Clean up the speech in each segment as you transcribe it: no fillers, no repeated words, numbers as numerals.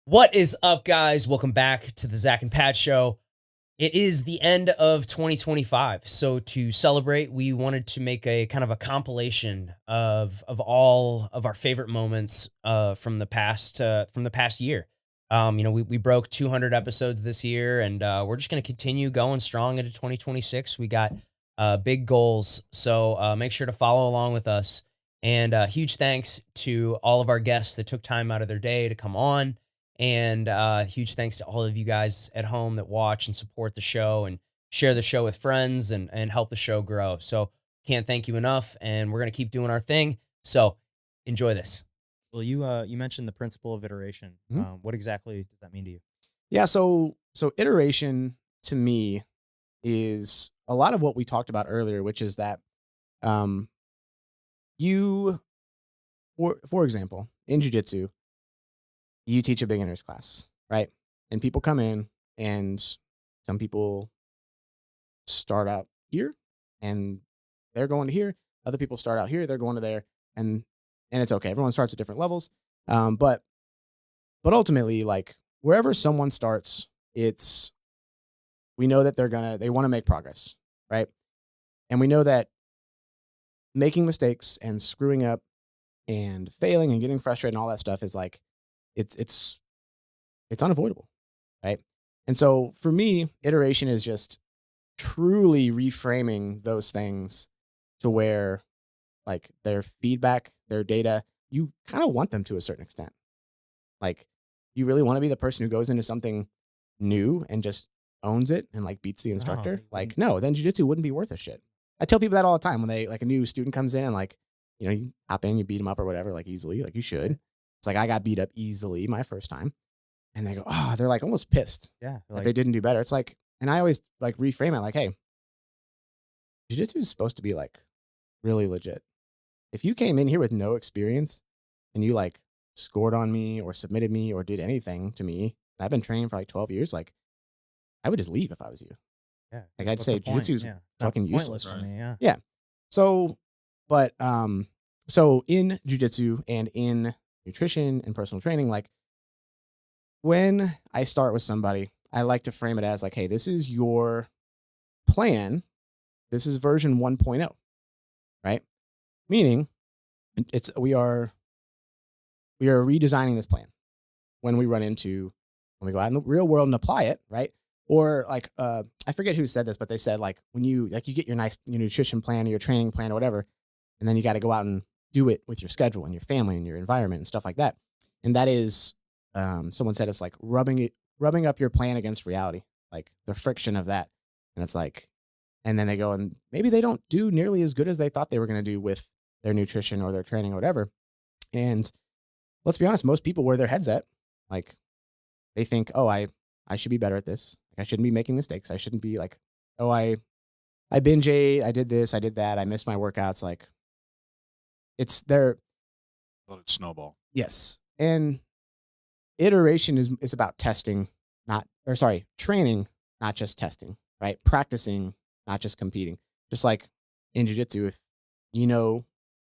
What is up, guys? Welcome back to the Zach and Pat Show. It is the end of 2025, so to celebrate, we wanted to make a kind of a compilation of all of our favorite moments from the past year. We broke 200 episodes this year, and we're just going to continue going strong into 2026. We got big goals, so make sure to follow along with us. And huge thanks to all of our guests that took time out of their day to come on. And huge thanks to all of you guys at home that watch and support the show and share the show with friends and help the show grow. So can't thank you enough. And we're going to keep doing our thing. So enjoy this. Well, you mentioned the principle of iteration. Mm-hmm. What exactly does that mean to you? Yeah, so iteration to me is a lot of what we talked about earlier, which is that for example, in jiu-jitsu, you teach a beginner's class, right? And people come in, and some people start out here and they're going to here. Other people start out here, they're going to there, and it's okay. Everyone starts at different levels. But ultimately, like wherever someone starts, we know that they want to make progress, right? And we know that making mistakes and screwing up and failing and getting frustrated and all that stuff is like, it's unavoidable, right? And so for me, iteration is just truly reframing those things to where like their feedback, their data, you kind of want them to a certain extent. Like you really want to be the person who goes into something new and just owns it and like beats the instructor. Like, no, then jiu-jitsu wouldn't be worth a shit. I tell people that all the time when a new student comes in and like, you hop in, you beat them up or whatever, like easily, like you should. It's like I got beat up easily my first time, and they go, oh, they're like almost pissed that they didn't do better. It's like, and I always like reframe it like, hey, jiu-jitsu is supposed to be like really legit. If you came in here with no experience and you like scored on me or submitted me or did anything to me, I've been training for like 12 years, like I would just leave if I was you. Yeah. Like I'd say jiu-jitsu is fucking useless. To me, yeah. So in jiu-jitsu and in nutrition and personal training, like when I start with somebody, I like to frame it as like, hey, this is your plan. This is version 1.0, right? Meaning we are redesigning this plan when we go out in the real world and apply it, right? Or like, I forget who said this, but they said like when you get your nutrition plan or your training plan or whatever, and then you got to go out and do it with your schedule and your family and your environment and stuff like that. And that is, someone said it's like rubbing up your plan against reality, like the friction of that. And it's like, and then they go and maybe they don't do nearly as good as they thought they were going to do with their nutrition or their training or whatever. And let's be honest, most people where their head's at, like they think, oh, I should be better at this. I shouldn't be making mistakes. I shouldn't be like, oh, I binge ate. I did this. I did that. I missed my workouts. Like it's there. Let it snowball. Yes. And iteration is about training, not just testing, right? Practicing, not just competing. Just like in jiu-jitsu, if the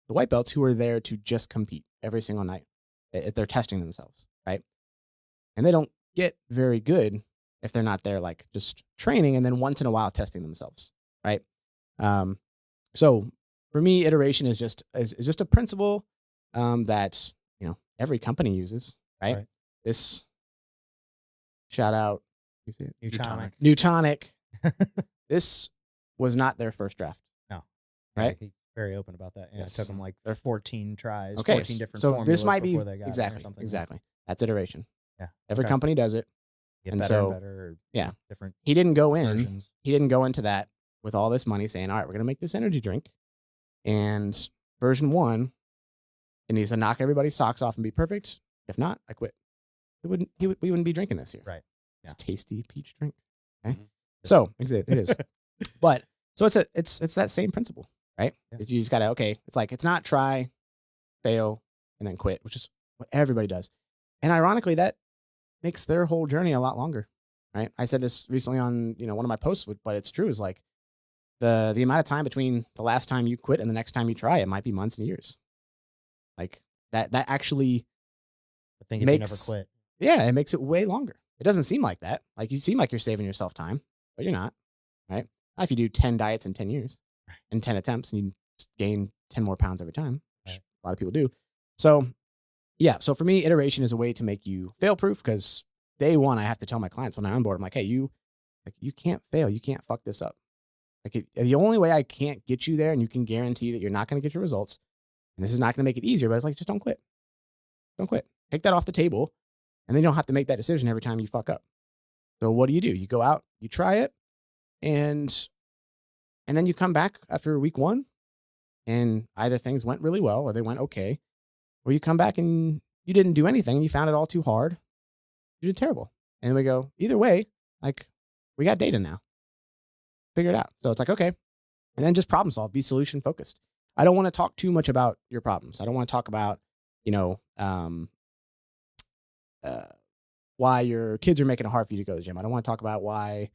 white belts who are there to just compete every single night, they're testing themselves, right? And they don't get very good if they're not there, like just training and then once in a while testing themselves, right? So for me, iteration is just a principle that every company uses, right? This shout out, Newtonic. This was not their first draft. No, right? He's very open about that. Yeah, yes. It took them like 14 tries, okay, 14 different so formulas this might be before they got exactly. That's iteration. Yeah, every company does it. Get better and better. Yeah, different. He didn't go versions. He didn't go into that with all this money saying, all right, we're gonna make this energy drink, and version 1, it needs to knock everybody's socks off and be perfect. If not, I quit. We wouldn't be drinking this here. Right. It's a tasty peach drink. Okay. Mm-hmm. So it is. But so it's that same principle, right? Yeah. You just gotta, it's like, it's not try, fail, and then quit, which is what everybody does. And ironically, that makes their whole journey a lot longer, right? I said this recently on, one of my posts, but it's true, is like the amount of time between the last time you quit and the next time you try, it might be months and years. Like that actually I think if you never quit, Yeah, it makes it way longer. It doesn't seem like that. Like you seem like you're saving yourself time, but you're not, right? Not if you do 10 diets in 10 years and 10 attempts and you gain 10 more pounds every time, which a lot of people do. So yeah, so for me, iteration is a way to make you fail proof because day one, I have to tell my clients when I onboard, I'm like, hey, you can't fail. You can't fuck this up. Like the only way I can't get you there and you can guarantee that you're not going to get your results, and this is not going to make it easier, but it's like, just don't quit. Don't quit. Take that off the table. And then you don't have to make that decision every time you fuck up. So what do? You go out, you try it, and then you come back after week one, and either things went really well or they went okay, or you come back and you didn't do anything and you found it all too hard. You did terrible. And then we go, either way, like we got data now. Figure it out. So it's like, okay. And then just problem solve, be solution focused. I don't want to talk too much about your problems. I don't want to talk about, why your kids are making it hard for you to go to the gym. I don't want to talk about why,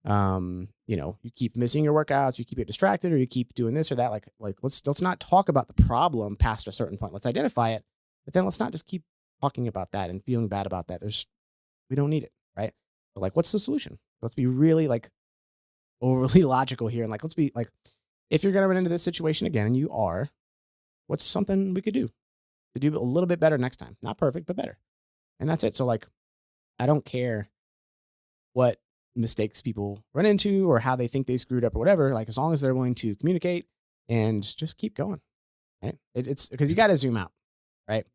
you keep missing your workouts, you keep it distracted, or you keep doing this or that. Like let's not talk about the problem past a certain point. Let's identify it, but then let's not just keep talking about that and feeling bad about that. We don't need it, right? But like, what's the solution? Let's be really like overly logical here. And like, let's be like, if you're going to run into this situation again, and you are, what's something we could do to do a little bit better next time? Not perfect, but better. And that's it. So like, I don't care what mistakes people run into or how they think they screwed up or whatever. Like, as long as they're willing to communicate and just keep going, right? It's because you got to zoom out, right?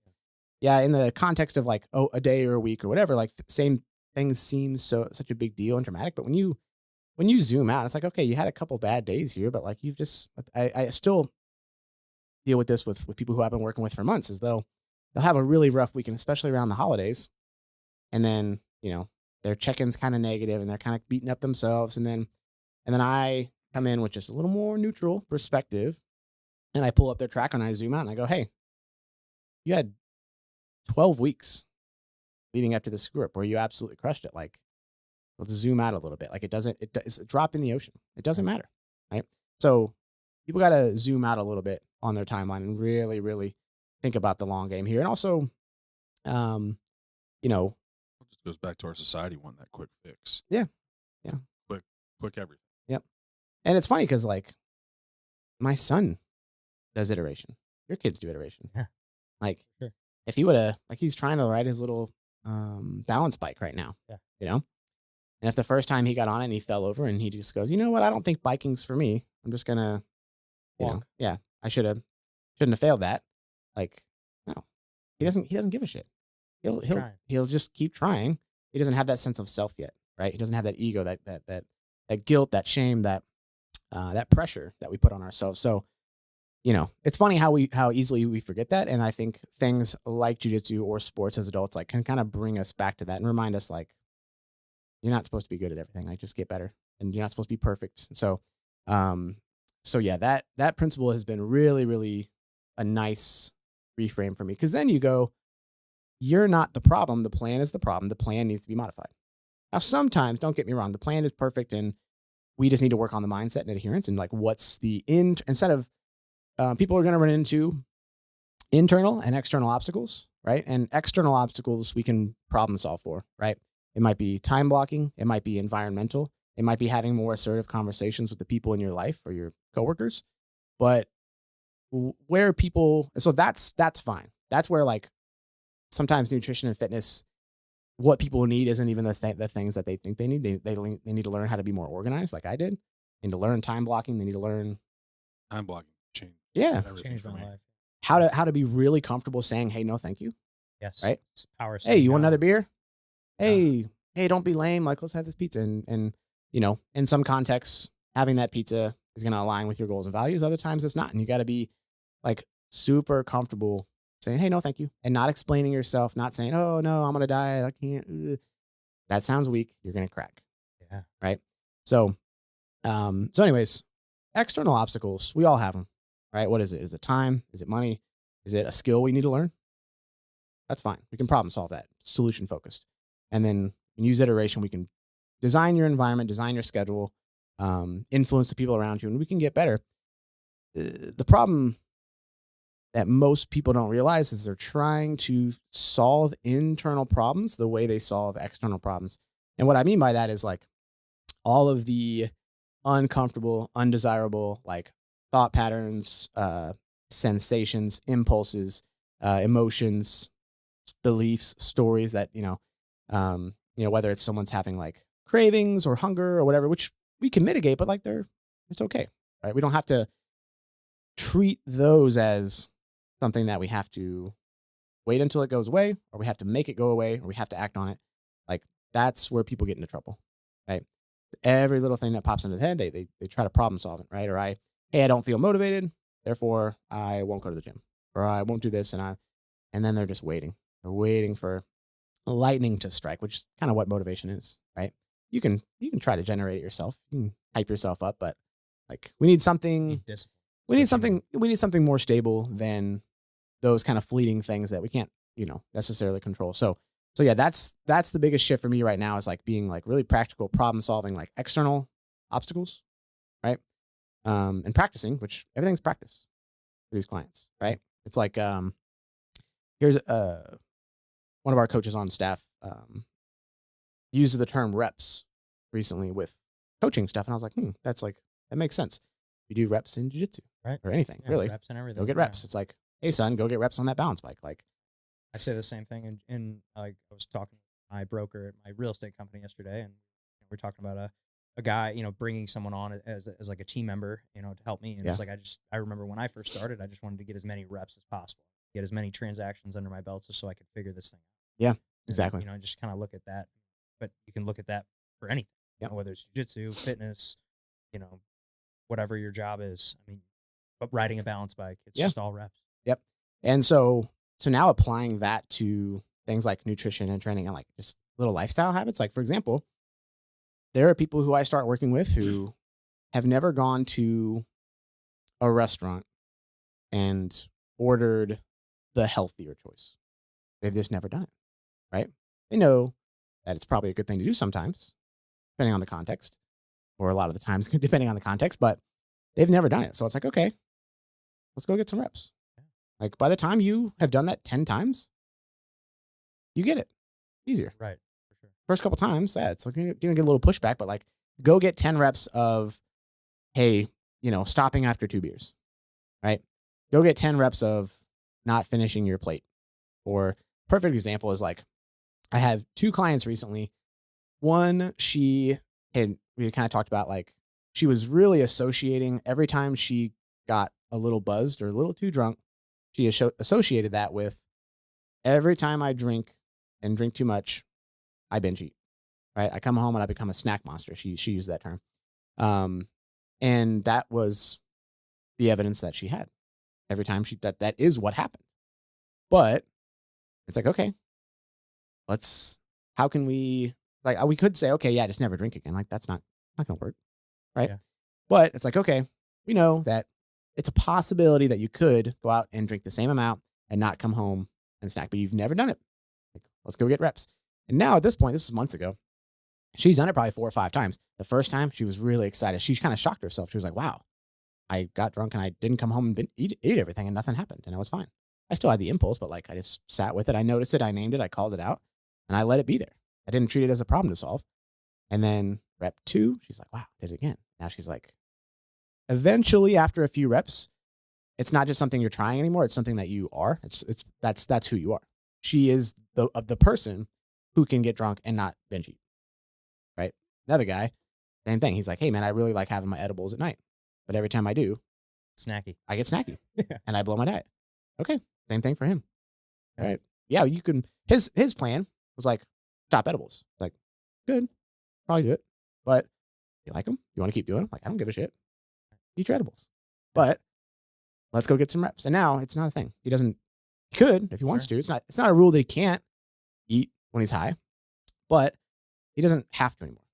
Yeah. In the context of like, a day or a week or whatever, like same things seem such a big deal and dramatic. But when you zoom out, it's like, okay, you had a couple bad days here, but like I still deal with this with people who I've been working with for months, as though they'll have a really rough weekend, especially around the holidays. And then, their check-in's kind of negative and they're kind of beating up themselves. And then I come in with just a little more neutral perspective and I pull up their tracker and I zoom out and I go, hey, you had 12 weeks leading up to this screw up where you absolutely crushed it. Like, let's zoom out a little bit. Like it's a drop in the ocean. It doesn't matter. Right. So people got to zoom out a little bit on their timeline and really, really think about the long game here. And also, It just goes back to our society wanting that quick fix. Yeah. Yeah. Quick everything. Yep. And it's funny because like my son does iteration. Your kids do iteration. Yeah. Like sure. If he would have, like he's trying to ride his little balance bike right now. Yeah. And if the first time he got on it and he fell over and he just goes, you know what? I don't think biking's for me. I'm just gonna, I shouldn't have failed that. Like, no, he doesn't give a shit. He'll just keep trying. He doesn't have that sense of self yet, right? He doesn't have that ego, that guilt, that shame, that pressure that we put on ourselves. So, it's funny how easily we forget that. And I think things like jujitsu or sports as adults, like, can kind of bring us back to that and remind us, like, you're not supposed to be good at everything. Like, just get better, and you're not supposed to be perfect. So yeah, that principle has been really, really a nice reframe for me. Cause then you go, you're not the problem. The plan is the problem. The plan needs to be modified. Now, sometimes, don't get me wrong, the plan is perfect and we just need to work on the mindset and adherence and like, what's the instead of, people are going to run into internal and external obstacles, right? And external obstacles we can problem solve for, right? It might be time blocking. It might be environmental. It might be having more assertive conversations with the people in your life or your coworkers. But where people, so that's fine. That's where like sometimes nutrition and fitness, what people need isn't even the things that they think they need. They need to learn how to be more organized, like I did. They need to learn time blocking. They need to learn time blocking. Change. Yeah. Everything Changed for my me. life. How to be really comfortable saying, hey, no, thank you. Yes. Right? It's power. Hey, you want another beer? Yeah. Hey, don't be lame. Like, let's have this pizza. And in some contexts, having that pizza is going to align with your goals and values. Other times it's not. And you got to be like super comfortable saying, hey, no, thank you. And not explaining yourself, not saying, oh, no, I'm going to diet. I can't. That sounds weak. You're going to crack. Yeah. Right. So anyways, external obstacles, we all have them. Right? What is it? Is it time? Is it money? Is it a skill we need to learn? That's fine. We can problem solve that. Solution focused. And then use iteration. We can design your environment, design your schedule, influence the people around you, and we can get better. The problem that most people don't realize is they're trying to solve internal problems the way they solve external problems. And what I mean by that is like all of the uncomfortable, undesirable, like thought patterns, sensations, impulses, emotions, beliefs, stories that, whether it's someone's having like cravings or hunger or whatever, which we can mitigate, but like it's okay, right? We don't have to treat those as something that we have to wait until it goes away, or we have to make it go away, or we have to act on it. Like that's where people get into trouble, right? Every little thing that pops into the head, they try to problem solve it, right? Or I don't feel motivated, therefore I won't go to the gym, or I won't do this, and then they're just waiting. They're waiting for lightning to strike, which is kind of what motivation is, right? You can try to generate it yourself. You can hype yourself up, but like we need something. We need something more stable than those kind of fleeting things that we can't, necessarily control. So yeah, that's the biggest shift for me right now is like being like really practical, problem solving, like external obstacles, right? And practicing, which everything's practice for these clients, right? It's like, here's one of our coaches on staff used the term reps recently with coaching stuff, and I was like, that makes sense. You do reps in jiu-jitsu, right? Or anything, really. Reps and everything. Go get reps. It's like, hey son, go get reps on that balance bike. Like, I say the same thing. And like I was talking to my broker at my real estate company yesterday, and we're talking about a guy, bringing someone on as like a team member, to help me. And it's like I remember when I first started, I just wanted to get as many reps as possible, get as many transactions under my belt, just so I could figure this thing out. Yeah, exactly. And, just kind of look at that. But you can look at that for anything, whether it's jiu-jitsu, fitness, whatever your job is. I mean, but riding a balance bike, it's just all reps. Yep. And so now applying that to things like nutrition and training and like just little lifestyle habits. Like, for example, there are people who I start working with who have never gone to a restaurant and ordered the healthier choice. They've just never done it, right? They know that it's probably a good thing to do sometimes, depending on the context, or a lot of the times, depending on the context, but they've never done it. So it's like, okay, let's go get some reps. Like by the time you have done that 10 times, you get it easier. Right. For sure. First couple times, it's like you're gonna get a little pushback, but like go get 10 reps of, hey, stopping after 2 beers, right? Go get 10 reps of not finishing your plate. Or perfect example is like, I have 2 clients recently. One, we kind of talked about like, she was really associating every time she got a little buzzed or a little too drunk, she associated that with every time I drink and drink too much, I binge eat, right? I come home and I become a snack monster. She used that term. And that was the evidence that she had every time that is what happened. But it's like, okay, how can we could say, okay, yeah, just never drink again. Like that's not going to work. Right. Yeah. But it's like, okay, we know that it's a possibility that you could go out and drink the same amount and not come home and snack, but you've never done it. Like, let's go get reps. And now at this point, this was months ago, she's done it probably 4 or 5 times. The first time she was really excited. She kind of shocked herself. She was like, wow, I got drunk and I didn't come home and eat everything and nothing happened. And I was fine. I still had the impulse, but like I just sat with it. I noticed it. I named it. I called it out and I let it be there. I didn't treat it as a problem to solve. And then rep 2, she's like, wow, did it again. Now she's like, eventually after a few reps, it's not just something you're trying anymore. It's something that you are. That's who you are. She is the person who can get drunk and not binge eat. Right. Another guy, same thing. He's like, hey man, I really like having my edibles at night, but every time I do, I get snacky and I blow my diet. Okay. Same thing for him. All right. Yeah. You can, his plan was like, stop edibles. Like, good. Probably do it. But you like them? You want to keep doing them? Like, I don't give a shit. Eat your edibles. But let's go get some reps. And now it's not a thing. He could if he wants to. It's not a rule that he can't eat when he's high, but he doesn't have to anymore.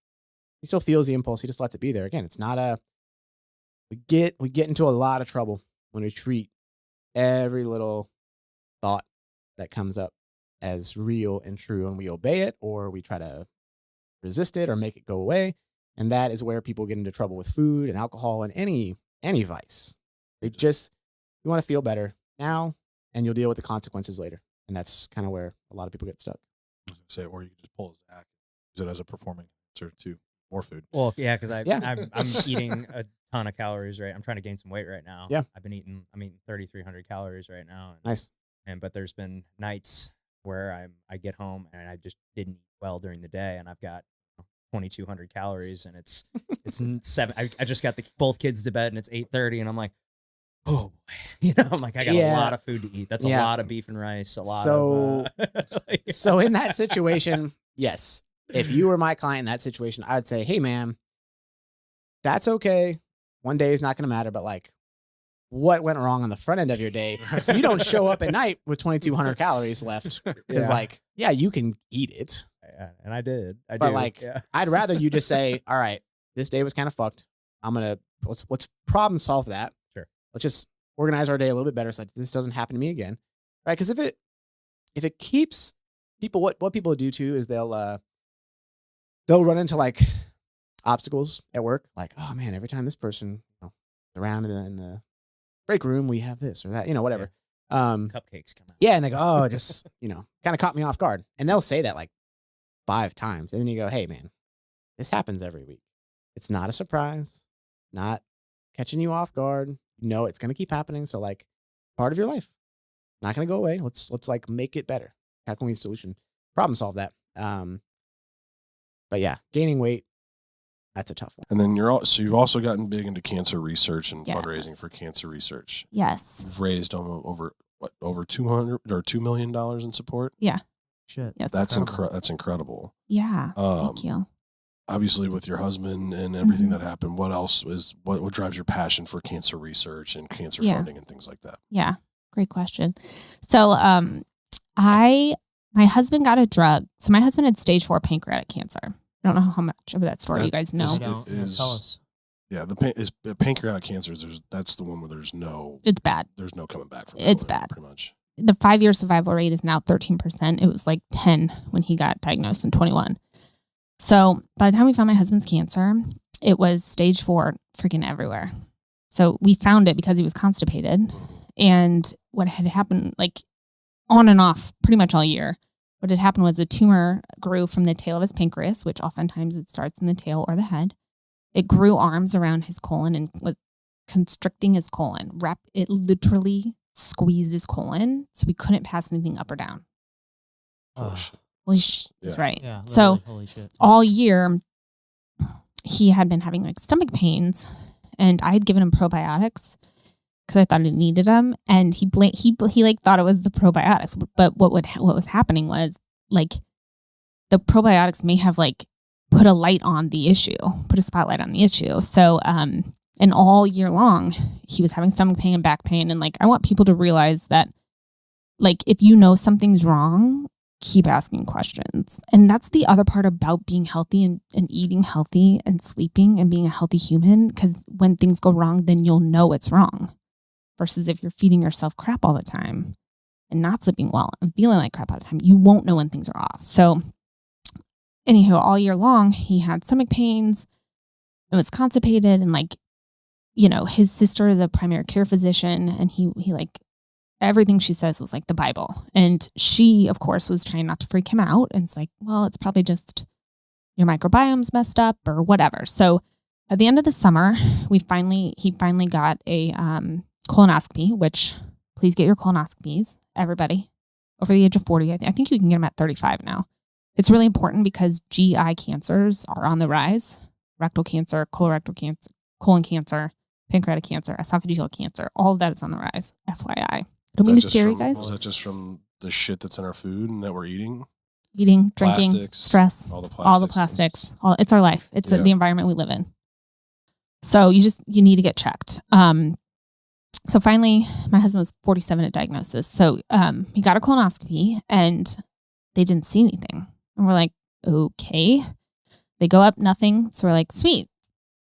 He still feels the impulse. He just lets it be there. Again, it's not we get into a lot of trouble when we treat every little thought that comes up as real and true, and we obey it or we try to resist it or make it go away. And that is where people get into trouble with food and alcohol and any vice. You want to feel better. now and you'll deal with the consequences later. And that's kind of where a lot of people get stuck. I was gonna say, or you can just pull his act, use it as a performing answer to more food. Well, yeah, because Yeah. I'm eating a ton of calories, right? I'm trying to gain some weight right now. Yeah. I'm eating 3,300 calories right now. Nice. But there's been nights where I get home and I just didn't eat well during the day, and I've got 2,200 calories, and it's 7. I just got both kids to bed, and it's 8:30, and I'm like, oh boy, I'm like, I got a lot of food to eat. That's a lot of beef and rice. A lot of. So in that situation, yes, if you were my client in that situation, I'd say, hey man, that's okay. One day is not going to matter, but like, what went wrong on the front end of your day so you don't show up at night with 2,200 calories left? Because like, yeah, you can eat it. Yeah, and I did. I'd rather you just say, all right, this day was kind of fucked. Let's problem solve that. Sure. Let's just organize our day a little bit better so that this doesn't happen to me again. Right? Because if it keeps people, what people do too is they'll run into like obstacles at work. Like, oh man, every time this person around in the break room, we have this or that, whatever. Cupcakes come out. Yeah, and they go, oh, just kind of caught me off guard, and they'll say that like 5 times, and then you go, hey man, this happens every week. It's not a surprise, not catching you off guard. It's gonna keep happening. So like, part of your life, not gonna go away. Let's like make it better. How can we solution problem solve that? But yeah, gaining weight, that's a tough one. And then you've also gotten big into cancer research and Yes. fundraising for cancer research. Yes. You've raised over $2 million in support. Yeah. Shit. Yes. That's incredible. Yeah. Thank you. Obviously, with your husband and everything Mhm. that happened, what else what drives your passion for cancer research and cancer Yeah. funding and things like that? Yeah. Great question. So, my husband got a drug. So my husband had stage 4 pancreatic cancer. I don't know how much of that story you guys know. Tell us. Yeah, the pancreatic cancer that's the one where there's no coming back from it. It's bad. Pretty much. The 5-year survival rate is now 13%. It was like 10 when he got diagnosed in 21. So by the time we found my husband's cancer, it was stage 4 freaking everywhere. So we found it because he was constipated. And what had happened, like on and off pretty much all year, what had happened was a tumor grew from the tail of his pancreas, which oftentimes it starts in the tail or the head. It grew arms around his colon and was constricting his colon. It literally squeezed his colon, so we couldn't pass anything up or down. Holy shit. That's right. Yeah. So holy shit. all year, he had been having like stomach pains, and I had given him probiotics because I thought he needed them, and he like thought it was the probiotics, but what was happening was like the probiotics may have like put a light on the issue, put a spotlight on the issue. So and all year long he was having stomach pain and back pain, and like I want people to realize that like if you know something's wrong, keep asking questions. And that's the other part about being healthy and eating healthy and sleeping and being a healthy human, because when things go wrong, then you'll know it's wrong. Versus if you're feeding yourself crap all the time and not sleeping well and feeling like crap all the time, you won't know when things are off. So anywho, all year long, he had stomach pains and was constipated, and like, his sister is a primary care physician, and he like, everything she says was like the Bible. And she, of course, was trying not to freak him out. And it's like, well, it's probably just your microbiome's messed up or whatever. So at the end of the summer, he finally got a colonoscopy, which please get your colonoscopies, everybody over the age of 40. I think you can get them at 35 now. It's really important because GI cancers are on the rise. Rectal cancer, colorectal cancer, colon cancer, pancreatic cancer, esophageal cancer, all of that is on the rise. FYI. Don't mean to scare you guys. Is that just from the shit that's in our food and that we're eating? Eating, drinking, Plastics, stress, all the plastics. It's our life. It's Yeah. the environment we live in. So you need to get checked. So finally, my husband was 47 at diagnosis. So he got a colonoscopy and they didn't see anything. And we're like, okay. They go up, nothing. So we're like, sweet,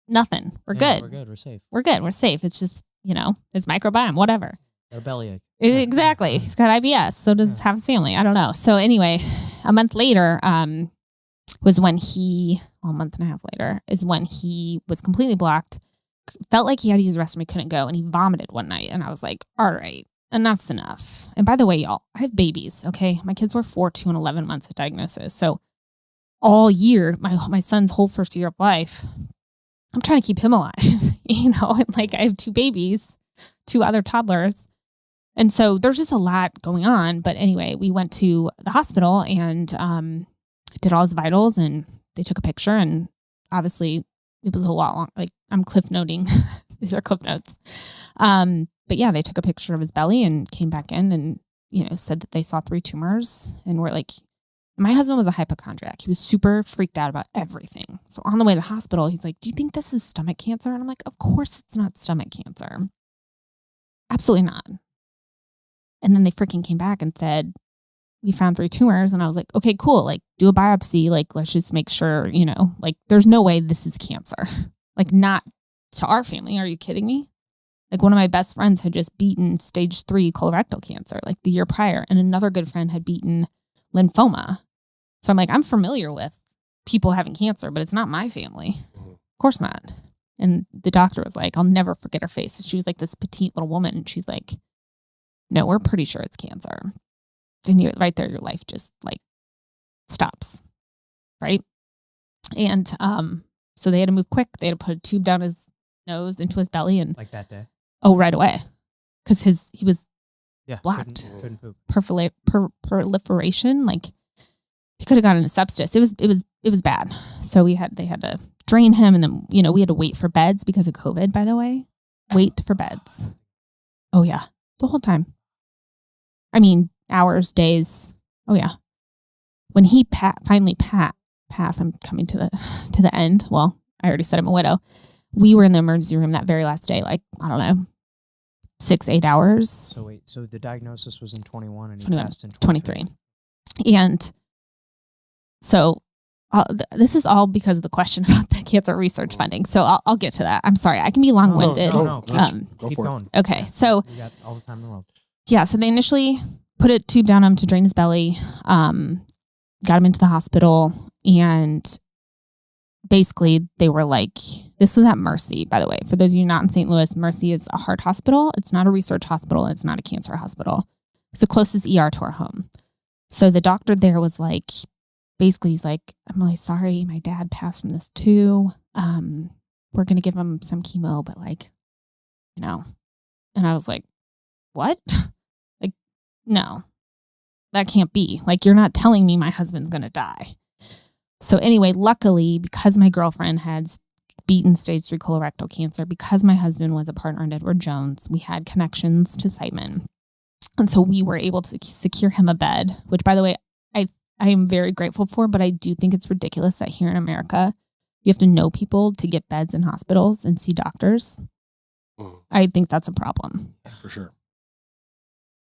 nothing. We're good. We're good. We're safe. We're good. We're safe. It's just, his microbiome, whatever. Got a bellyache. Exactly. He's got IBS. So does half his family. I don't know. So anyway, a month later was when a month and a half later is when he was completely blocked. Felt like he had to use the restroom. He couldn't go, and he vomited one night. And I was like, all right, enough's enough. And by the way, y'all, I have babies, okay? My kids were 4, 2, and 11 months of diagnosis. So all year, my son's whole first year of life, I'm trying to keep him alive, and like I have 2 babies, 2 other toddlers. And so there's just a lot going on. But anyway, we went to the hospital and did all his vitals, and they took a picture, and obviously it was a lot long. Like, I'm cliff noting. These are cliff notes. But yeah, they took a picture of his belly and came back in and, said that they saw 3 tumors. And we're like, my husband was a hypochondriac. He was super freaked out about everything. So on the way to the hospital, he's like, do you think this is stomach cancer? And I'm like, of course it's not stomach cancer. Absolutely not. And then they freaking came back and said, we found 3 tumors. And I was like, okay, cool. Like, do a biopsy. Like, let's just make sure, like, there's no way this is cancer. Like, not to our family. Are you kidding me? Like, one of my best friends had just beaten stage 3 colorectal cancer, like the year prior. And another good friend had beaten lymphoma. So I'm like, I'm familiar with people having cancer, but it's not my family. Of course not. And the doctor was like, I'll never forget her face. She was like this petite little woman. And she's like, no, we're pretty sure it's cancer. And you're right there, your life just like stops. Right. And so they had to move quick. They had to put a tube down his nose into his belly. And like that day. Oh, right away. Because he was blocked. Couldn't poop. Proliferation. Like, he could have gotten a sepsis. It was bad. So they had to drain him. And then, we had to wait for beds because of COVID, by the way. Wait for beds. Oh yeah. The whole time. I mean, hours, days. Oh yeah. When he finally passed, I'm coming to the end. Well, I already said I'm a widow. We were in the emergency room that very last day, like, I don't know, 6-8 hours. So wait, so the diagnosis was in 21 and he 21, passed in 23. And so this is all because of the question about the cancer research funding. So I'll get to that. I'm sorry. I can be long-winded. No. Go Keep for going. it. Okay. So We got all the time in the world. yeah, so they initially put a tube down him to drain his belly, got him into the hospital, and basically they were like, this was at Mercy, by the way. For those of you not in St. Louis, Mercy is a heart hospital. It's not a research hospital. It's not a cancer hospital. It's the closest ER to our home. So the doctor there was like, basically he's like, I'm really sorry. My dad passed from this too. We're going to give him some chemo, but like, and I was like, what? Like, no, that can't be. Like, you're not telling me my husband's going to die. So anyway, luckily, because my girlfriend had beaten stage 3 colorectal cancer, because my husband was a partner in Edward Jones, we had connections to Siteman. And so we were able to secure him a bed, which, by the way, I am very grateful for, but I do think it's ridiculous that here in America, you have to know people to get beds in hospitals and see doctors. I think that's a problem. For sure.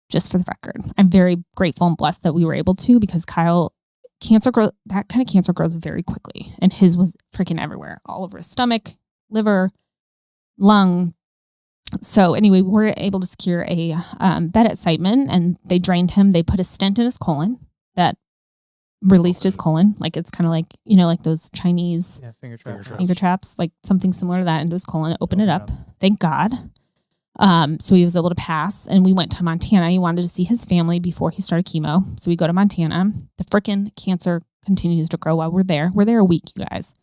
Just for the record, I'm very grateful and blessed that we were able to, because Kyle, that kind of cancer grows very quickly. And his was freaking everywhere, all over his stomach, liver, lung. So anyway, we were able to secure a bed at Siteman, and they drained him. They put a stent in his colon that released his colon. Like, it's kind of like, like those Chinese finger traps, like something similar to that into his colon. Open it up. Thank God. So he was able to pass, and we went to Montana. He wanted to see his family before he started chemo. So we go to Montana. The frickin' cancer continues to grow while we're there. We're there a week, you guys.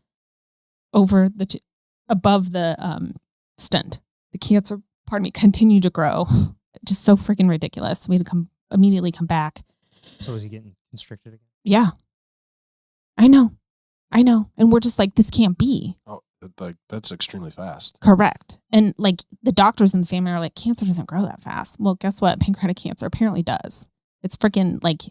Above the stent. The cancer, continued to grow. Just so freaking ridiculous. We had to immediately come back. So is he getting constricted again? Yeah. I know. And we're just like, this can't be. Oh, like, that's extremely fast. Correct. And like, the doctors in the family are like, cancer doesn't grow that fast. Well, guess what? Pancreatic cancer apparently does. It's freaking like,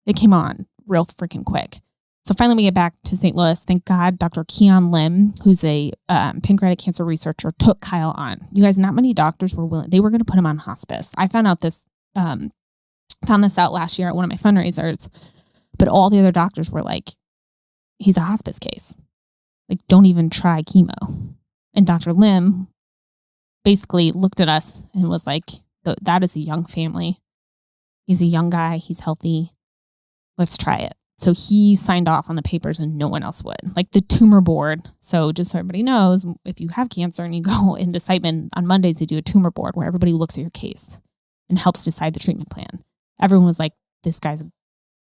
it came on real freaking quick. So finally we get back to St. Louis. Thank God, Dr. Keon Lim, who's a pancreatic cancer researcher, took Kyle on. You guys, not many doctors were willing. They were going to put him on hospice. I found this out last year at one of my fundraisers, but all the other doctors were like, he's a hospice case. Like, don't even try chemo. And Dr. Lim basically looked at us and was like, that is a young family. He's a young guy. He's healthy. Let's try it. So he signed off on the papers and no one else would. Like, the tumor board. So just so everybody knows, if you have cancer and you go into Siteman on Mondays, they do a tumor board where everybody looks at your case. and helps decide the treatment plan. Everyone was like, this guy's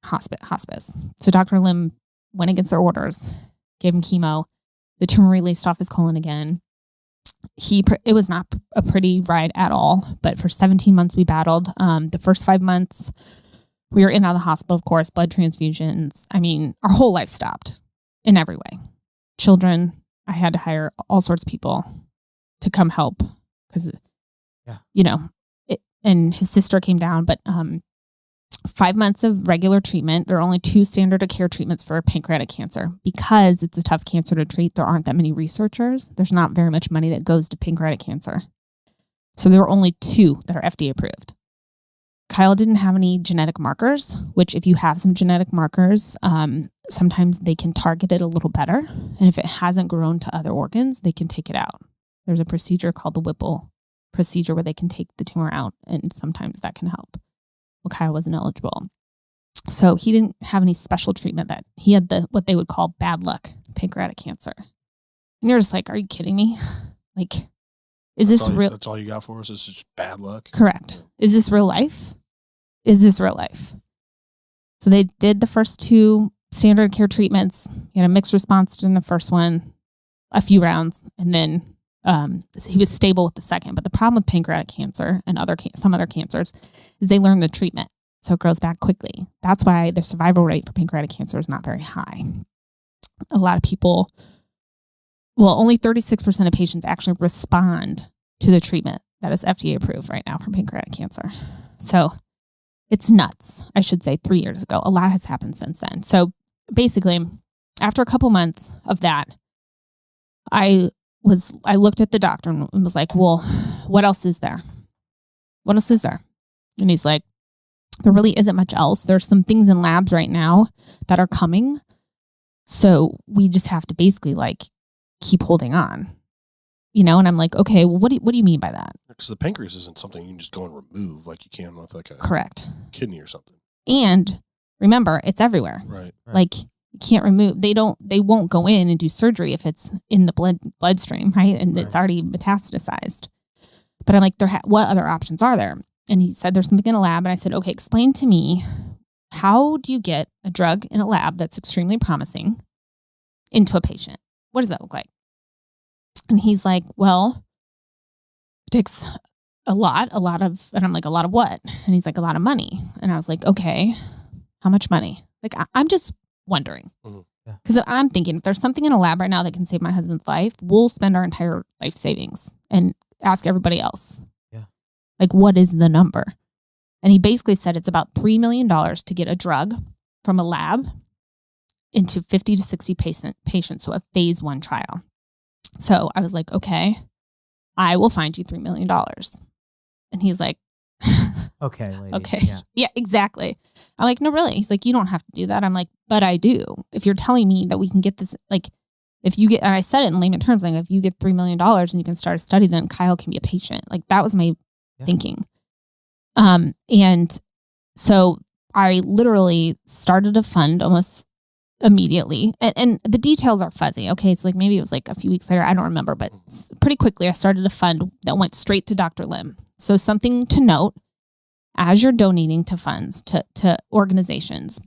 hospice. So Dr. Lim went against their orders, gave him chemo. The tumor released off his colon again. It was not a pretty ride at all, but for 17 months we battled. The first 5 months we were in and out of the hospital, of course, blood transfusions. I mean, our whole life stopped in every way. Children, I had to hire all sorts of people to come help because, and his sister came down, but 5 months of regular treatment. There are only 2 standard of care treatments for pancreatic cancer. Because it's a tough cancer to treat, there aren't that many researchers. There's not very much money that goes to pancreatic cancer. So there were only 2 that are FDA approved. Kyle didn't have any genetic markers, which if you have some genetic markers, sometimes they can target it a little better. And if it hasn't grown to other organs, they can take it out. There's a procedure called the Whipple procedure where they can take the tumor out, and sometimes that can help. Well, Kyle wasn't eligible. So he didn't have any special treatment. That he had what they would call bad luck pancreatic cancer. And you're just like, are you kidding me? Like, is this real? That's all you got for us? Is just bad luck? Correct. Is this real life? Is this real life? So they did the first 2 standard care treatments. He had a mixed response during the first one, a few rounds, and then he was stable with the second. But the problem with pancreatic cancer and some other cancers is they learn the treatment, so it grows back quickly. That's why the survival rate for pancreatic cancer is not very high. A lot of people, only 36% of patients actually respond to the treatment that is FDA approved right now for pancreatic cancer. So it's nuts, I should say, 3 years ago. A lot has happened since then. So basically, after a couple months of that, I looked at the doctor and was like, well, what else is there? What else is there? And he's like, there really isn't much else. There's some things in labs right now that are coming. So we just have to basically keep holding on, and I'm like, okay, well, what do you mean by that? Because the pancreas isn't something you can just go and remove like you can with a correct kidney or something. And remember, it's everywhere. Right. You can't remove. They won't go in and do surgery if it's in the bloodstream, right? And it's already metastasized. But I'm like, what other options are there? And he said, there's something in a lab. And I said, okay, explain to me, how do you get a drug in a lab that's extremely promising into a patient? What does that look like? And he's like, well, it takes a lot of, and I'm like, a lot of what? And he's like, a lot of money. And I was like, okay, how much money? I'm just wondering. Because I'm thinking, if there's something in a lab right now that can save my husband's life, we'll spend our entire life savings and ask everybody else. Yeah. What is the number? And he basically said it's about $3 million to get a drug from a lab into 50 to 60 patients. So a phase 1 trial. So I was like, okay, I will find you $3 million. And he's like, okay, lady. Okay. Yeah, exactly. I'm like, no, really? He's like, you don't have to do that. I'm like, but I do. If you're telling me that we can get this, if you get, and I said it in layman terms, if you get $3 million and you can start a study, then Kyle can be a patient. That was my thinking. And so I literally started a fund almost immediately. And the details are fuzzy. Okay. It's maybe it was a few weeks later. I don't remember, but pretty quickly I started a fund that went straight to Dr. Lim. So something to note as you're donating to funds, to organizations.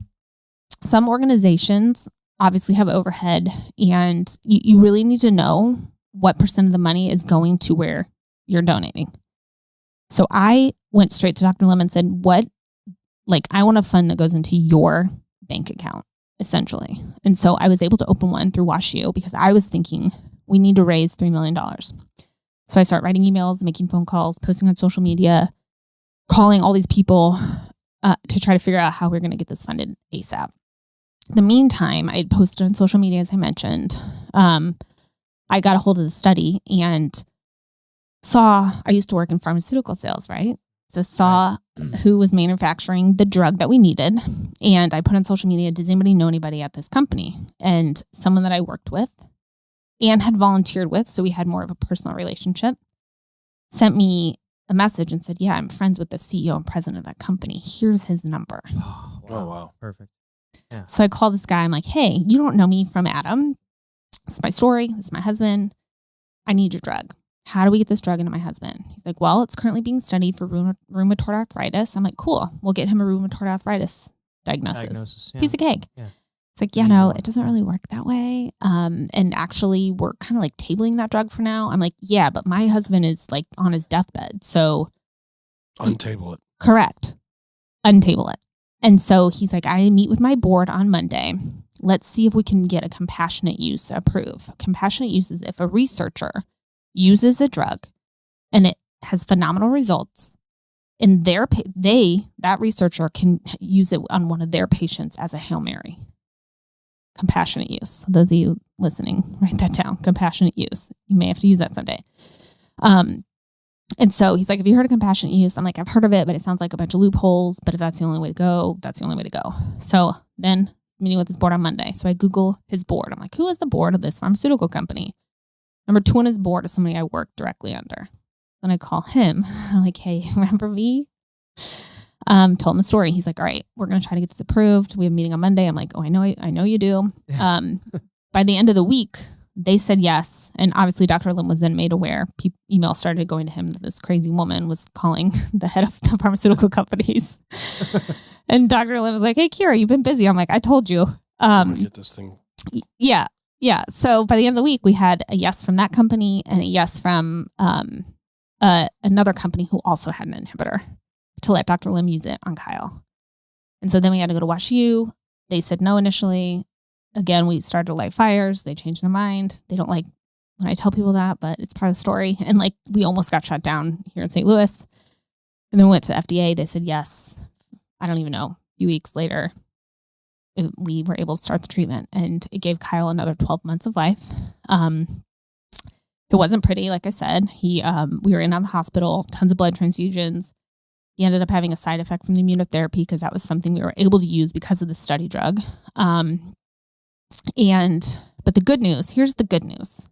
Some organizations obviously have overhead, and you really need to know what % of the money is going to where you're donating. So I went straight to Dr. Lim and said, I want a fund that goes into your bank account, essentially. And so I was able to open one through WashU because I was thinking we need to raise $3 million. So I start writing emails, making phone calls, posting on social media, calling all these people to try to figure out how we're going to get this funded ASAP. In the meantime, I had posted on social media, as I mentioned. I got a hold of the study and I used to work in pharmaceutical sales, right? So saw who was manufacturing the drug that we needed. And I put on social media, does anybody know anybody at this company? And someone that I worked with and had volunteered with, so we had more of a personal relationship, sent me a message and said, yeah, I'm friends with the CEO and president of that company. Here's his number. Oh, wow. Perfect. Yeah. So I called this guy. I'm like, hey, you don't know me from Adam. It's my story. It's my husband. I need your drug. how do we get this drug into my husband? He's like, well, it's currently being studied for rheumatoid arthritis. I'm like, cool. We'll get him a rheumatoid arthritis diagnosis. Piece of cake. Yeah. It's like, yeah, no, it doesn't really work that way. And actually, we're kind of like tabling that drug for now. I'm like, yeah, but my husband is like on his deathbed. So untable it. Correct. Untable it. And so he's like, I meet with my board on Monday. Let's see if we can get a compassionate use approved. Compassionate use is if a researcher uses a drug and it has phenomenal results, and that researcher can use it on one of their patients as a Hail Mary. Compassionate use. Those of you listening, write that down. Compassionate use. You may have to use that someday. And so he's like, have you heard of compassionate use? I'm like, I've heard of it, but it sounds like a bunch of loopholes. But if that's the only way to go, that's the only way to go. So then meeting with his board on Monday. So I Google his board. I'm like, who is the board of this pharmaceutical company? Number 2 on his board is somebody I work directly under. Then I call him. I'm like, hey, remember me? Told him the story. He's like, all right, we're going to try to get this approved. We have a meeting on Monday. I'm like, oh, I know you do. By the end of the week, they said yes. And obviously Dr. Lim was then made aware. Emails started going to him that this crazy woman was calling the head of the pharmaceutical companies. And Dr. Lim was like, hey, Kira, you've been busy. I'm like, I told you. I'm gonna get this thing. Yeah. Yeah. So by the end of the week, we had a yes from that company and a yes from another company who also had an inhibitor to let Dr. Lim use it on Kyle. And so then we had to go to WashU. They said no initially. Again, we started to light fires. They changed their mind. They don't like when I tell people that, but it's part of the story. And like we almost got shut down here in St. Louis. And then we went to the FDA. They said yes. I don't even know. A few weeks later, we were able to start the treatment, and it gave Kyle another 12 months of life. It wasn't pretty, like I said. We were in the hospital, tons of blood transfusions. He ended up having a side effect from the immunotherapy because that was something we were able to use because of the study drug. But the good news, here's the good news.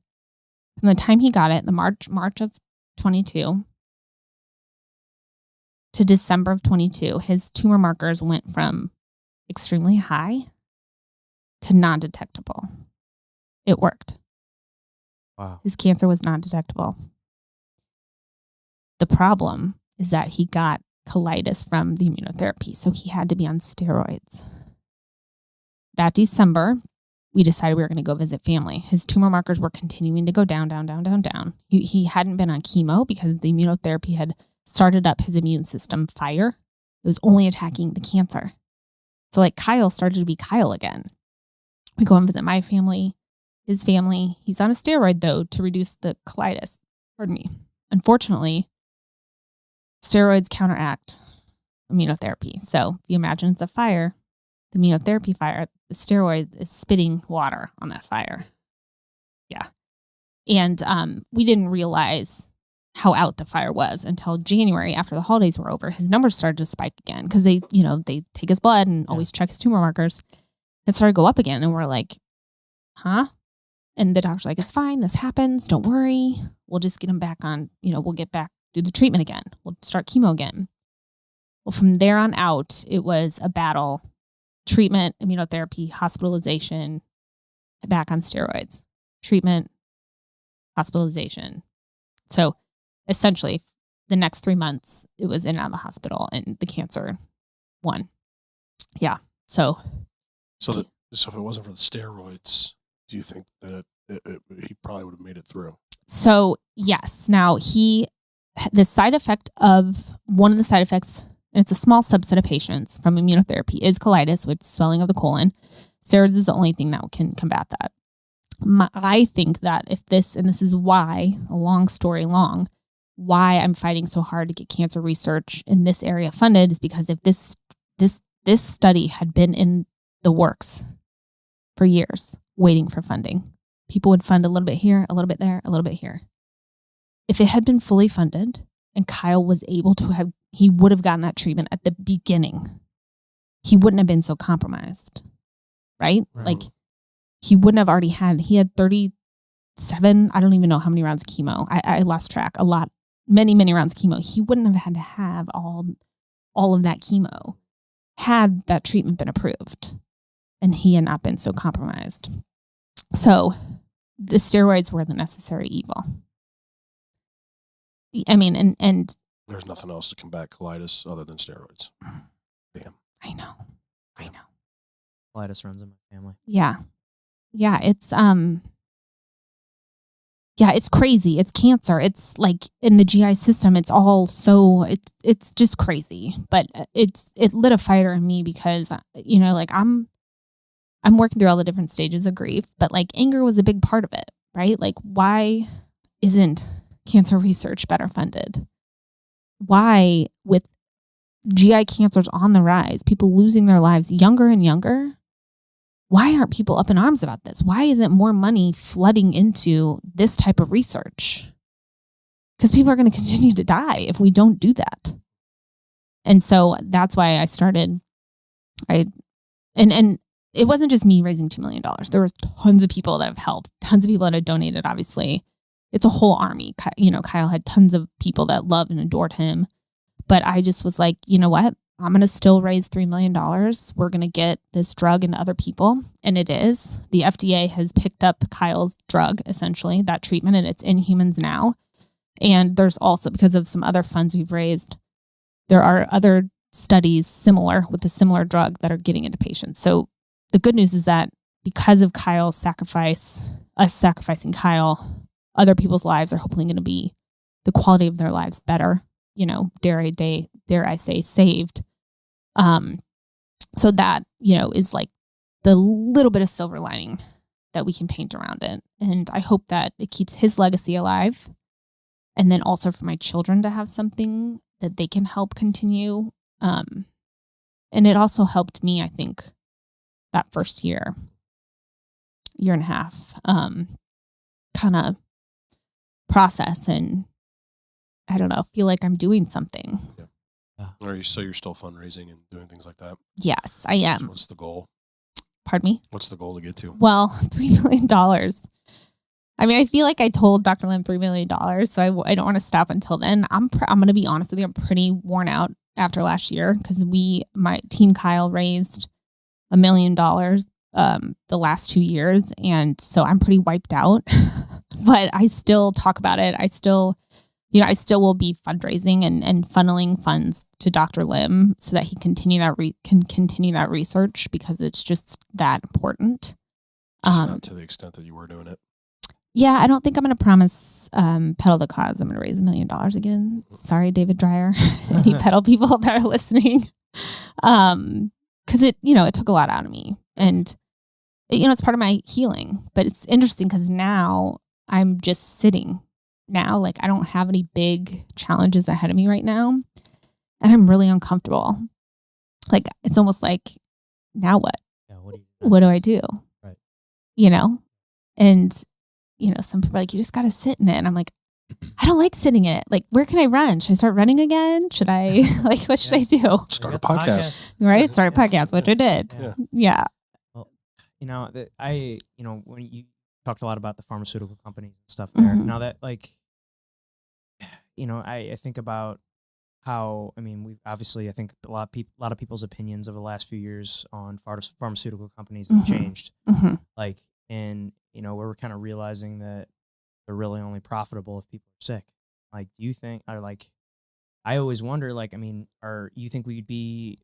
From the time he got it, the March of 22 to December of 22, his tumor markers went from extremely high to non-detectable. It worked. Wow. His cancer was non-detectable. The problem is that he got colitis from the immunotherapy, so he had to be on steroids. That December, we decided we were going to go visit family. His tumor markers were continuing to go down, down, down, down, down. He hadn't been on chemo because the immunotherapy had started up his immune system fire. It was only attacking the cancer. So like Kyle started to be Kyle again. We go and visit my family, his family. He's on a steroid though to reduce the colitis. Pardon me. Unfortunately, steroids counteract immunotherapy. So if you imagine it's a fire, the immunotherapy fire, the steroid is spitting water on that fire. Yeah. And we didn't realize how out the fire was until January after the holidays were over. His numbers started to spike again because they take his blood and always check his tumor markers. It started to go up again. And we're like, huh? And the doctor's like, it's fine. This happens. Don't worry. We'll just get him back on, we'll get back, do the treatment again. We'll start chemo again. Well, from there on out, it was a battle. Treatment, immunotherapy, hospitalization, back on steroids. Treatment, hospitalization. So essentially, the next 3 months, it was in and out of the hospital, and the cancer won. Yeah. So if it wasn't for the steroids, do you think that he probably would have made it through? So yes. Now the side effect of one of the side effects, and it's a small subset of patients from immunotherapy, is colitis, which is swelling of the colon. Steroids is the only thing that can combat that. I think that if this, and this is why, a long story long, why I'm fighting so hard to get cancer research in this area funded is because if this study had been in the works for years, waiting for funding, people would fund a little bit here, a little bit there, a little bit here. If it had been fully funded and Kyle was able to have, he would have gotten that treatment at the beginning. He wouldn't have been so compromised, right? Like he wouldn't have already he had 37, I don't even know how many rounds of chemo. I lost track, many rounds of chemo. He wouldn't have had to have all of that chemo had that treatment been approved and he had not been so compromised. So the steroids were the necessary evil. I mean, and There's nothing else to combat colitis other than steroids. Damn. I know. Colitis runs in my family. Yeah. It's it's crazy. It's cancer. It's like in the GI system, it's all so it's just crazy. But it lit a fire in me because, like I'm working through all the different stages of grief, but like anger was a big part of it, right? Like, why isn't cancer research better funded? Why, with GI cancers on the rise, people losing their lives younger and younger, why aren't people up in arms about this? Why isn't more money flooding into this type of research? Because people are going to continue to die if we don't do that. And so that's why I started. And it wasn't just me raising $2 million. There was tons of people that have helped, tons of people that have donated. Obviously, it's a whole army. Kyle had tons of people that loved and adored him. But I just was like, you know what? I'm going to still raise $3 million. We're going to get this drug into other people. And it is. The FDA has picked up Kyle's drug, essentially, that treatment, and it's in humans now. And there's also, because of some other funds we've raised, there are other studies similar with a similar drug that are getting into patients. So the good news is that because of Kyle's sacrifice, us sacrificing Kyle, other people's lives are hopefully going to be, the quality of their lives better, dare I say, saved. So that, is like the little bit of silver lining that we can paint around it. And I hope that it keeps his legacy alive. And then also for my children to have something that they can help continue. And it also helped me, I think, that first year and a half, kind of process and, I don't know, feel like I'm doing something. Yeah. So you're still fundraising and doing things like that? Yes, I am. What's the goal? Pardon me? What's the goal to get to? Well, $3 million. I mean, I feel like I told Dr. Lim $3 million, so I don't want to stop until then. I'm going to be honest with you. I'm pretty worn out after last year because my team Kyle raised $1 million the last 2 years. And so I'm pretty wiped out, but I still talk about it. I still will be fundraising and funneling funds to Dr. Lim so that he can continue that research because it's just that important. Just not to the extent that you were doing it. Yeah, I don't think I'm going to promise pedal the cause. I'm going to raise $1 million again. Sorry, David Dreyer, any pedal people that are listening, because it took a lot out of me, and it's part of my healing. But it's interesting because now I'm just sitting. Now, like, I don't have any big challenges ahead of me right now. And I'm really uncomfortable. Like, it's almost like, now what? Yeah, what do I do? Right. And, some people are like, you just got to sit in it. And I'm like, I don't like sitting in it. Like, where can I run? Should I start running again? Should I, what should I do? Start a podcast. Right? Start a podcast, which I did. Yeah. Well, when you talked a lot about the pharmaceutical companies and stuff there. Mm-hmm. Now that, I think about how, we've obviously, I think a lot of people's opinions over the last few years on pharmaceutical companies have changed. Mm-hmm. Where we're kind of realizing that they're really only profitable if people are sick. Like, do you think, I always wonder, you think we'd be,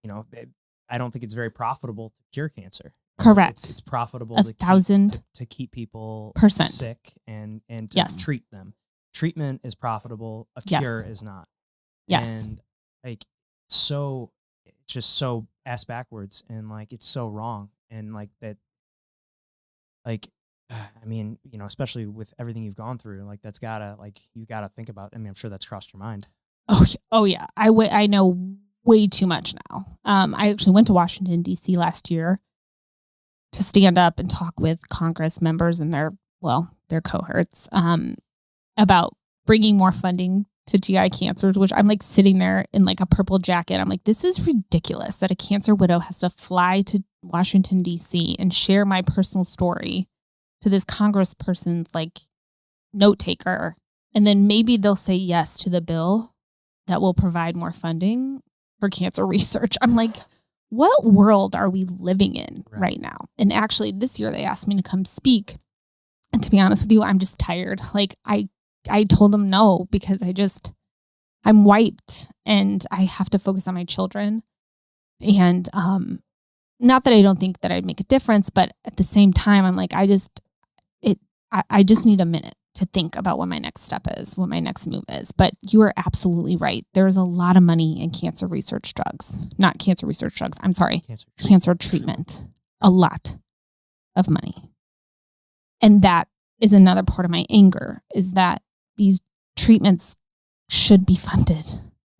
I don't think it's very profitable to cure cancer. Correct. It's profitable 1,000% to keep people sick and to treat them. Treatment is profitable. A cure is not. Yes. And it's just so ass backwards and it's so wrong. And that, especially with everything you've gone through, that's gotta, you gotta think about, I'm sure that's crossed your mind. Oh yeah. I know way too much now. I actually went to Washington, D.C. last year to stand up and talk with Congress members and their cohorts about bringing more funding to GI cancers, which I'm sitting there in a purple jacket. I'm like, this is ridiculous that a cancer widow has to fly to Washington, D.C. and share my personal story to this congressperson's note taker. And then maybe they'll say yes to the bill that will provide more funding for cancer research. I'm like, what world are we living in right now? And actually this year they asked me to come speak. And to be honest with you, I'm just tired. I told him no, because I'm wiped and I have to focus on my children. And not that I don't think that I'd make a difference, but at the same time, I'm like, I just need a minute to think about what my next step is, what my next move is. But you are absolutely right. There is a lot of money in cancer research drugs. Not cancer research drugs. I'm sorry. Cancer treatment. A lot of money. And that is another part of my anger, is that these treatments should be funded.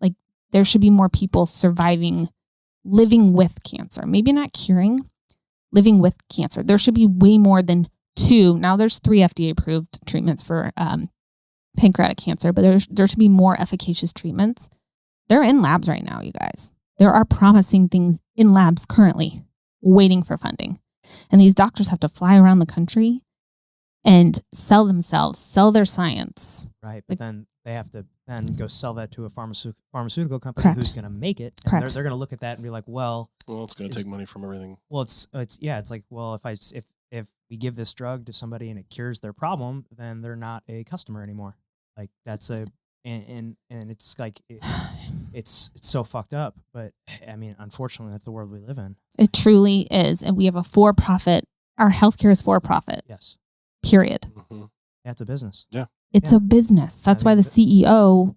Like, there should be more people surviving, living with cancer. Maybe not curing, living with cancer. There should be way more than 2. Now there's 3 FDA approved treatments for pancreatic cancer, but there should be more efficacious treatments. They're in labs right now, you guys. There are promising things in labs currently waiting for funding. And these doctors have to fly around the country and sell themselves, sell their science. Right. But then they have to then go sell that to a pharmaceutical company Correct. who's going to make it. And Correct. they're going to look at that and be like, well, it's going to take money from everything. Well, it's like, well, if we give this drug to somebody and it cures their problem, then they're not a customer anymore. Like, that's and it's like, it's so fucked up. But I mean, unfortunately, that's the world we live in. It truly is. And we have a for-profit, our healthcare is for-profit. Yes. Period. Mm-hmm. Yeah, it's a business. Yeah. It's a business. That's why the CEO.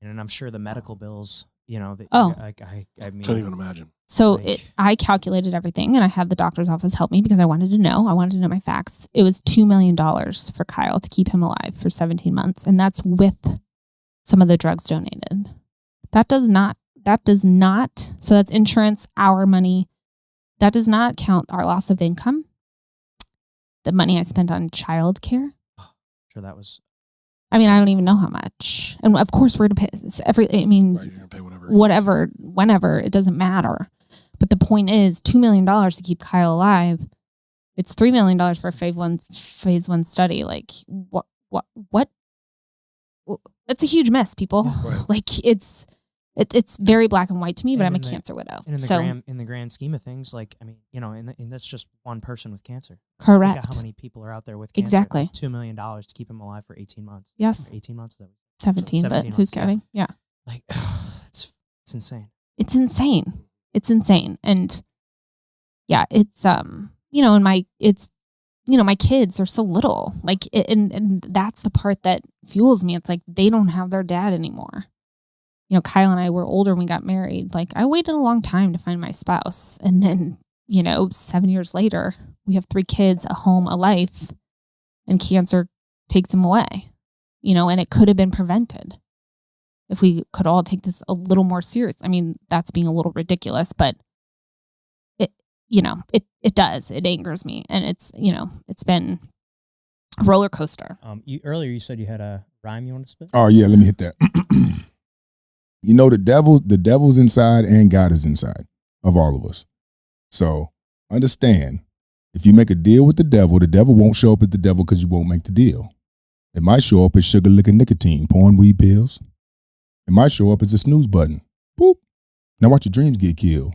And I'm sure the medical bills, I mean, couldn't even imagine. So I calculated everything, and I had the doctor's office help me because I wanted to know. I wanted to know my facts. It was $2 million for Kyle to keep him alive for 17 months. And that's with some of the drugs donated. That does not, so that's insurance, our money. That does not count our loss of income. The money I spent on childcare. Sure, that was. I mean, I don't even know how much. And of course, we're going to pay right, you're going to pay whatever, whenever, it doesn't matter. But the point is, $2 million to keep Kyle alive. It's $3 million for a phase one study. Like, what? It's a huge mess, people. Right. Like, it's very black and white to me, but I'm a cancer widow. And in the grand scheme of things, like, I mean, and that's just one person with cancer. Correct. Think of how many people are out there with cancer. Exactly. Like $2 million to keep him alive for 18 months. Yes. 18 months. 17, but who's counting? Yeah. Like, it's insane. It's insane. It's insane. And yeah, it's, and my kids are so little, like, and that's the part that fuels me. It's like, they don't have their dad anymore. Kyle and I were older when we got married. Like, I waited a long time to find my spouse. And then, 7 years later, we have 3 kids, a home, a life, and cancer takes them away, and it could have been prevented if we could all take this a little more serious. I mean, that's being a little ridiculous, but it does. It angers me. And it's been a roller coaster. Earlier you said you had a rhyme you want to spit? Oh yeah, let me hit that. The devil's inside and God is inside of all of us. So understand, if you make a deal with the devil won't show up as the devil because you won't make the deal. It might show up as sugar, liquor, nicotine, porn, weed pills. It might show up as a snooze button. Boop. Now watch your dreams get killed.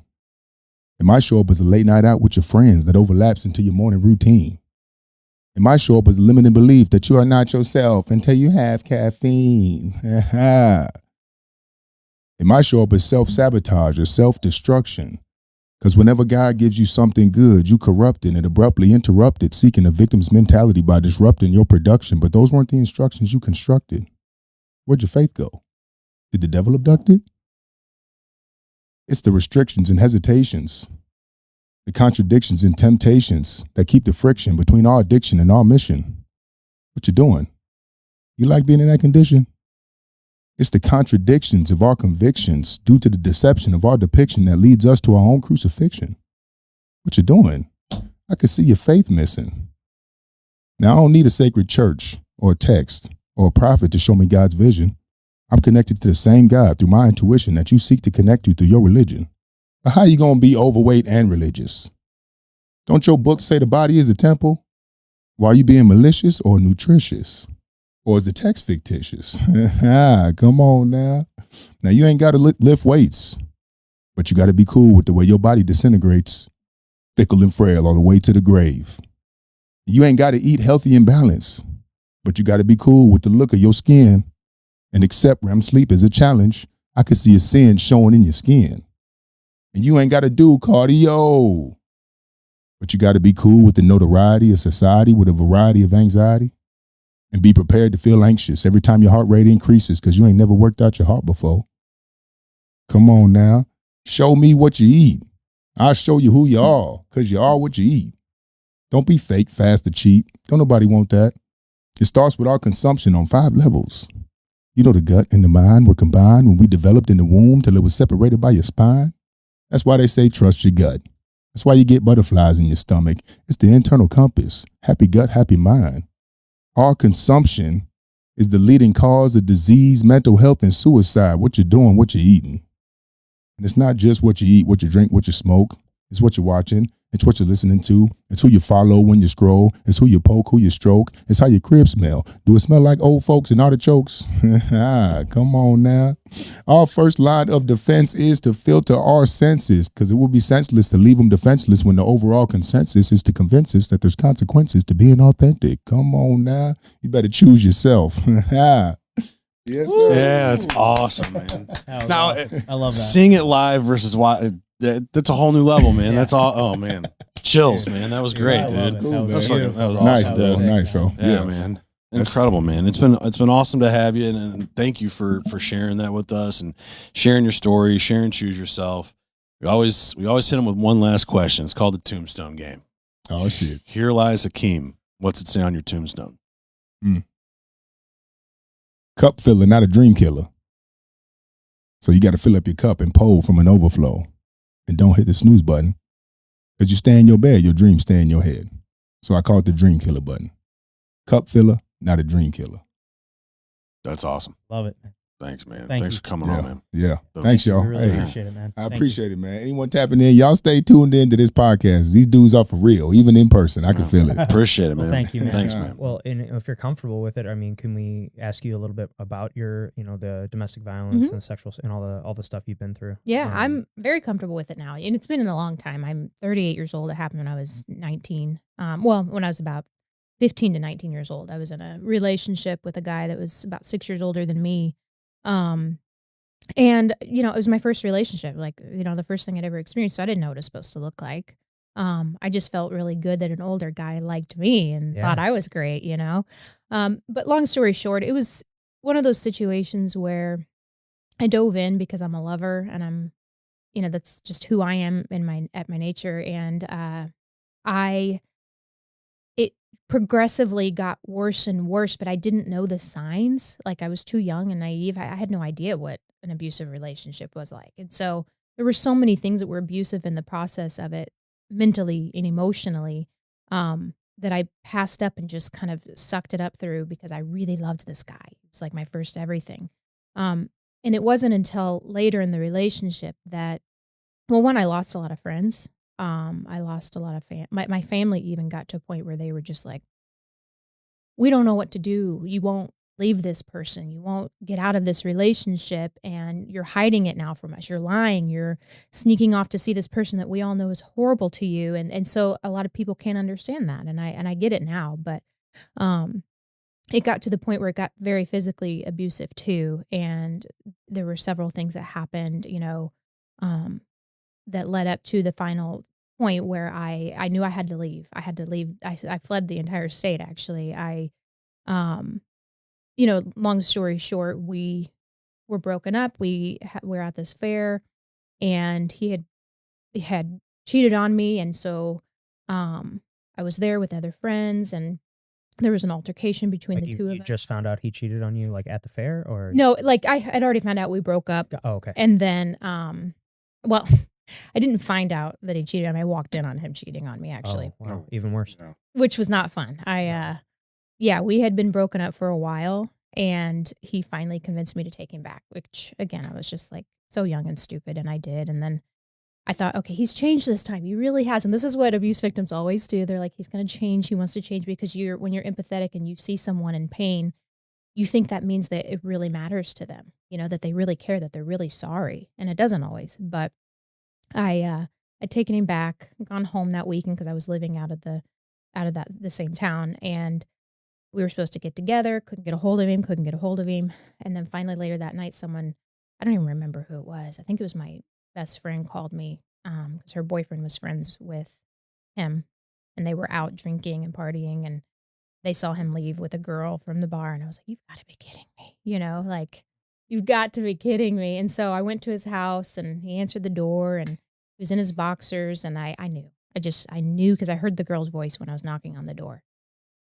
It might show up as a late night out with your friends that overlaps into your morning routine. It might show up as a limiting belief that you are not yourself until you have caffeine. It might show up as self-sabotage or self-destruction. Because whenever God gives you something good, you corrupt it and abruptly interrupt it, seeking a victim's mentality by disrupting your production. But those weren't the instructions you constructed. Where'd your faith go? Did the devil abduct it? It's the restrictions and hesitations, the contradictions and temptations that keep the friction between our addiction and our mission. What you doing? You like being in that condition? It's the contradictions of our convictions due to the deception of our depiction that leads us to our own crucifixion. What you doing? I can see your faith missing. Now, I don't need a sacred church or a text or a prophet to show me God's vision. I'm connected to the same God through my intuition that you seek to connect to through your religion. But how you going to be overweight and religious? Don't your books say the body is a temple? Why are you being malicious or nutritious? Or is the text fictitious? Come on now. Now, you ain't got to lift weights, but you got to be cool with the way your body disintegrates, fickle and frail on the way to the grave. You ain't got to eat healthy and balanced, But you got to be cool with the look of your skin and accept REM sleep as a challenge. I could see a sin showing in your skin. And you ain't got to do cardio. But you got to be cool with the notoriety of society with a variety of anxiety. And be prepared to feel anxious every time your heart rate increases because you ain't never worked out your heart before. Come on now. Show me what you eat. I'll show you who you are because you are what you eat. Don't be fake, fast, or cheap. Don't nobody want that. It starts with our consumption on 5 levels. You know, the gut and the mind were combined when we developed in the womb till it was separated by your spine. That's why they say trust your gut. That's why you get butterflies in your stomach. It's the internal compass. Happy gut, happy mind. Our consumption is the leading cause of disease, mental health, and suicide. What you're doing, what you're eating. And it's not just what you eat, what you drink, what you smoke. It's what you're watching. It's what you're listening to. It's who you follow when you scroll. It's who you poke, who you stroke. It's how your crib smell. Do it smell like old folks and artichokes? Come on now. Our first line of defense is to filter our senses because it would be senseless to leave them defenseless when the overall consensus is to convince us that there's consequences to being authentic. Come on now. You better choose yourself. Yes, sir. Yeah, that's awesome, man. Now, I love that. Seeing it live versus that's a whole new level, man. That's all. Oh man, chills, man. That was great, I love dude. it. That was Nice, awesome. bro. Nice, bro. Yeah, man. Incredible, man. It's been awesome to have you, and thank you for sharing that with us and sharing your story, sharing Choose Yourself. We always hit them with one last question. It's called the Tombstone Game. Oh, shit. Here lies Hakeem. What's it say on your tombstone? Cup filler, not a dream killer. So you got to fill up your cup and pull from an overflow. And don't hit the snooze button. Because you stay in your bed, your dreams stay in your head. So I call it the dream killer button. Cup filler, not a dream killer. That's awesome. Love it. Thanks, man. Thank Thanks you. for coming Yeah. on, man. Yeah. So- Thanks, y'all. I really Hey, appreciate it, man. I Thank appreciate it, man. Anyone tapping in, y'all stay tuned in to this podcast. These dudes are for real, even in person. I can feel it. Appreciate it, man. Well, thank you, man. Thanks, man. Well, and if you're comfortable with it, I mean, can we ask you a little bit about your, the domestic violence and sexual and all the stuff you've been through? Yeah, I'm very comfortable with it now. And it's been in a long time. I'm 38 years old. It happened when I was 19. When I was about 15 to 19 years old. I was in a relationship with a guy that was about 6 years older than me. And, it was my first relationship, the first thing I'd ever experienced. So I didn't know what it was supposed to look like. I just felt really good that an older guy liked me and thought I was great, But long story short, it was one of those situations where I dove in because I'm a lover and I'm, that's just who I am at my nature. And it progressively got worse and worse, but I didn't know the signs. Like I was too young and naive. I had no idea what an abusive relationship was like. And so there were so many things that were abusive in the process of it, mentally and emotionally, that I passed up and just kind of sucked it up through because I really loved this guy. It was like my first everything. And it wasn't until later in the relationship that, one, I lost a lot of friends. I lost a lot of my family even got to a point where they were just like, we don't know what to do. You won't leave this person. You won't get out of this relationship and you're hiding it now from us. You're lying. You're sneaking off to see this person that we all know is horrible to you. And so a lot of people can't understand that. And I get it now, but, it got to the point where it got very physically abusive too. And there were several things that happened, that led up to the final point where I knew I had to leave. I had to leave. I fled the entire state. Actually, long story short, we were broken up. We were at this fair and he had cheated on me. And so, I was there with other friends and there was an altercation between the two of us. You just found out he cheated on you at the fair or? No, I had already found out we broke up. Oh, okay. And then, I didn't find out that he cheated on me. I walked in on him cheating on me, actually. Oh, wow. Even worse. No. Which was not fun. We had been broken up for a while and he finally convinced me to take him back, which again, I was just like so young and stupid and I did. And then I thought, okay, he's changed this time. He really has. And this is what abuse victims always do. They're like, he's going to change. He wants to change because when you're empathetic and you see someone in pain, you think that means that it really matters to them, that they really care, that they're really sorry. And it doesn't always, but I'd taken him back, gone home that weekend because I was living out of the same town. And we were supposed to get together, couldn't get a hold of him. And then finally later that night, someone, I don't even remember who it was. I think it was my best friend called me because her boyfriend was friends with him and they were out drinking and partying and they saw him leave with a girl from the bar. And I was like, you've got to be kidding me. Like you've got to be kidding me. And so I went to his house and he answered the door and he was in his boxers and I knew. I knew because I heard the girl's voice when I was knocking on the door.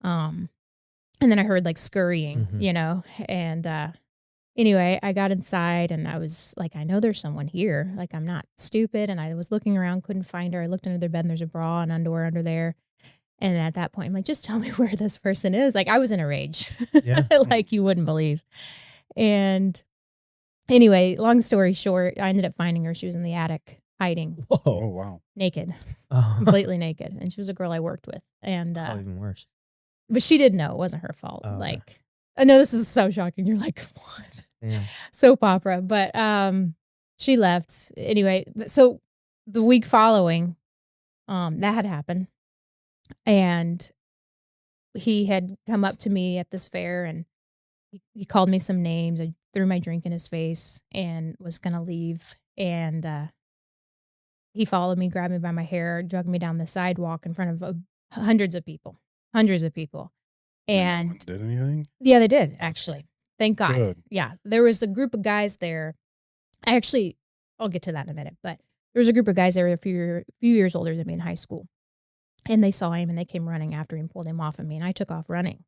And then I heard like scurrying, and anyway, I got inside and I was like, I know there's someone here. Like, I'm not stupid. And I was looking around, couldn't find her. I looked under their bed and there's a bra and underwear under there. And at that point, I'm like, just tell me where this person is. Like, I was in a rage, like you wouldn't believe. And anyway, long story short, I ended up finding her. She was in the attic hiding. Whoa. Oh, wow. Naked, Oh. completely naked. And she was a girl I worked with. And, Even worse. but she didn't know it wasn't her fault. Oh, okay. Like, I know this is so shocking. You're like, what? Yeah. Soap opera. But she left. Anyway, so the week following, that had happened. And he had come up to me at this fair and he called me some names. I threw my drink in his face and was going to leave. And he followed me, grabbed me by my hair, dragged me down the sidewalk in front of hundreds of people. And Did anything? yeah, they did, actually. Thank God. Good. Yeah. There was a group of guys there. I'll get to that in a minute, but there was a group of guys there a few years older than me in high school. And they saw him and they came running after him, pulled him off of me, and I took off running.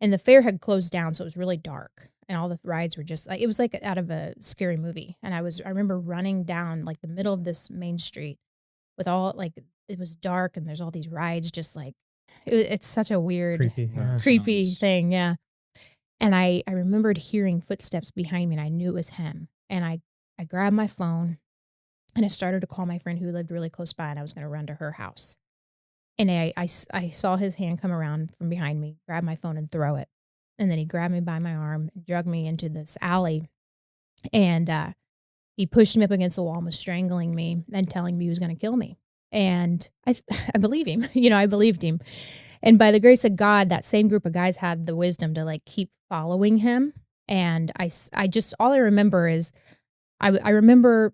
And the fair had closed down, so it was really dark. And all the rides were just like, it was like out of a scary movie. And I remember running down like the middle of this main street with all like, it was dark and there's all these rides just like, it's such a weird, Creepy. Sounds- thing. Yeah. And I remembered hearing footsteps behind me and I knew it was him. And I grabbed my phone and I started to call my friend who lived really close by and I was going to run to her house. And I saw his hand come around from behind me, grab my phone and throw it. And then he grabbed me by my arm, dragged me into this alley. And he pushed me up against the wall and was strangling me and telling me he was going to kill me. And I believe him, I believed him. And by the grace of God, that same group of guys had the wisdom to like keep following him. And all I remember is I remember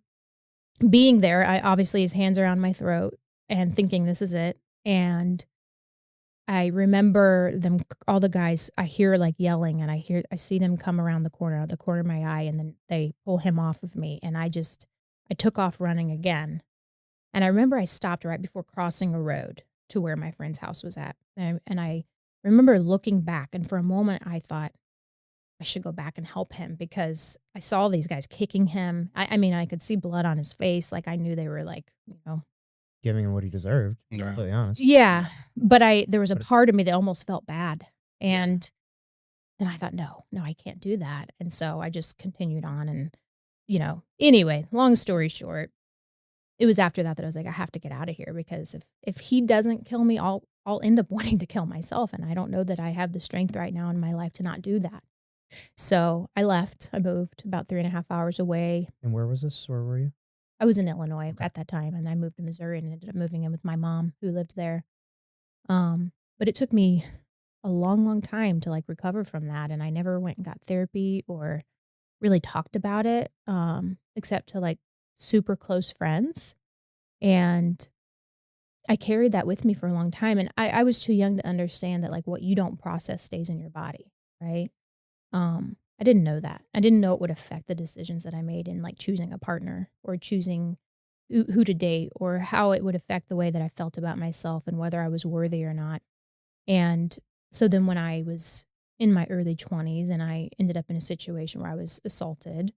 being there. Obviously his hands around my throat and thinking this is it. And I remember them, all the guys, I hear like yelling and I see them come around the corner of my eye and then they pull him off of me. And I took off running again. And I remember I stopped right before crossing a road to where my friend's house was at. And I remember looking back and for a moment I thought I should go back and help him because I saw these guys kicking him. I mean, I could see blood on his face. Like I knew they were like, Giving him what he deserved. To be Yeah. completely honest. yeah, but there was a But it's- part of me that almost felt bad. And then I thought, no, I can't do that. And so I just continued on and, anyway, long story short, it was after that I was like, I have to get out of here because if he doesn't kill me, I'll end up wanting to kill myself. And I don't know that I have the strength right now in my life to not do that. So I left. I moved about 3.5 hours away. And where was this? Where were you? I was in Illinois at that time, and I moved to Missouri and ended up moving in with my mom who lived there. But it took me a long, long time to like recover from that. And I never went and got therapy or really talked about it, except to like super close friends. And I carried that with me for a long time. And I was too young to understand that like what you don't process stays in your body. Right. I didn't know that. I didn't know it would affect the decisions that I made in like choosing a partner or choosing who to date or how it would affect the way that I felt about myself and whether I was worthy or not. And so then when I was in my early 20s and I ended up in a situation where I was assaulted,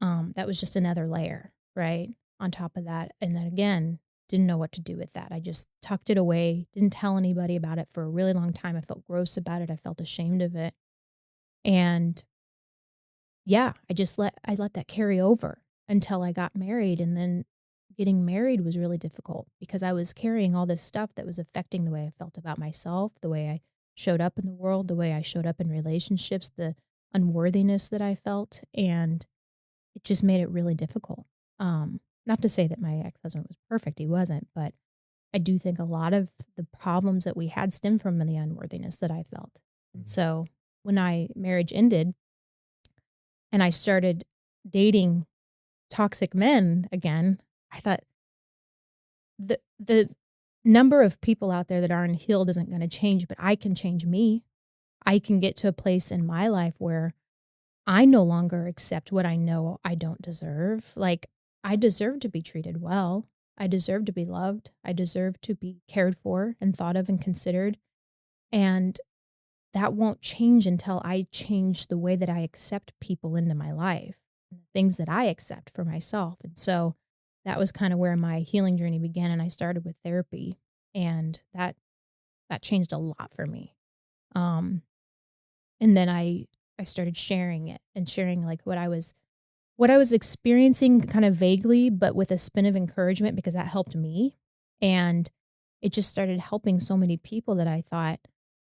that was just another layer, right? On top of that. And then again, didn't know what to do with that. I just tucked it away, didn't tell anybody about it for a really long time. I felt gross about it. I felt ashamed of it. And yeah, I let that carry over until I got married. And then getting married was really difficult because I was carrying all this stuff that was affecting the way I felt about myself, the way I showed up in the world, the way I showed up in relationships, the unworthiness that I felt. And it just made it really difficult. Not to say that my ex-husband was perfect. He wasn't, but I do think a lot of the problems that we had stemmed from the unworthiness that I felt. And so when my marriage ended and I started dating toxic men again, I thought the number of people out there that aren't healed isn't going to change, but I can change me. I can get to a place in my life where I no longer accept what I know I don't deserve. Like, I deserve to be treated well. I deserve to be loved. I deserve to be cared for and thought of and considered. And that won't change until I change the way that I accept people into my life, and the things that I accept for myself. And so that was kind of where my healing journey began. And I started with therapy, and that changed a lot for me. And then I started sharing it and sharing like what I was experiencing kind of vaguely, but with a spin of encouragement, because that helped me. And it just started helping so many people that I thought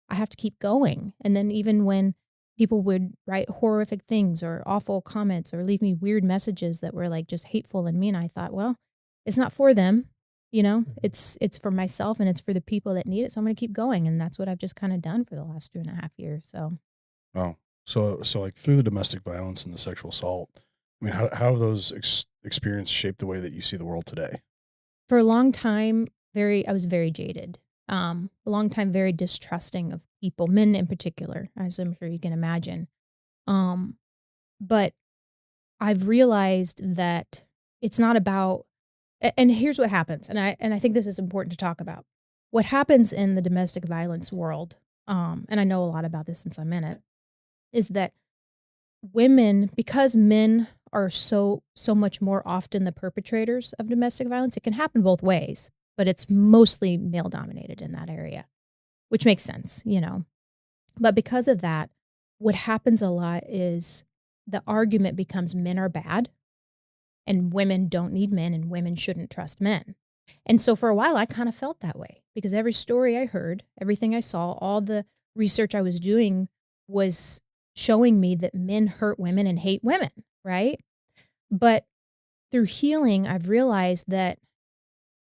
I have to keep going. And then even when people would write horrific things or awful comments or leave me weird messages that were like just hateful and mean, I thought, well, it's not for them. It's for myself, and it's for the people that need it. So I'm going to keep going. And that's what I've just kind of done for the last 2.5 years. So. Oh, so like through the domestic violence and the sexual assault, I mean, how have those experiences shaped the way that you see the world today? For a long time, I was very jaded. A long time, very distrusting of people, men in particular, as I'm sure you can imagine. But I've realized that it's not about, and here's what happens. And I think this is important to talk about. What happens in the domestic violence world, and I know a lot about this since I'm in it, is that women, because men are so much more often the perpetrators of domestic violence, it can happen both ways, but it's mostly male dominated in that area, which makes sense, But because of that, what happens a lot is the argument becomes men are bad and women don't need men and women shouldn't trust men. And so for a while, I kind of felt that way, because every story I heard, everything I saw, all the research I was doing was showing me that men hurt women and hate women, right? But through healing, I've realized that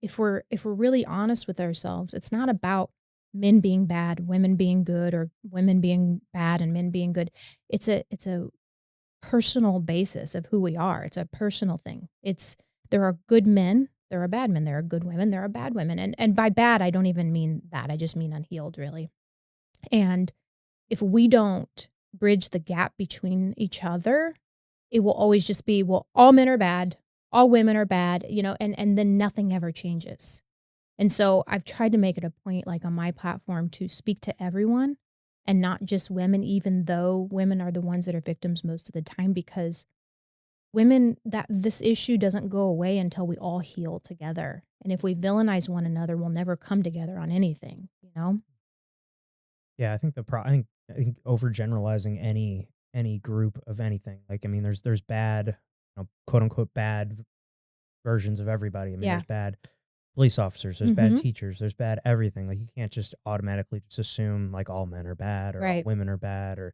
if we're really honest with ourselves, it's not about men being bad, women being good, or women being bad and men being good. It's a personal basis of who we are. It's a personal thing. There are good men, there are bad men, there are good women, there are bad women. And by bad, I don't even mean that. I just mean unhealed, really. And if we don't bridge the gap between each other, it will always just be, well, all men are bad, all women are bad, and then nothing ever changes. And so I've tried to make it a point, like on my platform, to speak to everyone and not just women, even though women are the ones that are victims most of the time, because women, that this issue doesn't go away until we all heal together. And if we villainize one another, we'll never come together on anything, Yeah, I think I think overgeneralizing any group of anything. Like, I mean, there's bad, quote unquote bad versions of everybody. I mean, there's bad police officers, there's bad teachers, there's bad everything. Like, you can't just automatically just assume like all men are bad or all women are bad, or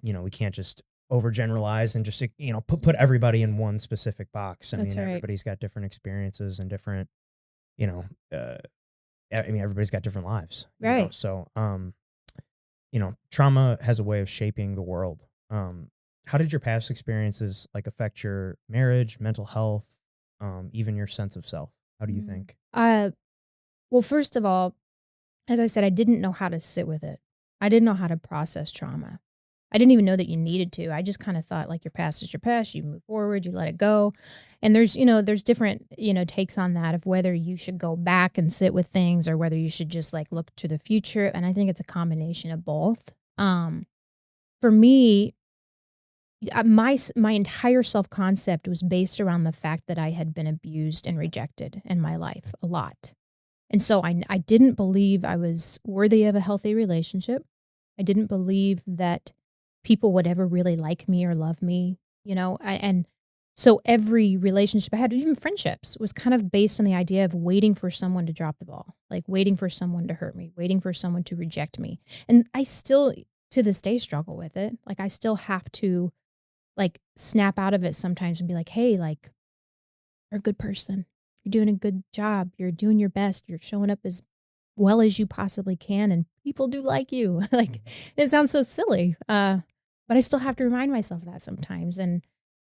we can't just overgeneralize and just put everybody in one specific box. I mean, everybody's got different experiences and different, everybody's got different lives, right? So, trauma has a way of shaping the world. How did your past experiences like affect your marriage, mental health, even your sense of self? How do you think? Well, first of all, as I said, I didn't know how to sit with it. I didn't know how to process trauma. I didn't even know that you needed to. I just kind of thought like your past is your past. You move forward, you let it go. And there's different, takes on that of whether you should go back and sit with things or whether you should just like look to the future. And I think it's a combination of both. For me, my entire self-concept was based around the fact that I had been abused and rejected in my life a lot. And so I didn't believe I was worthy of a healthy relationship. I didn't believe that people would ever really like me or love me, and so every relationship I had, even friendships, was kind of based on the idea of waiting for someone to drop the ball, like waiting for someone to hurt me, waiting for someone to reject me. And I still, to this day, struggle with it. Like, I still have to like snap out of it sometimes and be like, hey, like, you're a good person. You're doing a good job. You're doing your best. You're showing up as well as you possibly can. And people do like you. Like, it sounds so silly. But I still have to remind myself of that sometimes. And,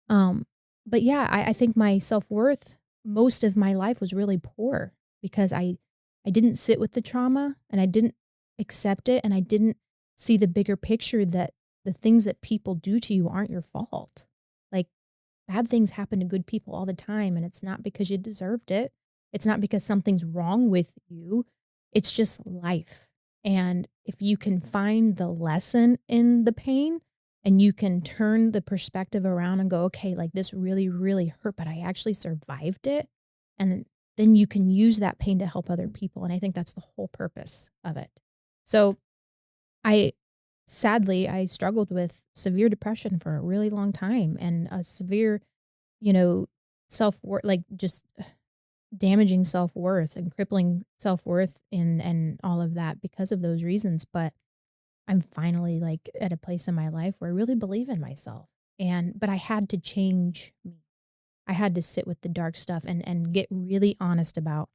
but yeah, I think my self-worth most of my life was really poor because I didn't sit with the trauma and I didn't accept it. And I didn't see the bigger picture that the things that people do to you aren't your fault. Like, bad things happen to good people all the time. And it's not because you deserved it. It's not because something's wrong with you. It's just life. And if you can find the lesson in the pain and you can turn the perspective around and go, okay, like this really, really hurt, but I actually survived it. And then you can use that pain to help other people. And I think that's the whole purpose of it. So sadly, I struggled with severe depression for a really long time and a severe, self-worth, like just damaging self-worth and crippling self-worth and all of that because of those reasons. But I'm finally like at a place in my life where I really believe in myself. But I had to change me. I had to sit with the dark stuff and get really honest about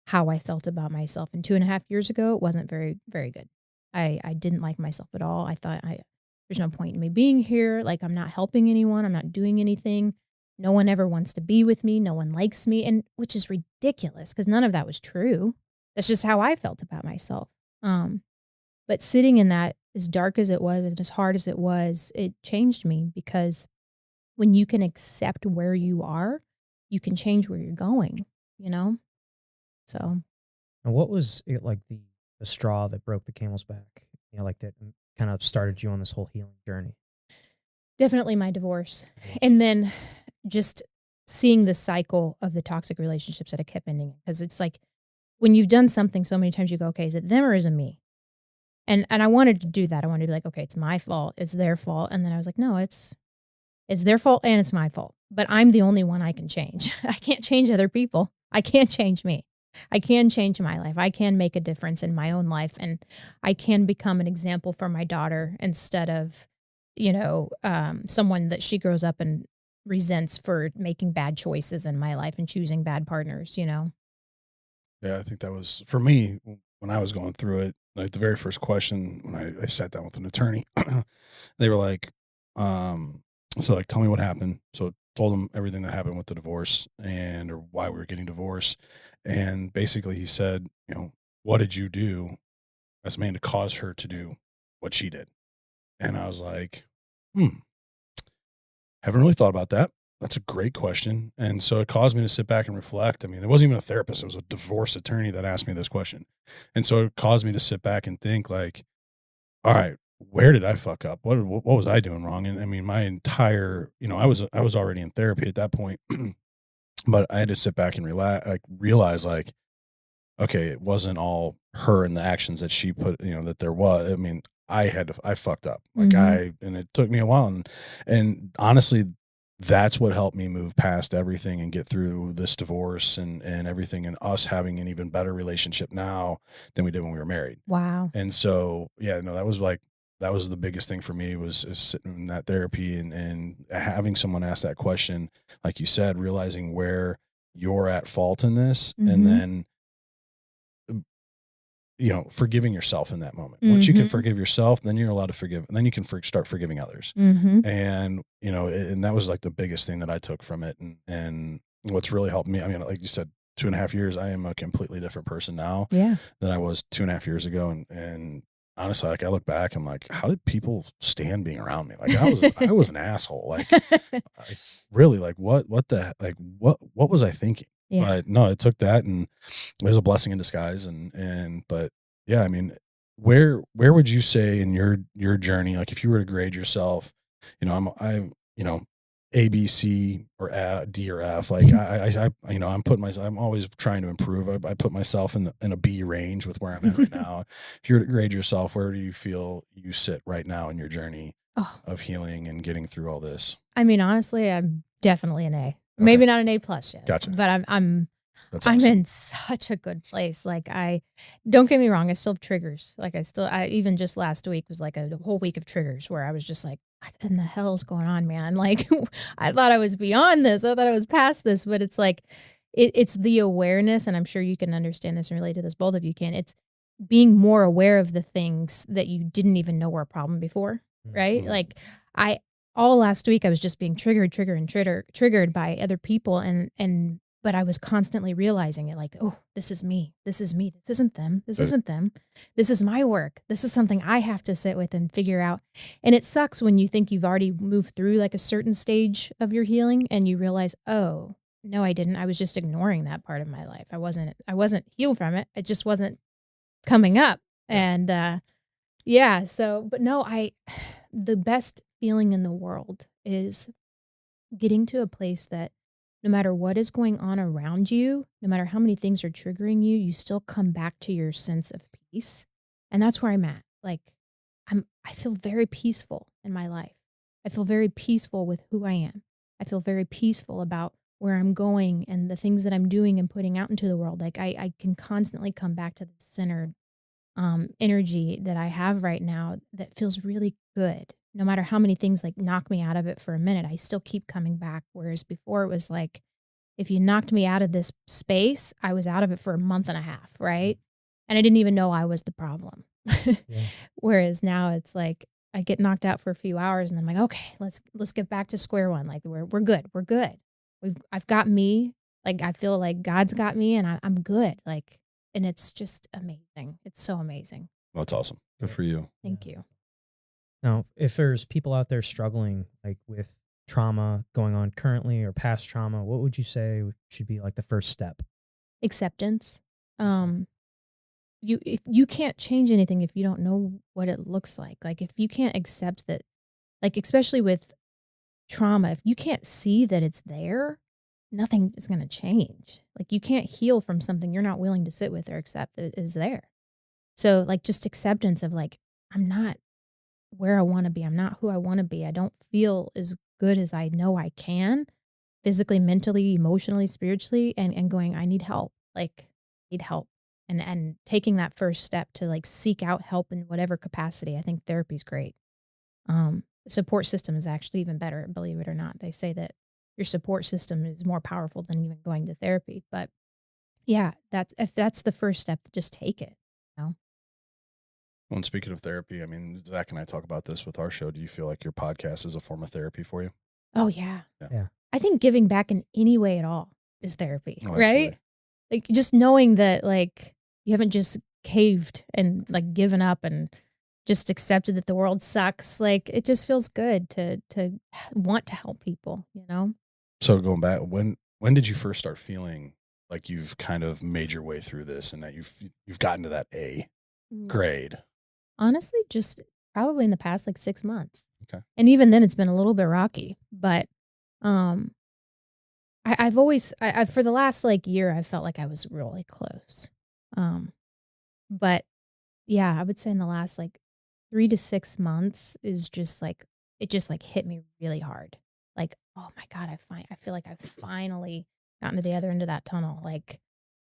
how I felt about myself. And 2.5 years ago, it wasn't very, very good. I didn't like myself at all. I thought there's no point in me being here. Like, I'm not helping anyone. I'm not doing anything. No one ever wants to be with me. No one likes me. And which is ridiculous because none of that was true. That's just how I felt about myself. But sitting in that, as dark as it was and as hard as it was, it changed me because when you can accept where you are, you can change where you're going, So. And what was it like the straw that broke the camel's back? Like that kind of started you on this whole healing journey? Definitely my divorce. And then just seeing the cycle of the toxic relationships that I kept ending. Because it's like when you've done something so many times, you go, okay, is it them or is it me? And I wanted to do that. I wanted to be like, okay, it's my fault. It's their fault. And then I was like, no, it's their fault and it's my fault. But I'm the only one I can change. I can't change other people. I can't change me. I can change my life. I can make a difference in my own life. And I can become an example for my daughter instead of, someone that she grows up and resents for making bad choices in my life and choosing bad partners, Yeah, I think that was, for me, when I was going through it, like the very first question when I sat down with an attorney, they were like, so like, tell me what happened. So told him everything that happened with the divorce or why we were getting divorced. And basically he said, what did you do as a man to cause her to do what she did? And I was like, haven't really thought about that. That's a great question. And so it caused me to sit back and reflect. I mean, it wasn't even a therapist. It was a divorce attorney that asked me this question. And so it caused me to sit back and think like, all right, where did I fuck up? What was I doing wrong? And I mean, my entire, I was already in therapy at that point, but I had to sit back and realize like, okay, it wasn't all her and the actions that she put, that there was. I mean, I fucked up. Like and it took me a while. And honestly, that's what helped me move past everything and get through this divorce and everything, and us having an even better relationship now than we did when we were married. Wow. And so, yeah, no, that was the biggest thing for me was sitting in that therapy and having someone ask that question, like you said, realizing where you're at fault in this, and then, forgiving yourself in that moment. Once you can forgive yourself, then you're allowed to forgive, and then you can start forgiving others. And, and that was like the biggest thing that I took from it. And what's really helped me, I mean, like you said, 2.5 years, I am a completely different person now than I was 2.5 years ago. And honestly, like I look back, I'm like, how did people stand being around me? Like I was an asshole. Like really, like what was I thinking? Yeah. But no, it took that, and it was a blessing in disguise. But yeah, I mean, where would you say in your journey, like if you were to grade yourself, I'm A, B, C, or D or F, like I'm always trying to improve. I put myself in a B range with where I'm at right now. If you were to grade yourself, where do you feel you sit right now in your journey of healing and getting through all this? I mean, honestly, I'm definitely an A. Okay. Maybe not an A+ yet. Gotcha. But I'm in such a good place. Like don't get me wrong, I still have triggers. Like I even just last week was like a whole week of triggers where I was just like, what in the hell's going on, man? Like I thought I was beyond this. I thought I was past this, but it's like, it's the awareness. And I'm sure you can understand this and relate to this. Both of you can. It's being more aware of the things that you didn't even know were a problem before, right? Mm-hmm. Like all last week I was just being triggered by other people, but I was constantly realizing it, like, oh, this is me. This is me. This isn't them. This isn't them. This is my work. This is something I have to sit with and figure out. And it sucks when you think you've already moved through like a certain stage of your healing and you realize, oh, no, I didn't. I was just ignoring that part of my life. I wasn't healed from it. It just wasn't coming up. And but no, the best feeling in the world is getting to a place that no matter what is going on around you, no matter how many things are triggering you, you still come back to your sense of peace. And that's where I'm at. Like I feel very peaceful in my life. I feel very peaceful with who I am. I feel very peaceful about where I'm going and the things that I'm doing and putting out into the world. Like I can constantly come back to the centered energy that I have right now that feels really good. No matter how many things like knock me out of it for a minute, I still keep coming back. Whereas before it was like, if you knocked me out of this space, I was out of it for a month and a half, right? And I didn't even know I was the problem. Yeah. Whereas now it's like I get knocked out for a few hours and I'm like, okay, let's get back to square one. Like we're good. We're good. I've got me. Like I feel like God's got me and I'm good. Like, and it's just amazing. It's so amazing. That's awesome. Good for you. Thank you. Now, if there's people out there struggling like with trauma going on currently or past trauma, what would you say should be like the first step? Acceptance. If you can't change anything if you don't know what it looks like. Like if you can't accept that, like especially with trauma, if you can't see that it's there, nothing is going to change. Like you can't heal from something you're not willing to sit with or accept that is there. So like just acceptance of like, I'm not where I want to be. I'm not who I want to be. I don't feel as good as I know I can, physically, mentally, emotionally, spiritually, and going, I need help. Like need help. And taking that first step to like seek out help in whatever capacity. I think therapy is great. The support system is actually even better, believe it or not. They say that your support system is more powerful than even going to therapy. But yeah, if that's the first step, just take it. You know? Well, and speaking of therapy, I mean, Zach and I talk about this with our show. Do you feel like your podcast is a form of therapy for you? Oh yeah. Yeah. I think giving back in any way at all is therapy, Oh, right? absolutely. Like just knowing that like you haven't just caved and like given up and just accepted that the world sucks. Like it just feels good to want to help people, you know? So going back, when did you first start feeling like you've kind of made your way through this and that you've gotten to that A grade? Honestly, just probably in the past like 6 months. Okay. And even then it's been a little bit rocky, but I've always for the last like year I felt like I was really close. But yeah, I would say in the last like 3 to 6 months is just like it just like hit me really hard. Like, oh my God, I feel like I've finally gotten to the other end of that tunnel. Like,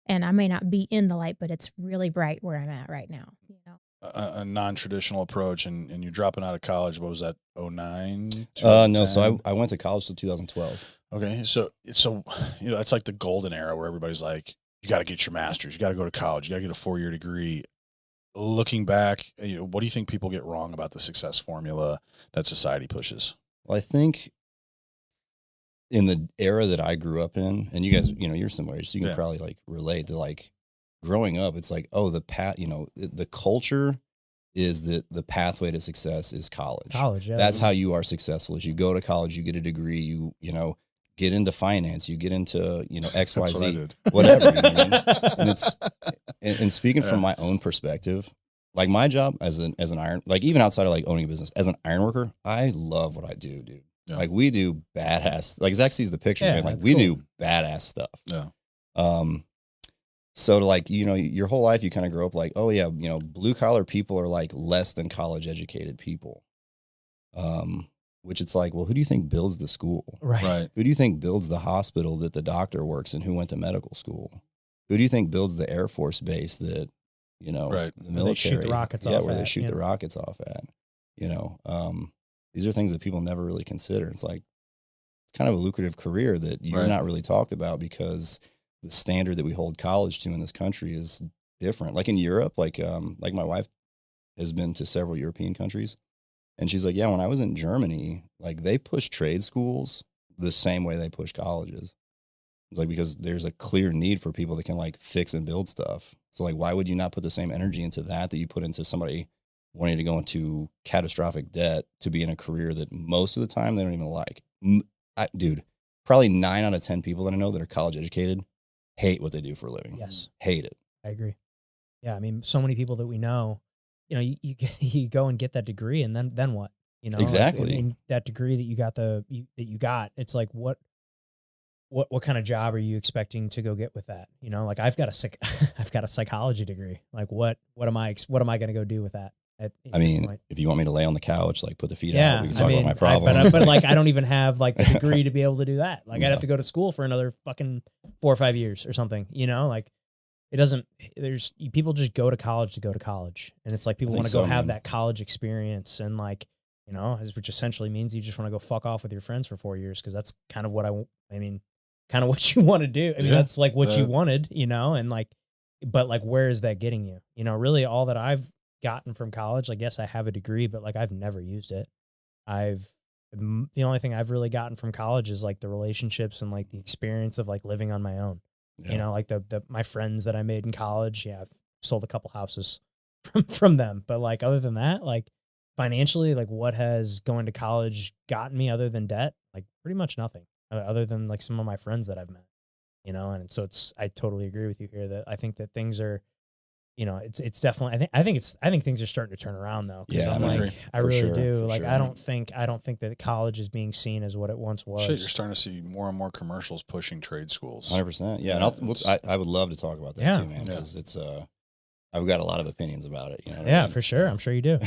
and I may not be in the light, but it's really bright where I'm at right now. You know, A non-traditional approach, and you're dropping out of college. What was that? 09? No, so I went to college till 2012. Okay, so you know, it's like the golden era where everybody's like, you got to get your master's, you got to go to college, you got to get a 4-year degree. Looking back, you know, what do you think people get wrong about the success formula that society pushes? Well, I think in the era that I grew up in, and you guys, you know, you're similar, so you can probably like relate to like growing up. It's like, oh, the culture is that the pathway to success is college. College, yeah. That's how you are successful. Is you go to college, you get a degree, you know, get into finance, you get into, you know, XYZ, That's what I did. whatever. You know? And it's and speaking from my own perspective, like my job as an iron, like even outside of like owning a business, as an iron worker, I love what I do, dude. Yeah. Like we do badass, like Zach sees the picture, Yeah, man. Like that's we cool. do badass stuff. Yeah. So like, you know, your whole life you kind of grow up like, oh yeah, you know, blue collar people are like less than college educated people. Which it's like, well, who do you think builds the school? Right. Who do you think builds the hospital that the doctor works in who went to medical school? Who do you think builds the Air Force base that, you know, Right. the Where military, they shoot the rockets off where they at, shoot yeah. the rockets off at, you know, these are things that people never really consider. It's like, it's kind of a lucrative career that you're Right. not really talked about because the standard that we hold college to in this country is different. Like in Europe, like my wife has been to several European countries, and she's like, yeah, when I was in Germany, like they push trade schools the same way they push colleges. It's like, because there's a clear need for people that can like fix and build stuff. So like, why would you not put the same energy into that you put into somebody wanting to go into catastrophic debt to be in a career that most of the time they don't even like? Dude, probably 9 out of 10 people that I know that are college educated hate what they do for a living. Yes. Hate it. I agree. Yeah. I mean, so many people that we know, you know, you go and get that degree, and then what? You know, exactly. Like, I mean, that degree that you got, it's like, what kind of job are you expecting to go get with that? You know, like I've got a psychology degree. Like what am I going to go do with that? I mean, if you want me to lay on the couch, like put the feet out, we can talk about my problems. But like, I don't even have like the degree to be able to do that. Like I'd have to go to school for another fucking 4 or 5 years or something, you know, like people just go to college. And it's like, people want to go have that college experience. And like, you know, which essentially means you just want to go fuck off with your friends for 4 years. Cause that's kind of what kind of what you want to do. I mean, that's like what you wanted, you know, and like, but like, where is that getting you? You know, really all that I've gotten from college, like, yes, I have a degree, but like, I've never used it. The only thing I've really gotten from college is like the relationships and like the experience of like living on my own, you know, like my friends that I made in college. Yeah. I've sold a couple houses from them, but like, other than that, like financially, like what has going to college gotten me other than debt? Like pretty much nothing. Other than like some of my friends that I've met, you know? And so I totally agree with you here that I think that things are, you know, it's definitely, I think things are starting to turn around though. Yeah, I'm like, I really do. Like, sure. I don't think that college is being seen as what it once was. Shit, you're starting to see more and more commercials pushing trade schools. 100%. Yeah. And I would love to talk about that too, man, because it's, I've got a lot of opinions about it. You know I mean? For sure. I'm sure you do.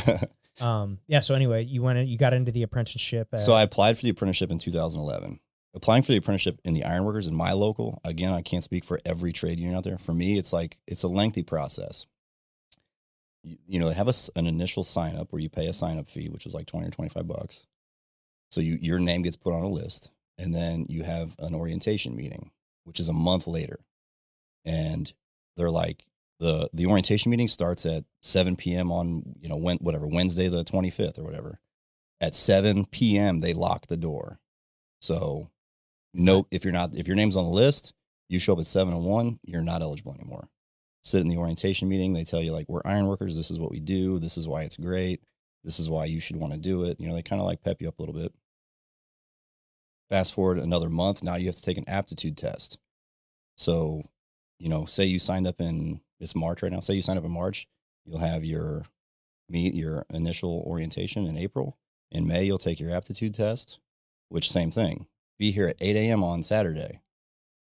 So anyway, you got into the apprenticeship. So I applied for the apprenticeship in 2011. Applying for the apprenticeship in the ironworkers in my local, again, I can't speak for every trade union out there. For me, it's like, it's a lengthy process. You know, they have an initial sign up where you pay a sign up fee, which is like $20 or $25. So your name gets put on a list, and then you have an orientation meeting, which is a month later. And they're like, the orientation meeting starts at 7 p.m. on, you know, Wednesday the 25th or whatever. At 7 p.m. they lock the door. So if your name's on the list, you show up at 7:01, you're not eligible anymore. Sit in the orientation meeting. They tell you, like, we're ironworkers. This is what we do. This is why it's great. This is why you should want to do it. You know, they kind of like pep you up a little bit. Fast forward another month. Now you have to take an aptitude test. So, you know, say you signed up it's March right now. Say you signed up in March, you'll have your initial orientation in April. In May, you'll take your aptitude test, which same thing. Be here at 8 a.m. on Saturday.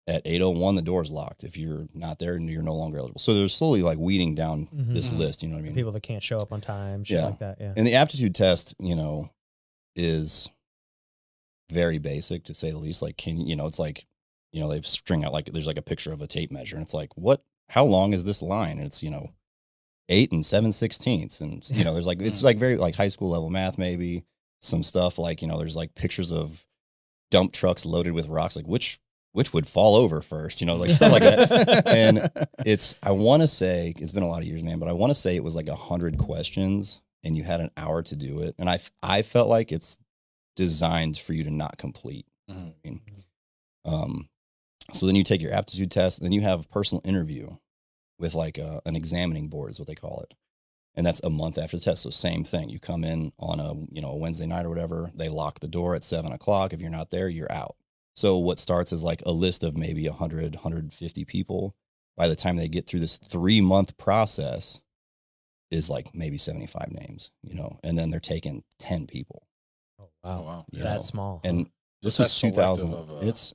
At 8:01, the door's locked. If you're not there, you're no longer eligible. So they're slowly like weeding down this list. You know what I mean? People that can't show up on time, shit like that. Yeah. And the aptitude test, you know, is very basic to say the least. Like, it's like, you know, they've string out, like, there's like a picture of a tape measure, and it's like, how long is this line? And it's, you know, 8 7/16. And, you know, there's like, it's like very like high school level math, maybe some stuff like, you know, there's like pictures of dump trucks loaded with rocks, like which would fall over first, you know, like stuff like that. And I want to say, it's been a lot of years, man, but I want to say it was like 100 questions and you had an hour to do it. And I felt like it's designed for you to not complete. Mm-hmm. I mean, so then you take your aptitude test, and then you have a personal interview with like an examining board is what they call it. And that's a month after the test. So same thing. You come in on a Wednesday night or whatever. They lock the door at 7 o'clock. If you're not there, you're out. So what starts as like a list of maybe 100, 150 people. By the time they get through this 3-month process is like maybe 75 names, you know, and then they're taking 10 people. Oh, wow. That small. And this is 2000.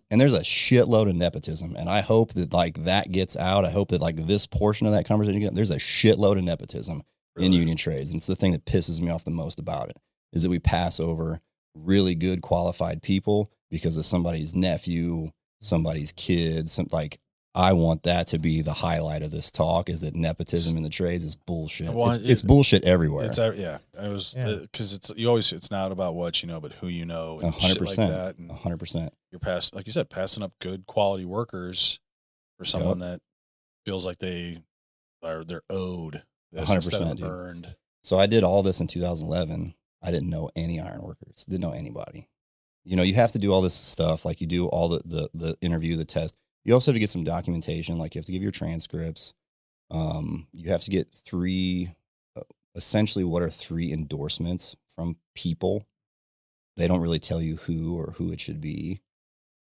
And there's a shitload of nepotism. And I hope that like that gets out. I hope that like this portion of that conversation, there's a shitload of nepotism in union trades. And it's the thing that pisses me off the most about it is that we pass over really good qualified people because of somebody's nephew, somebody's kids. I want that to be the highlight of this talk is that nepotism in the trades is bullshit. Well, it's bullshit everywhere. Because it's not about what you know, but who you know. 100%. Like that. 100%. You're like you said, passing up good quality workers for someone that feels like they or they're owed this 100%, instead of dude. earned. So I did all this in 2011. I didn't know any ironworkers, didn't know anybody. You know, you have to do all this stuff. Like you do all the interview, the test. You also have to get some documentation. Like you have to give your transcripts. You have to get essentially what are 3 endorsements from people. They don't really tell you who or who it should be,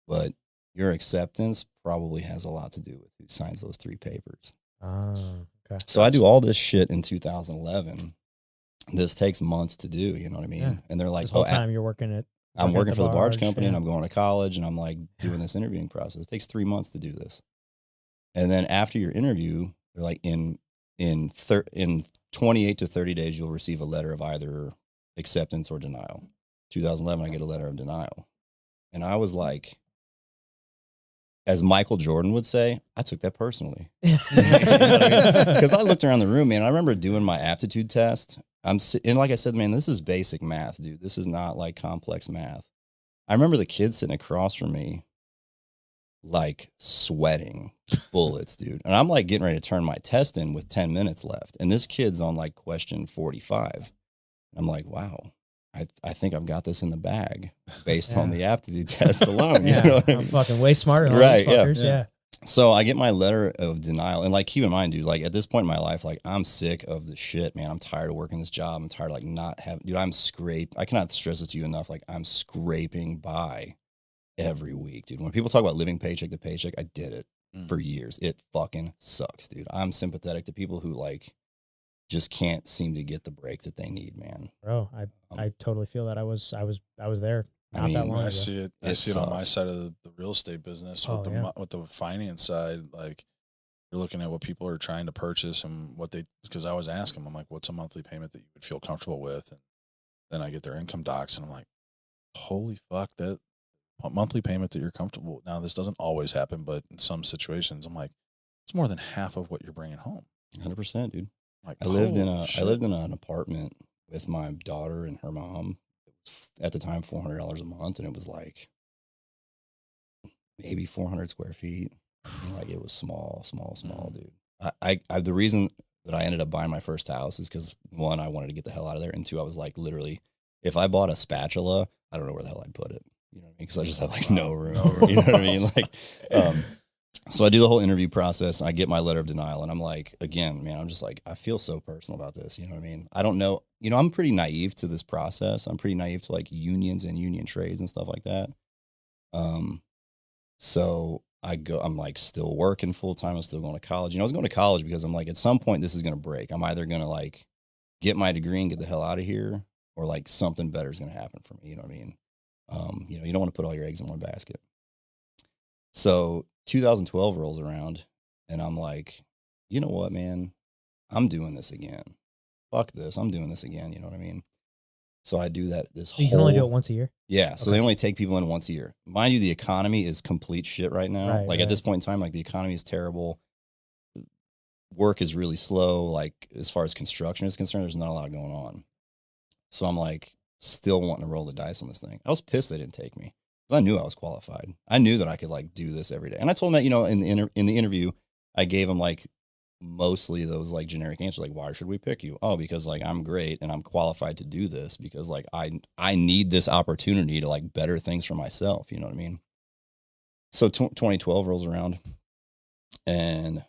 but your acceptance probably has a lot to do with who signs those 3 papers. Oh, okay. So I do all this shit in 2011. This takes months to do, you know what I mean? Yeah. And they're like, This whole time you're working at. I'm working for the barge company, yeah. and I'm going to college, and I'm like doing this interviewing process. It takes 3 months to do this. And then after your interview, they're like in 28 to 30 days, you'll receive a letter of either acceptance or denial. 2011, I get a letter of denial. And I was like, as Michael Jordan would say, I took that personally. Because I looked around the room, man. I remember doing my aptitude test. And like I said, man, this is basic math, dude. This is not like complex math. I remember the kid sitting across from me, like sweating bullets, dude. And I'm like getting ready to turn my test in with 10 minutes left. And this kid's on like question 45. I'm like, wow, I think I've got this in the bag based on the aptitude test alone. Yeah, You know what I I'm mean? fucking way smarter than all Right, these fuckers. Yeah. So I get my letter of denial. And like, keep in mind, dude, like at this point in my life, like I'm sick of the shit, man. I'm tired of working this job. I'm tired of like not having, dude, I cannot stress this to you enough. Like I'm scraping by every week, dude. When people talk about living paycheck to paycheck, I did it for years. It fucking sucks, dude. I'm sympathetic to people who like just can't seem to get the break that they need, man. Bro, I totally feel that. I was there not that long I ago. see it. I see it on my sucks. side of the real estate business Oh, with the finance side. Like you're looking at what people are trying to purchase and because I always ask them, I'm like, what's a monthly payment that you would feel comfortable with? And then I get their income docs and I'm like, holy fuck, that monthly payment that you're comfortable with. Now this doesn't always happen, but in some situations I'm like, it's more than half of what you're bringing home. 100%, dude. Like I lived in an apartment with my daughter and her mom. It was at the time $400 a month, and it was like maybe 400 square feet. And like it was small, dude. I the reason that I ended up buying my first house is because 1, I wanted to get the hell out of there, and 2, I was like literally, if I bought a spatula, I don't know where the hell I'd put it. You know what I mean? Because I just have like no room. You know what I mean? Like, so I do the whole interview process. I get my letter of denial, and I'm like, again, man, I'm just like, I feel so personal about this. You know what I mean? I don't know. You know, I'm pretty naive to this process. I'm pretty naive to like unions and union trades and stuff like that. So I'm like still working full time. I'm still going to college. You know, I was going to college because I'm like, at some point this is going to break. I'm either going to like get my degree and get the hell out of here, or like something better is going to happen for me. You know what I mean? You know, you don't want to put all your eggs in one basket. So 2012 rolls around, and I'm like, you know what, man? I'm doing this again. Fuck this. I'm doing this again. You know what I mean? So I do that. You can only do it once a year. Yeah. So Okay. they only take people in once a year. Mind you, the economy is complete shit right now. Right, like right. at this point in time, like the economy is terrible. Work is really slow. Like as far as construction is concerned, there's not a lot going on. So I'm like still wanting to roll the dice on this thing. I was pissed they didn't take me. I knew I was qualified. I knew that I could like do this every day. And I told him that, you know, in the interview, I gave him like mostly those like generic answers, like, why should we pick you? Oh, because like I'm great and I'm qualified to do this because like I need this opportunity to like better things for myself. You know what I mean? So 2012 rolls around, and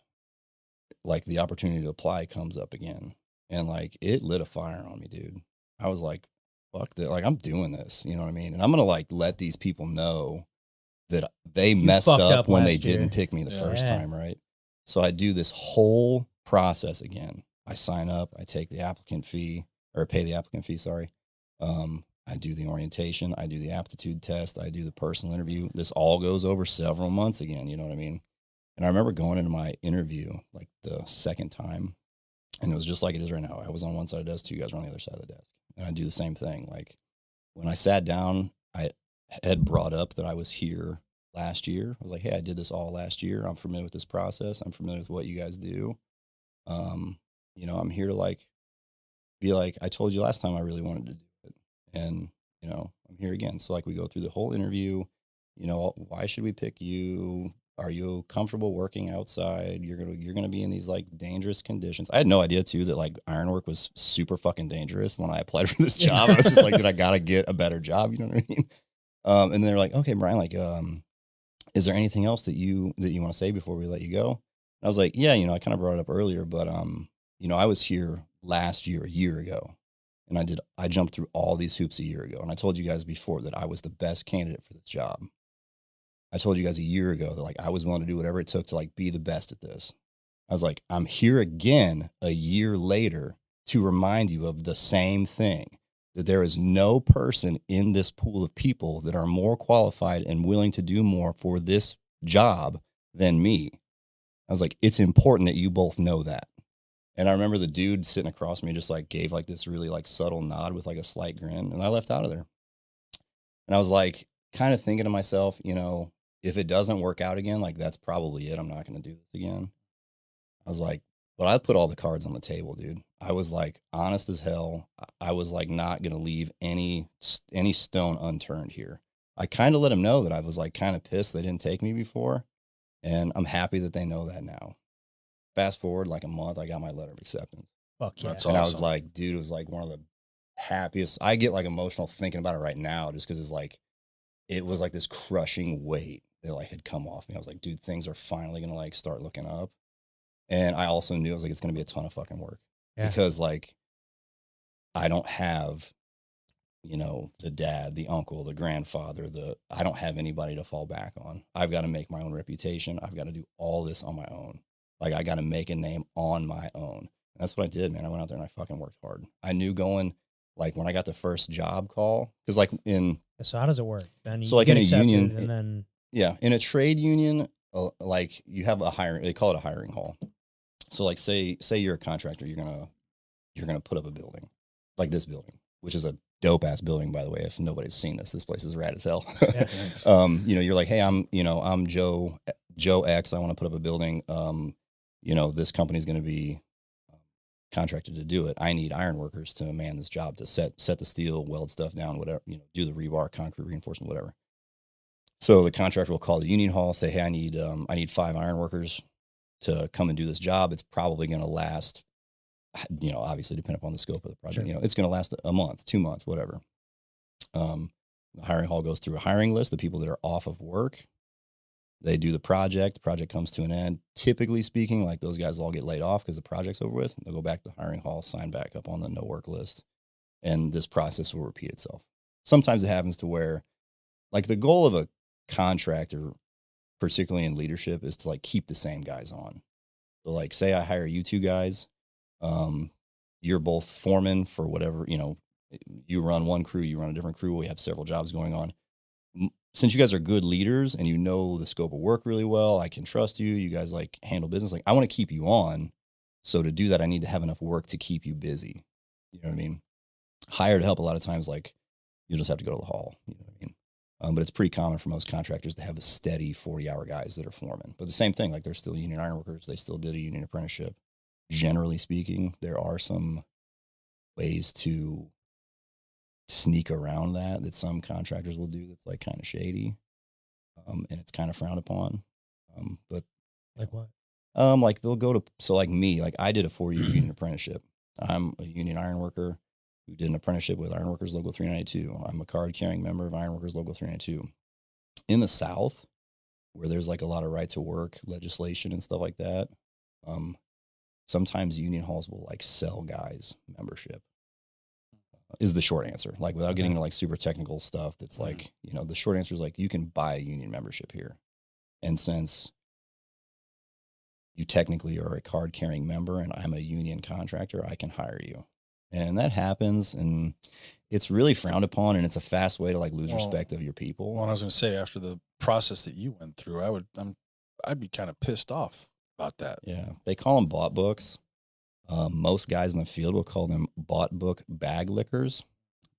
like the opportunity to apply comes up again, and like it lit a fire on me, dude. I was like, fuck that. Like I'm doing this, you know what I mean? And I'm going to like let these people know that they messed fucked up up when they last year. didn't pick me the first Yeah. time. Right. So I do this whole process again. I sign up, I take the applicant fee or pay the applicant fee. Sorry. I do the orientation. I do the aptitude test. I do the personal interview. This all goes over several months again. You know what I mean? And I remember going into my interview like the second time, and it was just like it is right now. I was on one side of the desk, 2 guys were on the other side of the desk. And I do the same thing. Like when I sat down, I had brought up that I was here last year. I was like, hey, I did this all last year. I'm familiar with this process. I'm familiar with what you guys do. You know, I'm here to like, be like, I told you last time I really wanted to do it. And, you know, I'm here again. So like we go through the whole interview, you know, why should we pick you? Are you comfortable working outside? You're gonna be in these like dangerous conditions. I had no idea too that like ironwork was super fucking dangerous when I applied for this job. I was just like, dude, I gotta get a better job. You know what I mean? And they're like, okay, Brian, like, is there anything else that you want to say before we let you go? And I was like, yeah, you know, I kind of brought it up earlier, but you know, I was here last year, a year ago, and I jumped through all these hoops a year ago, and I told you guys before that I was the best candidate for this job. I told you guys a year ago that like I was willing to do whatever it took to like be the best at this. I was like, I'm here again a year later to remind you of the same thing, that there is no person in this pool of people that are more qualified and willing to do more for this job than me. I was like, it's important that you both know that. And I remember the dude sitting across me just like gave like this really like subtle nod with like a slight grin, and I left out of there. And I was like kind of thinking to myself, you know, if it doesn't work out again, like that's probably it. I'm not going to do this again. I was like, but I put all the cards on the table, dude. I was like honest as hell. I was like not going to leave any stone unturned here. I kind of let them know that I was like kind of pissed they didn't take me before. And I'm happy that they know that now. Fast forward like a month, I got my letter of acceptance. Fuck yeah. That's And awesome. I was like, dude, it was like one of the happiest. I get like emotional thinking about it right now just because it's like, it was like this crushing weight that like had come off me. I was like, dude, things are finally going to like start looking up. And I also knew I was like, it's going to be a ton of fucking work because like I don't have, you know, the dad, the uncle, the grandfather, I don't have anybody to fall back on. I've got to make my own reputation. I've got to do all this on my own. Like I got to make a name on my own. And that's what I did, man. I went out there and I fucking worked hard. I knew going like when I got the first job call, because like So how does it work? Then so like in a union, and then yeah, in a trade union, like you have a hiring, they call it a hiring hall. So like say you're a contractor, you're gonna put up a building, like this building, which is a dope ass building, by the way. If nobody's seen this place is rad as hell. Yeah, you know, you're like, hey, I'm Joe X. I want to put up a building. You know, this company's gonna be contracted to do it. I need iron workers to man this job, to set the steel, weld stuff down, whatever, you know, do the rebar, concrete reinforcement, whatever. So the contractor will call the union hall, say, hey, I need 5 iron workers to come and do this job. It's probably going to last, you know, obviously depending upon the scope of the project, Sure. you know, it's going to last a month, 2 months, whatever. The hiring hall goes through a hiring list of people that are off of work. They do the project comes to an end. Typically speaking, like those guys all get laid off because the project's over with. They'll go back to the hiring hall, sign back up on the no work list. And this process will repeat itself. Sometimes it happens to where like the goal of a contractor, particularly in leadership, is to like keep the same guys on. So like say I hire you 2 guys, you're both foreman for whatever, you know, you run one crew, you run a different crew. We have several jobs going on. Since you guys are good leaders and you know the scope of work really well, I can trust you. You guys like handle business. Like I want to keep you on. So to do that, I need to have enough work to keep you busy. You know what I mean? Hired help a lot of times, like you just have to go to the hall. You know what I mean? But it's pretty common for most contractors to have a steady 40-hour guys that are foremen. But the same thing, like they're still union iron workers. They still did a union apprenticeship. Generally speaking, there are some ways to sneak around that some contractors will do that's like kind of shady, and it's kind of frowned upon. But like what? Like they'll go to, so like me, like I did a 4-year union apprenticeship. I'm a union iron worker who did an apprenticeship with Ironworkers Local 392. I'm a card-carrying member of Ironworkers Local 392. In the South, where there's like a lot of right to work legislation and stuff like that, sometimes union halls will like sell guys membership. Is the short answer. Like without getting into like super technical stuff, that's like, you know, the short answer is like you can buy a union membership here. And since you technically are a card carrying member and I'm a union contractor, I can hire you. And that happens, and it's really frowned upon, and it's a fast way to like lose respect of your people. Well, I was going to say, after the process that you went through, I'd be kind of pissed off about that. Yeah. They call them bought books. Most guys in the field will call them bought book bag lickers.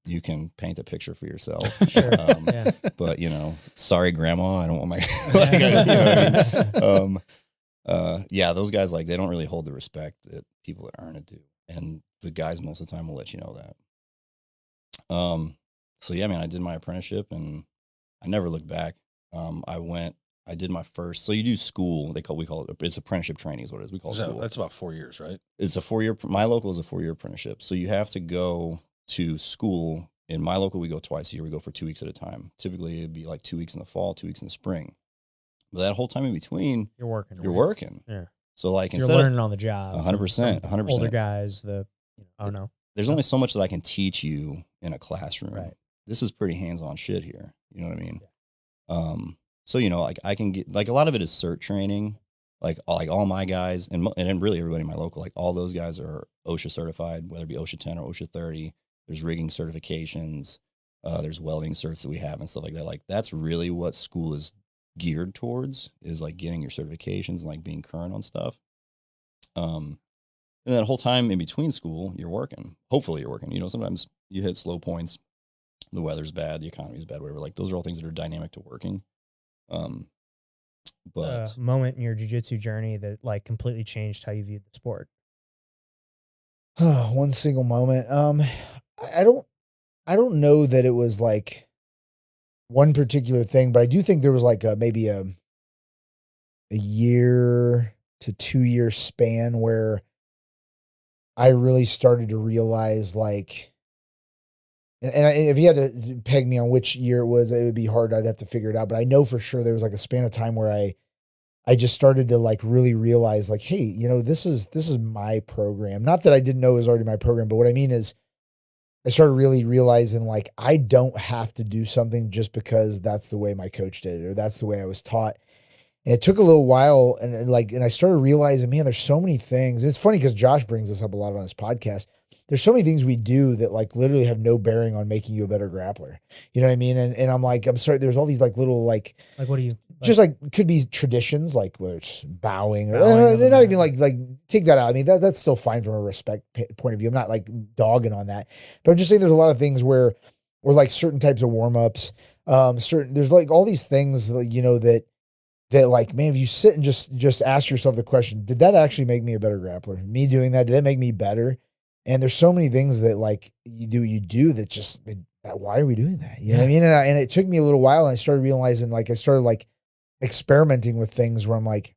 You can paint a picture for yourself. Sure. Yeah. But, you know, sorry, grandma, I don't want my, like, you know what I mean? Yeah, those guys, like, they don't really hold the respect that people that earn it do. And the guys most of the time will let you know that. So yeah, man, I did my apprenticeship and I never looked back. I went I did my first. So you do school. We call it. It's apprenticeship training is what it is. We call it school. That's about 4 years, right? It's a 4-year. My local is a 4-year apprenticeship. So you have to go to school. In my local, we go twice a year. We go for 2 weeks at a time. Typically, it'd be like 2 weeks in the fall, 2 weeks in the spring. But that whole time in between, You're working. you're working. Yeah. So like You're instead learning on the job. 100%, 100%. Older guys, oh no. there's only so much that I can teach you in a classroom. Right. This is pretty hands-on shit here. You know what I mean? So, you know, like I can get, like a lot of it is cert training. Like all my guys and then really everybody in my local, like all those guys are OSHA certified, whether it be OSHA 10 or OSHA 30. There's rigging certifications. There's welding certs that we have and stuff like that. Like that's really what school is geared towards, is like getting your certifications and like being current on stuff. And that whole time in between school, you're working. Hopefully you're working. You know, sometimes you hit slow points. The weather's bad, the economy's bad, whatever. Like those are all things that are dynamic to working. But moment in your jiu-jitsu journey that like completely changed how you viewed the sport. One single moment. I don't know that it was like one particular thing, but I do think there was like maybe a year to 2 year span where I really started to realize like, and if you had to peg me on which year it would be hard. I'd have to figure it out. But I know for sure there was like a span of time where I just started to like really realize like, hey, you know, this is my program. Not that I didn't know it was already my program, but what I mean is I started really realizing like I don't have to do something just because that's the way my coach did it or that's the way I was taught. And it took a little while and I started realizing, man, there's so many things. It's funny because Josh brings this up a lot on his podcast. There's so many things we do that like literally have no bearing on making you a better grappler. You know what I mean? And I'm like, I'm sorry, there's all these like little like what do you just like could be traditions, like whether it's bowing or they're not even like take that out. I mean, that's still fine from a respect point of view. I'm not like dogging on that, but I'm just saying there's a lot of things where like certain types of warm-ups, there's like all these things, you know, that like, man, if you sit and just ask yourself the question, did that actually make me a better grappler? Me doing that, did that make me better? And there's so many things that like you do that just, why are we doing that? You know what I mean? And it took me a little while and I started realizing like, I started like experimenting with things where I'm like,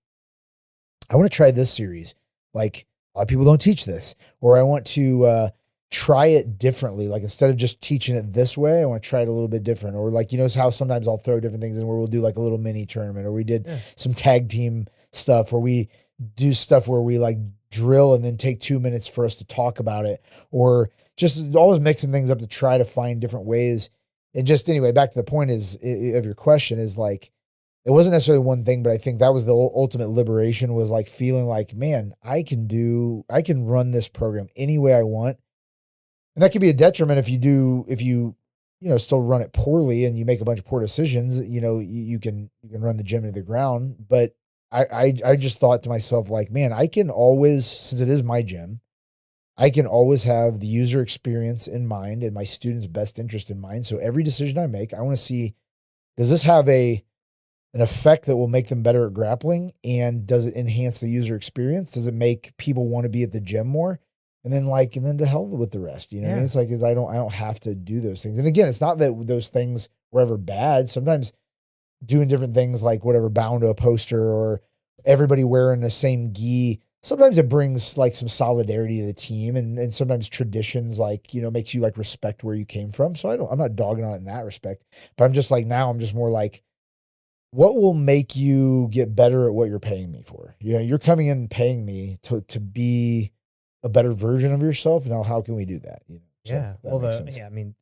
I want to try this series. Like a lot of people don't teach this, or I want to try it differently. Like instead of just teaching it this way, I want to try it a little bit different. Or like, you know, how sometimes I'll throw different things in where we'll do like a little mini tournament, or we did some tag team stuff, or we do stuff where we like drill and then take 2 minutes for us to talk about it, or just always mixing things up to try to find different ways. And just anyway, back to the point of your question is like, it wasn't necessarily one thing, but I think that was the ultimate liberation, was like feeling like, man, I can run this program any way I want. And that could be a detriment if you still run it poorly and you make a bunch of poor decisions. You know, you can run the gym into the ground. But I just thought to myself, like, man, I can always, since it is my gym, I can always have the user experience in mind and my students' best interest in mind. So every decision I make, I want to see, does this have an effect that will make them better at grappling? And does it enhance the user experience? Does it make people want to be at the gym more? And then to hell with the rest, you know what I mean? It's like, I don't have to do those things. And again, it's not that those things were ever bad. Sometimes doing different things, like whatever, bound to a poster or everybody wearing the same gi, sometimes it brings like some solidarity to the team, and sometimes traditions, like, you know, makes you like respect where you came from. So I'm not dogging on it in that respect, but I'm just like, now I'm just more like, what will make you get better at what you're paying me for? You know, you're coming in and paying me to be a better version of yourself. Now, how can we do that? You know? Yeah. Well, I mean,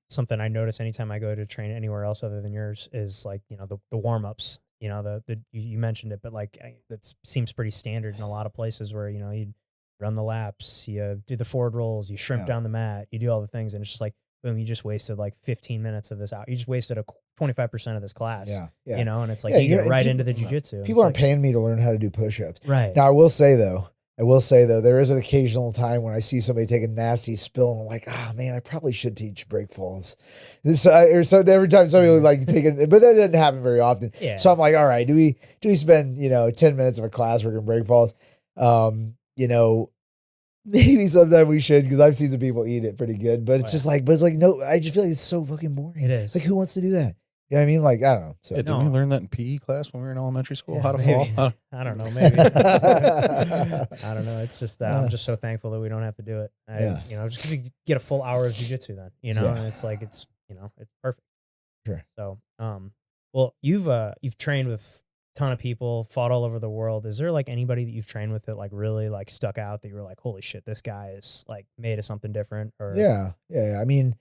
something I notice anytime I go to train anywhere else other than yours is like, you know, the warm-ups, you know, you mentioned it, but like that seems pretty standard in a lot of places where, you know, you run the laps, you do the forward rolls, you shrimp down the mat, you do all the things. And it's just like, boom, you just wasted like 15 minutes of this out. You just wasted 25% of this class, you know, and it's like, you get right into the jiu-jitsu. People aren't paying me to learn how to do push-ups. Right. Now, I will say though, there is an occasional time when I see somebody take a nasty spill and I'm like, oh man, I probably should teach break falls. So every time somebody would like take it, but that doesn't happen very often. Yeah. So I'm like, all right, do we spend, 10 minutes of a class working break falls? Maybe sometime we should, because I've seen some people eat it pretty good, but it's just like, no, I just feel like it's so fucking boring. It is. Like, who wants to do that? You know what I mean? Like, I don't know. So Yeah, did we learn that in PE class when we were in elementary school? Yeah, How to maybe. fall? I don't know. Maybe. I don't know. It's just I'm just so thankful that we don't have to do it. You know, just get a full hour of jiu-jitsu then, you know, and it's like, it's, you know, it's perfect. Sure. So, well, you've trained with a ton of people, fought all over the world. Is there like anybody that you've trained with that like really like stuck out that you were like, holy shit, this guy is like made of something different? Or yeah. I mean,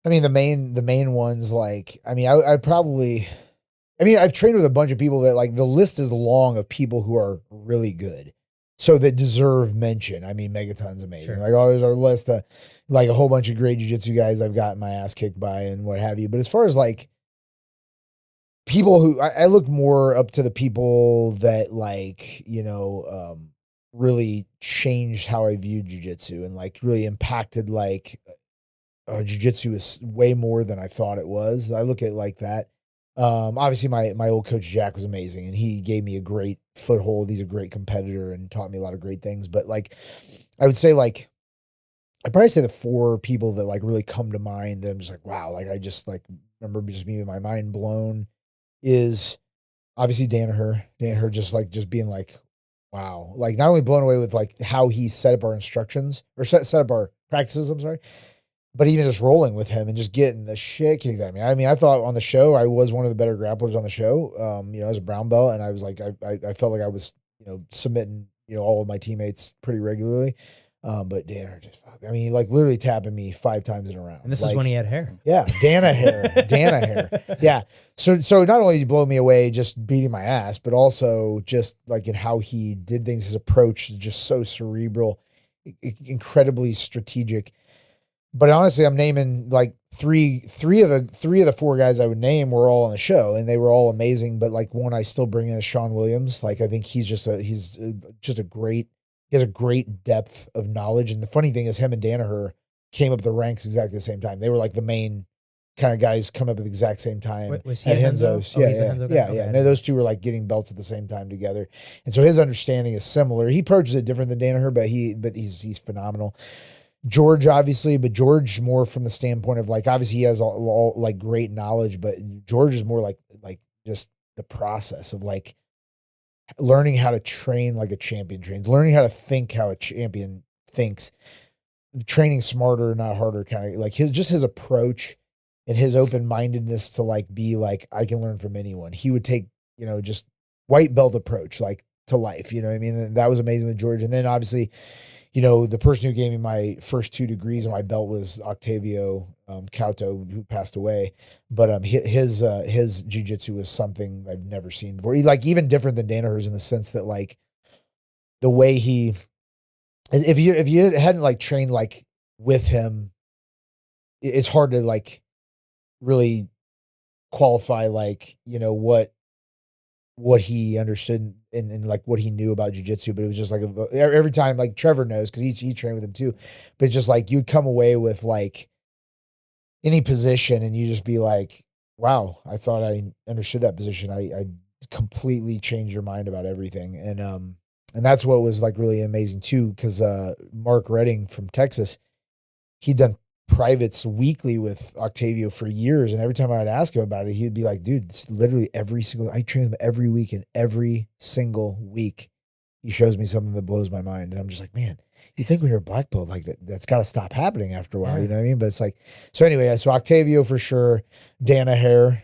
the main ones, like, I mean, I've trained with a bunch of people that, like, the list is long of people who are really good. So that deserve mention. I mean, Megaton's amazing. Sure. Like, there's our list of, like, a whole bunch of great jiu-jitsu guys I've gotten my ass kicked by and what have you. But as far as, like, people who, I look more up to the people that, like, you know, really changed how I viewed jiu-jitsu and, like, really impacted, like, jiu-jitsu is way more than I thought it was. I look at it like that. Obviously my old coach Jack was amazing and he gave me a great foothold. He's a great competitor and taught me a lot of great things. But, like, I would say, like, I'd probably say the 4 people that, like, really come to mind that I'm just like, wow, like, I just, like, remember just being my mind blown is obviously Danaher. Danaher just being like, wow. Like, not only blown away with, like, how he set up our instructions or set up our practices, I'm sorry, but even just rolling with him and just getting the shit kicked out of me. I mean, I thought on the show, I was one of the better grapplers on the show, you know, as a brown belt. And I was like, I felt like I was, you know, submitting, you know, all of my teammates pretty regularly. But Danaher just, I mean, like, literally tapping me 5 times in a round. And this like, is when he had hair. Yeah. Danaher. Yeah. So not only did he blow me away just beating my ass, but also just like in how he did things, his approach is just so cerebral, incredibly strategic. But honestly, I'm naming like three of the 4 guys I would name were all on the show and they were all amazing. But, like, one I still bring in is Sean Williams. Like, I think he has a great depth of knowledge. And the funny thing is him and Danaher came up the ranks exactly the same time. They were like the main kind of guys come up at the exact same time. Was he at at Henzo? Henzo's. Oh, he's a Henzo guy? Yeah. Okay. And those 2 were like getting belts at the same time together. And so his understanding is similar. He approaches it different than Danaher, but he's phenomenal. George, obviously, but George more from the standpoint of, like, obviously he has all like great knowledge, but George is more like just the process of, like, learning how to train like a champion trains, learning how to think how a champion thinks, training smarter, not harder, kind of like his approach and his open-mindedness to, like, be like, I can learn from anyone. He would take, you know, just white belt approach, like, to life, you know what I mean? And that was amazing with George. And then obviously, you know, the person who gave me my first 2 degrees on my belt was Octavio Couto, who passed away. But his jiu-jitsu was something I've never seen before. He, like, even different than Danaher's in the sense that, like, the way he, if you hadn't, like, trained, like, with him, it's hard to, like, really qualify, like, you know, what he understood and like what he knew about jiu-jitsu, but it was just like every time, like, Trevor knows because he trained with him too, but it's just like you'd come away with, like, any position and you just be like, wow, I thought I understood that position. I completely changed your mind about everything. And that's what was, like, really amazing too, because Mark Redding from Texas, he'd done privates weekly with Octavio for years. And every time I would ask him about it, he'd be like, dude, it's literally I train him every week, and every single week he shows me something that blows my mind. And I'm just like, man, you think when you're a black belt, like, that's got to stop happening after a while. You know what I mean? But it's like, so anyway, so Octavio for sure, Danaher,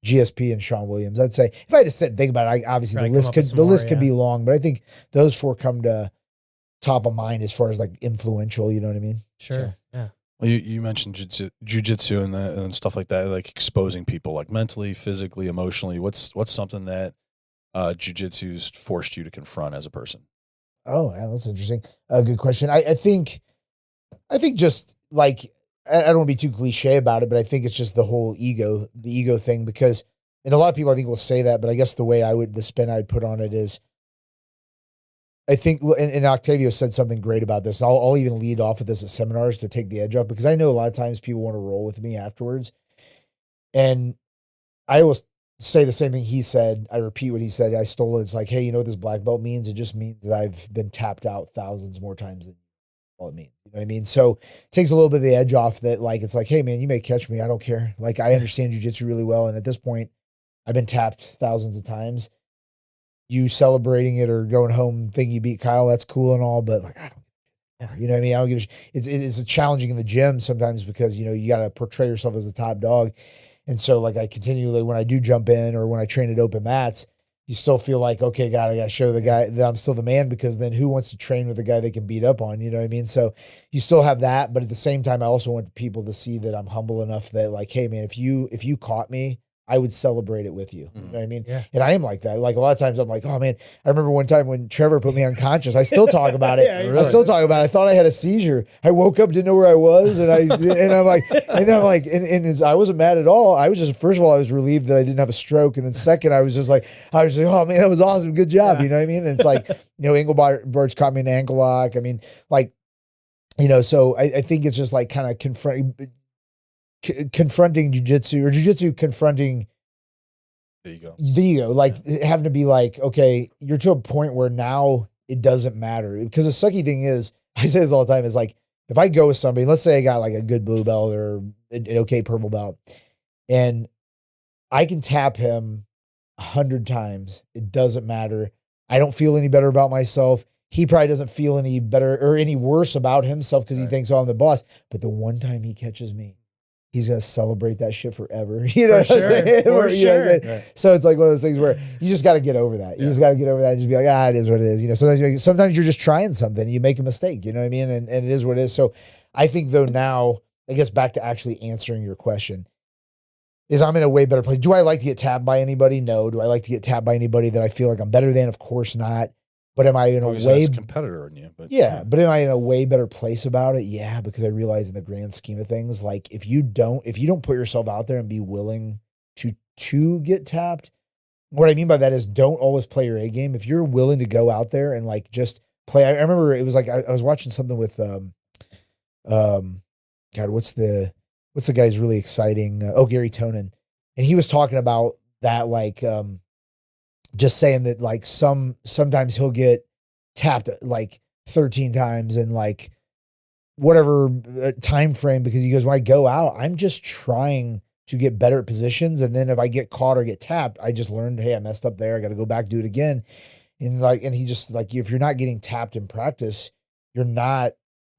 GSP, and Sean Williams. I'd say if I had to sit and think about it, obviously the list could be long, but I think those 4 come to top of mind as far as, like, influential, you know what I mean? Sure. So. Yeah. Well, you mentioned jujitsu and stuff like that, like exposing people, like, mentally, physically, emotionally. What's something that jujitsu's forced you to confront as a person? Oh, yeah, that's interesting. Good question. I think just, like, I don't want to be too cliche about it, but I think it's just the whole ego thing, because, and a lot of people I think will say that, but I guess the spin I'd put on it is, I think, and Octavio said something great about this, and I'll even lead off with this at seminars to take the edge off, because I know a lot of times people want to roll with me afterwards. And I always say the same thing he said. I repeat what he said. I stole it. It's like, hey, you know what this black belt means? It just means that I've been tapped out thousands more times than you. all it means. You know what I mean? So it takes a little bit of the edge off that, like, it's like, hey man, you may catch me. I don't care. Like, I understand jiu-jitsu really well. And at this point, I've been tapped thousands of times. You celebrating it or going home thinking you beat Kyle, that's cool and all, but like, I don't, you know what I mean? I don't give a shit. It's challenging in the gym sometimes because, you know, you got to portray yourself as the top dog. And so like I continually, when I do jump in or when I train at open mats, you still feel like, okay, God, I got to show the guy that I'm still the man, because then who wants to train with a guy they can beat up on? You know what I mean? So you still have that. But at the same time, I also want people to see that I'm humble enough that like, hey man, if you caught me, I would celebrate it with you. You know what I mean? Yeah. And I am like that. Like a lot of times I'm like, oh man, I remember one time when Trevor put me unconscious. I still talk about it. I still talk about it. I thought I had a seizure. I woke up, didn't know where I was. And I'm like, I wasn't mad at all. I was just, first of all, I was relieved that I didn't have a stroke. And then second, I was just like, oh man, that was awesome. Good job. You know what I mean? And it's like, you know, Engelbart's caught me an ankle lock. I mean, like, you know, so I think it's just like kind of confronting jiu-jitsu, or jiu-jitsu confronting the ego, like having to be like, okay, you're to a point where now it doesn't matter. Because the sucky thing is, I say this all the time, is like, if I go with somebody, let's say I got like a good blue belt or an okay purple belt, and I can tap him 100 times, it doesn't matter. I don't feel any better about myself. He probably doesn't feel any better or any worse about himself because he thinks, oh, I'm the boss. But the one time he catches me, he's going to celebrate that shit forever. You know what I'm saying? For sure. Right. So it's like one of those things where you just got to get over that. You just got to get over that and just be like, it is what it is. You know, sometimes you're just trying something and you make a mistake, you know what I mean? And it is what it is. So I think though now, I guess back to actually answering your question, is I'm in a way better place. Do I like to get tabbed by anybody? No. Do I like to get tabbed by anybody that I feel like I'm better than? Of course not. But am I in a way competitor in you? But but am I in a way better place about it? Yeah, because I realize in the grand scheme of things, like if you don't put yourself out there and be willing to get tapped, what I mean by that is don't always play your A game. If you're willing to go out there and like just play, I remember it was like I was watching something with God, what's the guy's really exciting? Gary Tonin, and he was talking about that like. Just saying that like sometimes he'll get tapped like 13 times in like whatever time frame, because he goes, when I go out, I'm just trying to get better at positions. And then if I get caught or get tapped, I just learned, hey, I messed up there. I got to go back, do it again. And he just like, if you're not getting tapped in practice, you're not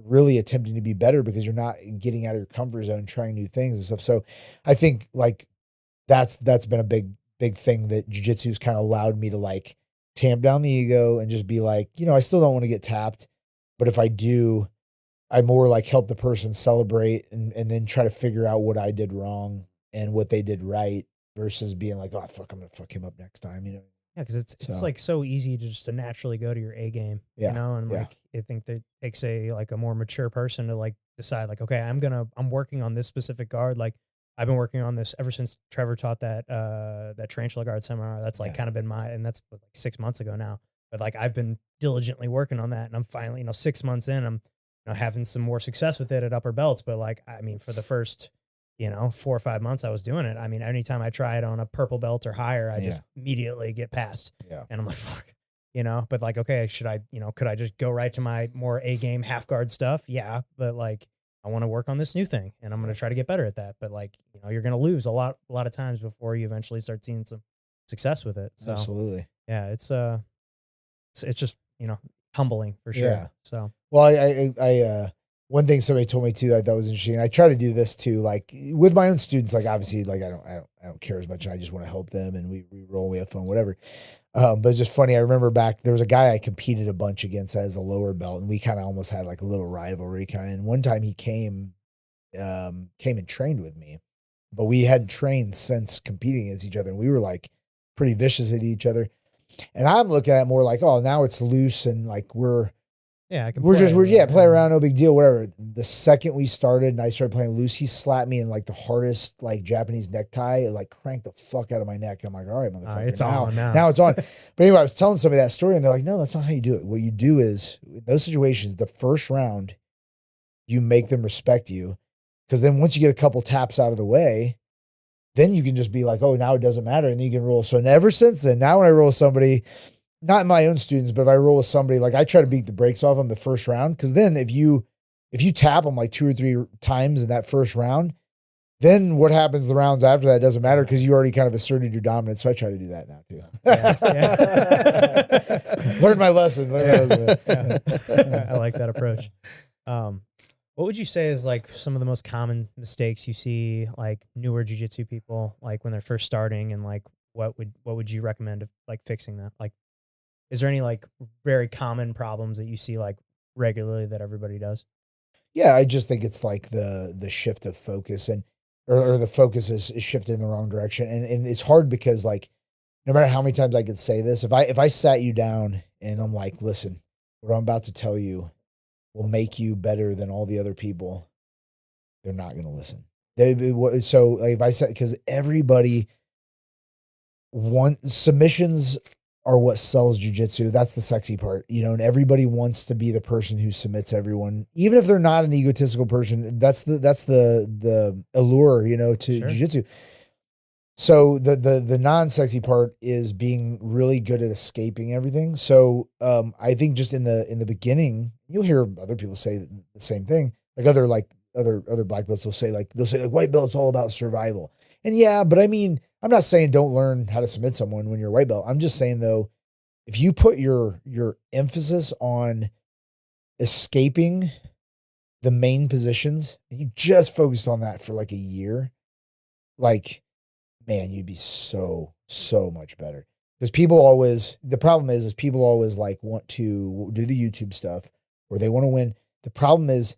really attempting to be better because you're not getting out of your comfort zone, trying new things and stuff. So I think like that's been a big thing that jiu-jitsu's kind of allowed me to like tamp down the ego and just be like, you know, I still don't want to get tapped, but if I do, I more like help the person celebrate and then try to figure out what I did wrong and what they did right versus being like, oh fuck, I'm gonna fuck him up next time, you know? Yeah, because it's like so easy to just to naturally go to your A game, you know, and like I think that takes a more mature person to like decide like, okay, I'm working on this specific guard, like. I've been working on this ever since Trevor taught that tarantula guard seminar. That's like kind of been and that's like 6 months ago now. But like I've been diligently working on that, and I'm finally 6 months in, I'm having some more success with it at upper belts. But like I mean, for the first 4 or 5 months I was doing it. I mean, anytime I try it on a purple belt or higher, I just immediately get passed. Yeah, and I'm like fuck, But like okay, should I could I just go right to my more A game half guard stuff? Yeah, but like. I want to work on this new thing and I'm going to try to get better at that. But like, you're going to lose a lot of times before you eventually start seeing some success with it. So absolutely. Yeah. It's just, humbling for sure. Yeah. So, well, I one thing somebody told me too, that was interesting. I try to do this too, like with my own students, like obviously like I don't care as much. And I just want to help them and we roll, we have fun, whatever. But it's just funny. I remember back, there was a guy I competed a bunch against as a lower belt, and we kind of almost had like a little rivalry kind of. And one time he came and trained with me, but we hadn't trained since competing against each other. And we were like pretty vicious at each other. And I'm looking at it more like, oh, now it's loose and like we're play around, no big deal, whatever. The second we started and I started playing loose, he slapped me in like the hardest like Japanese necktie, and like cranked the fuck out of my neck. And I'm like, all right, motherfucker, it's on now. Now it's on. But anyway, I was telling somebody that story and they're like, no, that's not how you do it. What you do is in those situations, the first round, you make them respect you, because then once you get a couple taps out of the way, then you can just be like, oh, now it doesn't matter, and then you can roll. So ever since then, now when I roll somebody, not my own students, but if I roll with somebody, like I try to beat the brakes off them the first round. Cause then if you tap them like 2 or 3 times in that first round, then what happens the rounds after that doesn't matter because you already kind of asserted your dominance. So I try to do that now too. Learned my lesson. I like that approach. What would you say is like some of the most common mistakes you see like newer jiu-jitsu people like when they're first starting, and like what would you recommend of like fixing that? Like, is there any like very common problems that you see like regularly that everybody does? Yeah, I just think it's like the shift of focus or the focus is shifted in the wrong direction. And it's hard because like, no matter how many times I could say this, if I sat you down and I'm like, listen, what I'm about to tell you will make you better than all the other people, they're not going to listen. So like if I said, because everybody submissions are what sells jiu-jitsu. That's the sexy part, and everybody wants to be the person who submits everyone, even if they're not an egotistical person. That's the allure, to jiu-jitsu. So the non-sexy part is being really good at escaping everything. So I think just in the beginning, you'll hear other people say the same thing. Like other black belts will say like white belt, it's all about survival. And yeah, but I mean, I'm not saying don't learn how to submit someone when you're a white belt. I'm just saying though, if you put your emphasis on escaping the main positions and you just focused on that for like a year, like, man, you'd be so much better. Because the problem is people always like want to do the YouTube stuff or they want to win. The problem is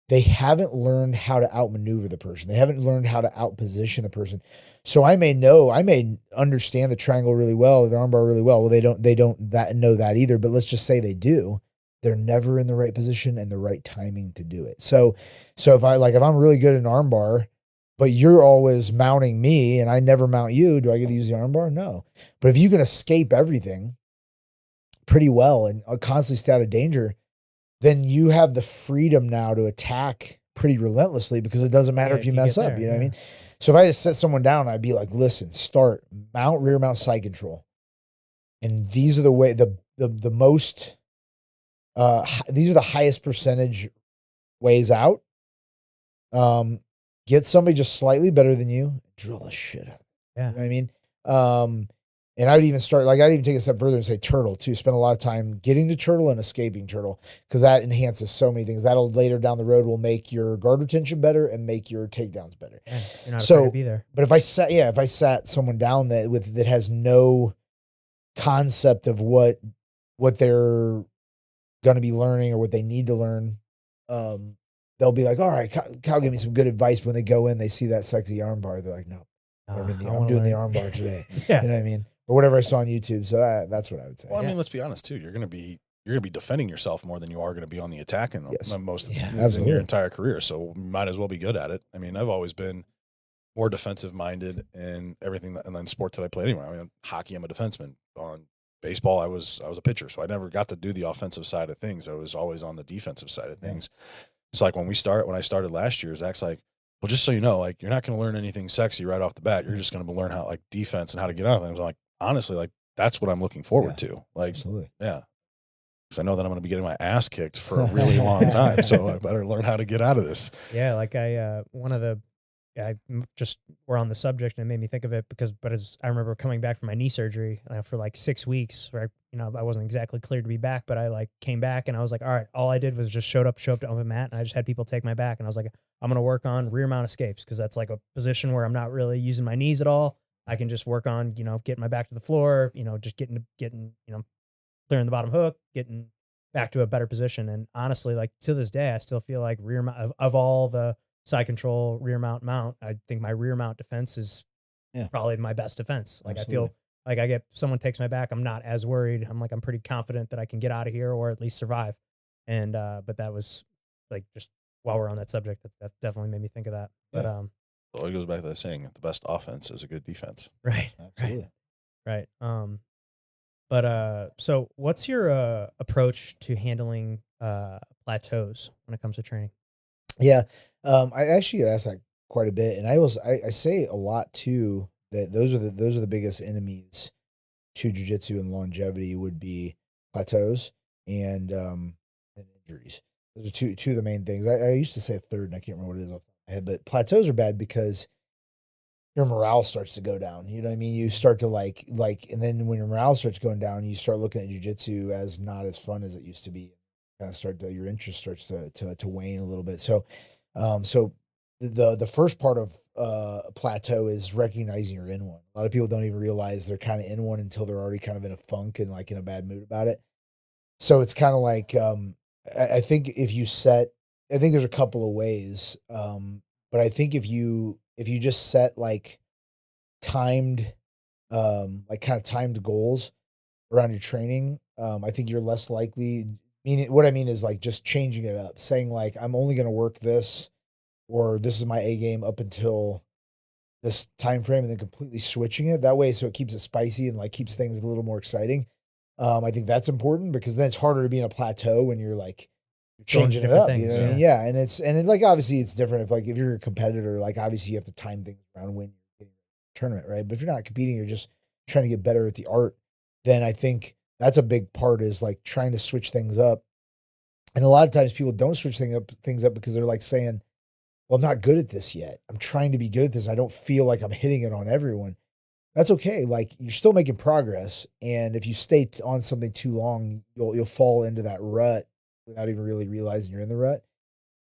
they haven't learned how to outmaneuver the person. They haven't learned how to outposition the person. So I may understand the triangle really well, the armbar really well. Well, they don't know that either, but let's just say they do. They're never in the right position and the right timing to do it. So if I'm really good in armbar, but you're always mounting me and I never mount you, do I get to use the armbar? No. But if you can escape everything pretty well and constantly stay out of danger, then you have the freedom now to attack pretty relentlessly because it doesn't matter if you mess up. You know what I mean? So if I just set someone down, I'd be like, listen, start mount, rear mount, side control. And these are the way, the most, these are the highest percentage ways out. Get somebody just slightly better than you, drill the shit out. Yeah. You know what I mean? And I would even take a step further and say turtle too. Spend a lot of time getting to turtle and escaping turtle because that enhances so many things. That'll later down the road will make your guard retention better and make your takedowns better. Yeah, you're not afraid to be there. But if I sat someone down that has no concept of what they're going to be learning or what they need to learn, they'll be like, all right, Kyle, give me some good advice. When they go in, they see that sexy armbar. They're like, no, I'm doing the armbar today. Yeah. You know what I mean? Or whatever I saw on YouTube. So that's what I would say. Well, I mean, let's be honest too. You're going to be defending yourself more than you are going to be on the attack in most in your entire career. So you might as well be good at it. I mean, I've always been more defensive minded in everything and then sports that I played anyway. I mean, hockey, I'm a defenseman. On baseball, I was a pitcher, so I never got to do the offensive side of things. I was always on the defensive side of things. It's like when I started last year, Zach's like, well, just so you know, like you're not going to learn anything sexy right off the bat. You're just going to learn how like defense and how to get out of things. I'm like, honestly, like that's what I'm looking forward to. Like, absolutely. Yeah. Because I know that I'm going to be getting my ass kicked for a really long time. So I better learn how to get out of this. Yeah. Like we're on the subject and it made me think of it as I remember coming back from my knee surgery for like 6 weeks where I wasn't exactly cleared to be back, but I like came back and I was like, all right, all I did was just showed up on the mat and I just had people take my back. And I was like, I'm going to work on rear mount escapes. Cause that's like a position where I'm not really using my knees at all. I can just work on, getting my back to the floor, just getting, clearing the bottom hook, getting back to a better position. And honestly, like to this day, I still feel like rear mount of all the side control, rear mount, I think my rear mount defense is probably my best defense. Like absolutely. I feel like someone takes my back, I'm not as worried. I'm pretty confident that I can get out of here or at least survive. And, but that was like, just while we're on that subject, that definitely made me think of that. Yeah. But, so it goes back to that saying, the best offense is a good defense. Right. Absolutely. Right. So what's your approach to handling plateaus when it comes to training? Yeah. I actually ask that quite a bit. And I say a lot too, that those are the biggest enemies to jiu-jitsu and longevity would be plateaus and injuries. Those are two of the main things. I used to say a third, and I can't remember what it is off my head, but plateaus are bad because your morale starts to go down. You know what I mean? You start to like, and then when your morale starts going down, you start looking at jiu-jitsu as not as fun as it used to be. Kind of your interest starts to wane a little bit. So, the first part of plateau is recognizing you're in one. A lot of people don't even realize they're kind of in one until they're already kind of in a funk and like in a bad mood about it. So it's kind of like, I think I think there's a couple of ways. But I think if you just set like timed, like kind of timed goals around your training, I think you're less likely. What I mean is like just changing it up, saying like, I'm only going to work this, or this is my A game up until this time frame, and then completely switching it that way. So it keeps it spicy and like keeps things a little more exciting. I think that's important because then it's harder to be in a plateau when you're like changing it up, you know what I mean? Yeah. And like, obviously it's different if you're a competitor, like obviously you have to time things around when you're getting a tournament, right? But if you're not competing, you're just trying to get better at the art, then I think that's a big part is like trying to switch things up. And a lot of times people don't switch things up because they're like saying, well, I'm not good at this yet. I'm trying to be good at this. I don't feel like I'm hitting it on everyone. That's okay. Like you're still making progress. And if you stay on something too long, you'll fall into that rut without even really realizing you're in the rut.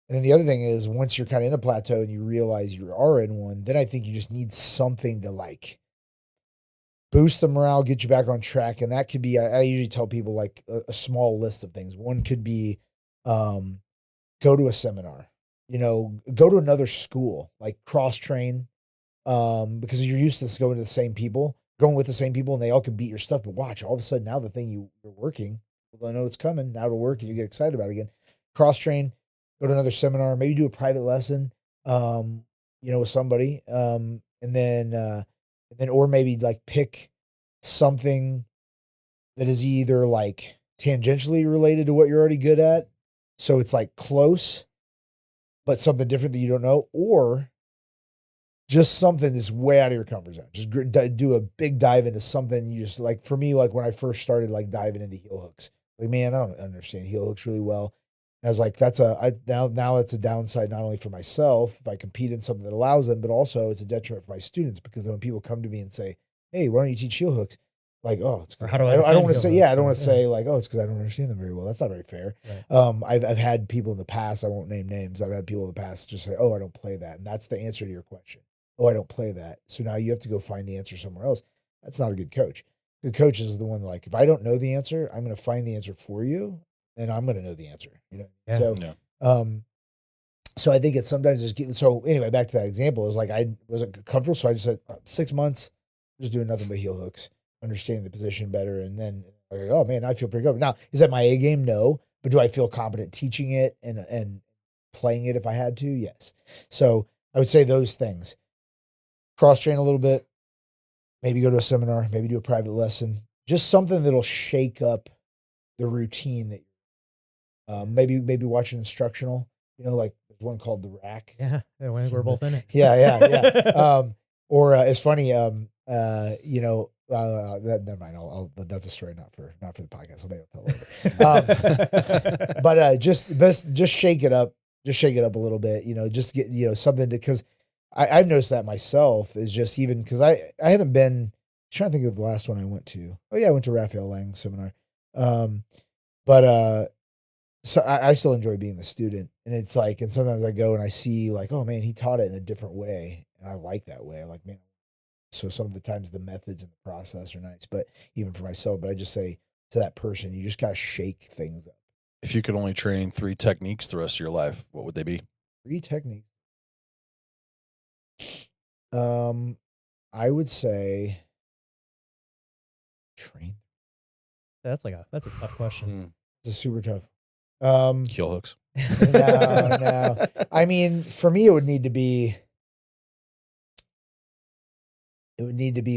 And then the other thing is once you're kind of in a plateau and you realize you are in one, then I think you just need something to like boost the morale, get you back on track. And that could be, I usually tell people like a small list of things. One could be, go to a seminar, go to another school, like cross train. Because you're used to this going with the same people, and they all can beat your stuff. But watch, all of a sudden now the thing you're working, I know it's coming, now it'll work and you get excited about it again. Cross train, go to another seminar, maybe do a private lesson, with somebody. And then, or maybe like pick something that is either like tangentially related to what you're already good at. So it's like close, but something different that you don't know, or just something that's way out of your comfort zone. Just do a big dive into something you just like. For me, like when I first started like diving into heel hooks, like, man, I don't understand heel hooks really well. And I was like, now it's a downside, not only for myself, if I compete in something that allows them, but also it's a detriment for my students because then when people come to me and say, hey, why don't you teach heel hooks? Like, oh, it's or how do I don't want to say, I don't want to say like, oh, it's because I don't understand them very well. That's not very fair. Right. I've had people in the past, I won't name names, but I've had people in the past just say, oh, I don't play that. And that's the answer to your question. Oh, I don't play that. So now you have to go find the answer somewhere else. That's not a good coach. Good coach is the one like, if I don't know the answer, I'm going to find the answer for you, and I'm going to know the answer. So I think it's sometimes just so anyway. Back to that example, is like I wasn't comfortable, so I just said 6 months, just doing nothing but heel hooks, understanding the position better, and then oh man, I feel pretty good. Now, is that my A game? No, but do I feel competent teaching it and playing it if I had to? Yes. So I would say those things. Cross train a little bit, maybe go to a seminar, maybe do a private lesson, just something that'll shake up the routine that maybe watch an instructional, like there's one called The Rack. Yeah. We're both in it. Yeah. Or it's funny, never mind. That's a story not for the podcast. I'll maybe tell later. But just shake it up. Just shake it up a little bit, just get, something because I've noticed that myself is just even because I haven't been I'm trying to think of the last one I went to. Oh yeah, I went to Raphael Lang's seminar. So I still enjoy being the student, and it's like, and sometimes I go and I see like, oh man, he taught it in a different way, and I like that way. I'm like, man, so some of the times the methods and the process are nice, but even for myself, but I just say to that person, you just gotta shake things up. If you could only train 3 techniques the rest of your life, what would they be? 3 techniques. I would say train. That's a tough question. It's a super tough. Heel hooks. No. I mean, for me, it would need to be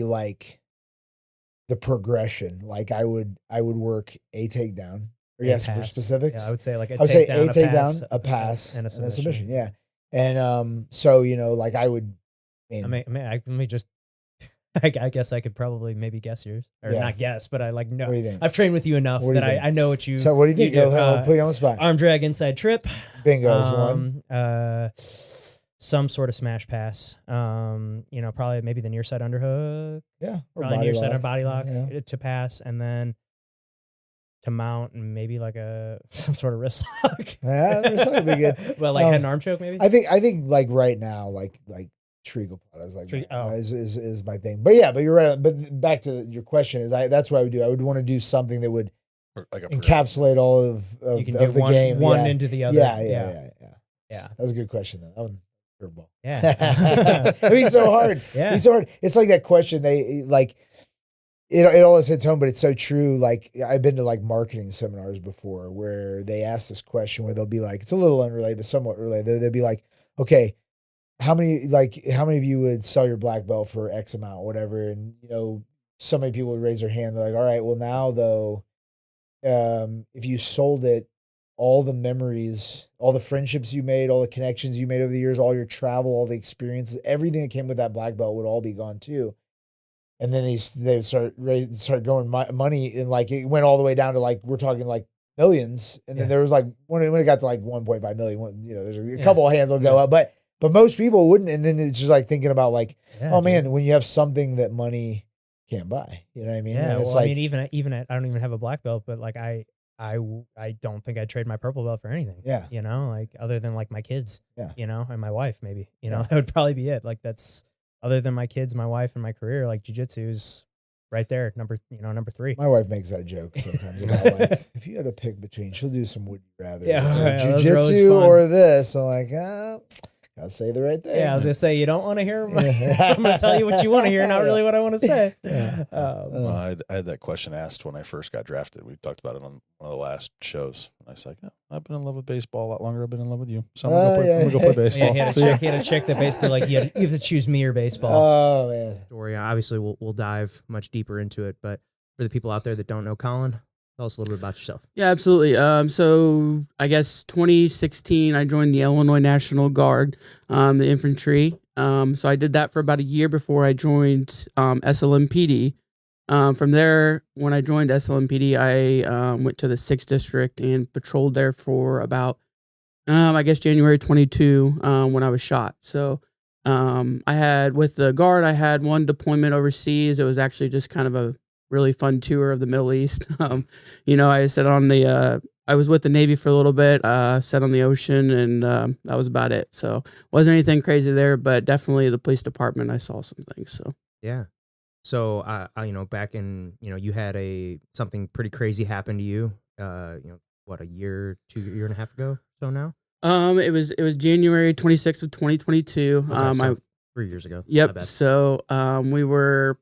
like the progression. Like I would work a takedown. Or yes, for specifics. Yeah, I would say like a takedown, a pass, and a submission. Yeah. And, so, like I would, let me just I guess I could probably maybe guess yours, or not guess, but I like know. What do you think? I've trained with you enough What do you that think? I know what you. So what do you think? I'll put you on the spot. Arm drag inside trip. Bingo is one. Some sort of smash pass. Probably maybe the near side underhook. Yeah. Or Probably near side or body lock Yeah. to pass, and then to mount, and maybe like some sort of wrist lock. Yeah, wrist lock would be good. Well, like head and arm choke, maybe. I think like right now, like treacle plot is like is my thing. But you're right. But back to your question that's what I would do. I would want to do something that would Like encapsulate all of you can the get game. One into the other. Yeah. That was a good question though. That one curveball. Yeah. It'd be so hard. Yeah. It'd be so hard. It's like that question they like it always hits home, but it's so true. Like I've been to like marketing seminars before where they ask this question where they'll be like, it's a little unrelated, but somewhat related. They'll be like, okay, how many of you would sell your black belt for X amount, whatever? And so many people would raise their hand. They're like, all right, well now though, if you sold it, all the memories, all the friendships you made, all the connections you made over the years, all your travel, all the experiences, everything that came with that black belt would all be gone too. And then they start going money, and like it went all the way down to like we're talking like millions. And then there was like when it got to like 1.5 million, there's a couple of hands will go up, but most people wouldn't. And then it's just like thinking about like, man, when you have something that money can't buy, you know what I mean? Yeah. And it's I like, mean, even at, I don't even have a black belt, but like I don't think I'd trade my purple belt for anything. Yeah. Like other than like my kids. Yeah. And my wife maybe. That would probably be it. Like that's other than my kids, my wife, and my career. Like jiu-jitsu is right there, number 3. My wife makes that joke sometimes about like if you had to pick between, she'll do some would you rather, those jiu-jitsu or this. I'm like, gotta say the right thing. Yeah, I was gonna say you don't want to hear. I'm gonna tell you what you want to hear, not really what I want to say. I had that question asked when I first got drafted. We talked about it on one of the last shows. I was like, I've been in love with baseball a lot longer. I've been in love with you. So I'm gonna go play baseball. Yeah, he had a chick that basically like you have to choose me or baseball. Oh man. Story. Obviously, we'll dive much deeper into it, but for the people out there that don't know Colin, tell us a little bit about yourself. Yeah, absolutely. So I guess 2016, I joined the Illinois National Guard, the infantry. So I did that for about a year before I joined SLMPD. From there, when I joined SLMPD, I went to the 6th District and patrolled there for about, I guess, January 22 when I was shot. So with the Guard, I had one deployment overseas. It was actually just kind of a really fun tour of the Middle East. I sat on I was with the Navy for a little bit, sat on the ocean, and that was about it. So wasn't anything crazy there, but definitely the police department, I saw some things. So yeah. So back in you had something pretty crazy happen to you. What, a year and a half ago? So now. It was January 26th of 2022. Okay, so 3 years ago. Yep. So we were.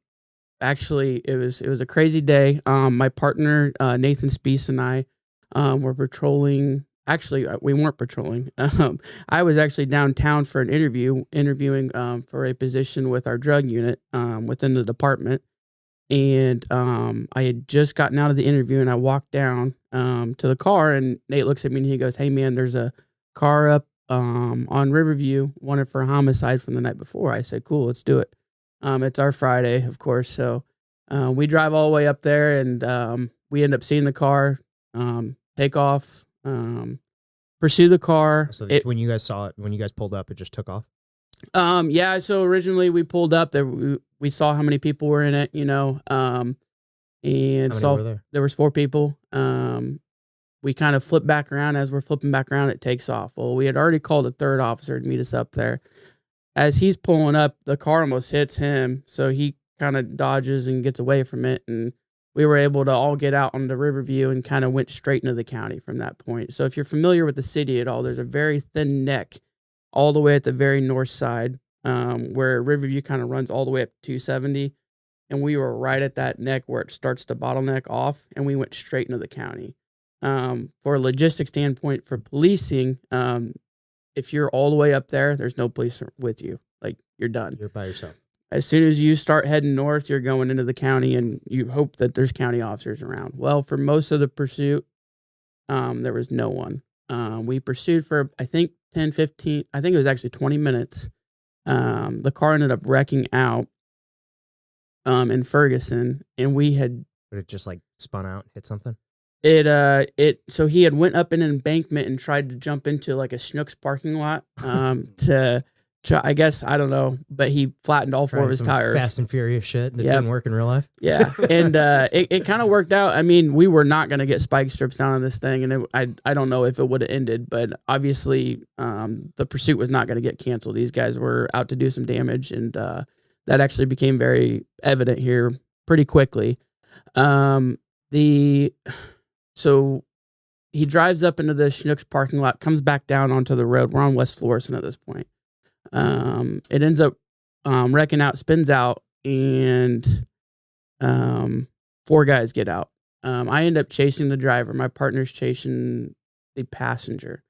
Actually, it was a crazy day. My partner, Nathan Speece, and I were patrolling. Actually, we weren't patrolling. I was actually downtown for an interviewing for a position with our drug unit within the department. And I had just gotten out of the interview, and I walked down to the car, and Nate looks at me, and he goes, "Hey, man, there's a car up on Riverview, wanted for a homicide from the night before." I said, "Cool, let's do it." It's our Friday, of course. So we drive all the way up there, and we end up seeing the car take off, pursue the car. So when you guys saw it, when you guys pulled up, it just took off? Yeah. So originally we pulled up there. We saw how many people were in it, and saw there was 4 people. We kind of flip back around. As we're flipping back around, it takes off. Well, we had already called a 3rd officer to meet us up there. As he's pulling up, the car almost hits him, so he kind of dodges and gets away from it, and we were able to all get out on the Riverview and kind of went straight into the county from that point. So if you're familiar with the city at all, there's a very thin neck all the way at the very north side where Riverview kind of runs all the way up to 270, and we were right at that neck where it starts to bottleneck off, and we went straight into the county. For a logistics standpoint for policing, if you're all the way up there, there's no police with you. Like, you're done. You're by yourself. As soon as you start heading north, you're going into the county, and you hope that there's county officers around. Well, for most of the pursuit, there was no one. We pursued for, I think, 10, 15, I think it was actually 20 minutes. The car ended up wrecking out. in Ferguson, and we had But it just like spun out, hit something. So he had went up an embankment and tried to jump into like a Schnucks parking lot to I guess, I don't know, but he flattened all four of his tires. Fast and Furious shit that Yep. didn't work in real life. Yeah, and it kind of worked out. I mean, we were not going to get spike strips down on this thing, and I don't know if it would have ended, but obviously the pursuit was not going to get canceled. These guys were out to do some damage, and that actually became very evident here pretty quickly. So he drives up into the Schnucks parking lot, comes back down onto the road. We're on West Florissant at this point. It ends up wrecking out, spins out, and 4 guys get out. I end up chasing the driver. My partner's chasing the passenger.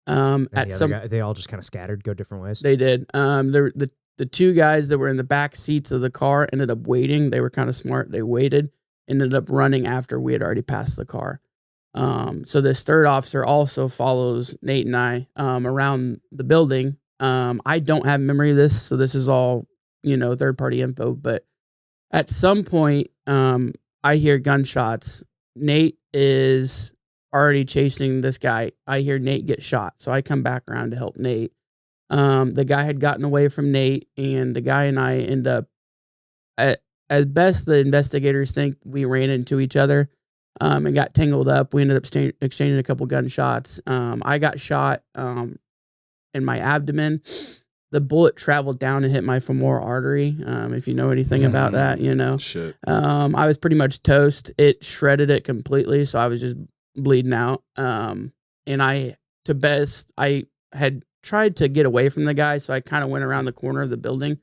They all just kind of scattered, go different ways. They did. The 2 guys that were in the back seats of the car ended up waiting. They were kind of smart. They waited, ended up running after we had already passed the car. So this third officer also follows Nate and I around the building. I don't have memory of this, so this is all, third-party info. But at some point, I hear gunshots. Nate is already chasing this guy. I hear Nate get shot, so I come back around to help Nate. The guy had gotten away from Nate, and the guy and I end up, as best the investigators think, we ran into each other and got tangled up. We ended up exchanging a couple gunshots. I got shot in my abdomen. The bullet traveled down and hit my femoral artery. If you know anything about that, Shit. I was pretty much toast. It shredded it completely, so I was just bleeding out. And I had tried to get away from the guy, so I kind of went around the corner of the building.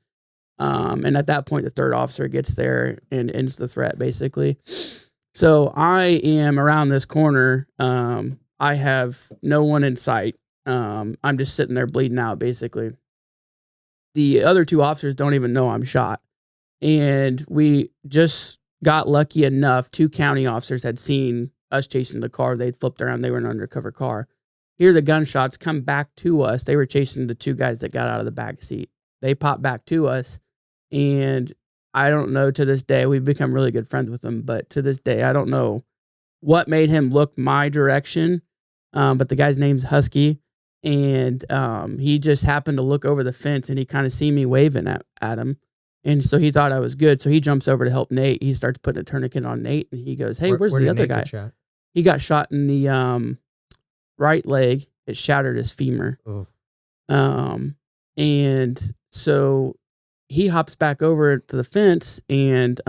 And at that point, the third officer gets there and ends the threat, basically. So I am around this corner. I have no one in sight. I'm just sitting there bleeding out, basically. The other 2 officers don't even know I'm shot. And we just got lucky enough. 2 county officers had seen us chasing the car. They'd flipped around. They were in an undercover car. Hear the gunshots come back to us. They were chasing the 2 guys that got out of the back seat. They popped back to us. And I don't know, to this day, we've become really good friends with them. But to this day, I don't know what made him look my direction. But the guy's name's Husky. And he just happened to look over the fence, and he kind of see me waving at him. And so he thought I was good. So he jumps over to help Nate. He starts putting a tournament on Nate, and he goes, "Hey, where's the other guy?" He got shot in the right leg. It shattered his femur. And so he hops back over to the fence and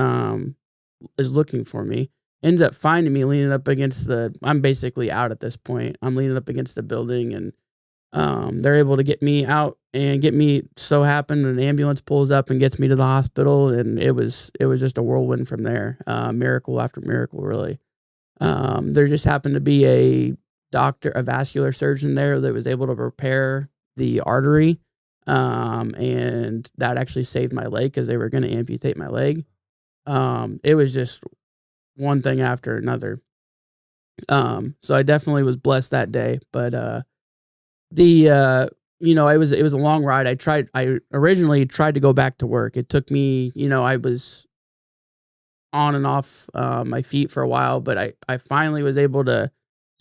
is looking for me. Ends up finding me leaning up against I'm basically out at this point. I'm leaning up against the building, and they're able to get me out and get me. So happened an ambulance pulls up and gets me to the hospital, and it was just a whirlwind from there. Miracle after miracle, really. There just happened to be a vascular surgeon there that was able to repair the artery, and that actually saved my leg because they were going to amputate my leg. It was just one thing after another. So I definitely was blessed that day, but it was a long ride. I originally tried to go back to work. It took me, I was on and off my feet for a while, but I finally was able to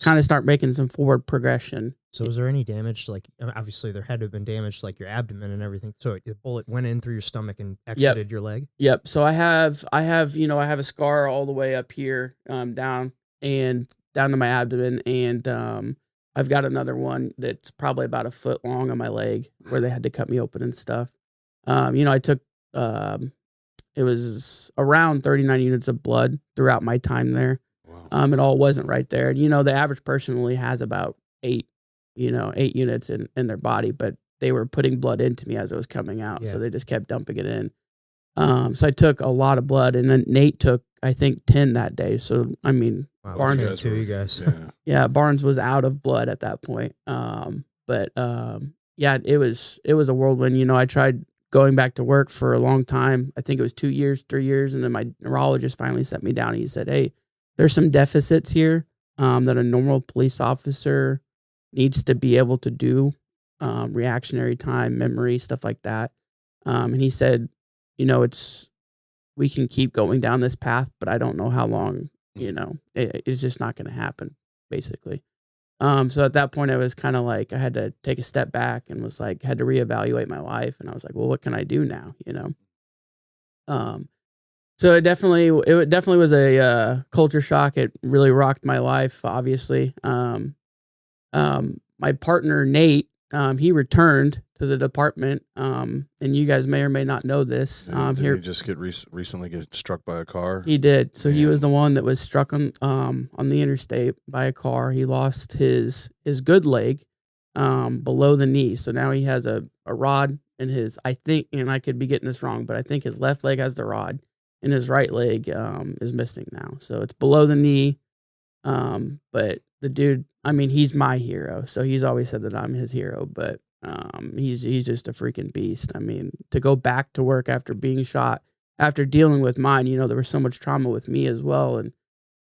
kind of start making some forward progression. So was there any damage? Like, obviously there had to have been damage to like your abdomen and everything. So the bullet went in through your stomach and exited your leg? Yep. So I have a scar all the way up here, down to my abdomen. And, I've got another one that's probably about a foot long on my leg where they had to cut me open and stuff. I took, it was around 39 units of blood throughout my time there. Wow. It all wasn't right there. The average person only has about 8 units in their body, but they were putting blood into me as it was coming out. Yeah. So they just kept dumping it in. So I took a lot of blood, and then Nate took, I think, 10 that day. So, I mean, wow, Barnes, you guys. Yeah, Barnes was out of blood at that point. But it was a whirlwind. I tried going back to work for a long time. I think it was 2 years, 3 years. And then my neurologist finally set me down and he said, "Hey, there's some deficits here that a normal police officer needs to be able to do, reactionary time, memory, stuff like that." And he said, we can keep going down this path, but I don't know how long, you know, it's just not going to happen, basically. So at that point I was kind of like, I had to take a step back and was like, had to reevaluate my life. And I was like, well, what can I do now? You know? So it definitely was a culture shock. It really rocked my life, obviously. My partner, Nate, he returned to the department, and you guys may or may not know this. Did he just recently get struck by a car? He did. So he was the one that was struck on the interstate by a car. He lost his good leg below the knee. So now he has a rod in his, I think, and I could be getting this wrong, but I think his left leg has the rod, and his right leg is missing now. So it's below the knee. But the dude, I mean, he's my hero. So he's always said that I'm his hero, but he's just a freaking beast. I mean, to go back to work after being shot, after dealing with mine, you know, there was so much trauma with me as well. And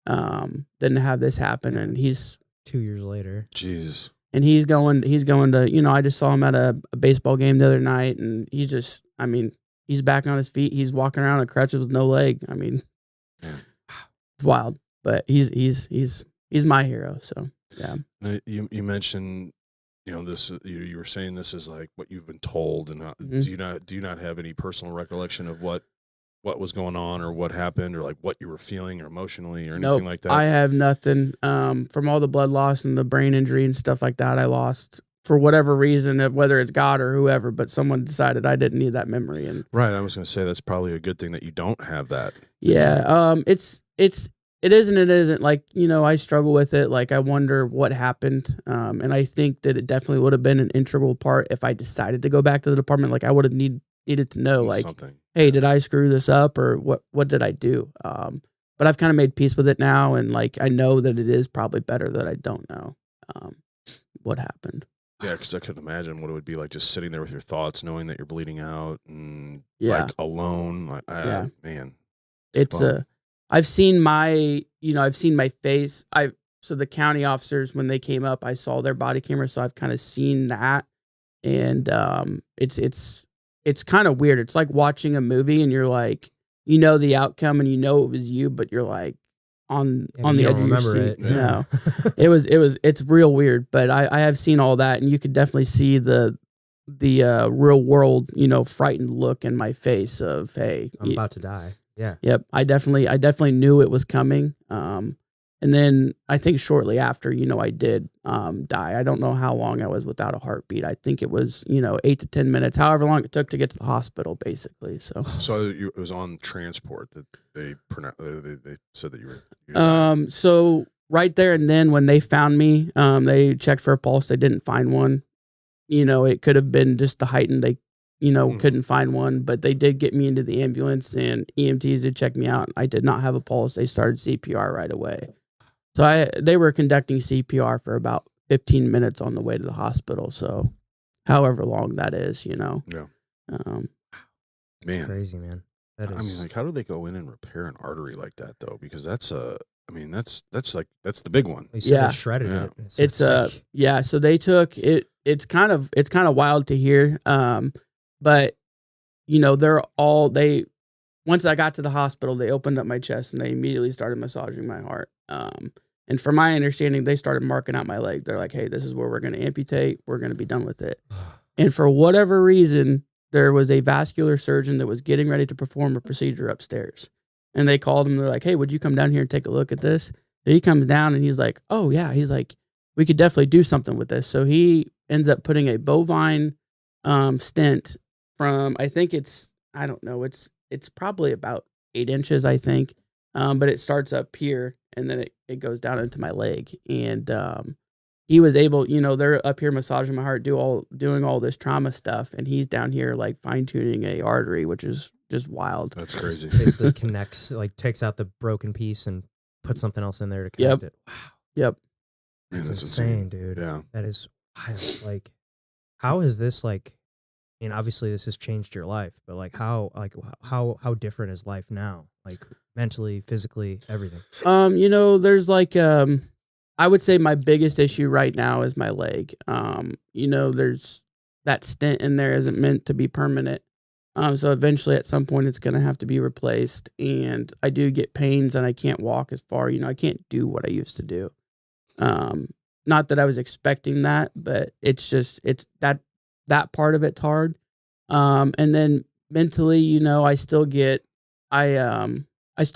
then to have this happen, and he's 2 years later. Jeez. And he's going to, you know, I just saw him at a baseball game the other night, and he's just, I mean, he's back on his feet. He's walking around on crutches with no leg. I mean, it's wild, but he's my hero. So yeah. Now, you mentioned, you know, this. You were saying this is like what you've been told, and do you not have any personal recollection of what was going on or what happened or like what you were feeling or emotionally or anything like that? I have nothing. From all the blood loss and the brain injury and stuff like that, I lost for whatever reason, whether it's God or whoever, but someone decided I didn't need that memory. And right, I was going to say that's probably a good thing that you don't have that. Yeah, it is and it isn't. Like, you know, I struggle with it. Like, I wonder what happened, and I think that it definitely would have been an integral part if I decided to go back to the department. Like, I would have needed to know, like, something. Hey, did I screw this up or what did I do? But I've kind of made peace with it now, and like I know that it is probably better that I don't know what happened. Yeah, because I couldn't imagine what it would be like just sitting there with your thoughts, knowing that you're bleeding out and like alone. Like, man, it's I've seen my face. So the county officers, when they came up, I saw their body camera, so I've kind of seen that, and it's kind of weird. It's like watching a movie and you're like, you know the outcome and you know it was you, but you're like on the edge of your seat. No, it's real weird. But I have seen all that, and you could definitely see the real world, you know, frightened look in my face of, hey, I'm about to die. Yeah. Yep. I definitely knew it was coming. And then I think shortly after, you know, I did die. I don't know how long I was without a heartbeat. I think it was, you know, 8 to 10 minutes, however long it took to get to the hospital, basically. So it was on transport that they said that you were. So right there and then when they found me, they checked for a pulse. They didn't find one. You know, it could have been just the height, and they, you know, couldn't find one. But they did get me into the ambulance, and EMTs did check me out. I did not have a pulse. They started CPR right away. So they were conducting CPR for about 15 minutes on the way to the hospital. So however long that is, you know. Yeah. Man. Crazy, man. I mean, like, how do they go in and repair an artery like that though? Because that's the big one. They shredded it. It's so they took it. It's kind of wild to hear. But you know, once I got to the hospital, they opened up my chest and they immediately started massaging my heart. And from my understanding, they started marking out my leg. They're like, hey, this is where we're going to amputate. We're going to be done with it. And for whatever reason, there was a vascular surgeon that was getting ready to perform a procedure upstairs. And they called him. They're like, hey, would you come down here and take a look at this? So he comes down and he's like, oh, yeah. He's like, we could definitely do something with this. So he ends up putting a bovine stent from, I think it's probably about 8 inches, I think. But it starts up here and then it goes down into my leg. And he was able, you know, they're up here massaging my heart, doing all this trauma stuff. And he's down here like fine tuning a artery, which is just wild. That's crazy. Basically connects, like takes out the broken piece and puts something else in there to connect it. Wow. Yep. That's insane, dude. Yeah. That is wild. Like, how is this like, I mean, obviously this has changed your life, but like how different is life now? Like mentally, physically, everything. You know, there's like, I would say my biggest issue right now is my leg. You know, there's that stent in there isn't meant to be permanent. So eventually at some point it's going to have to be replaced. And I do get pains and I can't walk as far, I can't do what I used to do. Not that I was expecting that, but it's that part of it's hard. And then mentally, I still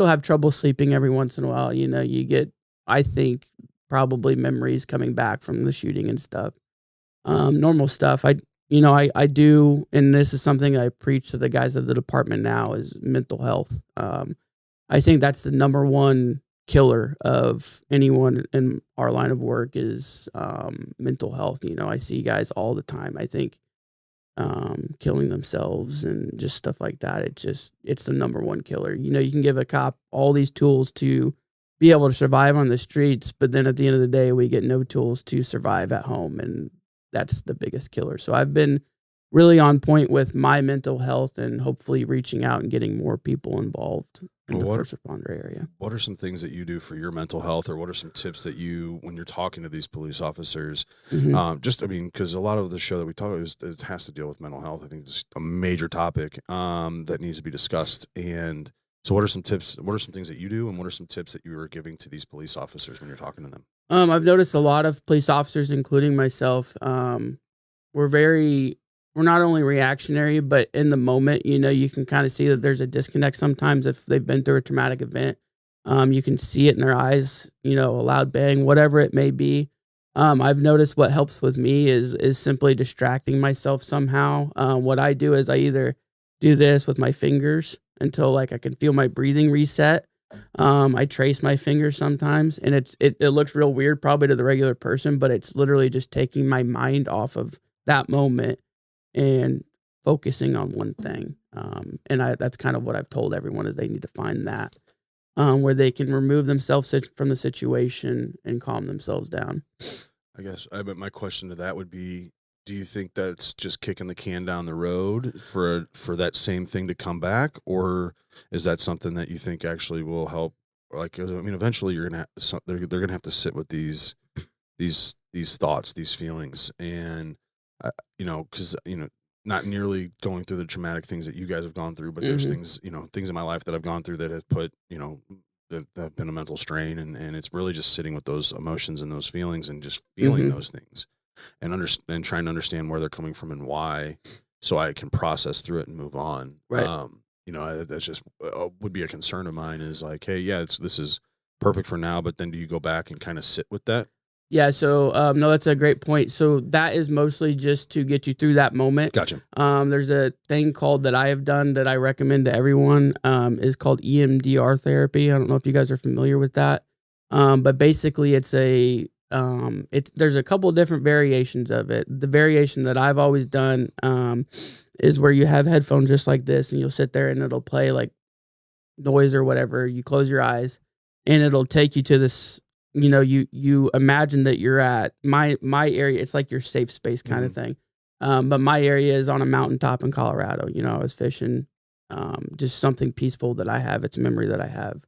have trouble sleeping every once in a while. You get, I think, probably memories coming back from the shooting and stuff. Normal stuff. I do, and this is something I preach to the guys at the department now, is mental health. I think that's the number one killer of anyone in our line of work is mental health. I see guys all the time, I think, killing themselves and just stuff like that. It's the number one killer. You can give a cop all these tools to be able to survive on the streets, but then at the end of the day, we get no tools to survive at home, and that's the biggest killer. So I've been really on point with my mental health and hopefully reaching out and getting more people involved in the first responder area. What are some things that you do for your mental health, or what are some tips that you, when you're talking to these police officers, because a lot of the show that we talk about it has to deal with mental health. I think it's a major topic that needs to be discussed. And so what are some tips? What are some things that you do, and what are some tips that you are giving to these police officers when you're talking to them? I've noticed a lot of police officers, including myself, we're not only reactionary, but in the moment, you can kind of see that there's a disconnect sometimes if they've been through a traumatic event. You can see it in their eyes, a loud bang, whatever it may be. I've noticed what helps with me is simply distracting myself somehow. What I do is I either do this with my fingers until I can feel my breathing reset. I trace my fingers sometimes, and it looks real weird probably to the regular person, but it's literally just taking my mind off of that moment and focusing on one thing. That's kind of what I've told everyone, is they need to find that where they can remove themselves from the situation and calm themselves down. I guess my question to that would be, do you think that's just kicking the can down the road for that same thing to come back, or is that something that you think actually will help? Eventually they're gonna have to sit with these thoughts, these feelings, and because not nearly going through the traumatic things that you guys have gone through, but there's things in my life that I've gone through that have put that have been a mental strain, and it's really just sitting with those emotions and those feelings and just feeling those things. And trying to understand where they're coming from and why, so I can process through it and move on. Right. That's just would be a concern of mine, is hey, yeah, this is perfect for now, but then do you go back and kind of sit with that? Yeah. So, no, that's a great point. So that is mostly just to get you through that moment. Gotcha. There's a thing that I have done that I recommend to everyone, is called EMDR therapy. I don't know if you guys are familiar with that. But basically there's a couple of different variations of it. The variation that I've always done is where you have headphones just like this, and you'll sit there and it'll play noise or whatever. You close your eyes and it'll take you to this, you imagine that you're at my area. It's like your safe space kind of thing. But my area is on a mountaintop in Colorado. I was fishing, just something peaceful that I have. It's a memory that I have,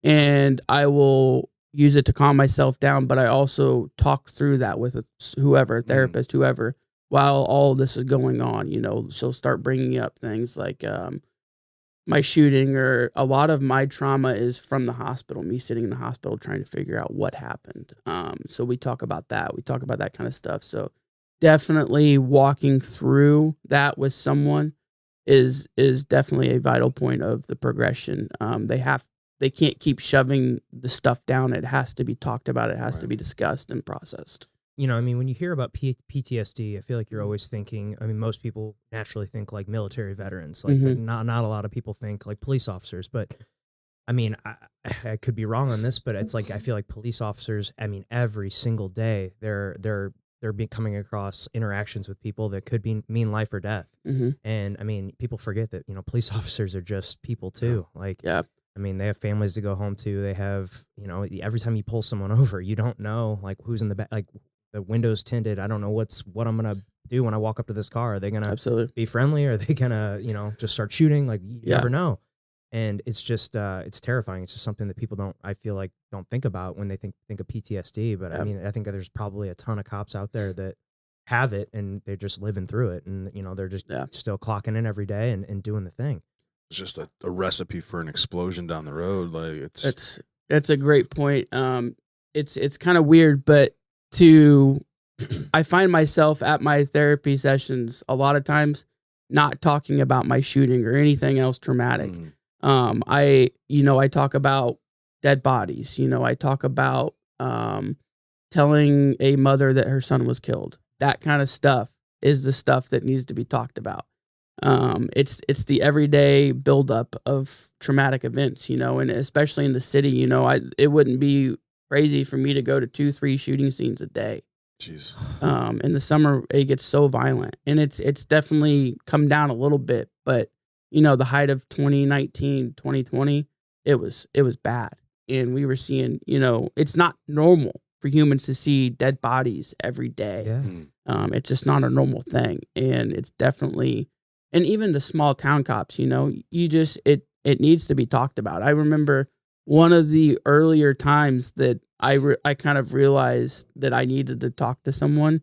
and I will use it to calm myself down, but I also talk through that with whoever, a therapist, whoever, while all this is going on, so start bringing up things like my shooting, or a lot of my trauma is from the hospital, me sitting in the hospital trying to figure out what happened. So we talk about that. We talk about that kind of stuff. So definitely walking through that with someone is definitely a vital point of the progression. They can't keep shoving the stuff down. It has to be talked about. It has to be discussed and processed. When you hear about PTSD, I feel like you're always thinking, most people naturally think military veterans, but not a lot of people think police officers. But I could be wrong on this, but it's I feel like police officers, every single day they're coming across interactions with people that could mean life or death. And people forget that, police officers are just people too. They have families to go home to. They have, every time you pull someone over, you don't know who's in the back, the window's tinted. I don't know what I'm going to do when I walk up to this car. Are they going to be friendly? Or are they going to, just start shooting? You never know. And it's just, it's terrifying. It's just something that people don't think about when they think of PTSD. But I think that there's probably a ton of cops out there that have it and they're just living through it, and they're just still clocking in every day and doing the thing. It's just a recipe for an explosion down the road. Like that's a great point. It's kind of weird, but I find myself at my therapy sessions a lot of times not talking about my shooting or anything else traumatic. I talk about dead bodies. I talk about telling a mother that her son was killed. That kind of stuff is the stuff that needs to be talked about. It's the everyday buildup of traumatic events, and especially in the city, it wouldn't be crazy for me to go to 2-3 shooting scenes a day. Jeez. In the summer it gets so violent, and it's definitely come down a little bit, but the height of 2019, 2020, it was bad. And we were seeing, it's not normal for humans to see dead bodies every day. Yeah. It's just not a normal thing. And it's definitely, and even the small town cops, it needs to be talked about. I remember one of the earlier times that I kind of realized that I needed to talk to someone.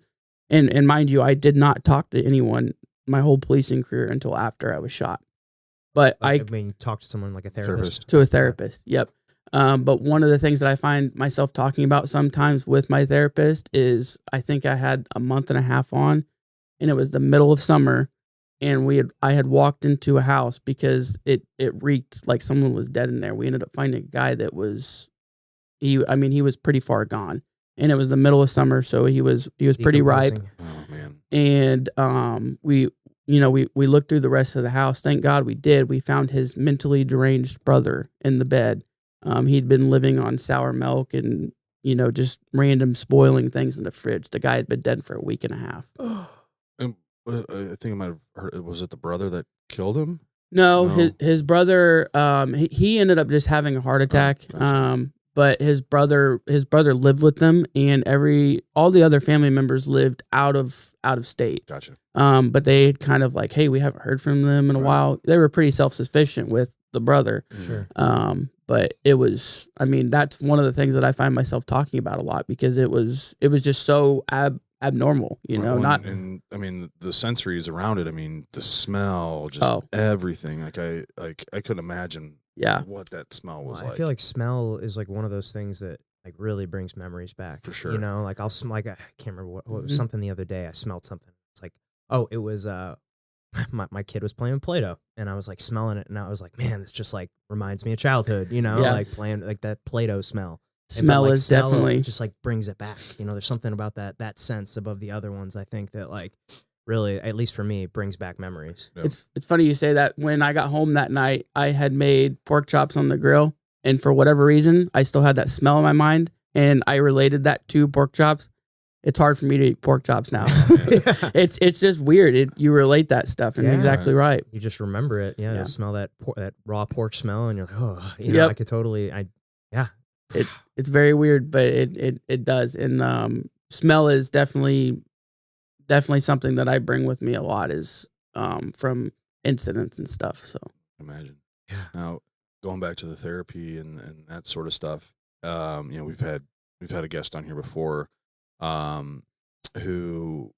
And mind you, I did not talk to anyone my whole policing career until after I was shot. But talk to someone like a therapist. To a therapist. Yep. But one of the things that I find myself talking about sometimes with my therapist is I think I had a month and a half on, and it was the middle of summer, and I had walked into a house because it reeked like someone was dead in there. We ended up finding a guy that was he was pretty far gone, and it was the middle of summer, so he was pretty ripe. Oh man. And we looked through the rest of the house. Thank God we did. We found his mentally deranged brother in the bed. He'd been living on sour milk and, just random spoiling things in the fridge. The guy had been dead for a week and a half. I think I might have heard. Was it the brother that killed him? No. His brother. He ended up just having a heart attack. Oh, gotcha. But his brother lived with them, and all the other family members lived out of state. Gotcha. But they kind of like, hey, we haven't heard from them in a while. They were pretty self-sufficient with the brother. Sure. But it was, that's one of the things that I find myself talking about a lot, because it was just so abnormal, and the sensories around it. The smell, just everything. I couldn't imagine. Yeah. What that smell was I feel like smell is like one of those things that like really brings memories back. For sure. Like I can't remember what was something the other day. I smelled something. It's like, oh, it was my kid was playing Play-Doh, and I was like smelling it, and I was like, man, this just like reminds me of childhood, like playing like that Play-Doh smell. Smell is definitely just like brings it back. There's something about that sense above the other ones. I think that like really, at least for me, brings back memories. Yep. It's funny you say that. When I got home that night, I had made pork chops on the grill, and for whatever reason, I still had that smell in my mind, and I related that to pork chops. It's hard for me to eat pork chops now. It's just weird. You relate that stuff, and exactly right. You just remember it. Yeah. You smell that raw pork smell, and you're like, oh, I could totally. It's very weird, but it does. And smell is definitely something that I bring with me a lot, is from incidents and stuff. So imagine. Yeah. Now going back to the therapy and that sort of stuff, we've had a guest on here before, who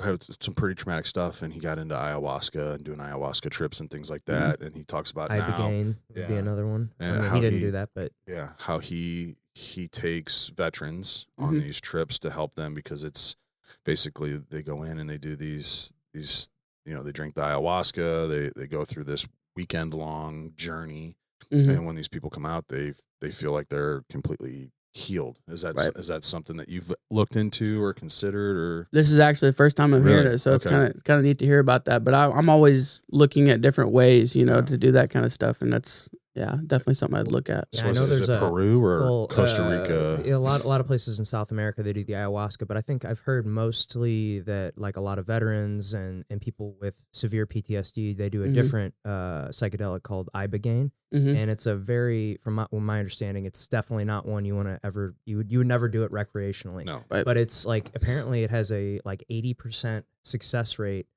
had some pretty traumatic stuff, and he got into ayahuasca and doing ayahuasca trips and things like that. And he talks about Ibogaine would be another one. And he didn't do that, but how he takes veterans on these trips to help them, because it's basically they go in and they do these they drink the ayahuasca, they go through this weekend long journey, and when these people come out, they feel like they're completely healed. Is that something that you've looked into or considered? Or this is actually the first time I'm hearing it, so it's kind of neat to hear about that. But I'm always looking at different ways, to do that kind of stuff, and that's definitely something I'd look at. Yeah, I know there's Peru or Costa Rica. A lot of places in South America they do the ayahuasca, but I think I've heard mostly that like a lot of veterans and people with severe PTSD, they do a different psychedelic called Ibogaine, and it's a very, from my understanding, it's definitely not one you want to ever you would never do it recreationally. No, but it's like apparently it has a like 80% success rate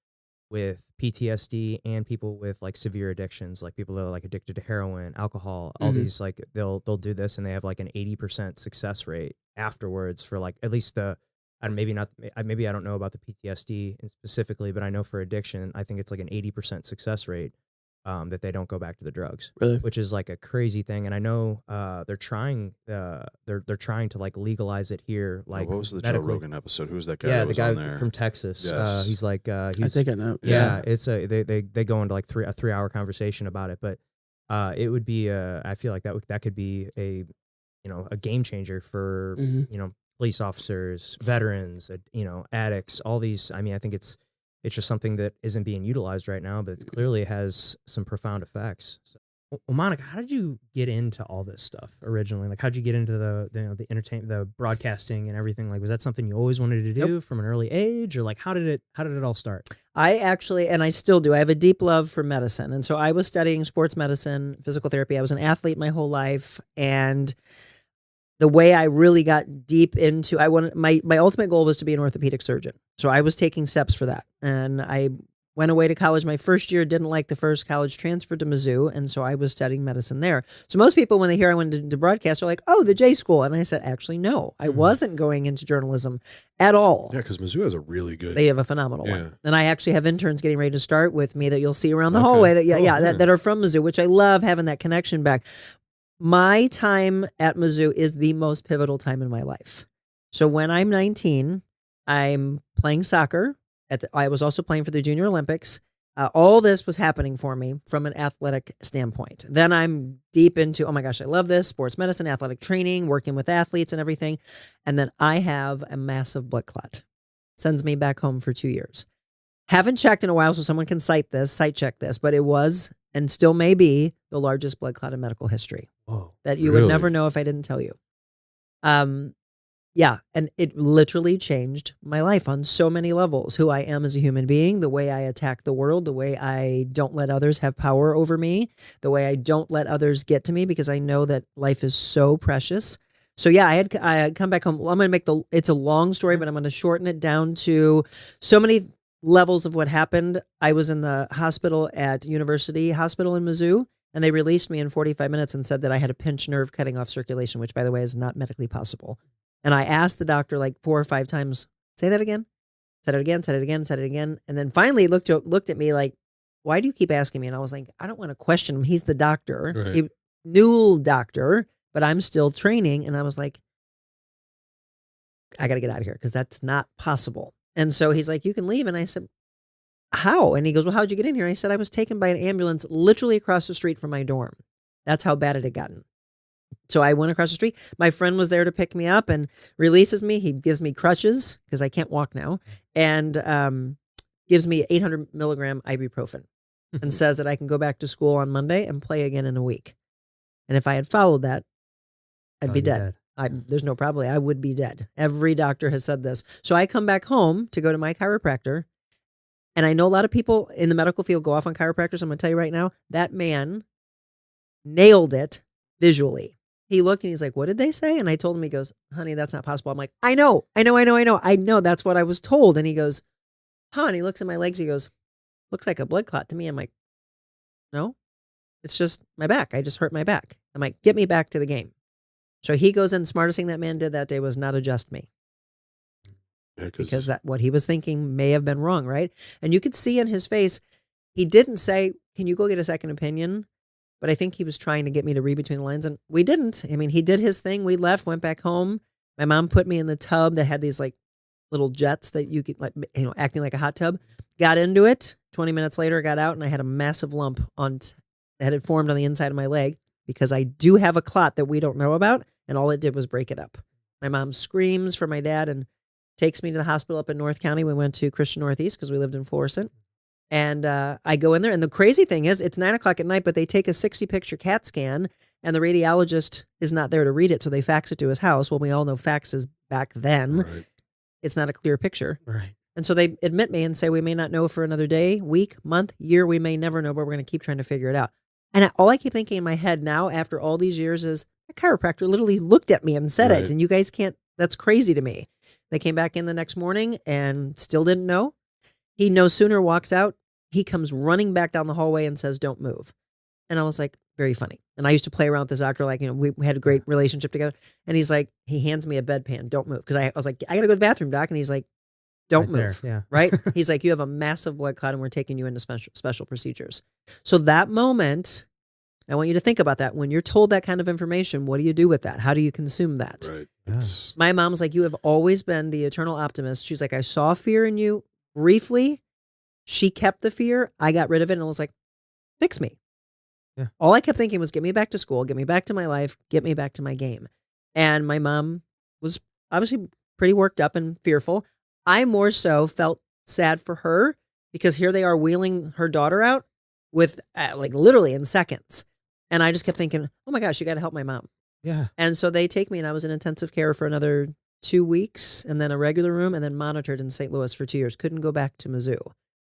with PTSD and people with like severe addictions, like people that are like addicted to heroin, alcohol, all these, like they'll do this and they have like an 80% success rate afterwards for like at least the maybe I don't know about the PTSD specifically, but I know for addiction, I think it's like an 80% success rate that they don't go back to the drugs, Really? which is like a crazy thing. And I know they're trying to like legalize it here. Like, what was the Joe medically. Rogan episode? Who's that guy? Yeah, that the was guy on there? from Texas. Yes. He's like, I think I know. yeah, it's they go into like a 3-hour conversation about it, but it would be I feel like that could be a game changer for police officers, veterans, addicts, all these. I mean, I think it's just something that isn't being utilized right now, but it clearly has some profound effects. So, well, Monica, how did you get into all this stuff originally? Like, how did you get into the entertainment, the broadcasting and everything? Like, was that something you always wanted to do from an early age, or like how did it all start? I actually, and I still do, I have a deep love for medicine. And so I was studying sports medicine, physical therapy. I was an athlete my whole life. And the way I really got deep into, my ultimate goal was to be an orthopedic surgeon. So I was taking steps for that. And I went away to college my first year, didn't like the first college, transferred to Mizzou. And so I was studying medicine there. So most people, when they hear I went into broadcast, are like, oh, the J school. And I said, actually, no, I wasn't going into journalism at all. Yeah, because Mizzou has a really good. They have a phenomenal one. And I actually have interns getting ready to start with me that you'll see around the Okay. hallway that are from Mizzou, which I love having that connection back. My time at Mizzou is the most pivotal time in my life. So when I'm 19, I'm playing soccer. I was also playing for the Junior Olympics. All this was happening for me from an athletic standpoint. Then I'm deep into, oh my gosh, I love this, sports medicine, athletic training, working with athletes and everything. And then I have a massive blood clot. Sends me back home for 2 years. Haven't checked in a while, so someone can site check this, but it was and still may be the largest blood clot in medical history. Whoa, that you really? would never know if I didn't tell you. Yeah, and it literally changed my life on so many levels. Who I am as a human being, the way I attack the world, the way I don't let others have power over me, the way I don't let others get to me because I know that life is so precious. So yeah, I had come back home. Well, I'm going to make it's a long story, but I'm going to shorten it down to so many levels of what happened. I was in the hospital at University Hospital in Mizzou, and they released me in 45 minutes and said that I had a pinched nerve cutting off circulation, which, by the way, is not medically possible. And I asked the doctor like 4 or 5 times, say that again, said it again, said it again, said it again. And then finally he looked at me like, why do you keep asking me? And I was like, I don't want to question him. He's the doctor, Right. new doctor, but I'm still training. And I was like, I got to get out of here because that's not possible. And so he's like, you can leave. And I said, how? And he goes, well, how'd you get in here? And I said, I was taken by an ambulance literally across the street from my dorm. That's how bad it had gotten. So I went across the street. My friend was there to pick me up and releases me. He gives me crutches because I can't walk now, and gives me 800 milligram ibuprofen and says that I can go back to school on Monday and play again in a week. And if I had followed that, I'd be dead. There's no probably. I would be dead. Every doctor has said this. So I come back home to go to my chiropractor. And I know a lot of people in the medical field go off on chiropractors. I'm going to tell you right now, that man nailed it visually. He looked and he's like, what did they say? And I told him, he goes, honey, that's not possible. I'm like, I know. That's what I was told. And he goes, huh? And he looks at my legs. He goes, looks like a blood clot to me. I'm like, no, it's just my back. I just hurt my back. I'm like, get me back to the game. So he goes in. Smartest thing that man did that day was not adjust me. Yeah, because that what he was thinking may have been wrong, right? And you could see in his face, he didn't say, can you go get a second opinion? But I think he was trying to get me to read between the lines, and we didn't. I mean, he did his thing. We left, went back home. My mom put me in the tub that had these like little jets that you could, like, acting like a hot tub. Got into it. 20 minutes later, got out, and I had a massive lump that had formed on the inside of my leg because I do have a clot that we don't know about, and all it did was break it up. My mom screams for my dad and takes me to the hospital up in North County. We went to Christian Northeast because we lived in Florissant. And I go in there, and the crazy thing is it's 9:00 at night, but they take a 60-picture CAT scan, and the radiologist is not there to read it, so they fax it to his house. Well, we all know faxes back then. Right. It's not a clear picture. Right. And so they admit me and say, we may not know for another day, week, month, year. We may never know, but we're going to keep trying to figure it out. And all I keep thinking in my head now, after all these years, is a chiropractor literally looked at me and said Right. it, and you guys can't. That's crazy to me. They came back in the next morning and still didn't know. He no sooner walks out, he comes running back down the hallway and says, don't move. And I was like, very funny. And I used to play around with this doctor, like, we had a great relationship together. And he's like, he hands me a bedpan, don't move. Because I was like, I got to go to the bathroom, doc. And he's like, don't move. Yeah. Right? He's like, you have a massive blood clot and we're taking you into special procedures. So that moment, I want you to think about that. When you're told that kind of information, what do you do with that? How do you consume that? Right. My mom's like, you have always been the eternal optimist. She's like, I saw fear in you briefly. She kept the fear. I got rid of it and was like, fix me. Yeah. All I kept thinking was get me back to school, get me back to my life, get me back to my game. And my mom was obviously pretty worked up and fearful. I more so felt sad for her because here they are wheeling her daughter out with like literally in seconds. And I just kept thinking, oh my gosh, you got to help my mom. Yeah. And so they take me and I was in intensive care for another 2 weeks and then a regular room and then monitored in St. Louis for 2 years. Couldn't go back to Mizzou.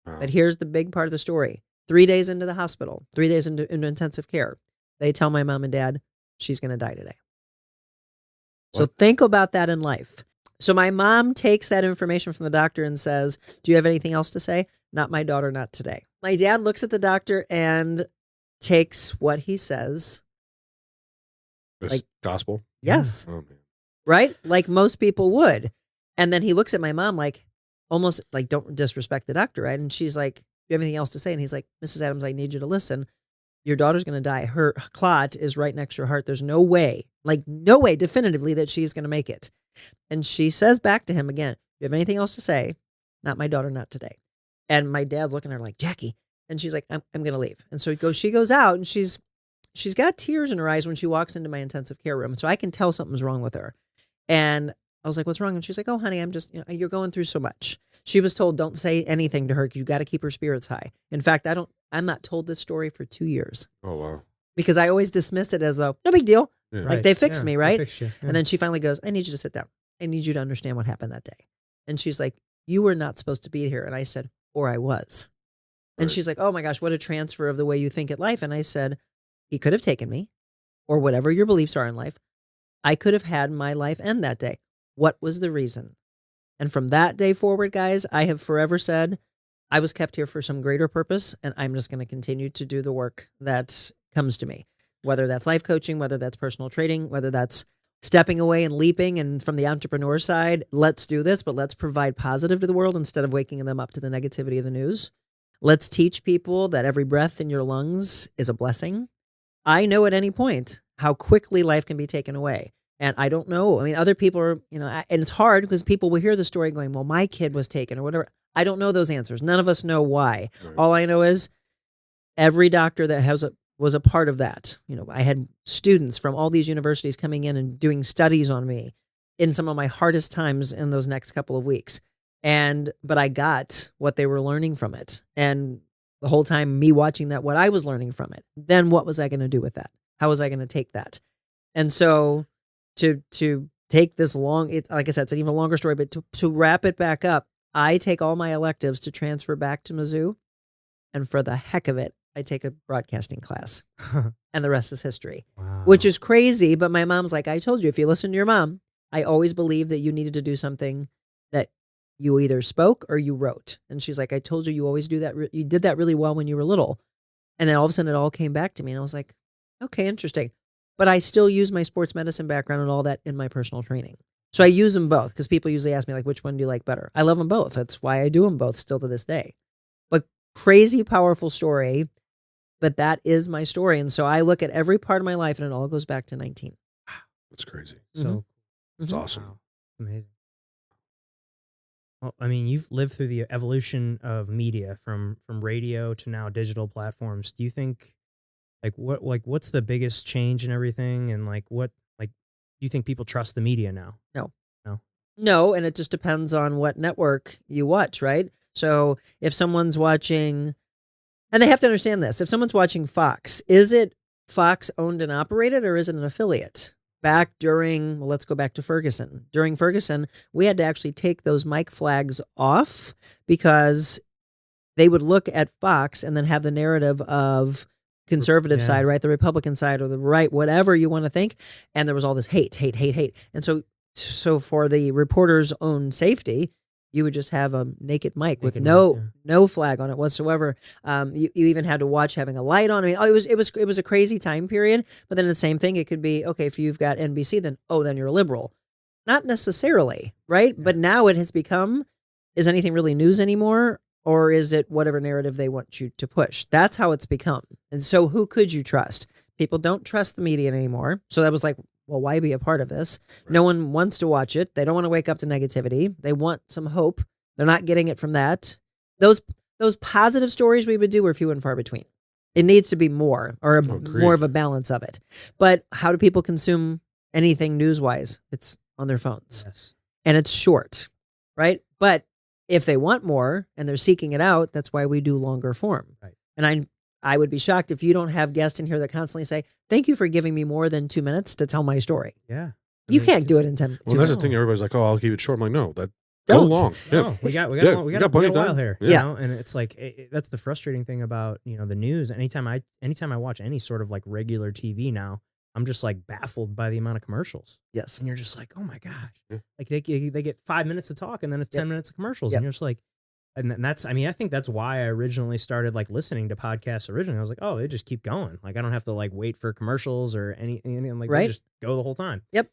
But here's the big part of the story. 3 days into the hospital, 3 days into intensive care, they tell my mom and dad, she's going to die today. So think about that in life. So my mom takes that information from the doctor and says, do you have anything else to say? Not my daughter, not today. My dad looks at the doctor and takes what he says. Like gospel? Yes. Oh, man. Right? Like most people would. And then he looks at my mom like, almost like, don't disrespect the doctor, right? And she's like, do you have anything else to say? And he's like, Mrs. Adams, I need you to listen. Your daughter's going to die. Her clot is right next to her heart. There's no way, definitively that she's going to make it. And she says back to him again, do you have anything else to say? Not my daughter, not today. And my dad's looking at her like, Jackie. And she's like, I'm going to leave. And so she goes out and she's got tears in her eyes when she walks into my intensive care room. So I can tell something's wrong with her. And I was like, what's wrong? And she's like, oh, honey, I'm just, you're going through so much. She was told, don't say anything to her because you got to keep her spirits high. In fact, I'm not told this story for 2 years. Oh, wow. Because I always dismiss it as though, no big deal. Yeah. Like they fixed me, right? They fixed you. Yeah. And then she finally goes, I need you to sit down. I need you to understand what happened that day. And she's like, you were not supposed to be here. And I said, or I was. And she's like, oh my gosh, what a transfer of the way you think at life. And I said, he could have taken me, or whatever your beliefs are in life. I could have had my life end that day. What was the reason? And from that day forward, guys, I have forever said, I was kept here for some greater purpose, and I'm just going to continue to do the work that comes to me, whether that's life coaching, whether that's personal training, whether that's stepping away and leaping. And from the entrepreneur side, let's do this, but let's provide positive to the world instead of waking them up to the negativity of the news. Let's teach people that every breath in your lungs is a blessing. I know at any point how quickly life can be taken away. And I don't know. I mean, other people are, and it's hard because people will hear the story going, well, my kid was taken or whatever. I don't know those answers. None of us know why. Right. All I know is every doctor that was a part of that. I had students from all these universities coming in and doing studies on me in some of my hardest times in those next couple of weeks. But I got what they were learning from it. And the whole time me watching that, what I was learning from it, then what was I going to do with that? How was I going to take that? And so to take this long, it's like I said, it's an even longer story, but to wrap it back up, I take all my electives to transfer back to Mizzou. And for the heck of it, I take a broadcasting class and the rest is history, which is crazy. But my mom's like, I told you, if you listen to your mom, I always believed that you needed to do something that you either spoke or you wrote. And she's like, I told you, you always do that. You did that really well when you were little. And then all of a sudden it all came back to me. And I was like, okay, interesting. But I still use my sports medicine background and all that in my personal training. So I use them both because people usually ask me, like, which one do you like better? I love them both. That's why I do them both still to this day. But crazy, powerful story. But that is my story. And so I look at every part of my life and it all goes back to 19. That's crazy. So that's awesome. Wow. Amazing. Well, I mean, you've lived through the evolution of media from radio to now digital platforms. Do you think what's the biggest change in everything? And do you think people trust the media now? No, and it just depends on what network you watch, right? So if someone's watching, and they have to understand this, if someone's watching Fox, is it Fox owned and operated or is it an affiliate? Back during, let's go back to Ferguson. During Ferguson, we had to actually take those mic flags off because they would look at Fox and then have the narrative of conservative side, right? The Republican side or the right, whatever you want to think. And there was all this hate. And so for the reporter's own safety, You would just have a naked mic with Naked no mic, no flag on it whatsoever. You even had to watch having a light on. I mean, it was a crazy time period. But then the same thing, it could be, okay, if you've got NBC, then you're a liberal. Not necessarily, right? But now it has become, is anything really news anymore? Or is it whatever narrative they want you to push? That's how it's become. And so who could you trust? People don't trust the media anymore. So that was like, well, why be a part of this? Right. No one wants to watch it. They don't want to wake up to negativity. They want some hope. They're not getting it from that. Those positive stories we would do were few and far between. It needs to be more, or more of a balance of it. But how do people consume anything news-wise? It's on their phones. Yes. And it's short, right? But if they want more and they're seeking it out, that's why we do longer form. Right. And I would be shocked if you don't have guests in here that constantly say, thank you for giving me more than 2 minutes to tell my story. Yeah. You can't do it in 10 Well, that's the thing. Everybody's like, oh, I'll keep it short. I'm like, no, go Don't. long. No, Yeah. we got plenty a of while time here. Yeah. You know? And it's like, that's the frustrating thing about, the news. Anytime I watch any sort of like regular TV now, I'm just like baffled by the amount of commercials. Yes. And you're just like, oh my gosh. Yeah. Like they get 5 minutes to talk and then it's 10 minutes of commercials. Yep. And you're just like, and that's, I think that's why I originally started like listening to podcasts originally. I was like, oh, they just keep going. Like I don't have to like wait for commercials or anything. I'm like, right? They just go the whole time. Yep.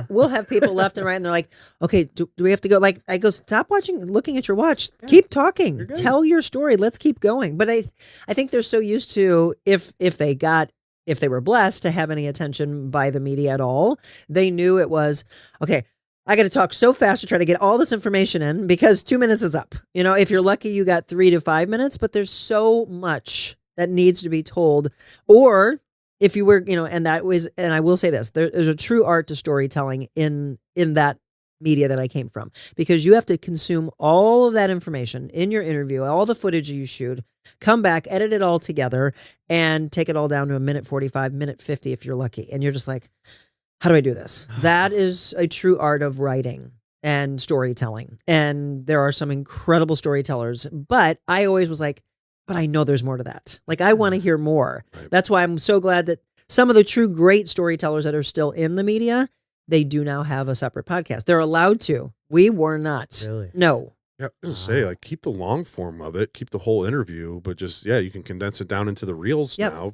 We'll have people left and right and they're like, okay, do we have to go? Like I go, stop looking at your watch. Yeah. Keep talking. You're good. Tell your story. Let's keep going. But I think they're so used to if they were blessed to have any attention by the media at all, they knew it was, okay, I got to talk so fast to try to get all this information in because 2 minutes is up. If you're lucky, you got 3 to 5 minutes, but there's so much that needs to be told. Or if you were, and I will say this, there's a true art to storytelling in that media that I came from, because you have to consume all of that information in your interview, all the footage you shoot, come back, edit it all together, and take it all down to a minute 45, minute 50 if you're lucky. And you're just like, how do I do this? That is a true art of writing and storytelling. And there are some incredible storytellers, but I always was like, but I know there's more to that. Like, I want to hear more. Right. That's why I'm so glad that some of the true great storytellers that are still in the media, they do now have a separate podcast. They're allowed to. We were not. Really? Yeah, No. I was gonna say, like, keep the long form of it, keep the whole interview, but just, you can condense it down into the reels now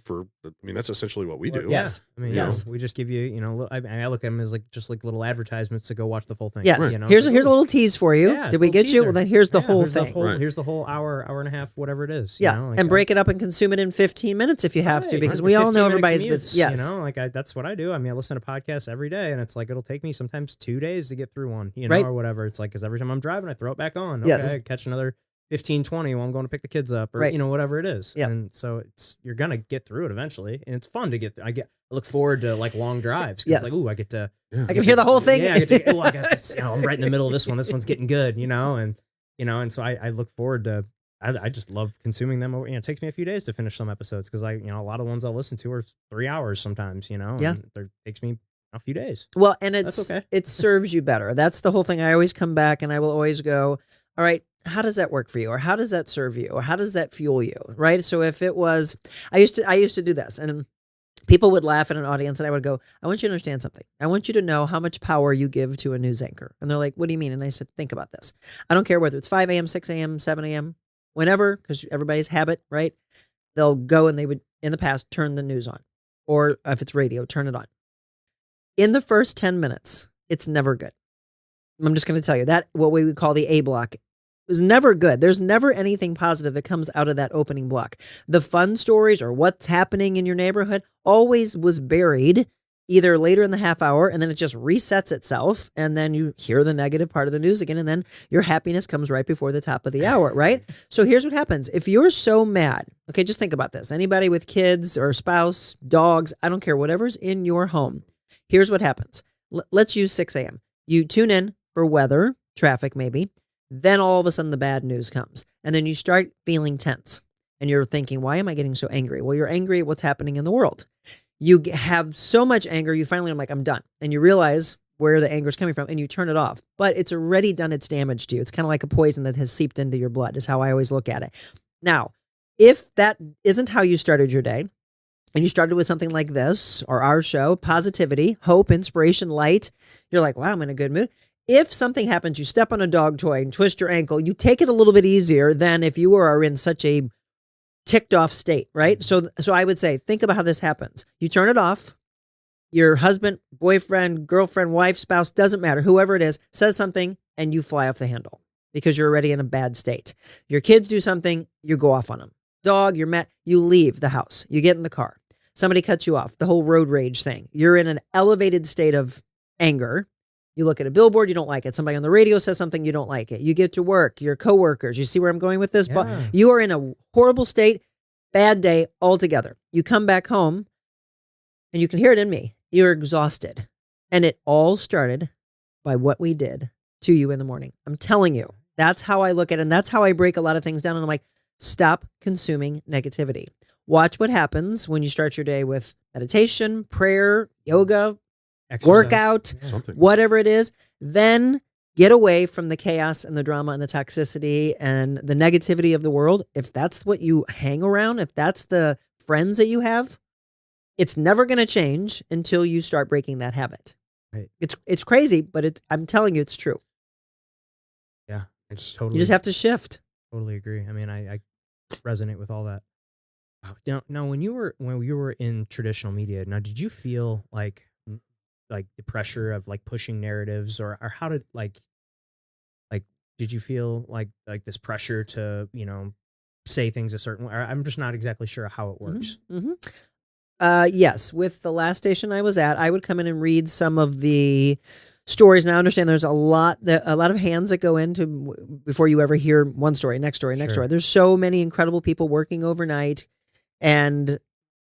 that's essentially what we do. Yes. Yes. We just give you, I look at them as just like little advertisements to go watch the full thing. Yes. Right. Here's a little tease for you. Yeah, Did we get you? Well, then here's the whole thing. Here's the whole hour and a half, whatever it is. Yeah. And break it up and consume it in 15 minutes if you have to, because we all know everybody's busy. Yes. That's what I do. I listen to podcasts every day, and it's like, it'll take me sometimes 2 days to get through one, or whatever. It's like, because every time I'm driving, I throw it back on. Okay, yes. Catch another 15, 20 while I'm going to pick the kids up, or whatever it is. Yep. And so you're gonna get through it eventually, and it's fun to get. I look forward to like long drives because yes. I get to. I can hear the whole thing. Yeah, I got this. I'm right in the middle of this one. This one's getting good, and so I look forward to. I just love consuming them. It takes me a few days to finish some episodes because a lot of ones I'll listen to are 3 hours sometimes. And it takes me a few days. Well, and okay. It serves you better. That's the whole thing. I always come back and I will always go, all right, how does that work for you? Or how does that serve you? Or how does that fuel you? Right. So if it was, I used to do this, and people would laugh at an audience, and I would go, I want you to understand something. I want you to know how much power you give to a news anchor. And they're like, what do you mean? And I said, think about this. I don't care whether it's 5 a.m., 6 a.m., 7 a.m., whenever, because everybody's habit, right? They'll go and they would, in the past, turn the news on. Or if it's radio, turn it on. In the first 10 minutes, it's never good. I'm just going to tell you that what we would call the A block was never good. There's never anything positive that comes out of that opening block. The fun stories or what's happening in your neighborhood always was buried either later in the half hour, and then it just resets itself, and then you hear the negative part of the news again, and then your happiness comes right before the top of the hour, right? So here's what happens. If you're so mad, okay, just think about this. Anybody with kids or spouse, dogs, I don't care, whatever's in your home, here's what happens. Let's use 6 a.m. You tune in for weather, traffic maybe, then all of a sudden the bad news comes, and then you start feeling tense, and you're thinking, why am I getting so angry? Well, you're angry at what's happening in the world. You have so much anger, you finally are like, I'm done. And you realize where the anger is coming from, and you turn it off. But it's already done its damage to you. It's kind of like a poison that has seeped into your blood, is how I always look at it. Now, if that isn't how you started your day, and you started with something like this, or our show, positivity, hope, inspiration, light, you're like, wow, I'm in a good mood. if something happens, you step on a dog toy and twist your ankle, you take it a little bit easier than if you are in such a ticked off state, right? So I would say, think about how this happens. You turn it off. Your husband, boyfriend, girlfriend, wife, spouse, doesn't matter, whoever it is, says something and you fly off the handle because you're already in a bad state. Your kids do something, you go off on them. Dog, you're mad, you leave the house. You get in the car. Somebody cuts you off, the whole road rage thing. You're in an elevated state of anger. You look at a billboard, you don't like it. Somebody on the radio says something, you don't like it. You get to work, your coworkers, you see where I'm going with this? Yeah. But you are in a horrible state, bad day altogether. You come back home and you can hear it in me. You're exhausted. And it all started by what we did to you in the morning. I'm telling you, that's how I look at it. And that's how I break a lot of things down. And I'm like, stop consuming negativity. Watch what happens when you start your day with meditation, prayer, yoga, Exercise. workout, Something. whatever it is. Then get away from the chaos and the drama and the toxicity and the negativity of the world. If that's what you hang around, if that's the friends that you have, it's never going to change until you start breaking that habit. Right. It's crazy, but I'm telling you, it's true. Yeah, it's totally. You just have to shift. Totally agree. I mean, I resonate with all that. Now, when you were in traditional media, now did you feel like the pressure of like pushing narratives, or how did like did you feel like this pressure to say things a certain way? I'm just not exactly sure how it works. Yes, with the last station I was at, I would come in and read some of the stories. Now I understand there's a lot of hands that go into before you ever hear one story, next story, next story. There's so many incredible people working overnight and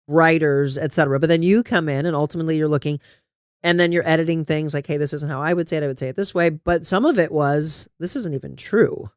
writers, etc. But then you come in and ultimately you're looking, and then you're editing things like, hey, this isn't how I would say it. I would say it this way. But some of it was, this isn't even true.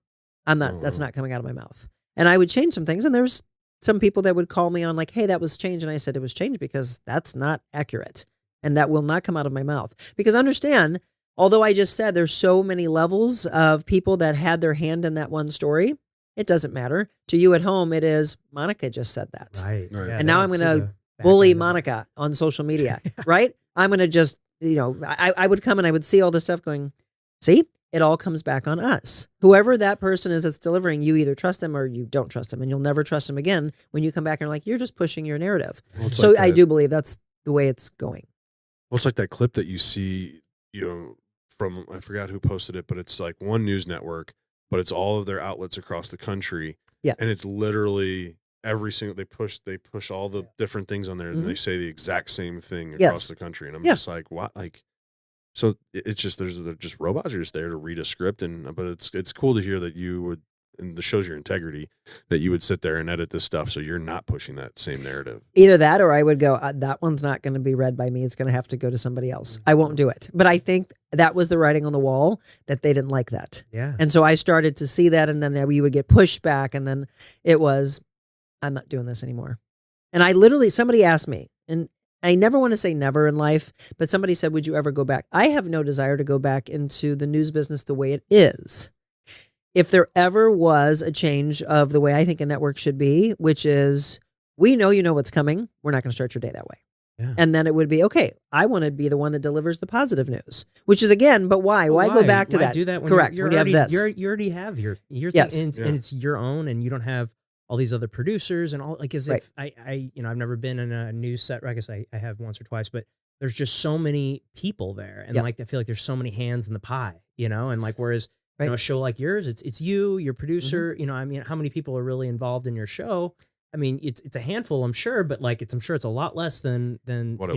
That's not coming out of my mouth. And I would change some things. And there's some people that would call me on like, hey, that was changed. And I said, it was changed because that's not accurate. And that will not come out of my mouth. Because understand, although I just said there's so many levels of people that had their hand in that one story, it doesn't matter. To you at home, it is, Monica just said that. Right. Yeah, and now I'm going to bully Monica on social media, right? I'm going to just, I would come and I would see all this stuff going, see, it all comes back on us. Whoever that person is that's delivering, you either trust them or you don't trust them, and you'll never trust them again when you come back and you're like, you're just pushing your narrative. Well, so like I do believe that's the way it's going. Well, it's like that clip that you see, from, I forgot who posted it, but it's like one news network, but it's all of their outlets across the country. Yeah. And it's literally every single, they push all the different things on there and they say the exact same thing across the country. And I'm just like, what? Like, so it's just, they're just robots are just there to read a script. But it's cool to hear that you would, and this shows your integrity, that you would sit there and edit this stuff so you're not pushing that same narrative. Either that or I would go, that one's not going to be read by me. It's going to have to go to somebody else. I won't do it. But I think that was the writing on the wall, that they didn't like that. Yeah. And so I started to see that, and then we would get pushed back, and then it was, I'm not doing this anymore. And somebody asked me, and I never want to say never in life, but somebody said, would you ever go back? I have no desire to go back into the news business the way it is. If there ever was a change of the way I think a network should be, which is, we know you know what's coming, we're not going to start your day that way. Yeah. And then it would be, okay, I want to be the one that delivers the positive news, which is again, but why? Why go back to that? Do that when Correct. You're when already, you have this. You already have your yes. thing, and it's your own, and you don't have all these other producers and all, like, as if I've never been in a news set. I guess I have once or twice, but there's just so many people there, and like I feel like there's so many hands in the pie, and like whereas a show like yours, it's you, your producer, I mean, how many people are really involved in your show? I mean, it's a handful, I'm sure, but like I'm sure it's a lot less than what it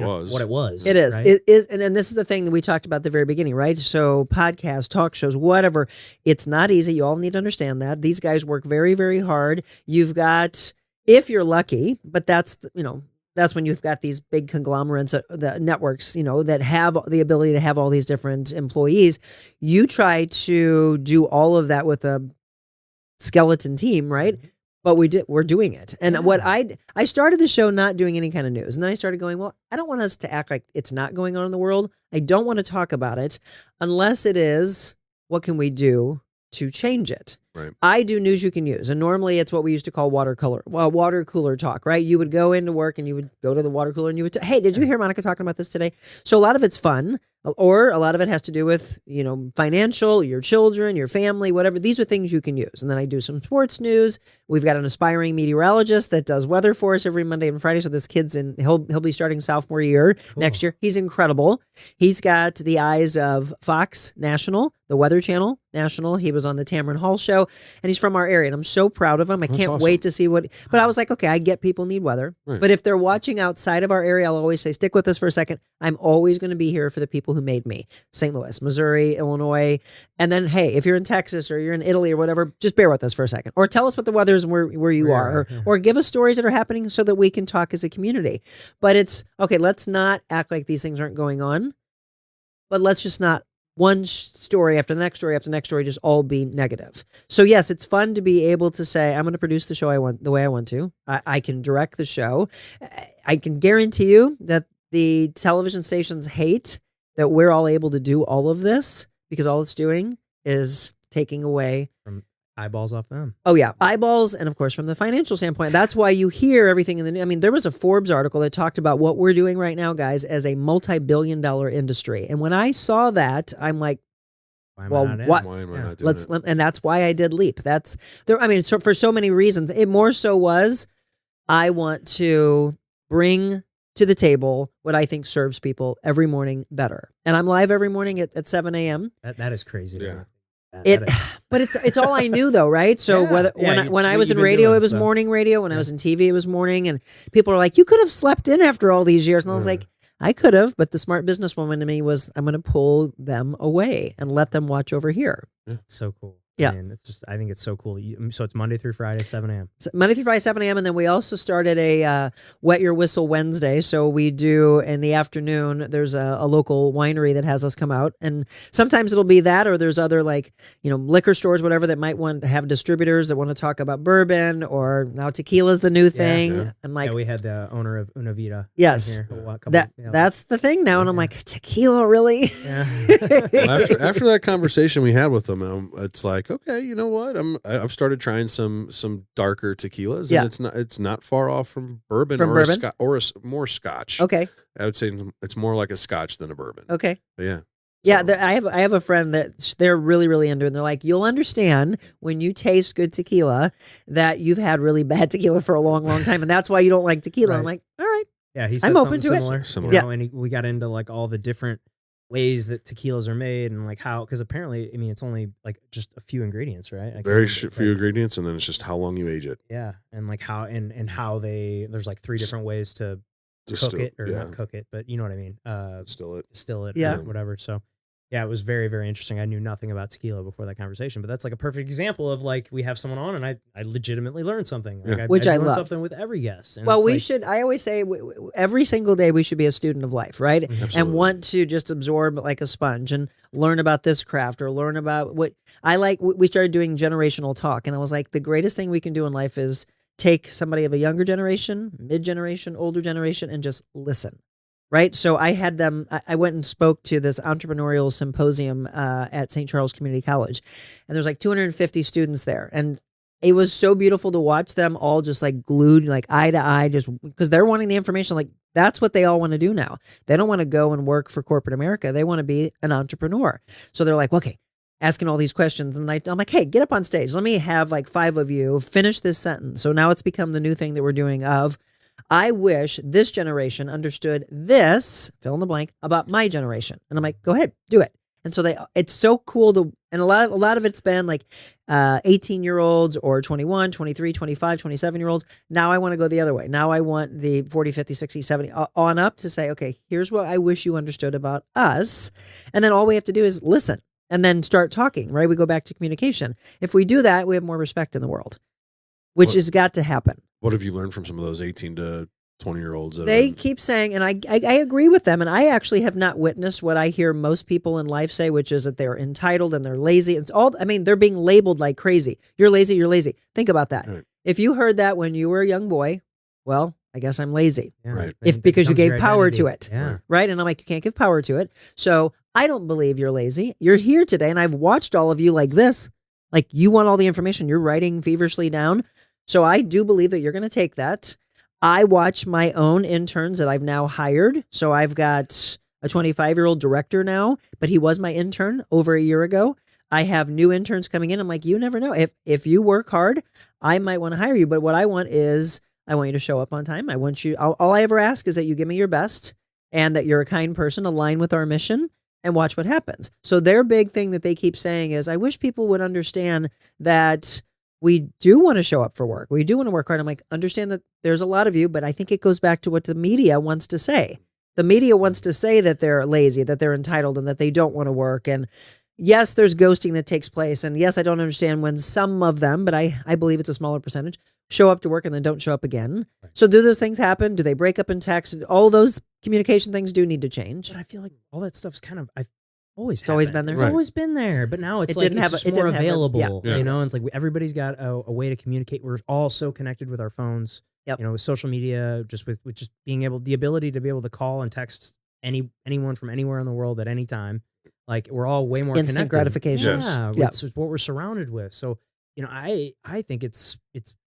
was. It is. Right? It is, and this is the thing that we talked about at the very beginning, right? So podcasts, talk shows, whatever. It's not easy. You all need to understand that. These guys work very, very hard. You've got, if you're lucky, but that's when you've got these big conglomerates, the networks, that have the ability to have all these different employees. You try to do all of that with a skeleton team, right? But we're doing it. And what I started the show not doing any kind of news. And then I started going, well, I don't want us to act like it's not going on in the world. I don't want to talk about it unless it is, what can we do to change it? Right. I do news you can use. And normally it's what we used to call water cooler talk, right? You would go into work and you would go to the water cooler and you would, hey, did you hear Monica talking about this today? So a lot of it's fun. Or a lot of it has to do with, financial, your children, your family, whatever. These are things you can use. And then I do some sports news. We've got an aspiring meteorologist that does weather for us every Monday and Friday. So this kid's he'll be starting sophomore year next year. He's incredible. He's got the eyes of Fox National, the Weather Channel National. He was on the Tamron Hall show, and he's from our area. And I'm so proud of him. I can't wait to see but I was like, okay, I get people need weather. Right. But if they're watching outside of our area, I'll always say, stick with us for a second. I'm always going to be here for the people who made me. St. Louis, Missouri, Illinois. And then, hey, if you're in Texas or you're in Italy or whatever, just bear with us for a second. Or tell us what the weather is where you are. Or give us stories that are happening so that we can talk as a community. But it's, okay, let's not act like these things aren't going on. But let's just not one story after the next story after the next story just all be negative. So yes, it's fun to be able to say, I'm going to produce the show the way I want to. I can direct the show. I can guarantee you that the television stations hate that we're all able to do all of this, because all it's doing is taking away from eyeballs off them. Oh yeah, eyeballs, and of course from the financial standpoint, that's why you hear everything in the news. I mean, there was a Forbes article that talked about what we're doing right now, guys, as a multi-billion-dollar industry. And when I saw that, I'm like, why am I not doing it? And that's why I did Leap. That's there. I mean, so for so many reasons. It more so was, I want to bring to the table what I think serves people every morning better. And I'm live every morning at 7 a.m. That is crazy. Yeah. But it's all I knew though, right? So when I was in radio, it was morning radio. When I was in TV, it was morning. And people are like, you could have slept in after all these years. And I was like, I could have, but the smart businesswoman to me was, I'm going to pull them away and let them watch over here. It's so cool. Yeah. And I think it's so cool. So it's Monday through Friday, 7 a.m. Monday through Friday, 7 a.m. And then we also started a Wet Your Whistle Wednesday. So we do in the afternoon, there's a local winery that has us come out. And sometimes it'll be that, or there's other liquor stores, whatever, that might want to have distributors that want to talk about bourbon, or now tequila's the new thing. Yeah. And we had the owner of Una Vida. Yes. That's the thing now. And I'm like, tequila, really? Yeah. Well, after that conversation we had with them, it's like, okay, you know what? I've started trying some darker tequilas, and it's not far off from bourbon, more Scotch. Okay, I would say it's more like a Scotch than a bourbon. Okay, but yeah. Yeah, I have a friend that they're really, really into it. And they're like, you'll understand when you taste good tequila that you've had really bad tequila for a long, long time, and that's why you don't like tequila. Right. I'm like, all right. Yeah, he said I'm open to similar. it. Yeah, and we got into all the different ways that tequilas are made, and how, because apparently, I mean, it's only just a few ingredients, right? Very few ingredients, and then it's just how long you age it. Yeah, and how and how there's 3 different ways to cook it, or not cook it, but you know what I mean. Distill it, yeah, or whatever. So. Yeah, it was very, very interesting. I knew nothing about tequila before that conversation, but that's a perfect example of we have someone on, and I legitimately learned something. Which I learn love. Something with every guest. And well, we should. I always say every single day we should be a student of life, right? Absolutely. And want to just absorb like a sponge and learn about this craft or learn about what I like. We started doing generational talk, and I was like, the greatest thing we can do in life is take somebody of a younger generation, mid-generation, older generation, and just listen. Right. So I had them, I went and spoke to this entrepreneurial symposium at St. Charles Community College, and there's 250 students there. And it was so beautiful to watch them all just glued, eye to eye, just because they're wanting the information. That's what they all want to do now. They don't want to go and work for corporate America. They want to be an entrepreneur. So they're like, okay, asking all these questions. And I'm like, hey, get up on stage. Let me have 5 of you finish this sentence. So now it's become the new thing that we're doing of, I wish this generation understood this, fill in the blank, about my generation. And I'm like, go ahead, do it. And so it's so cool to, and a lot of it's been 18-year-olds or 21, 23, 25, 27-year-olds. Now I want to go the other way. Now I want the 40, 50, 60, 70 on up to say, okay, here's what I wish you understood about us. And then all we have to do is listen and then start talking, right? We go back to communication. If we do that, we have more respect in the world, which has got to happen. What have you learned from some of those 18 to 20-year-olds? They keep saying, and I agree with them, and I actually have not witnessed what I hear most people in life say, which is that they're entitled and they're lazy. It's all, they're being labeled like crazy. You're lazy, you're lazy. Think about that. Right. If you heard that when you were a young boy, well, I guess I'm lazy. Yeah, right. Because you gave power to it. Yeah. Right? And I'm like, you can't give power to it. So I don't believe you're lazy. You're here today, and I've watched all of you like this. You want all the information. You're writing feverishly down. So I do believe that you're going to take that. I watch my own interns that I've now hired. So I've got a 25-year-old director now, but he was my intern over a year ago. I have new interns coming in. I'm like, you never know. If you work hard, I might want to hire you. But what I want is I want you to show up on time. I want you, all I ever ask is that you give me your best and that you're a kind person, align with our mission, and watch what happens. So their big thing that they keep saying is, I wish people would understand that we do want to show up for work. We do want to work hard. I'm like, understand that there's a lot of you, but I think it goes back to what the media wants to say. The media wants to say that they're lazy, that they're entitled, and that they don't want to work. And yes, there's ghosting that takes place. And yes, I don't understand when some of them, but I believe it's a smaller percentage, show up to work and then don't show up again. Right. So do those things happen? Do they break up in text? All those communication things do need to change. But I feel like all that stuff's kind of, I've always been there. It's always been there, but now it's more available. You know, and it's like everybody's got a way to communicate. We're all so connected with our phones. Yep. You know, with social media, just with just being able, the ability to be able to call and text anyone from anywhere in the world at any time. Like we're all way more instant connected. gratification. Yeah, it's what we're surrounded with. So, you know, I think it's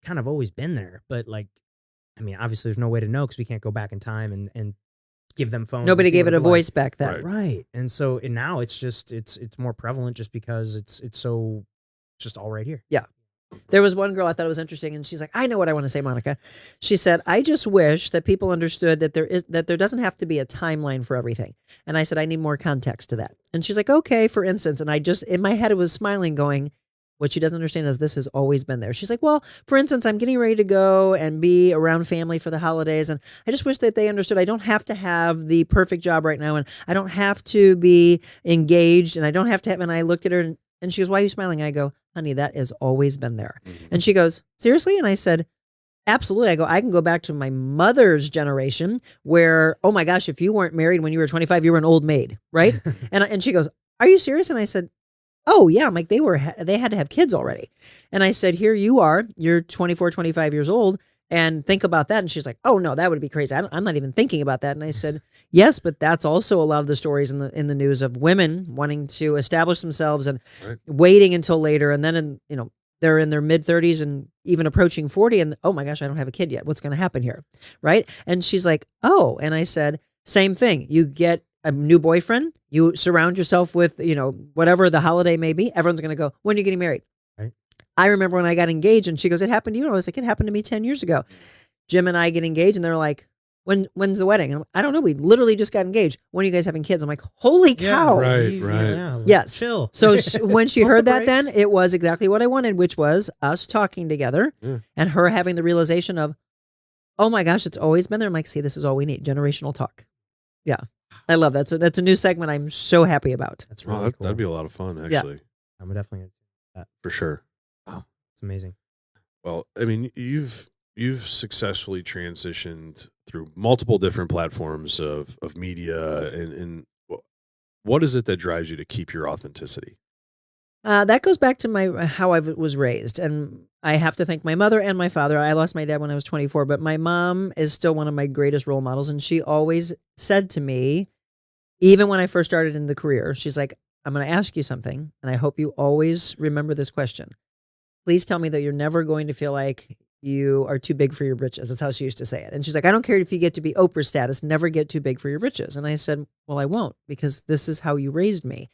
kind of always been there, but like, I mean, obviously there's no way to know because we can't go back in time and give them phones. Nobody gave it a voice back then. Right. And so now it's just, it's more prevalent just because it's just all right here. Yeah. There was one girl I thought it was interesting, and she's like, I know what I want to say, Monica. She said, I just wish that people understood that there doesn't have to be a timeline for everything. And I said, I need more context to that. And she's like, okay, for instance. And I just, in my head, it was smiling going, what she doesn't understand is this has always been there. She's like, well, for instance, I'm getting ready to go and be around family for the holidays. And I just wish that they understood I don't have to have the perfect job right now. And I don't have to be engaged. And I don't have to have, and I looked at her and she goes, why are you smiling? I go, honey, that has always been there. And she goes, seriously? And I said, absolutely. I go, I can go back to my mother's generation where, oh my gosh, if you weren't married when you were 25, you were an old maid, right? and she goes, are you serious? And I said, oh yeah. I'm like, they had to have kids already. And I said, here you are, you're 24, 25 years old. And think about that. And she's like, oh no, that would be crazy. I'm not even thinking about that. And I said, yes, but that's also a lot of the stories in the news of women wanting to establish themselves and waiting until later. And then, they're in their mid 30s and even approaching 40. And oh my gosh, I don't have a kid yet. What's going to happen here? Right. And she's like, oh, and I said, same thing. You get a new boyfriend, you surround yourself with, whatever the holiday may be. Everyone's going to go, when are you getting married? I remember when I got engaged and she goes, it happened to you. And I was like, it happened to me 10 years ago. Jim and I get engaged and they're like, when's the wedding? And I'm like, I don't know. We literally just got engaged. When are you guys having kids? I'm like, holy cow. Right. Yeah, yes. Chill. So when she heard that, then it was exactly what I wanted, which was us talking together and her having the realization of, oh my gosh, it's always been there. I'm like, see, this is all we need. Generational talk. Yeah. I love that. So that's a new segment I'm so happy about. That's really cool. That'd be a lot of fun, actually. Yeah. I'm definitely going to do that. For sure. Wow. It's amazing. Well, I mean, you've successfully transitioned through multiple different platforms of media, and what is it that drives you to keep your authenticity? That goes back to how I was raised, and I have to thank my mother and my father. I lost my dad when I was 24, but my mom is still one of my greatest role models, and she always said to me, even when I first started in the career, she's like, I'm going to ask you something, and I hope you always remember this question. Please tell me that you're never going to feel like you are too big for your britches. That's how she used to say it. And she's like, I don't care if you get to be Oprah status, never get too big for your britches. And I said, well, I won't, because this is how you raised me.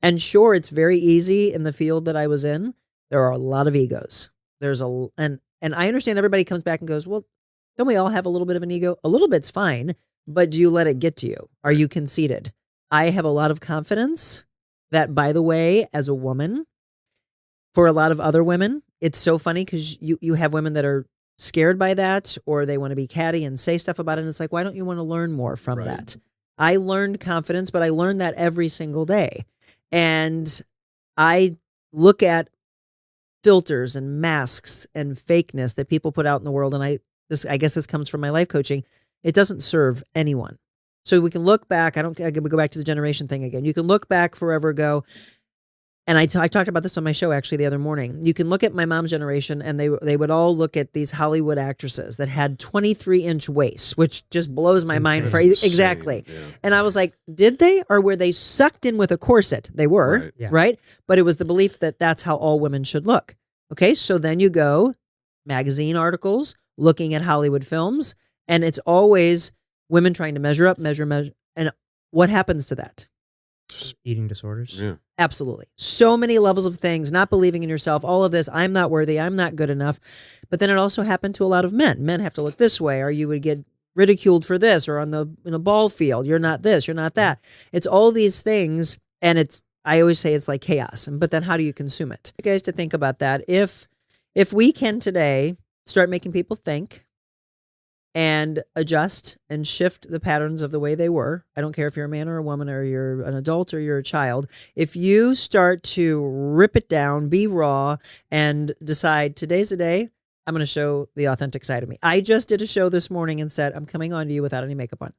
And sure, it's very easy in the field that I was in. There are a lot of egos. And I understand everybody comes back and goes, well, don't we all have a little bit of an ego? A little bit's fine, but do you let it get to you? Are you conceited? I have a lot of confidence that, by the way, as a woman, for a lot of other women, it's so funny because you have women that are scared by that, or they want to be catty and say stuff about it. And it's like, why don't you want to learn more from that? I learned confidence, but I learned that every single day. And I look at filters and masks and fakeness that people put out in the world. And I guess this comes from my life coaching. It doesn't serve anyone. So we can look back. I can go back to the generation thing again. You can look back forever ago. And I talked about this on my show actually the other morning. You can look at my mom's generation, and they would all look at these Hollywood actresses that had 23-inch waists, which just blows my mind. Exactly. Yeah. And I was like, did they, or were they sucked in with a corset? They were, right? But it was the belief that that's how all women should look. Okay, so then you go magazine articles, looking at Hollywood films, and it's always women trying to measure up, measure. And what happens to that? Eating disorders. Yeah. Absolutely. So many levels of things, not believing in yourself, all of this, I'm not worthy, I'm not good enough. But then it also happened to a lot of men. Men have to look this way, or you would get ridiculed for this, or in the ball field, you're not this, you're not that. It's all these things, and I always say it's like chaos. But then how do you consume it? You guys to think about that. If we can today start making people think and adjust and shift the patterns of the way they were. I don't care if you're a man or a woman, or you're an adult or you're a child. If you start to rip it down, be raw, and decide today's the day, I'm going to show the authentic side of me. I just did a show this morning and said, I'm coming on to you without any makeup on.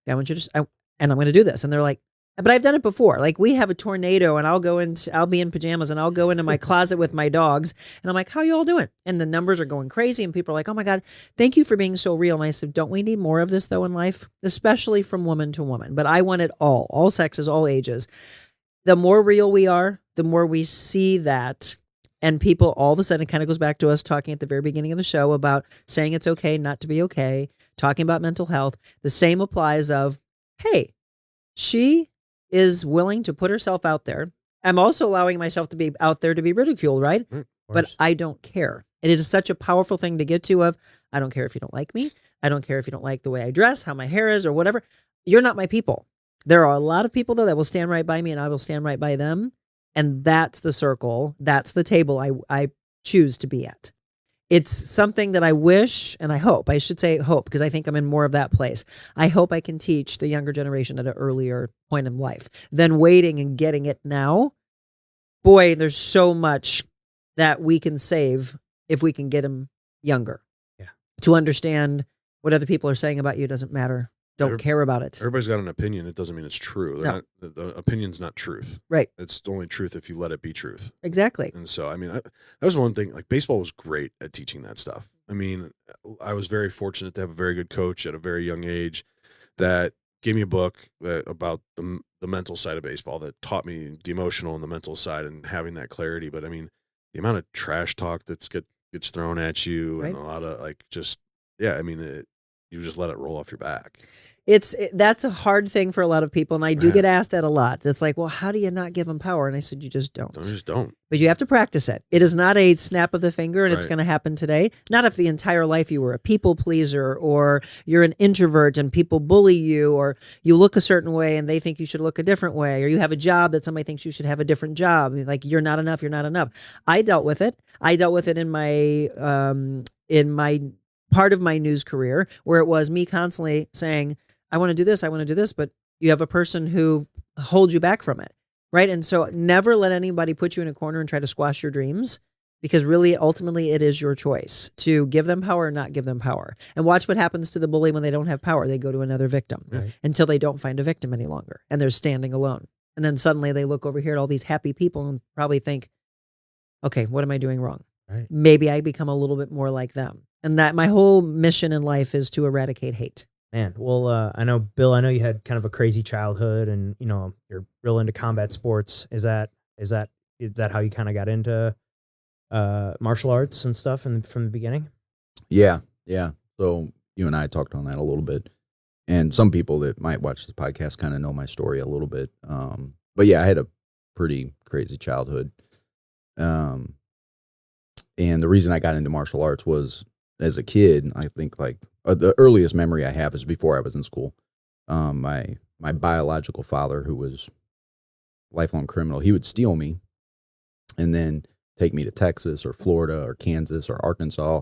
I want you to, and I'm going to do this. And they're like, but I've done it before. Like, we have a tornado and I'll be in pajamas and I'll go into my closet with my dogs. And I'm like, how you all doing? And the numbers are going crazy. And people are like, oh my God, thank you for being so real. And I said, don't we need more of this though in life? Especially from woman to woman. But I want it all sexes, all ages. The more real we are, the more we see that. And people all of a sudden, it kind of goes back to us talking at the very beginning of the show about saying it's okay not to be okay, talking about mental health. The same applies of, hey, she is willing to put herself out there. I'm also allowing myself to be out there to be ridiculed, right? But I don't care. And it is such a powerful thing to get to of, I don't care if you don't like me. I don't care if you don't like the way I dress, how my hair is, or whatever. You're not my people. There are a lot of people, though, that will stand right by me, and I will stand right by them. And that's the circle. That's the table I choose to be at. It's something that I wish, and I hope, I should say hope, because I think I'm in more of that place. I hope I can teach the younger generation at an earlier point in life than waiting and getting it now. Boy, there's so much that we can save if we can get them younger. Yeah. To understand what other people are saying about you doesn't matter. Don't care about it. Everybody's got an opinion. It doesn't mean it's true. The opinion's not truth. Right. It's only truth if you let it be truth. Exactly. And so, I mean, that was one thing. Like, baseball was great at teaching that stuff. I mean, I was very fortunate to have a very good coach at a very young age that gave me a book about the mental side of baseball that taught me the emotional and the mental side and having that clarity. But I mean, the amount of trash talk that gets thrown at you, right, and a lot of I mean, you just let it roll off your back. That's a hard thing for a lot of people, and I do get asked that a lot. It's like, well, how do you not give them power? And I said, you just don't. You just don't. But you have to practice it. It is not a snap of the finger, and it's going to happen today. Not if the entire life you were a people pleaser, or you're an introvert and people bully you, or you look a certain way and they think you should look a different way, or you have a job that somebody thinks you should have a different job. Like, you're not enough. You're not enough. I dealt with it. I dealt with it in my part of my news career, where it was me constantly saying, I want to do this, but you have a person who holds you back from it, right? And so never let anybody put you in a corner and try to squash your dreams, because really, ultimately, it is your choice to give them power or not give them power. And watch what happens to the bully when they don't have power. They go to another victim until they don't find a victim any longer, and they're standing alone. And then suddenly they look over here at all these happy people and probably think, okay, what am I doing wrong? Right. Maybe I become a little bit more like them. And that my whole mission in life is to eradicate hate. Man, well, I know, Bill, I know you had kind of a crazy childhood, and, you know, you're real into combat sports. Is that how you kind of got into martial arts and stuff from the beginning? Yeah. So you and I talked on that a little bit, and some people that might watch this podcast kind of know my story a little bit. But yeah, I had a pretty crazy childhood. And the reason I got into martial arts was, as a kid, I think the earliest memory I have is before I was in school. My biological father, who was a lifelong criminal, he would steal me and then take me to Texas or Florida or Kansas or Arkansas,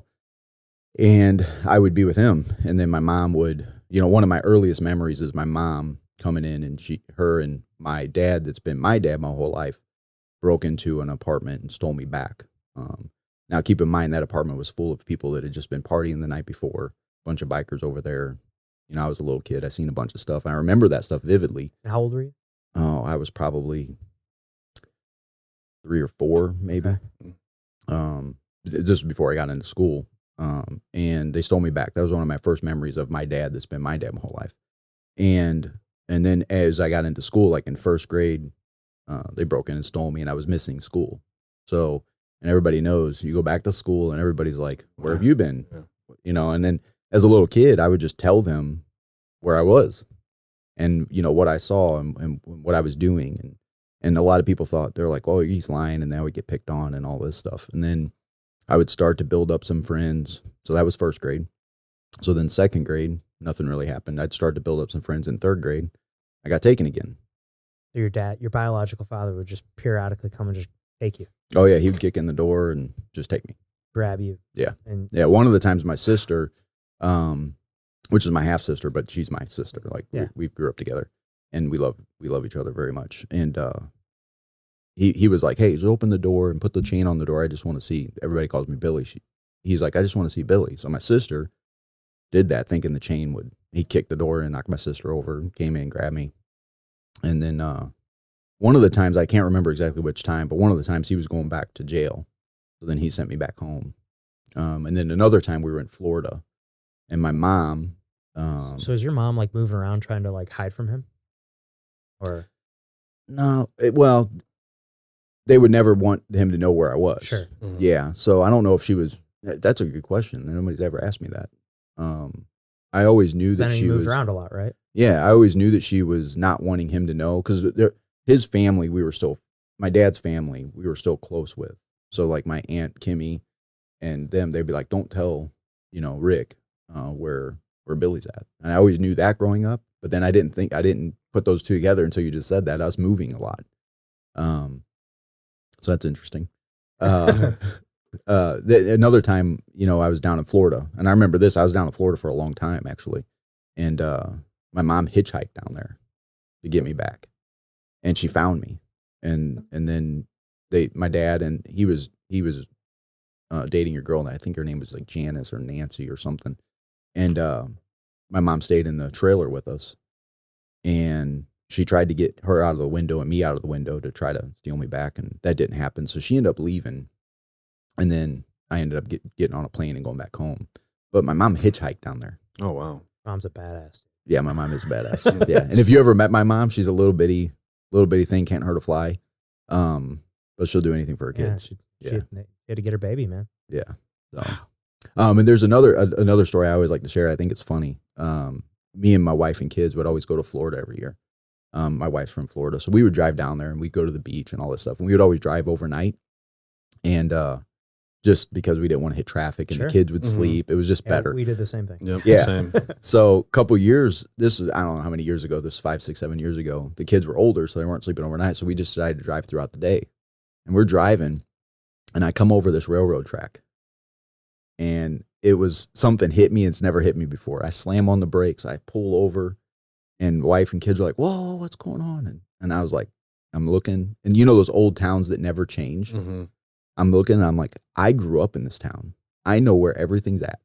and I would be with him. And then my mom would, one of my earliest memories is my mom coming in, and her and my dad, that's been my dad my whole life, broke into an apartment and stole me back. Now, keep in mind, that apartment was full of people that had just been partying the night before, a bunch of bikers over there. I was a little kid. I seen a bunch of stuff. I remember that stuff vividly. How old were you? Oh, I was probably 3 or 4, maybe. Okay. Just before I got into school. And they stole me back. That was one of my first memories of my dad that's been my dad my whole life. And then as I got into school, like in first grade, they broke in and stole me, and I was missing school. So, and everybody knows, you go back to school and everybody's like, where have you been? And then as a little kid, I would just tell them where I was. and what I saw and what I was doing, and a lot of people thought, they're like, oh, he's lying, and now we get picked on and all this stuff. And then I would start to build up some friends. So that was first grade. So then second grade, nothing really happened. I'd start to build up some friends. In third grade, I got taken again. Your dad, your biological father, would just periodically come and just take you, Oh yeah, he would kick in the door and just take me. grab you. Yeah. And Yeah, one of the times my sister, which is my half sister, but she's my sister. Like Yeah. we grew up together, and we love each other very much. And he was like, "Hey, just open the door and put the chain on the door. I just want to see." Everybody calls me Billy. He's like, "I just want to see Billy." So my sister did that, thinking the chain would. He kicked the door and knocked my sister over, came in, grabbed me, and then one of the times, I can't remember exactly which time, but one of the times he was going back to jail. So then he sent me back home. And then another time we were in Florida, and my mom. so is your mom like moving around trying to like hide from him? Or No, well, they would never want him to know where I was. Sure. Mhm. Yeah. So I don't know if she was. That's a good question. Nobody's ever asked me that. I always knew that then she he moved was around a lot, right? Yeah, I always knew that she was not wanting him to know, because his family, my dad's family, we were still close with. So like my aunt Kimmy and them, they'd be like, "Don't tell, Rick, where Billy's at." And I always knew that growing up, but then I didn't put those two together until you just said that. I was moving a lot. So that's interesting. Another time, I was down in Florida, and I remember this. I was down in Florida for a long time, actually, and my mom hitchhiked down there to get me back, and she found me, and then my dad, and he was dating your girl, and I think her name was like Janice or Nancy or something, and my mom stayed in the trailer with us, and she tried to get her out of the window and me out of the window to try to steal me back, and that didn't happen. So she ended up leaving. And then I ended up getting on a plane and going back home. But my mom hitchhiked down there. Oh, wow. Mom's a badass. Yeah, my mom is a badass. Yeah. And if you ever met my mom, she's a little bitty thing, can't hurt a fly. But she'll do anything for her kids. She had to get her baby, man. Yeah. So, and there's another story I always like to share. I think it's funny. Me and my wife and kids would always go to Florida every year. My wife's from Florida. So we would drive down there and we'd go to the beach and all this stuff. And we would always drive overnight. And just because we didn't want to hit traffic and Sure. the kids would sleep. It was just better. We did the same thing. Yep. Yeah. Same. So a couple years, I don't know how many years ago, this 5, 6, 7 years ago, the kids were older, so they weren't sleeping overnight. So we just decided to drive throughout the day. And we're driving, and I come over this railroad track. And it was something hit me, and it's never hit me before. I slam on the brakes, I pull over, and wife and kids are like, "Whoa, what's going on?" And I was like, I'm looking, and those old towns that never change? Mm-hmm. I'm looking and I'm like, I grew up in this town. I know where everything's at.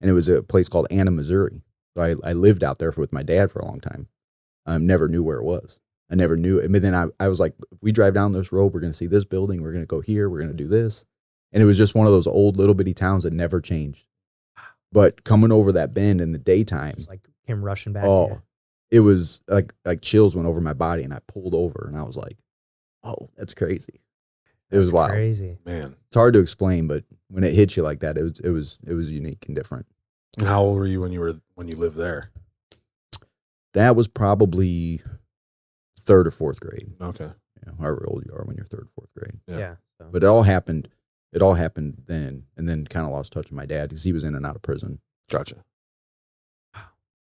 And it was a place called Anna, Missouri. So I lived out there with my dad for a long time. I never knew where it was. I never knew it. But then I was like, if we drive down this road, we're going to see this building. We're going to go here. We're going to do this. And it was just one of those old little bitty towns that never changed. But coming over that bend in the daytime. Just like him rushing back. Oh, it was like chills went over my body, and I pulled over and I was like, oh, that's crazy. It was wild. Crazy, man. It's hard to explain, but when it hits you like that, it was unique and different. And how old were you when you lived there? That was probably 3rd or 4th grade. Okay. Yeah, however old you are when you're 3rd or 4th grade. Yeah. So. But it all happened then, and then kind of lost touch with my dad because he was in and out of prison. Gotcha.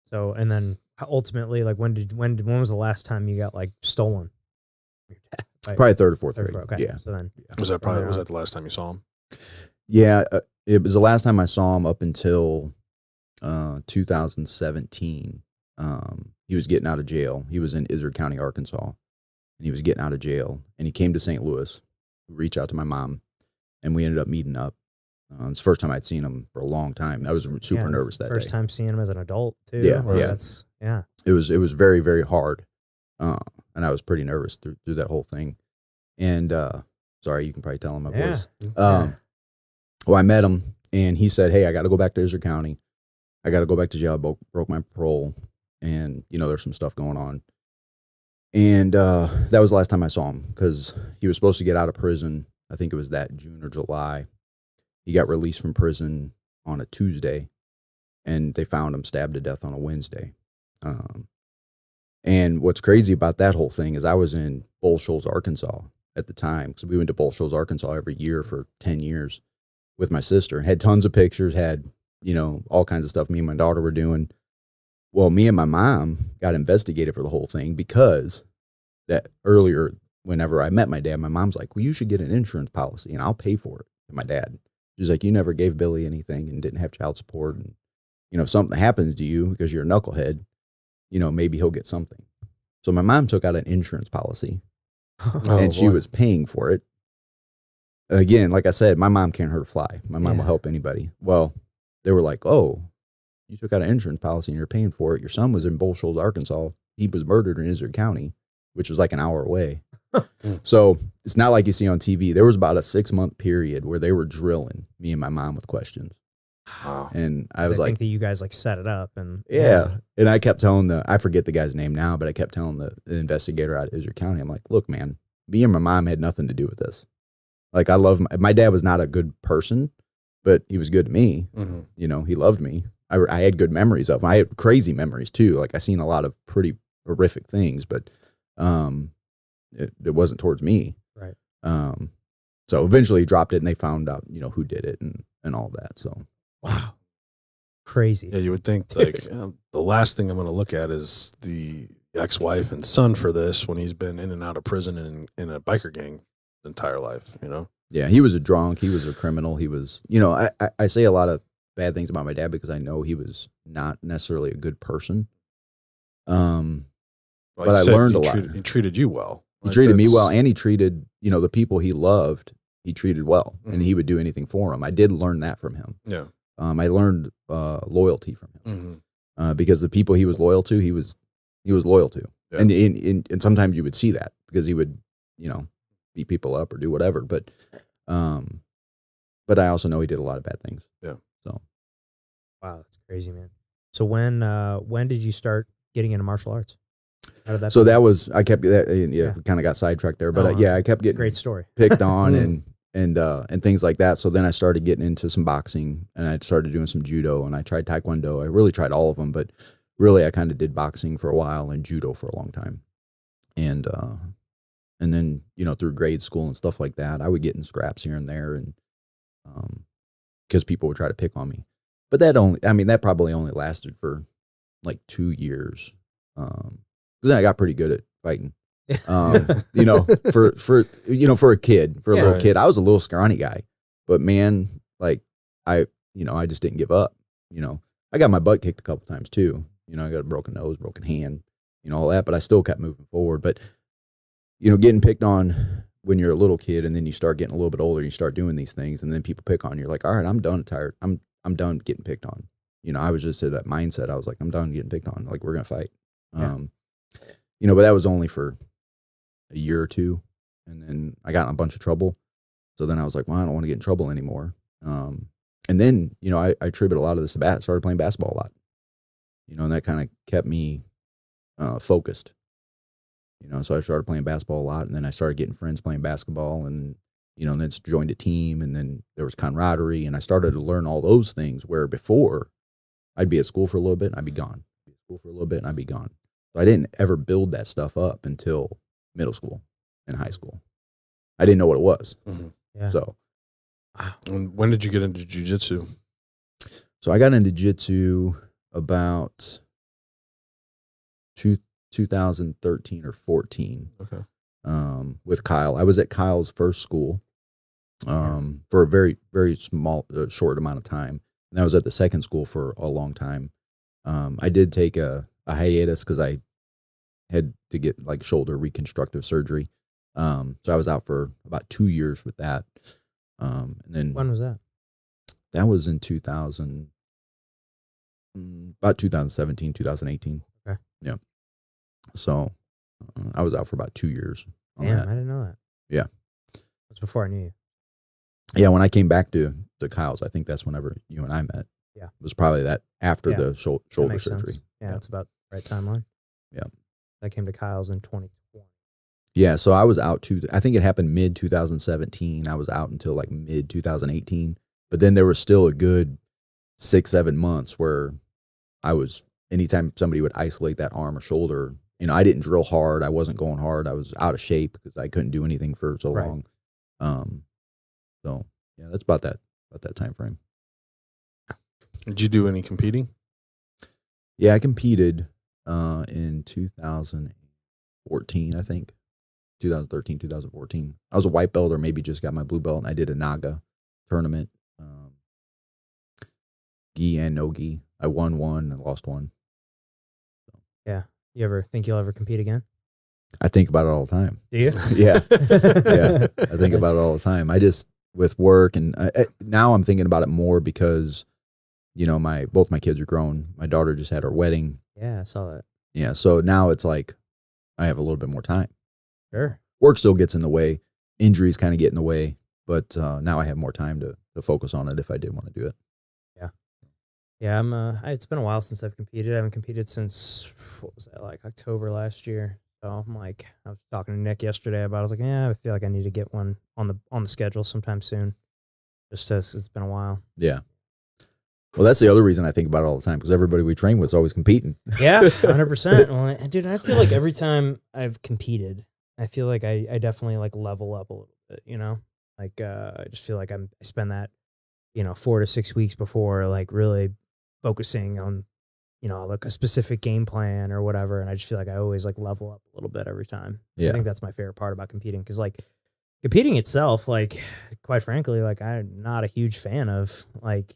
So, and then ultimately, like when was the last time you got like stolen? Probably 3rd or 4th grade. Okay. Yeah. So then Was that the last time you saw him? Yeah, it was the last time I saw him up until 2017. He was getting out of jail. He was in Izard County, Arkansas, and he was getting out of jail. And he came to St. Louis, reached out to my mom, and we ended up meeting up. It's the first time I'd seen him for a long time. I was super nervous that first day. time seeing him as an adult too. Yeah. It was very, very hard, and I was pretty nervous through that whole thing. And sorry, you can probably tell in my voice. Well, I met him, and he said, "Hey, I got to go back to Izard County. I got to go back to jail. I broke my parole, and there's some stuff going on." And that was the last time I saw him because he was supposed to get out of prison. I think it was that June or July. He got released from prison on a Tuesday, and they found him stabbed to death on a Wednesday. And what's crazy about that whole thing is I was in Bull Shoals, Arkansas at the time, because we went to Bull Shoals, Arkansas every year for 10 years with my sister. Had tons of pictures, had, you know, all kinds of stuff me and my daughter were doing. Well, me and my mom got investigated for the whole thing because that earlier, whenever I met my dad, my mom's like, well, you should get an insurance policy and I'll pay for it. And my dad, she's like, you never gave Billy anything and didn't have child support. And, you know, if something happens to you because you're a knucklehead, you know, maybe he'll get something. So my mom took out an insurance policy and she was paying for it. Again, like I said, my mom can't hurt a fly. My mom will help anybody. Well, they were like, oh, you took out an insurance policy and you're paying for it. Your son was in Bull Shoals, Arkansas. He was murdered in Izzard County, which was like an hour away. So it's not like you see on TV. There was about a 6-month period where they were drilling me and my mom with questions. Wow. And I was like, think that you guys like set it up and And I kept telling I forget the guy's name now, but I kept telling the investigator out of Izzard County, I'm like, look, man, me and my mom had nothing to do with this. Like, I love my dad was not a good person, but he was good to me. Mm-hmm. You know, he loved me. I had good memories of him. I had crazy memories too. Like, I seen a lot of pretty horrific things, but it wasn't towards me. Right. So eventually he dropped it and they found out, you know, who did it and all that. So. Wow. Crazy. Yeah, you would think like the last thing I'm going to look at is the ex-wife and son for this when he's been in and out of prison and in a biker gang his entire life, you know? Yeah, he was a drunk. He was a criminal. He was, you know, I say a lot of bad things about my dad because I know he was not necessarily a good person. But I learned a lot. He treated you well. He treated me well, and he treated, you know, the people he loved, he treated well, and he would do anything for them. I did learn that from him. Yeah. I learned loyalty from him because the people he was loyal to, he was loyal to, yeah. And sometimes you would see that because he would, you know, beat people up or do whatever. But I also know he did a lot of bad things. Yeah. So. Wow, that's crazy, man. So when did you start getting into martial arts? How did that? So that was I kept that. Yeah, we kind of got sidetracked there, but I kept getting great story picked on and things like that. So then I started getting into some boxing and I started doing some judo and I tried taekwondo. I really tried all of them, but really I kind of did boxing for a while and judo for a long time. And then, you know, through grade school and stuff like that, I would get in scraps here and there and because people would try to pick on me. But that probably only lasted for like 2 years. Then I got pretty good at fighting. You know, for a kid, for a little kid, I was a little scrawny guy, but man, like I just didn't give up. You know, I got my butt kicked a couple times too. You know, I got a broken nose, broken hand, you know, all that, but I still kept moving forward. But, you know, getting picked on when you're a little kid and then you start getting a little bit older, you start doing these things and then people pick on you. You're like, all right, I'm done. Tired. I'm done getting picked on. You know, I was just in that mindset. I was like, I'm done getting picked on. Like, we're going to fight. You know, but that was only for a year or two. And then I got in a bunch of trouble. So then I was like, well, I don't want to get in trouble anymore. And then, you know, I attribute a lot of this to started playing basketball a lot, you know, and that kind of kept me focused, you know, so I started playing basketball a lot and then I started getting friends playing basketball and, you know, and then joined a team and then there was camaraderie and I started to learn all those things where before I'd be at school for a little bit and I'd be gone. I'd be at school for a little bit and I'd be gone. So I didn't ever build that stuff up until middle school and high school. I didn't know what it was. Mm-hmm. Yeah. So. And when did you get into jiu-jitsu? So I got into jiu-jitsu about 2013 or 14. Okay. With Kyle. I was at Kyle's first school for a very, very small, short amount of time. And I was at the second school for a long time. I did take a hiatus because I had to get like shoulder reconstructive surgery. So I was out for about 2 years with that. And then when was that? That was in about 2017, 2018. Okay. Yeah. So I was out for about 2 years. Damn, I didn't know that. Yeah. That's before I knew you. Yeah. When I came back to Kyle's, I think that's whenever you and I met. Yeah. It was probably that after the shoulder surgery. Sense. Yeah, that's about the right timeline. Yeah. I came to Kyle's in 2020. Yeah, so I was out I think it happened mid 2017. I was out until like mid 2018. But then there was still a good 6-7 months where I was, anytime somebody would isolate that arm or shoulder, I didn't drill hard. I wasn't going hard. I was out of shape because I couldn't do anything for so long. So yeah, that's about that time frame. Did you do any competing? Yeah, I competed in 2014, I think. 2013, 2014. I was a white belt or maybe just got my blue belt, and I did a Naga tournament. Gi and no gi. I won one and lost one. So. Yeah. You ever think you'll ever compete again? I think about it all the time. Do you? Yeah. Yeah. I think about it all the time. I just, with work, and now I'm thinking about it more because, both my kids are grown. My daughter just had her wedding. Yeah, I saw that. Yeah. So now it's like I have a little bit more time. Sure. Work still gets in the way. Injuries kind of get in the way. But now I have more time to focus on it if I did want to do it. Yeah, it's been a while since I've competed. I haven't competed since, what was that, like October last year. So I'm like, I was talking to Nick yesterday about it. I was like, I feel like I need to get one on the schedule sometime soon. Just as it's been a while. Yeah. Well, that's the other reason I think about it all the time, because everybody we train with is always competing. Yeah, 100%. Well, dude, I feel like every time I've competed, I feel like I definitely like level up a little bit, Like I just feel like I spend that, 4 to 6 weeks before like really focusing on, like a specific game plan or whatever. And I just feel like I always like level up a little bit every time. Yeah. I think that's my favorite part about competing. Cause like competing itself, like quite frankly, like I'm not a huge fan of like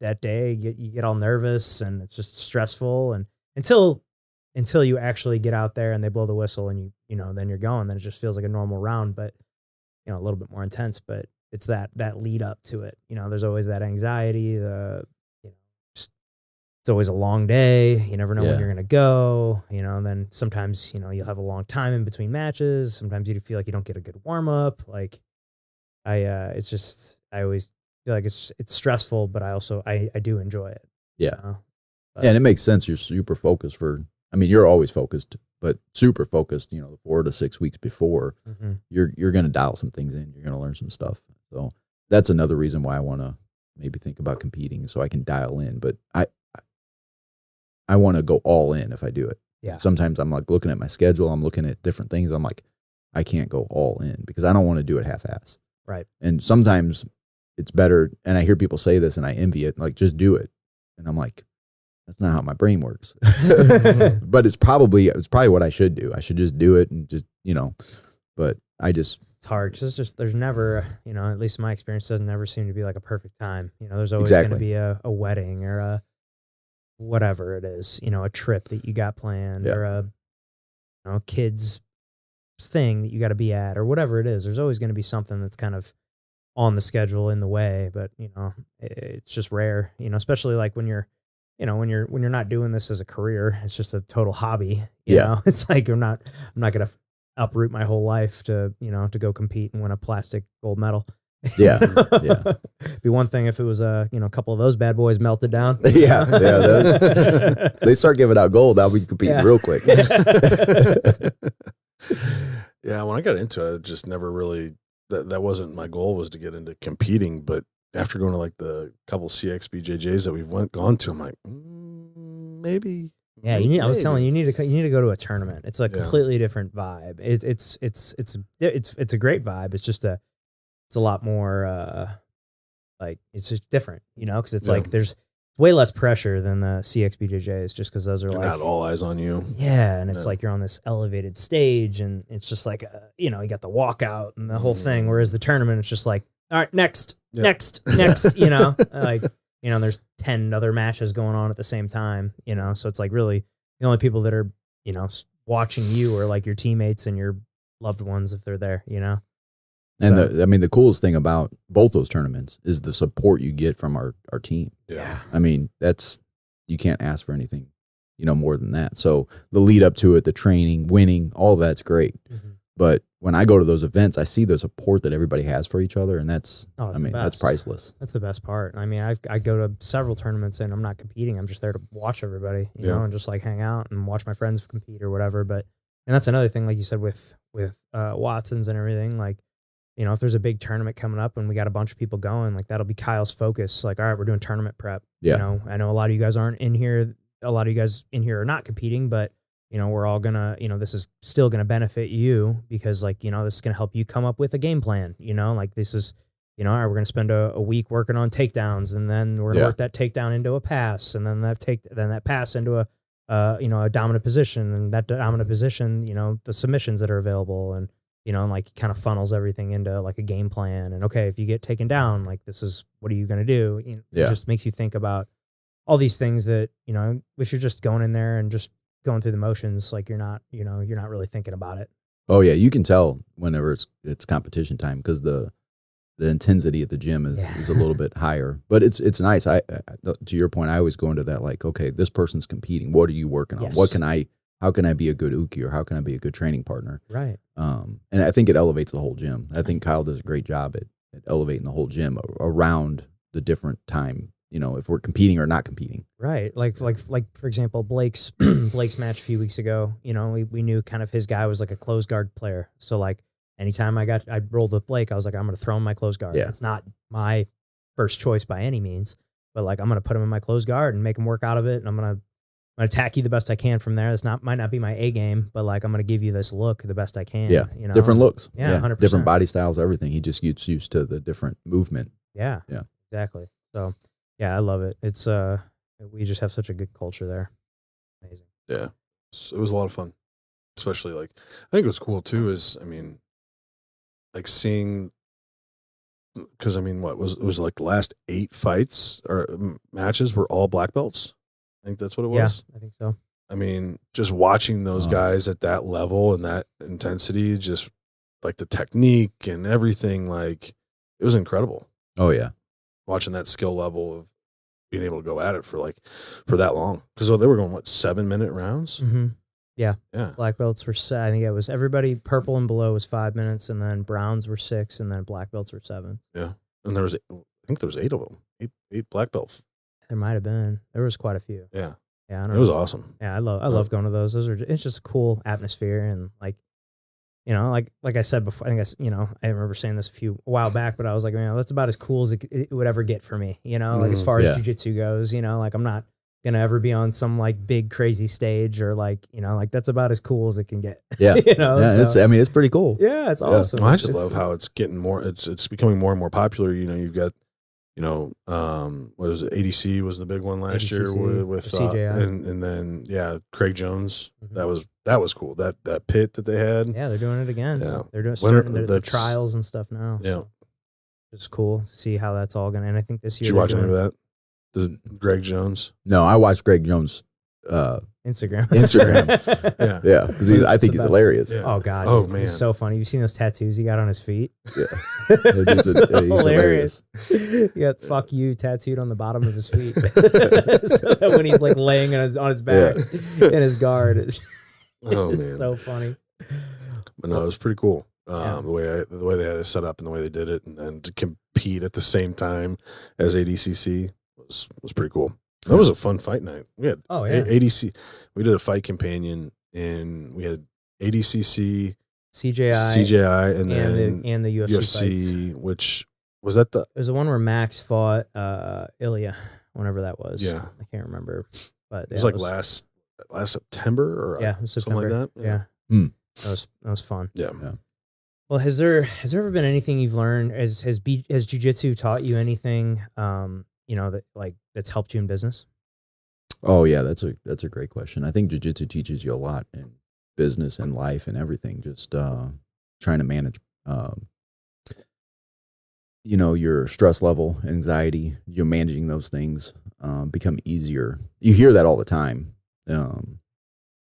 that day you get all nervous and it's just stressful. And until you actually get out there and they blow the whistle and then you're going, then it just feels like a normal round, but a little bit more intense, but it's that lead up to it. There's always that anxiety, it's always a long day. You never know when you're going to go, and then sometimes, you'll have a long time in between matches. Sometimes you feel like you don't get a good warm up. Like I always feel like it's stressful, but I do enjoy it. Yeah. And it makes sense. You're super focused you're always focused, but super focused, the 4 to 6 weeks before you're going to dial some things in. You're going to learn some stuff. So that's another reason why I want to maybe think about competing so I can dial in, but I want to go all in if I do it. Yeah. Sometimes I'm like looking at my schedule. I'm looking at different things. I'm like, I can't go all in because I don't want to do it half-ass. Right. And sometimes it's better. And I hear people say this and I envy it. Like, just do it. And I'm like, that's not how my brain works. But it's probably what I should do. I should just do it and just, but it's hard because there's never, at least in my experience, doesn't ever seem to be like a perfect time. There's always going to be a wedding or a whatever it is, a trip that you got planned or a kid's thing that you got to be at or whatever it is. There's always going to be something that's kind of on the schedule in the way, but it's just rare, especially like when you're not doing this as a career, it's just a total hobby. You know, it's like I'm not going to uproot my whole life to go compete and win a plastic gold medal. Yeah. Be one thing if it was a couple of those bad boys melted down. They start giving out gold, I'll be competing real quick. Yeah, when I got into it, just never really that wasn't my goal, was to get into competing. But after going to like the couple CXBJJs that we've gone to, I'm like, maybe. Yeah, I was telling you, you need to go to a tournament. It's a completely different vibe. It's a great vibe. It's just it's a lot more like it's just different, because it's like there's way less pressure than the CXBJJs, just because those are like not all eyes on you. Yeah, and it's like you're on this elevated stage, and it's just like you got the walkout and the whole thing. Whereas the tournament, it's just like, all right, next. Like there's 10 other matches going on at the same time. So it's like really the only people that are watching you are like your teammates and your loved ones if they're there. And the coolest thing about both those tournaments is the support you get from our team. Yeah. You can't ask for anything, more than that. So the lead up to it, the training, winning, all of that's great. Mm-hmm. But when I go to those events, I see the support that everybody has for each other. And that's priceless. That's the best part. I go to several tournaments and I'm not competing. I'm just there to watch everybody, you know, and just like hang out and watch my friends compete or whatever. And that's another thing, like you said, with Watson's and everything, like, if there's a big tournament coming up and we got a bunch of people going, like that'll be Kyle's focus. Like, all right, we're doing tournament prep. Yeah. I know a lot of you guys aren't in here. A lot of you guys in here are not competing, but we're all gonna, this is still gonna benefit you because like, this is gonna help you come up with a game plan, like this is, all right, we're gonna spend a week working on takedowns, and then we're gonna work that takedown into a pass, and then that pass into a dominant position, and that dominant position, the submissions that are available, and like kind of funnels everything into like a game plan. And okay, if you get taken down, like this is what are you gonna do? It just makes you think about all these things that if you're just going in there and just going through the motions, like you're not really thinking about it. Oh yeah, you can tell whenever it's competition time because the intensity at the gym is a little bit higher, but it's nice. I to your point, I always go into that like, okay, this person's competing. What are you working on? Yes. How can I be a good uki, or how can I be a good training partner? Right. And I think it elevates the whole gym. I think Kyle does a great job at elevating the whole gym around the different time. If we're competing or not competing. Right. Like for example, Blake's match a few weeks ago, we knew kind of his guy was like a closed guard player. So like anytime I rolled with Blake, I was like, I'm going to throw him my closed guard. Yeah. It's not my first choice by any means, but like, I'm going to put him in my closed guard and make him work out of it. And I'm going to attack you the best I can from there. Might not be my A game, but like, I'm going to give you this look the best I can. Yeah. Different looks. Yeah. 100%. Different body styles, everything. He just gets used to the different movement. Yeah. Yeah. Exactly. So yeah, I love it. It's we just have such a good culture there. Amazing. Yeah, it was a lot of fun, especially like I think what's cool too is like seeing, because what was like the last 8 fights or matches were all black belts. I think that's what it was. Yeah, I think so. Just watching those guys at that level and that intensity, just like the technique and everything, like it was incredible. Oh yeah. Watching that skill level of being able to go at it for that long, because they were going 7-minute rounds. Mm-hmm. Yeah. Yeah. Black belts were I think it was everybody purple and below was 5 minutes, and then browns were 6, and then black belts were 7. Yeah, and I think there was 8 of them. 8 black belts. There might have been. There was quite a few. Yeah. Yeah. It was awesome. Yeah, I love going to those. It's just a cool atmosphere, and like. Like I said before, I guess, I remember saying this a while back, but I was like, man, that's about as cool as it would ever get for me, like as far as jiu-jitsu goes, like I'm not going to ever be on some like big crazy stage or like, like that's about as cool as it can get. Yeah. So, it's pretty cool. Yeah. It's awesome. Well, I just love how it's getting more, it's becoming more and more popular. You've got, what was it? ADC was the big one last year with CJI. And then, Craig Jones. Mm-hmm. That was cool. That pit that they had. Yeah, they're doing it again. Yeah. They're doing the trials and stuff now. Yeah. So it's cool to see how that's all going to, and I think this year. Did you watch any of that? Greg Jones? No, I watched Greg Jones Instagram. Yeah, because I think he's hilarious. Yeah. Oh God, oh man, he's so funny. You've seen those tattoos he got on his feet? Yeah, he's hilarious. He got "fuck you" tattooed on the bottom of his feet, so that when he's like laying on his back in his guard, it's so funny. But no, it was pretty cool. The way they had it set up and the way they did it, and then to compete at the same time as ADCC was pretty cool. That was a fun fight night. We had ADC. We did a fight companion, and we had ADCC, CJI, and then the UFC fights. Which was that It was the one where Max fought Ilya, whenever that was. Yeah, I can't remember, but it was like last September or something like that. Yeah. That was fun. Yeah. Well, has there ever been anything you've learned? Has jiu-jitsu taught you anything? That's helped you in business? Oh yeah, that's a great question. I think jiu-jitsu teaches you a lot in business and life and everything. Just trying to manage, your stress level, anxiety. You're managing those things become easier. You hear that all the time, and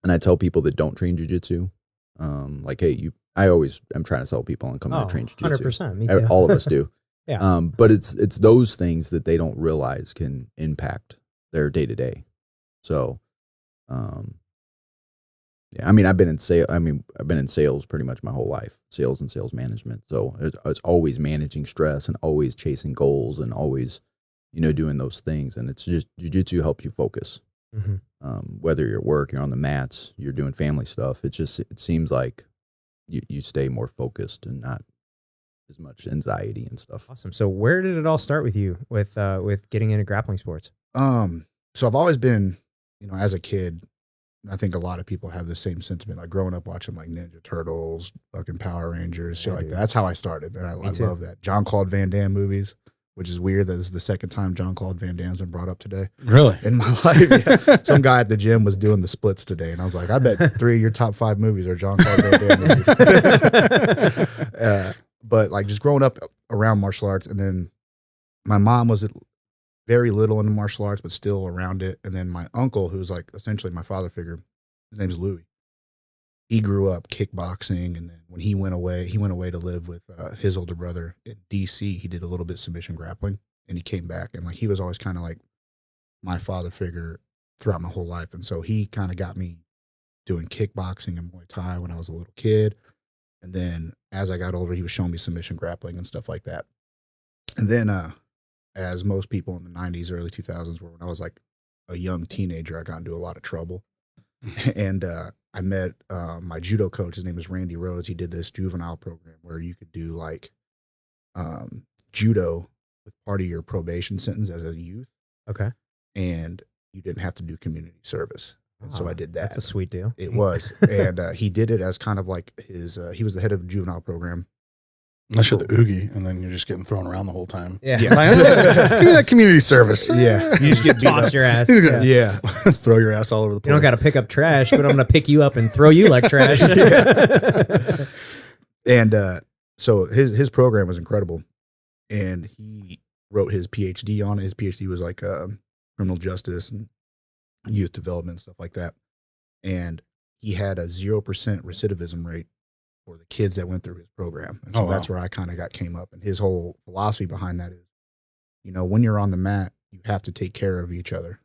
I tell people that don't train jiu-jitsu, like, hey, I'm trying to sell people on coming to train jiu-jitsu. 100%. Me too. All of us do. Yeah. But it's those things that they don't realize can impact their day to day. So, I've been in sales pretty much my whole life, sales and sales management. So it's always managing stress and always chasing goals and always, doing those things. And it's just jiu-jitsu helps you focus. Mm-hmm. Whether you're at work, you're on the mats, you're doing family stuff. It seems like you stay more focused and not as much anxiety and stuff. Awesome. So where did it all start with you with getting into grappling sports? So I've always been, as a kid, I think a lot of people have the same sentiment. Like growing up watching like Ninja Turtles, fucking Power Rangers, shit like that. That's how I started, and I love that. Jean-Claude Van Damme movies, which is weird. That is the second time Jean-Claude Van Damme's been brought up today. Really? In my life. Yeah. Some guy at the gym was doing the splits today, and I was like, I bet 3 of your top 5 movies are Jean-Claude Van Damme movies. But like just growing up around martial arts, and then my mom was very little into martial arts, but still around it. And then my uncle, who's like essentially my father figure, his name's Louis. He grew up kickboxing, and then when he went away to live with his older brother in DC. He did a little bit submission grappling, and he came back, and like he was always kind of like my father figure throughout my whole life. And so he kind of got me doing kickboxing and Muay Thai when I was a little kid. And then as I got older, he was showing me submission grappling and stuff like that. And then as most people in the 90s, early 2000s were, when I was like a young teenager, I got into a lot of trouble. And I met my judo coach. His name is Randy Rhodes. He did this juvenile program where you could do like judo with part of your probation sentence as a youth. Okay. And you didn't have to do community service. And so I did that. That's a sweet deal. It was. And he did it as kind of like his, he was the head of the juvenile program. Unless you're the Oogie, and then you're just getting thrown around the whole time. Yeah. Like, give me that community service. Yeah. You just get Toss your ass. Yeah. Throw your ass all over the place. You don't got to pick up trash, but I'm going to pick you up and throw you like trash. And so his program was incredible. And he wrote his PhD on it. His PhD was like criminal justice and youth development, stuff like that. And he had a 0% recidivism rate for the kids that went through his program. And so that's where I kind of came up. And his whole philosophy behind that is, you know, when you're on the mat, you have to take care of each other.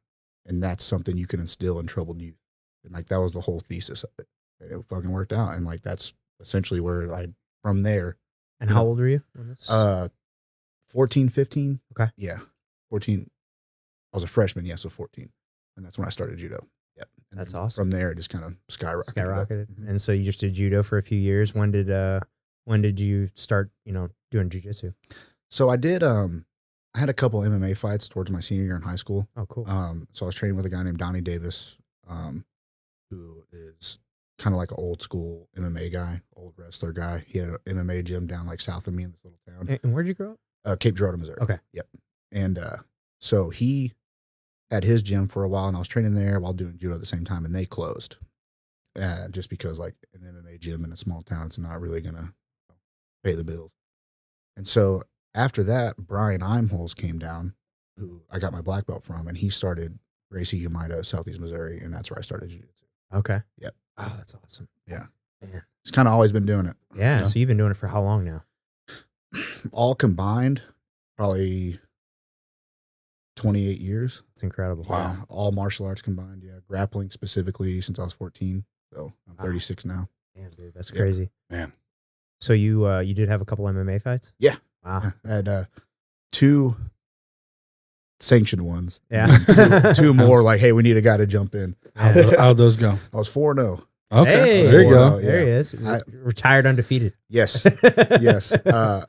And that's something you can instill in troubled youth. And like, that was the whole thesis of it. And it fucking worked out. And like, that's essentially where from there. And how old were you when this? 14, 15. Okay. Yeah. 14. I was a freshman. Yeah. So 14. And that's when I started judo. Yep. And that's awesome. From there, it just kind of skyrocketed. Mm-hmm. And so you just did judo for a few years. When did you start, doing jiu-jitsu? So I did, I had a couple MMA fights towards my senior year in high school. Oh, cool. So I was training with a guy named Donnie Davis, who is kind of like an old school MMA guy, old wrestler guy. He had an MMA gym down like south of me in this little town. And where'd you grow up? Cape Girardeau, Missouri. Okay. Yep. And so he had his gym for a while, and I was training there while doing judo at the same time, and they closed. Just because like an MMA gym in a small town, it's not really going to pay the bills. And so after that, Brian Imholes came down, who I got my black belt from, and he started Gracie Yamida, Southeast Missouri, and that's where I started jiu-jitsu. Okay. Yep. Oh, that's awesome. Yeah. Yeah. It's kind of always been doing it. Yeah. So you've been doing it for how long now? All combined, probably 28 years. It's incredible. Wow. Yeah, all martial arts combined. Yeah. Grappling specifically since I was 14. So I'm 36 now. Damn, dude. That's crazy. Man. So you did have a couple MMA fights? Yeah. Wow. Yeah. I had 2 sanctioned ones. Yeah. two more like, hey, we need a guy to jump in. How'd those go? I was 4-0. Okay. Hey, there you go. There he is. Retired undefeated. Yes. Yes.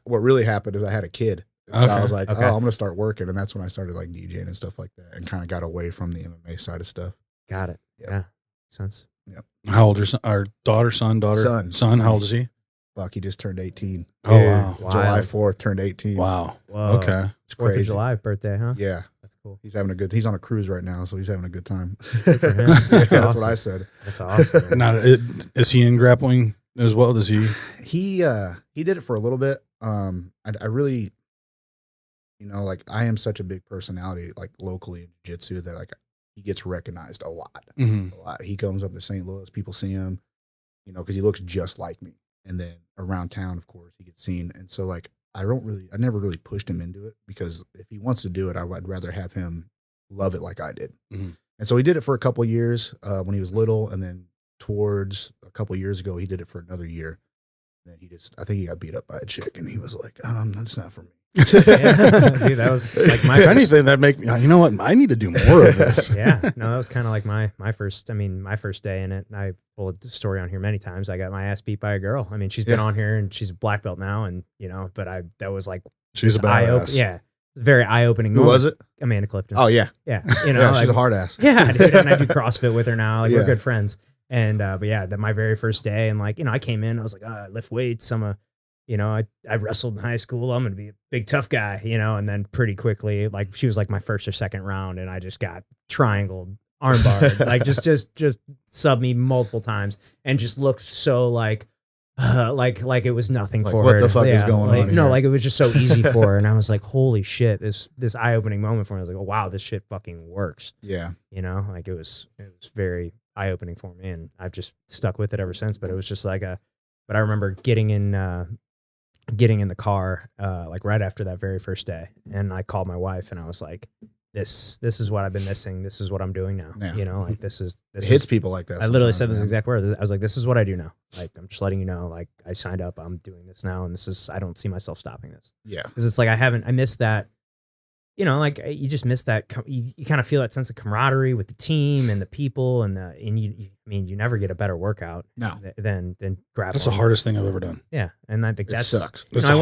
What really happened is I had a kid. So I was like, I'm going to start working. And that's when I started like DJing and stuff like that, and kind of got away from the MMA side of stuff. Got it. Yep. Yeah. Makes sense. Yep. How old is our daughter? Son. How old is he? Fuck, he just turned 18. Oh, wow. July 4th turned 18. Wow. Whoa. Okay. It's 4th crazy. of July birthday, huh? Yeah. That's cool. He's on a cruise right now, so he's having a good time. Good for him. That's awesome. what I said. That's awesome. Is he in grappling as well? Does he? He did it for a little bit. I really, like I am such a big personality, like locally in jiu-jitsu, that like he gets recognized a lot. Mm-hmm. A lot. He comes up to St. Louis, people see him, because he looks just like me. And then around town, of course, he gets seen. And so like I never really pushed him into it, because if he wants to do it, I'd rather have him love it like I did. Mm-hmm. And so he did it for a couple of years when he was little, and then towards a couple of years ago, he did it for another year. And then I think he got beat up by a chick, and he was like, that's not for me. Dude, that was like my if anything, that make me, you know what? I need to do more of this. Yeah. No, that was kind of like my first day in it. And I told the story on here many times. I got my ass beat by a girl. I mean, she's been on here and she's a black belt now, and that was like, she's a badass. Yeah. very eye opening. Who was it? Amanda Clifton. Oh yeah, yeah. she's a hard ass. Yeah, dude. And I do CrossFit with her now. Like we're good friends. And but yeah, my very first day, and like I came in, I was like, I lift weights. I'm a, I wrestled in high school. I'm gonna be a big tough guy, and then pretty quickly, like she was like my first or second round, and I just got triangled, armbarred, like just subbed me multiple times, and just looked so like it was nothing for her. What the fuck is going on? No, like it was just so easy for her, and I was like, holy shit, this eye opening moment for me. I was like, oh wow, this shit fucking works. Yeah, like it was very eye opening for me, and I've just stuck with it ever since. But it was just like but I remember getting in the car like right after that very first day, and I called my wife, and I was like, this is what I've been missing. This is what I'm doing now. Yeah. Like this hits people like that. I literally said this exact word. I was like, this is what I do now. Like, I'm just letting you know, like I signed up, I'm doing this now. And I don't see myself stopping this. Yeah. Cause it's like, I missed that, like you just miss that. You kind of feel that sense of camaraderie with the team and the people and you never get a better workout than grappling. That's the hardest thing I've ever done. Yeah. And I think that sucks. I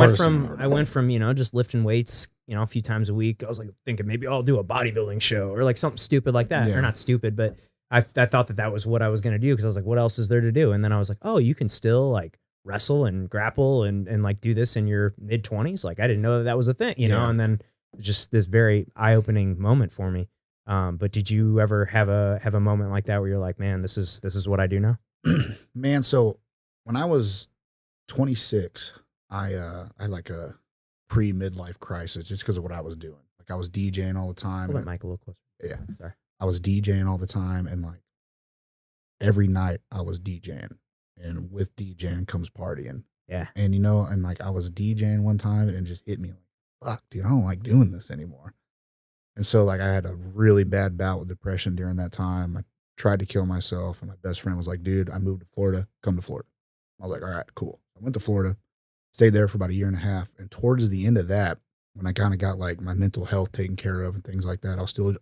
went from, just lifting weights, a few times a week. I was like thinking maybe I'll do a bodybuilding show or like something stupid like that. Yeah. Or not stupid, but I thought that was what I was going to do. Cause I was like, what else is there to do? And then I was like, oh, you can still like wrestle and grapple and like do this in your mid 20s. Like I didn't know that was a thing, and then just this very eye-opening moment for me. But did you ever have a moment like that where you're like, man, this is what I do now? Man, so when I was 26, I had like a pre-midlife crisis just because of what I was doing. Like I was DJing all the time. Hold that mic a little closer. Yeah. Sorry. I was DJing all the time, and like every night I was DJing, and with DJing comes partying. Yeah. And and like I was DJing one time, and it just hit me like, fuck, dude, I don't like doing this anymore. And so like I had a really bad bout with depression during that time. I tried to kill myself, and my best friend was like, dude, I moved to Florida, come to Florida. I was like, all right, cool. I went to Florida, stayed there for about a year and a half. And towards the end of that, when I kind of got like my mental health taken care of and things like that,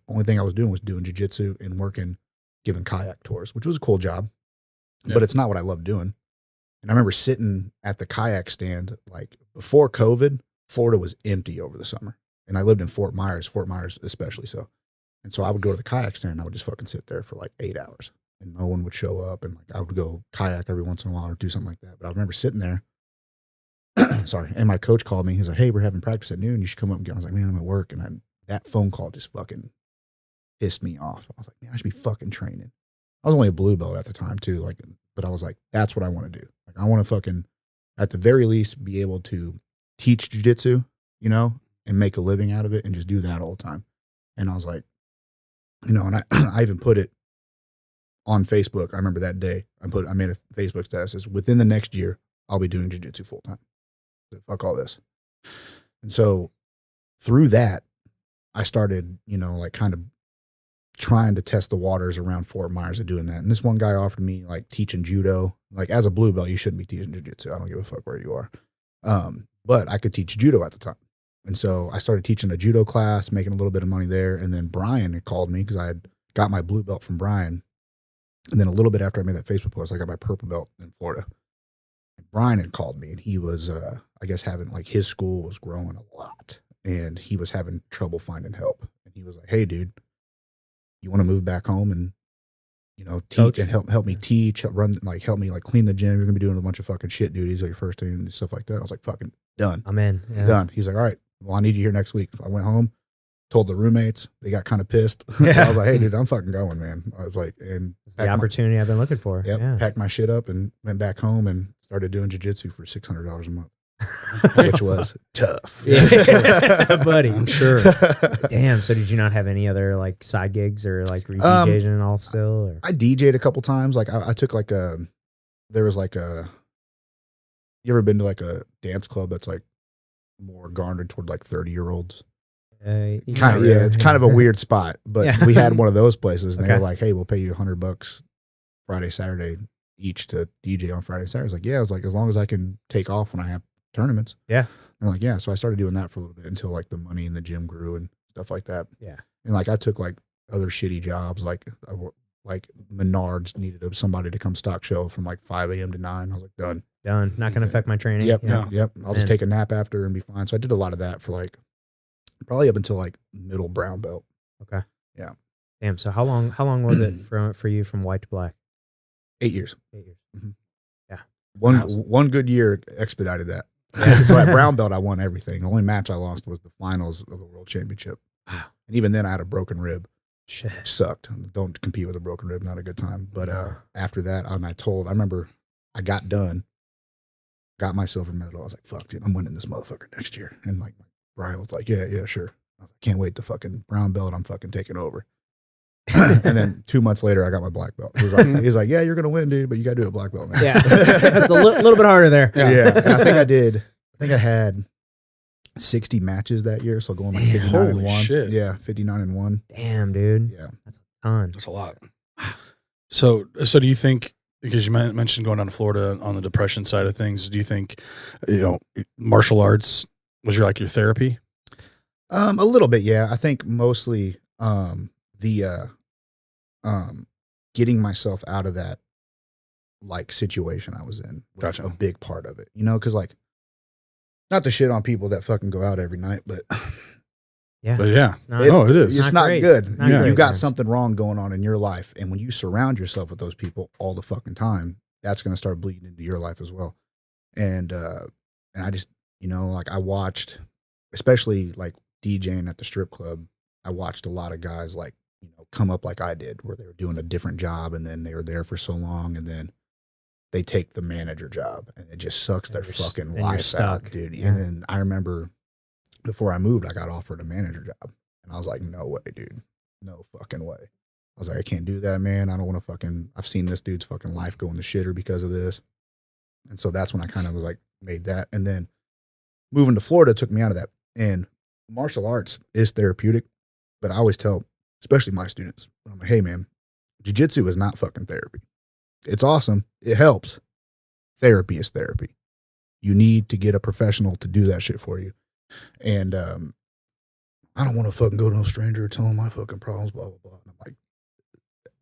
only thing I was doing jiu-jitsu and working, giving kayak tours, which was a cool job, but it's not what I love doing. And I remember sitting at the kayak stand, like before COVID, Florida was empty over the summer. And I lived in Fort Myers especially so. And so I would go to the kayak stand, and I would just fucking sit there for like 8 hours, and no one would show up. And like I would go kayak every once in a while or do something like that. But I remember sitting there, sorry, and my coach called me. He's like, hey, we're having practice at noon. You should come up and get. I was like, man, I'm at work. And that phone call just fucking pissed me off. I was like, man, I should be fucking training. I was only a blue belt at the time too. Like, but I was like, that's what I want to do. Like, I want to fucking, at the very least, be able to teach jiu-jitsu, and make a living out of it, and just do that all the time. And I was like, and I even put it on Facebook. I remember that day I made a Facebook status that says, within the next year, I'll be doing jiu-jitsu full time. So fuck all this. And so through that, I started, like kind of trying to test the waters around Fort Myers of doing that. And this one guy offered me like teaching judo. Like as a blue belt, you shouldn't be teaching jiu-jitsu. I don't give a fuck where you are. But I could teach judo at the time. And so I started teaching a judo class, making a little bit of money there. And then Brian had called me because I had got my blue belt from Brian. And then a little bit after I made that Facebook post, I got my purple belt in Florida. And Brian had called me, and he was, I guess, having like his school was growing a lot, and he was having trouble finding help. And he was like, hey, dude, you want to move back home and, teach Coach. And help me teach, help me like clean the gym. You're going to be doing a bunch of fucking shit duties at your first day and stuff like that. I was like, fucking done. I'm in. Yeah. Done. He's like, all right, well, I need you here next week. So I went home, told the roommates. They got kind of pissed. I was like, hey, dude, I'm fucking going, man. I was like, and it's the opportunity I've been looking for. Yep. Yeah. Packed my shit up and went back home and started doing jiu-jitsu for $600 a month, which was tough. Yeah, buddy. I'm sure. Damn. So did you not have any other like side gigs or like DJing and all still? Or? I DJ'd a couple times. Like I took like there was like you ever been to like a dance club that's like more garnered toward like 30-year-olds? It's kind of a weird spot, but we had one of those places, and they were like, hey, we'll pay you $100 Friday, Saturday each to DJ on Friday and Saturday. I was like, yeah. I was like, as long as I can take off when I have tournaments. Yeah. And they're like, yeah. So I started doing that for a little bit until like the money in the gym grew and stuff like that. Yeah. And like I took like other shitty jobs, like Menards needed somebody to come stock show from like 5 a.m. to 9. I was like, done. Not going to affect my training. Yep. I'll just take a nap after and be fine. So I did a lot of that for like probably up until like middle brown belt. Okay. Yeah. Damn. So how long was it for you from white to black? 8 years. 8 years. Mhm. Yeah. One good year expedited that. So at brown belt, I won everything. The only match I lost was the finals of the world championship. Wow. And even then I had a broken rib. Shit. Which sucked. Don't compete with a broken rib. Not a good time. But after that, I remember I got done, got my silver medal. I was like, fuck, dude, I'm winning this motherfucker next year. And like Brian was like, yeah, sure. I can't wait to fucking brown belt. I'm fucking taking over. And then 2 months later, I got my black belt. He's like, yeah, you're gonna win, dude, but you got to do a black belt now. Yeah, that's a little bit harder there. Yeah. And I think I had 60 matches that year, so going like 59-1. Shit. Yeah, 59-1. Damn, dude. Yeah, that's a ton. That's a lot. So do you think? Because you mentioned going down to Florida on the depression side of things, do you think, martial arts was your therapy? A little bit, yeah. I think mostly getting myself out of that like situation I was in was a big part of it. Because like, not to shit on people that fucking go out every night, but yeah, it is. It's not great. good. Not great, You got man. something wrong going on in your life, and when you surround yourself with those people all the fucking time, that's going to start bleeding into your life as well. And I just, like I watched, especially like DJing at the strip club, I watched a lot of guys like, come up like I did, where they were doing a different job, and then they were there for so long, and then they take the manager job, and it just sucks their fucking life out, dude. Yeah. And then I remember before I moved, I got offered a manager job, and I was like, no way, dude, no fucking way. I was like, I can't do that, man. I don't want to I've seen this dude's fucking life go in the shitter because of this. And so that's when I kind of was like, made that. And then moving to Florida took me out of that. And martial arts is therapeutic, but I always tell, especially my students, I'm like, hey man, jiu-jitsu is not fucking therapy. It's awesome. It helps. Therapy is therapy. You need to get a professional to do that shit for you. And I don't want to fucking go to a stranger and tell them my fucking problems, blah, blah, blah. And I'm like,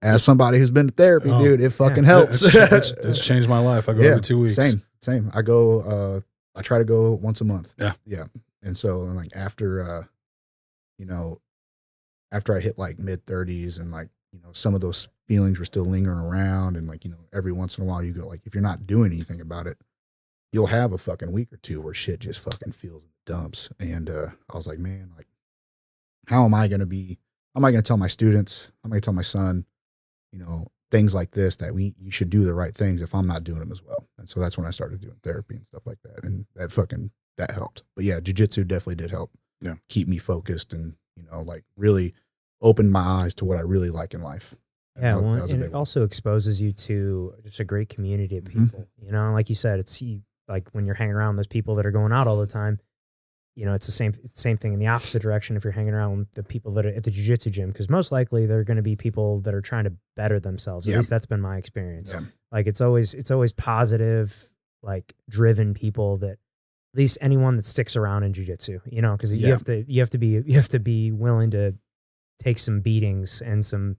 as somebody who's been to therapy, dude, it fucking helps. It's changed my life. I go every 2 weeks. Same. I go, I try to go once a month. Yeah. Yeah. And so like after I hit like mid 30s and like, some of those feelings were still lingering around, and like, every once in a while you go like, if you're not doing anything about it, you'll have a fucking week or two where shit just fucking feels in the dumps. And I was like, man, like, how am I going to tell my students, how am I going to tell my son, things like this, that you should do the right things if I'm not doing them as well. And so that's when I started doing therapy and stuff like that. And that helped. But yeah, jiu-jitsu definitely did help keep me focused and, like really opened my eyes to what I really like in life. Yeah, and it also exposes you to just a great community of people. Mm-hmm. Like you said, it's like when you're hanging around those people that are going out all the time. It's the same thing in the opposite direction if you're hanging around with the people that are at the jiu-jitsu gym, because most likely they're going to be people that are trying to better themselves. At least that's been my experience. Yeah. Like it's always positive, like driven people that, at least anyone that sticks around in jiu-jitsu, because you have to be willing to take some beatings and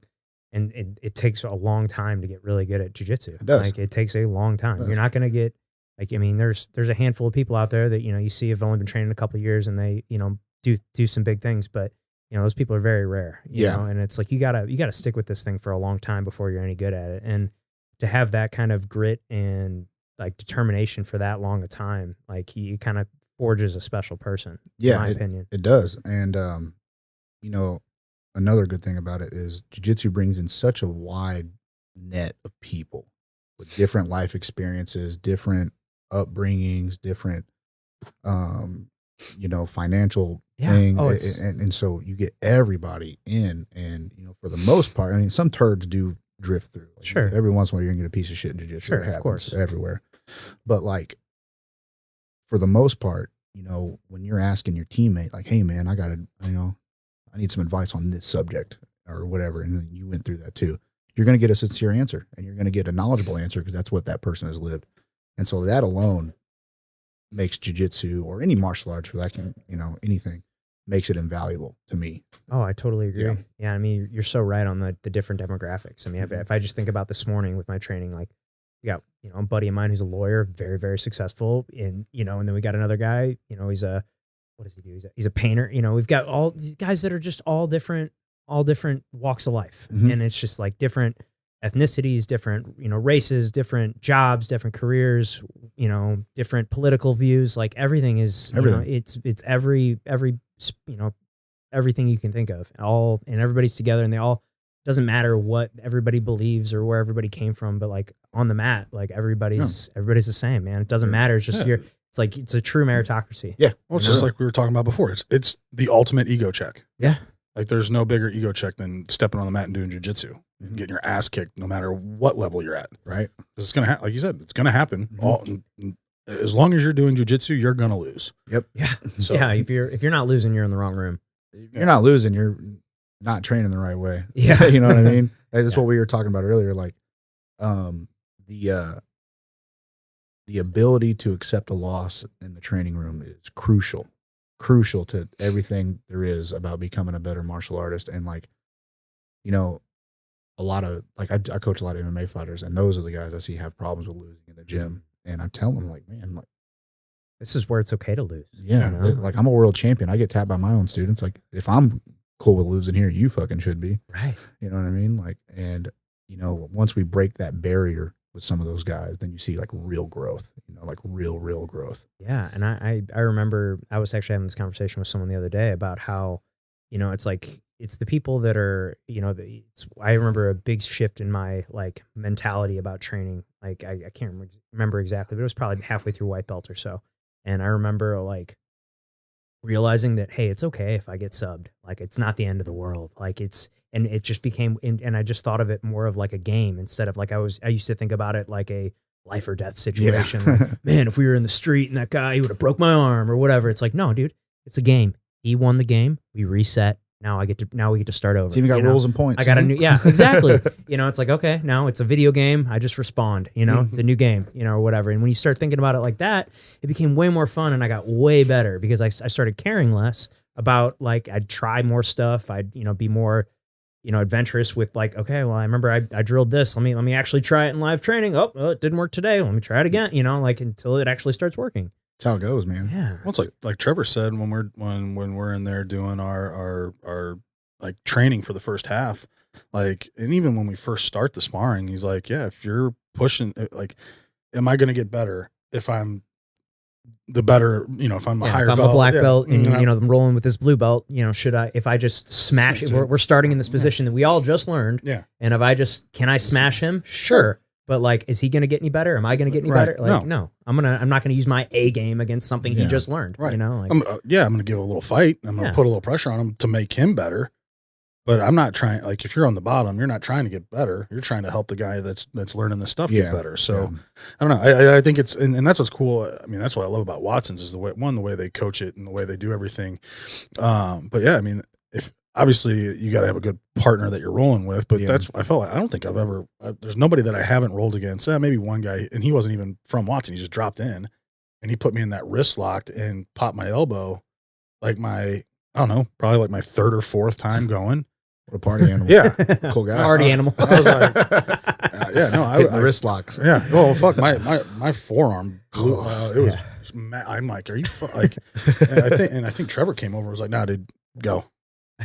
it takes a long time to get really good at jiu-jitsu. It does. Like it takes a long time. You're not going to get, like, I mean, there's a handful of people out there that, you see have only been training a couple of years and they, do some big things, but those people are very rare, you know, and it's like, you gotta stick with this thing for a long time before you're any good at it. And to have that kind of grit and like determination for that long a time, like he kind of forges a special person, in my opinion. It does. And, another good thing about it is jiu-jitsu brings in such a wide net of people with different life experiences, different upbringings, different, financial thing. And so you get everybody in, and, for the most part, I mean, some turds do drift through. Like, sure. Every once in a while you're gonna get a piece of shit in jiu-jitsu. Sure, it happens of course. everywhere. But like, for the most part, when you're asking your teammate, like, hey man, I need some advice on this subject or whatever, and you went through that too, you're going to get a sincere answer, and you're going to get a knowledgeable answer because that's what that person has lived. And so that alone makes jiu-jitsu, or any martial arts, where that can, anything, makes it invaluable to me. Oh, I totally agree. Yeah, I mean, you're so right on the different demographics. I mean, if I just think about this morning with my training, like, we got, a buddy of mine who's a lawyer, very, very successful, and then we got another guy, he's a what does he do? He's a painter. You know, we've got all these guys that are just all different walks of life. Mhm. And it's just like different ethnicities, different, you know, races, different jobs, different careers, you know, different political views. Like everything is, Everything. you know, it's every, you know, everything you can think of, all, and everybody's together, and they all, doesn't matter what everybody believes or where everybody came from, but like on the mat, like everybody's the same, man. It doesn't matter. It's just it's a true meritocracy. Yeah. Well, it's just like we were talking about before. It's the ultimate ego check. Yeah. Like there's no bigger ego check than stepping on the mat and doing jujitsu and getting your ass kicked no matter what level you're at. Right. It's going to like you said, it's going to happen. As long as you're doing jujitsu, you're going to lose. Yep. Yeah. So, yeah. If you're not losing, you're in the wrong room. You're not losing. You're not training the right way. Yeah. You know what I mean? That's what we were talking about earlier. Like, the ability to accept a loss in the training room is crucial to everything there is about becoming a better martial artist. And like, you know, a lot of, like, I coach a lot of MMA fighters, and those are the guys I see have problems with losing in the gym. And I tell them, like, man, like, this is where it's okay to lose. yeah, you know? like, I'm a world champion. I get tapped by my own students. Like, if I'm cool with losing here, you fucking should be. Right. You know what I mean? Like, and, you know, once we break that barrier with some of those guys, then you see like real growth, you know, like real growth. Yeah. And I remember I was actually having this conversation with someone the other day about how, you know, it's like, it's the people that are, you know, I remember a big shift in my like mentality about training. Like I can't remember exactly, but it was probably halfway through white belt or so. And I remember like realizing that, hey, it's okay if I get subbed. Like, it's not the end of the world. Like, and it just became, and I just thought of it more of like a game instead of like, I used to think about it like a life or death situation. Yeah. Like, man, if we were in the street and that guy, he would have broke my arm or whatever. It's like, no, dude, it's a game. He won the game. We reset. Now we get to start over. It's even got you know? rules and points. I got a new, yeah, exactly. You know, it's like, okay, now it's a video game. I just respond, you know, it's a new game, you know, or whatever. And when you start thinking about it like that, it became way more fun, and I got way better because I started caring less about, like, I'd try more stuff. I'd, you know, be more, you know, adventurous with like, okay, well, I remember I drilled this. Let me actually try it in live training. Oh, well, it didn't work today. Let me try it again, you know, like until it actually starts working. That's how it goes, man. Yeah. Well, it's like Trevor said, when we're in there doing our like training for the first half, like, and even when we first start the sparring, he's like, yeah, if you're pushing, like, am I going to get better if I'm the better, you know, if I'm a higher if I'm belt, a black belt and, you you know, I'm rolling with this blue belt, you know, if I just smash it, we're starting in this position that we all just learned. Yeah. And if can I smash him? Sure. But like, is he going to get any better? Am I going to get any better? Like, no, I'm not going to use my A game against something he just learned. Right. You know, like, I'm going to give a little fight. I'm going to put a little pressure on him to make him better. But I'm not trying, like, if you're on the bottom, you're not trying to get better. You're trying to help the guy that's learning the stuff get better. So I don't know. I think it's, and that's what's cool. I mean, that's what I love about Watson's is the way they coach it and the way they do everything. But yeah, I mean, if obviously you got to have a good partner that you're rolling with, but I felt like, I don't think there's nobody that I haven't rolled against. Maybe one guy, and he wasn't even from Watson. He just dropped in and he put me in that wrist locked and popped my elbow. Like I don't know, probably like my third or fourth time going. What a party animal. Yeah. Cool guy. Party animal. I was like, I wrist locks. Yeah. Oh, fuck. My forearm blew. It was, I'm like, are you like, and I think Trevor came over and was like, nah, dude, go.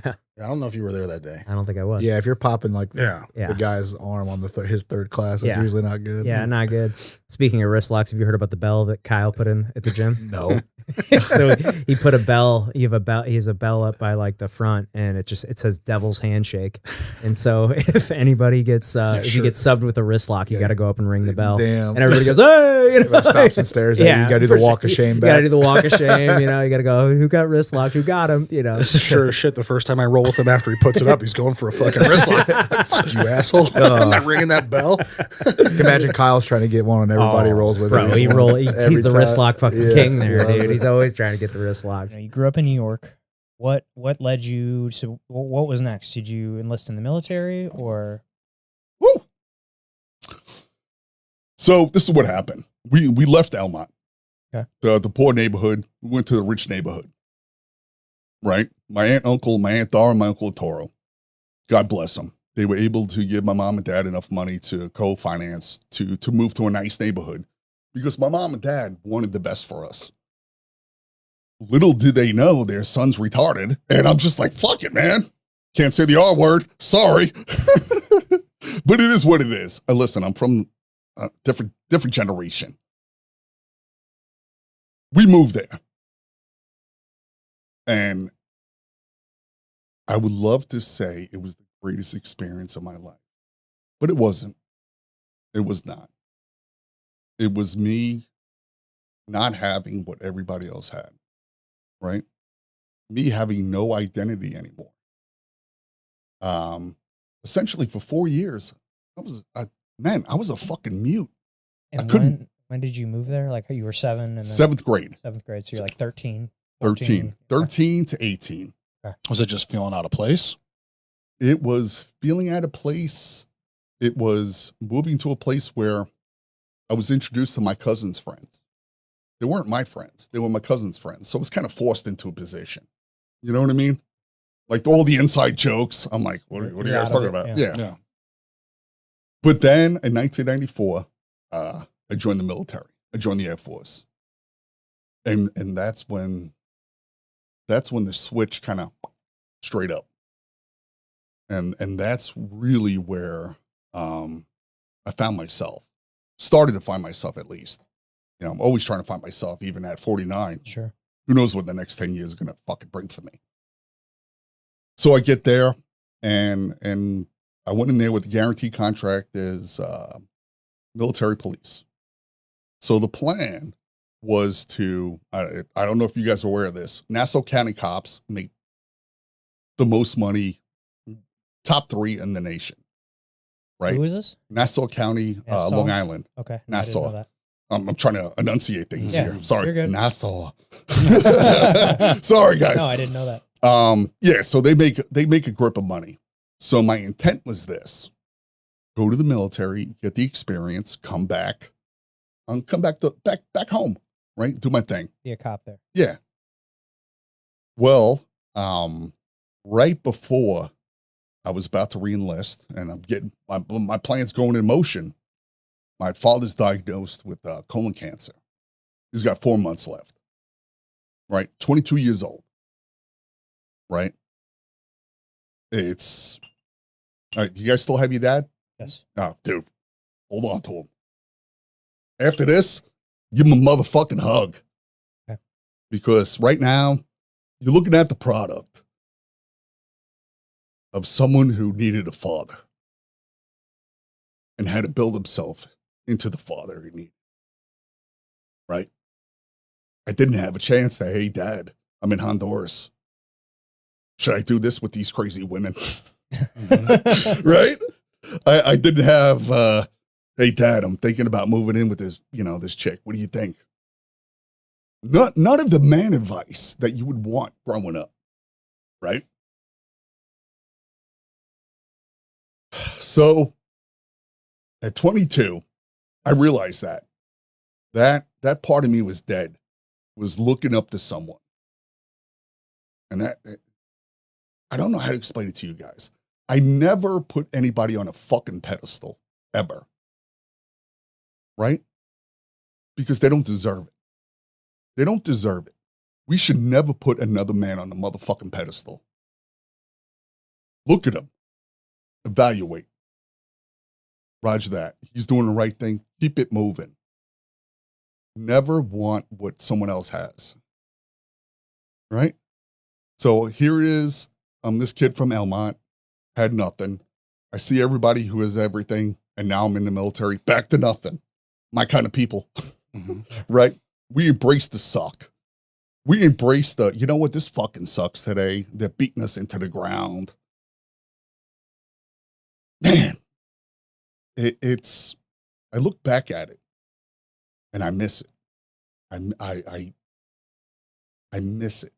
I don't know if you were there that day. I don't think I was. Yeah. If you're popping like the guy's arm on his third class, that's usually not good. Yeah. Not good. Speaking of wrist locks, have you heard about the bell that Kyle put in at the gym? No. So he put a bell. He has a bell up by like the front, and it says Devil's Handshake. And so if anybody gets if you get subbed with a wrist lock, you got to go up and ring the bell. Damn. And everybody goes, hey! You know, stops and stares at you. You got to do the walk of shame. You got to do the walk of shame. You know, you got to go. Who got wrist locked? Who got him? You know, sure as shit. The first time I roll with him after he puts it up, he's going for a fucking wrist lock. Fuck you, asshole! I'm not ringing that bell. Imagine Kyle's trying to get one, and everybody rolls with bro, him. He's the wrist lock fucking king there, dude. He's always trying to get the wrist locks. You grew up in New York. What led you to, what was next? Did you enlist in the military or? Woo! So this is what happened. We left Elmont, the poor neighborhood. We went to the rich neighborhood. Right? My aunt Dara, and my uncle Toro. God bless them. They were able to give my mom and dad enough money to co-finance to move to a nice neighborhood because my mom and dad wanted the best for us. little did they know their son's retarded. And I'm just like, fuck it, man. Can't say the R word. Sorry. But it is what it is. Listen, I'm from a different generation. We moved there. And I would love to say it was the greatest experience of my life. But it wasn't. It was not. It was me not having what everybody else had, right? Me having no identity anymore. Essentially for 4 years, I was a fucking mute. And I couldn't. When did you move there? Like you were 7 and then 7th grade. 7th grade. So you're like 13. 13. 13 to 18. Okay. Was it just feeling out of place? It was feeling out of place. It was moving to a place where I was introduced to my cousin's friends. They weren't my friends. They were my cousin's friends. So I was kind of forced into a position. You know what I mean? Like all the inside jokes. I'm like, what are you guys talking about? Yeah. But then in 1994, I joined the military. I joined the Air Force. And that's when the switch kind of straight up. And that's really where I found myself. Started to find myself, at least. You know, I'm always trying to find myself, even at 49. Sure. Who knows what the next 10 years are going to fucking bring for me. So I get there, and I went in there with a guaranteed contract as military police. So the plan was to, I don't know if you guys are aware of this, Nassau County cops make the most money, top 3 in the nation. Right? Who is this? Nassau County, Long Island. Okay. Nassau. I'm trying to enunciate things here. Sorry. You're good. Nassau. Sorry, guys. No, I didn't know that. Yeah, so they make a grip of money. So my intent was this: go to the military, get the experience, come back home, right? Do my thing. Be a cop there. Yeah. Well, right before I was about to re-enlist, and I'm getting my plans going in motion. My father's diagnosed with colon cancer. He's got 4 months left. Right, 22 years old. Right. It's. Do you guys still have your dad? Yes. No, dude, hold on to him. After this, give him a motherfucking hug. Okay. Because right now, you're looking at the product of someone who needed a father and had to build himself into the father he needed. Right? I didn't have a chance to, hey, Dad, I'm in Honduras. Should I do this with these crazy women? Right? I didn't have, hey, Dad, I'm thinking about moving in with this chick. What do you think? None of the man advice that you would want growing up. Right? So at 22, I realized that part of me was dead, was looking up to someone. And I don't know how to explain it to you guys. I never put anybody on a fucking pedestal, ever. Right? Because they don't deserve it. They don't deserve it. We should never put another man on a motherfucking pedestal. Look at him. Evaluate. Roger that. He's doing the right thing. Keep it moving. Never want what someone else has. Right? So here it is. I'm this kid from Elmont, had nothing. I see everybody who has everything, and now I'm in the military, back to nothing. My kind of people. Mm-hmm. Right? We embrace the suck. We embrace the, you know what, this fucking sucks today. They're beating us into the ground. Man. It's I look back at it and I miss it. I miss it.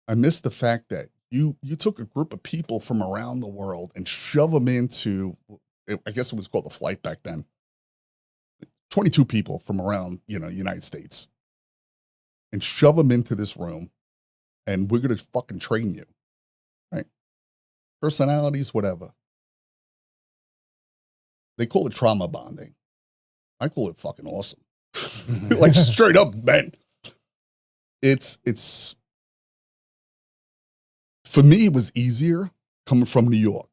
I miss the fact that you took a group of people from around the world and shove them into, I guess it was called the flight back then. 22 people from around, United States, and shove them into this room, and we're going to fucking train you, right? Personalities, whatever. They call it trauma bonding. I call it fucking awesome. Like straight up, man. it's for me, it was easier coming from New York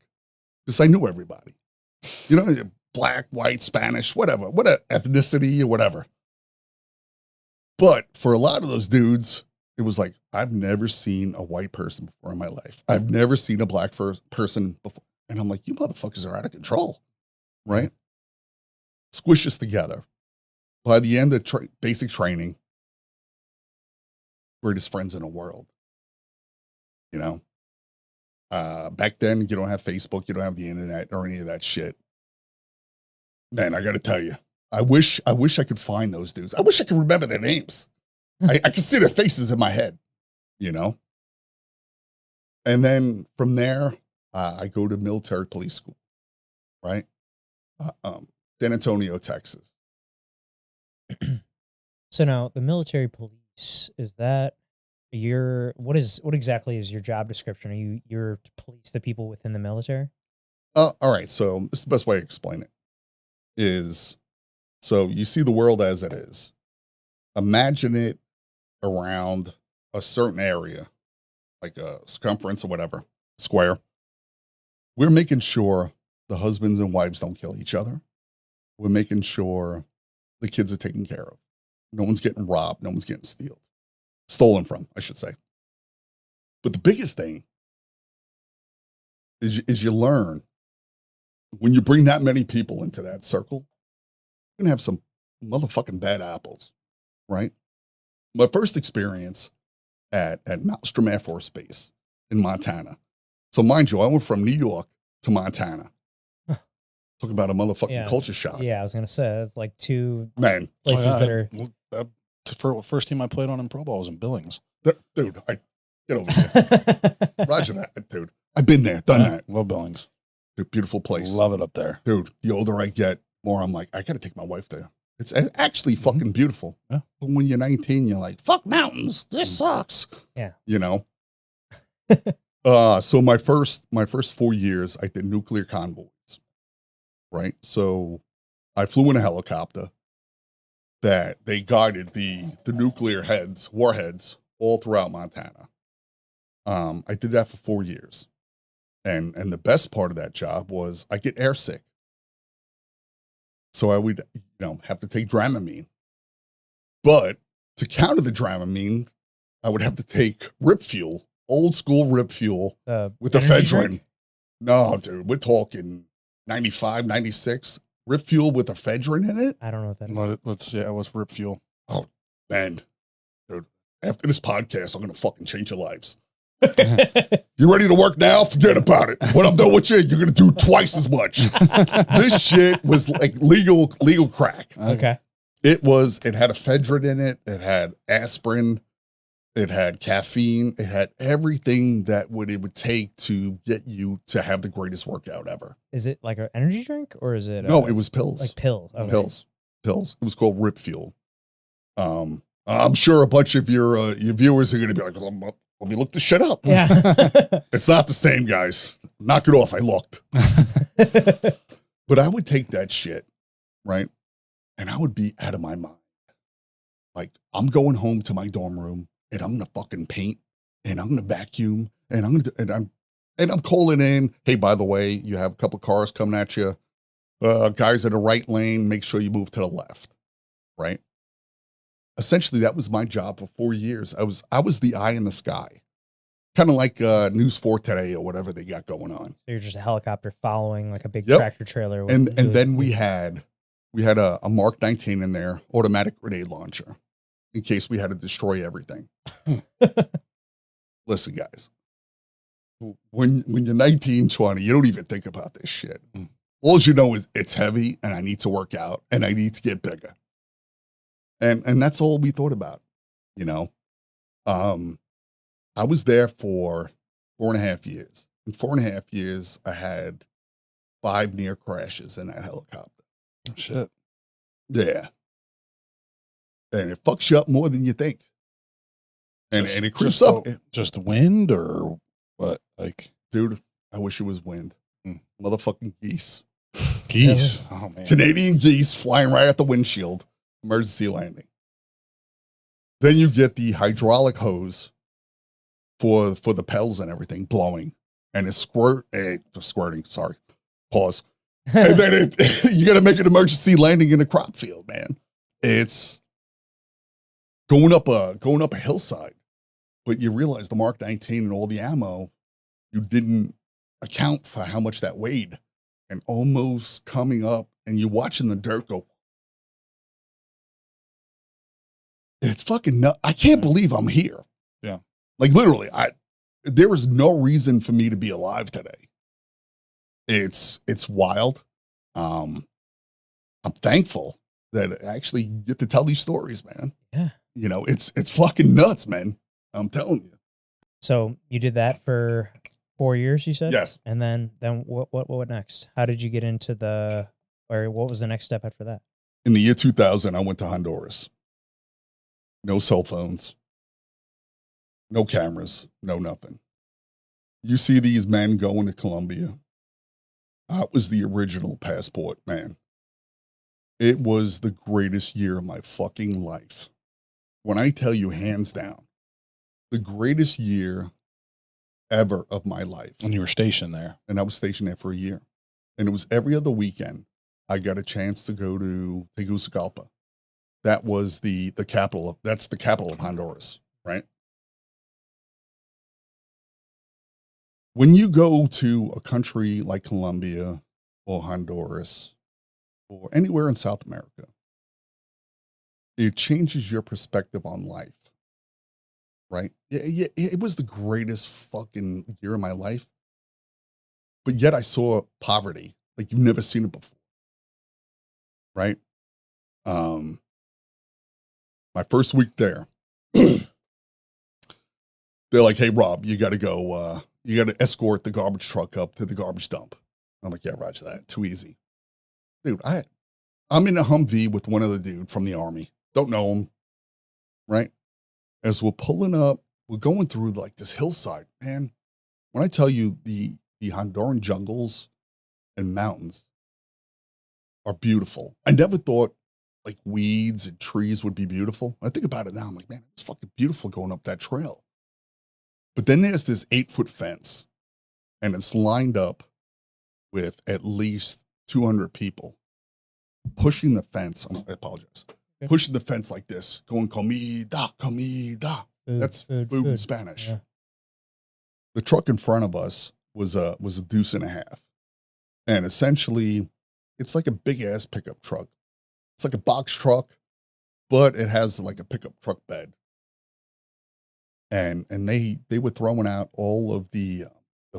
because I knew everybody. You know, black, white, Spanish, whatever, what ethnicity or whatever. But for a lot of those dudes, it was like, I've never seen a white person before in my life. I've never seen a black person before. And I'm like, you motherfuckers are out of control, right? Squish us together. By the end of basic training, greatest friends in the world. You know? Back then, you don't have Facebook, you don't have the internet or any of that shit. Man, I got to tell you, I wish I could find those dudes. I wish I could remember their names. I can see their faces in my head, you know? And then from there, I go to military police school, right? San Antonio, Texas. So now the military police, is that what exactly is your job description? Are you're to police the people within the military? All right. So this is the best way to explain it is, so you see the world as it is. Imagine it around a certain area, like a circumference or whatever, square. We're making sure the husbands and wives don't kill each other. We're making sure the kids are taken care of. No one's getting robbed. No one's getting stolen from, I should say. But the biggest thing is you learn when you bring that many people into that circle, you're going to have some motherfucking bad apples, right? My first experience at Malmstrom Air Force Base in Montana. So mind you, I went from New York to Montana. Talk about a motherfucking culture shock. Yeah, I was going to say, it's like two places that are... First team I played on in Pro Bowl was in Billings. Dude, get over here. Roger that, dude. I've been there, done that. Love Billings. Dude, beautiful place. Love it up there. Dude, the older I get, more I'm like, I got to take my wife there. It's actually fucking beautiful. Yeah. But when you're 19, you're like, fuck mountains. This sucks. Yeah. You know? So my first 4 years, I did nuclear convoys. Right? So I flew in a helicopter that they guarded the nuclear warheads all throughout Montana. I did that for 4 years. And the best part of that job was I get airsick. So I would, have to take Dramamine. But to counter the Dramamine, I would have to take Rip Fuel, old school Rip Fuel with ephedrine. Drink? No, dude, we're talking 95, 96. Rip Fuel with ephedrine in it? I don't know what that is. What's Rip Fuel? Oh, man. Dude, after this podcast, I'm going to fucking change your lives. You ready to work now? Forget about it. When I'm done with you, you're going to do twice as much. This shit was like legal crack. Okay. It had ephedrine in it. It had aspirin. It had caffeine. It had everything that it would take to get you to have the greatest workout ever. Is it like an energy drink or is it? No, it was pills. Like pills. Okay. Pills. It was called Rip Fuel. I'm sure a bunch of your viewers are going to be like, let me look this shit up. Yeah. It's not the same, guys. Knock it off. I looked. But I would take that shit, right? And I would be out of my mind. Like, I'm going home to my dorm room and I'm going to fucking paint and I'm going to vacuum and I'm calling in, hey, by the way, you have a couple cars coming at you. Guys in the right lane, make sure you move to the left, right? Essentially, that was my job for 4 years. I was the eye in the sky, kind of like News 4 Today or whatever they got going on. So you're just a helicopter following like a big tractor trailer. And then we had a Mark 19 in there, automatic grenade launcher, in case we had to destroy everything. Listen, guys, when you're 19, 20, you don't even think about this shit. All you know is it's heavy and I need to work out and I need to get bigger. And that's all we thought about, I was there for 4.5 years. In 4.5 years, I had 5 near crashes in that helicopter. Oh, shit. Yeah. And it fucks you up more than you think. And it creeps up. Just the wind or what? Like, dude, I wish it was wind. Motherfucking geese. Geese. Oh, man. Canadian geese flying right at the windshield. Emergency landing. Then you get the hydraulic hose for the pedals and everything blowing, and it's squirting. Sorry, pause. And then you got to make an emergency landing in a crop field, man. It's going up a hillside, but you realize the Mark 19 and all the ammo, you didn't account for how much that weighed, and almost coming up, and you're watching the dirt go. It's fucking nuts. I can't believe I'm here. Yeah. Like literally, there is no reason for me to be alive today. It's wild. I'm thankful that I actually get to tell these stories, man. Yeah. You know, it's fucking nuts, man. I'm telling you. So you did that for 4 years, you said? Yes. And then what next? How did you get into or what was the next step after that? In the year 2000, I went to Honduras. No cell phones, no cameras, no nothing. You see these men going to Colombia. That was the original passport, man. It was the greatest year of my fucking life. When I tell you, hands down, the greatest year ever of my life. When you were stationed there. And I was stationed there for a year. And it was every other weekend I got a chance to go to Tegucigalpa. That was the capital that's the capital of Honduras, right? When you go to a country like Colombia or Honduras or anywhere in South America, it changes your perspective on life, right? It was the greatest fucking year of my life, but yet I saw poverty like you've never seen it before, right? My first week there, they're like, "Hey, Rob, you got to go. You got to escort the garbage truck up to the garbage dump." I'm like, "Yeah, roger that. Too easy, dude." I'm in a Humvee with one other dude from the Army. Don't know him, right? As we're pulling up, we're going through like this hillside, man. When I tell you the Honduran jungles and mountains are beautiful, I never thought like weeds and trees would be beautiful. I think about it now. I'm like, man, it's fucking beautiful going up that trail. But then there's this 8-foot fence, and it's lined up with at least 200 people pushing the fence. I apologize. Okay. Pushing the fence like this, going comida, comida. That's food in Spanish. Yeah. The truck in front of us was a deuce and a half. And essentially, it's like a big ass pickup truck. It's like a box truck, but it has like a pickup truck bed. And they were throwing out all of the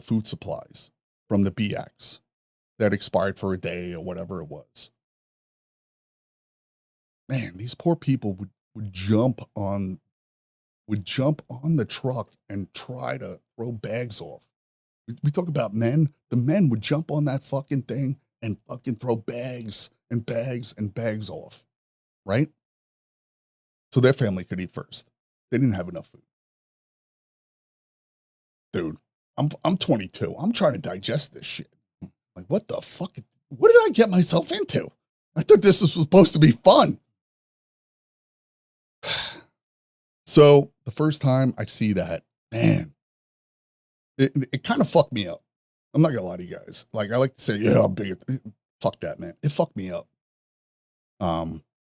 food supplies from the BX that expired for a day or whatever it was. Man, these poor people would jump on the truck and try to throw bags off. We talk about men. The men would jump on that fucking thing and fucking throw bags and bags and bags off, right? So their family could eat first. They didn't have enough food. Dude, I'm 22. I'm trying to digest this shit. Like, what the fuck? What did I get myself into? I thought this was supposed to be fun. So the first time I see that, man, it kind of fucked me up. I'm not gonna lie to you guys. Like, I like to say, yeah, I'm big. Fuck that, man. It fucked me up.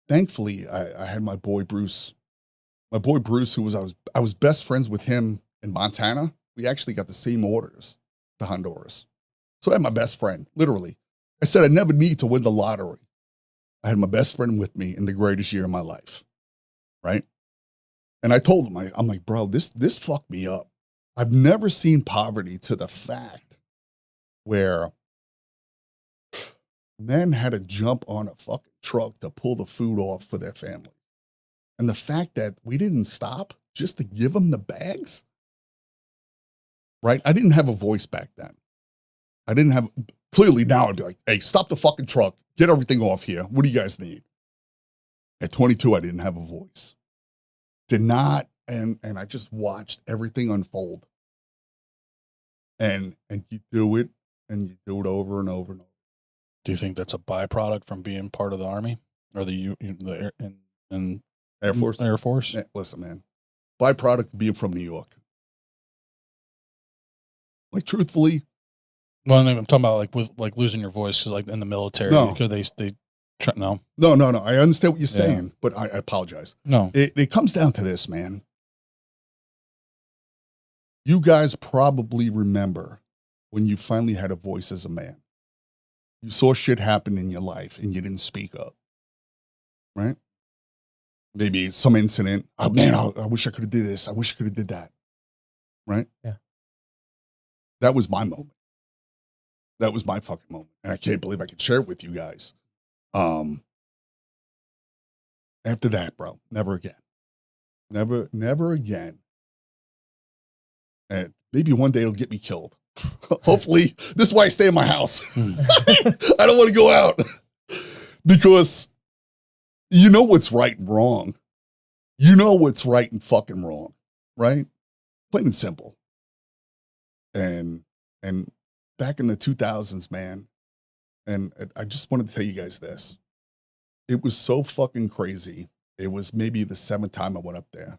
Thankfully, I had my boy Bruce, who I was best friends with him in Montana. We actually got the same orders to Honduras. So I had my best friend, literally. I said I never need to win the lottery. I had my best friend with me in the greatest year of my life, right? And I told him, I'm like, bro, this fucked me up. I've never seen poverty to the fact where men had to jump on a fucking truck to pull the food off for their family. And the fact that we didn't stop just to give them the bags, right? I didn't have a voice back then. Clearly now I'd be like, hey, stop the fucking truck. Get everything off here. What do you guys need? At 22, I didn't have a voice. Did not, and I just watched everything unfold. And you do it, and you do it over and over and over. Do you think that's a byproduct from being part of the Army or the Air Force. Air Force. Yeah, listen, man. Byproduct of being from New York. Like, truthfully. Well, I'm talking about like with like losing your voice because like in the military. No. Because no. No. I understand what you're saying, but I apologize. No. It comes down to this, man. You guys probably remember when you finally had a voice as a man. You saw shit happen in your life and you didn't speak up. Right? Maybe some incident. Oh, man, I wish I could have did this. I wish I could have did that. Right? Yeah. That was my moment. That was my fucking moment. And I can't believe I could share it with you guys. After that, bro, never again. Never again. And maybe one day it'll get me killed. Hopefully, this is why I stay in my house. I don't want to go out. Because you know what's right and wrong. You know what's right and fucking wrong. Right? Plain and simple. And back in the 2000s, man, and I just wanted to tell you guys this. It was so fucking crazy. It was maybe the 7th time I went up there.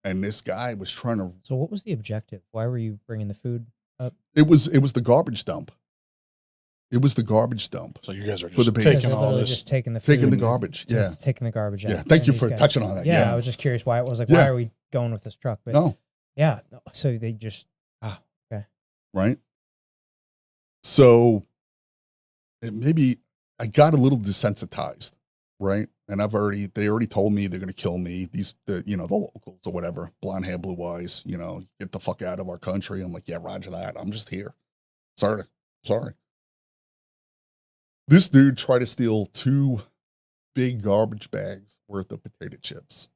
And this guy was trying to... So what was the objective? Why were you bringing the food up? It was the garbage dump. It was the garbage dump. So you guys are for just the taking all this... Just taking the food. Taking the garbage, yeah. Just taking the garbage out. Yeah, thank you And for these guys- touching on that. Yeah, Yeah. I was just curious why it was like, Yeah. why are we going with this truck? But No. Yeah, no, so they just... okay. Right? So maybe I got a little desensitized, right? And they already told me they're going to kill me. The locals or whatever, blonde hair, blue eyes, get the fuck out of our country. I'm like, yeah, roger that. I'm just here. Sorry. This dude tried to steal 2 big garbage bags worth of potato chips.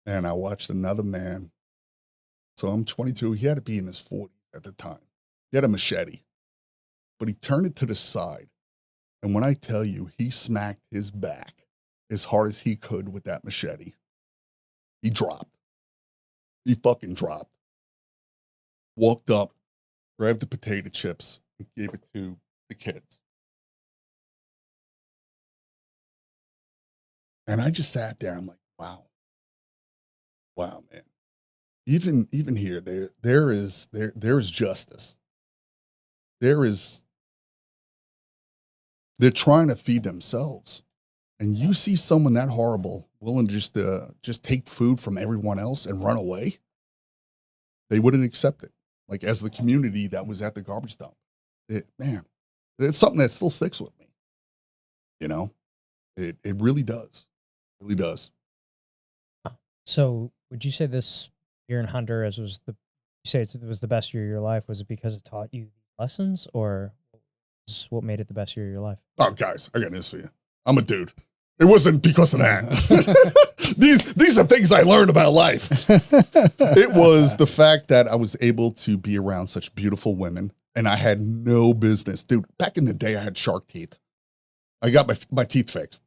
And I watched another man. So I'm 22. He had to be in his 40s at the time. He had a machete, but he turned it to the side. And when I tell you, he smacked his back as hard as he could with that machete. He dropped. He fucking dropped. Walked up, grabbed the potato chips, and gave it to the kids. And I just sat there. I'm like, wow. Wow, man. Even here, there is justice. They're trying to feed themselves. And you see someone that horrible willing to just take food from everyone else and run away, they wouldn't accept it. Like, as the community that was at the garbage dump. It's something that still sticks with me. It really does. It really does. So would you say this year in Honduras was it was the best year of your life? Was it because it taught you lessons, or what made it the best year of your life? Oh, guys, I got news for you. I'm a dude. It wasn't because of that. These are things I learned about life. It was the fact that I was able to be around such beautiful women, and I had no business. Dude, back in the day, I had shark teeth. I got my teeth fixed.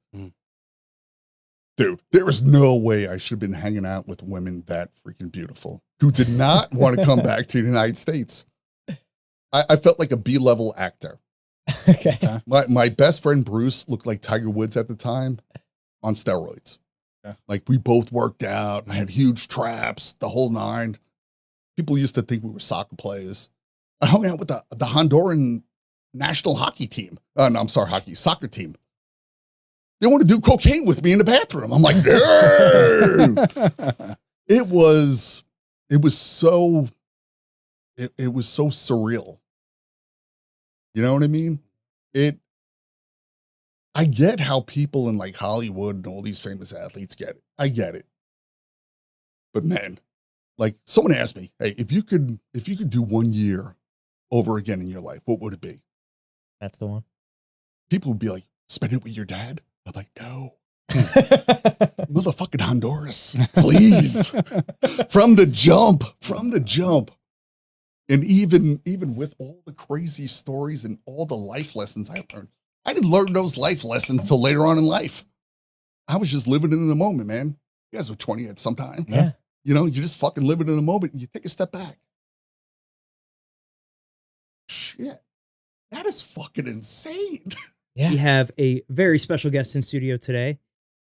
Dude, there was no way I should have been hanging out with women that freaking beautiful who did not want to come back to the United States. I felt like a B-level actor. Okay. My best friend Bruce looked like Tiger Woods at the time on steroids. Yeah. Like, we both worked out. I had huge traps, the whole 9. People used to think we were soccer players. I hung out with the Honduran national hockey team. Soccer team. They want to do cocaine with me in the bathroom. I'm like, no. It was so surreal. You know what I mean? I get how people in like Hollywood and all these famous athletes get it. I get it. But man, like, someone asked me, hey, if you could do 1 year over again in your life, what would it be? That's the one. People would be like, spend it with your dad? I'm like, no. Motherfucking Honduras, please. From the jump. And even with all the crazy stories and all the life lessons I learned, I didn't learn those life lessons until later on in life. I was just living in the moment, man. You guys were 20 at some time. Yeah. You just fucking living in the moment and you take a step back. Shit. That is fucking insane. Yeah. We have a very special guest in studio today.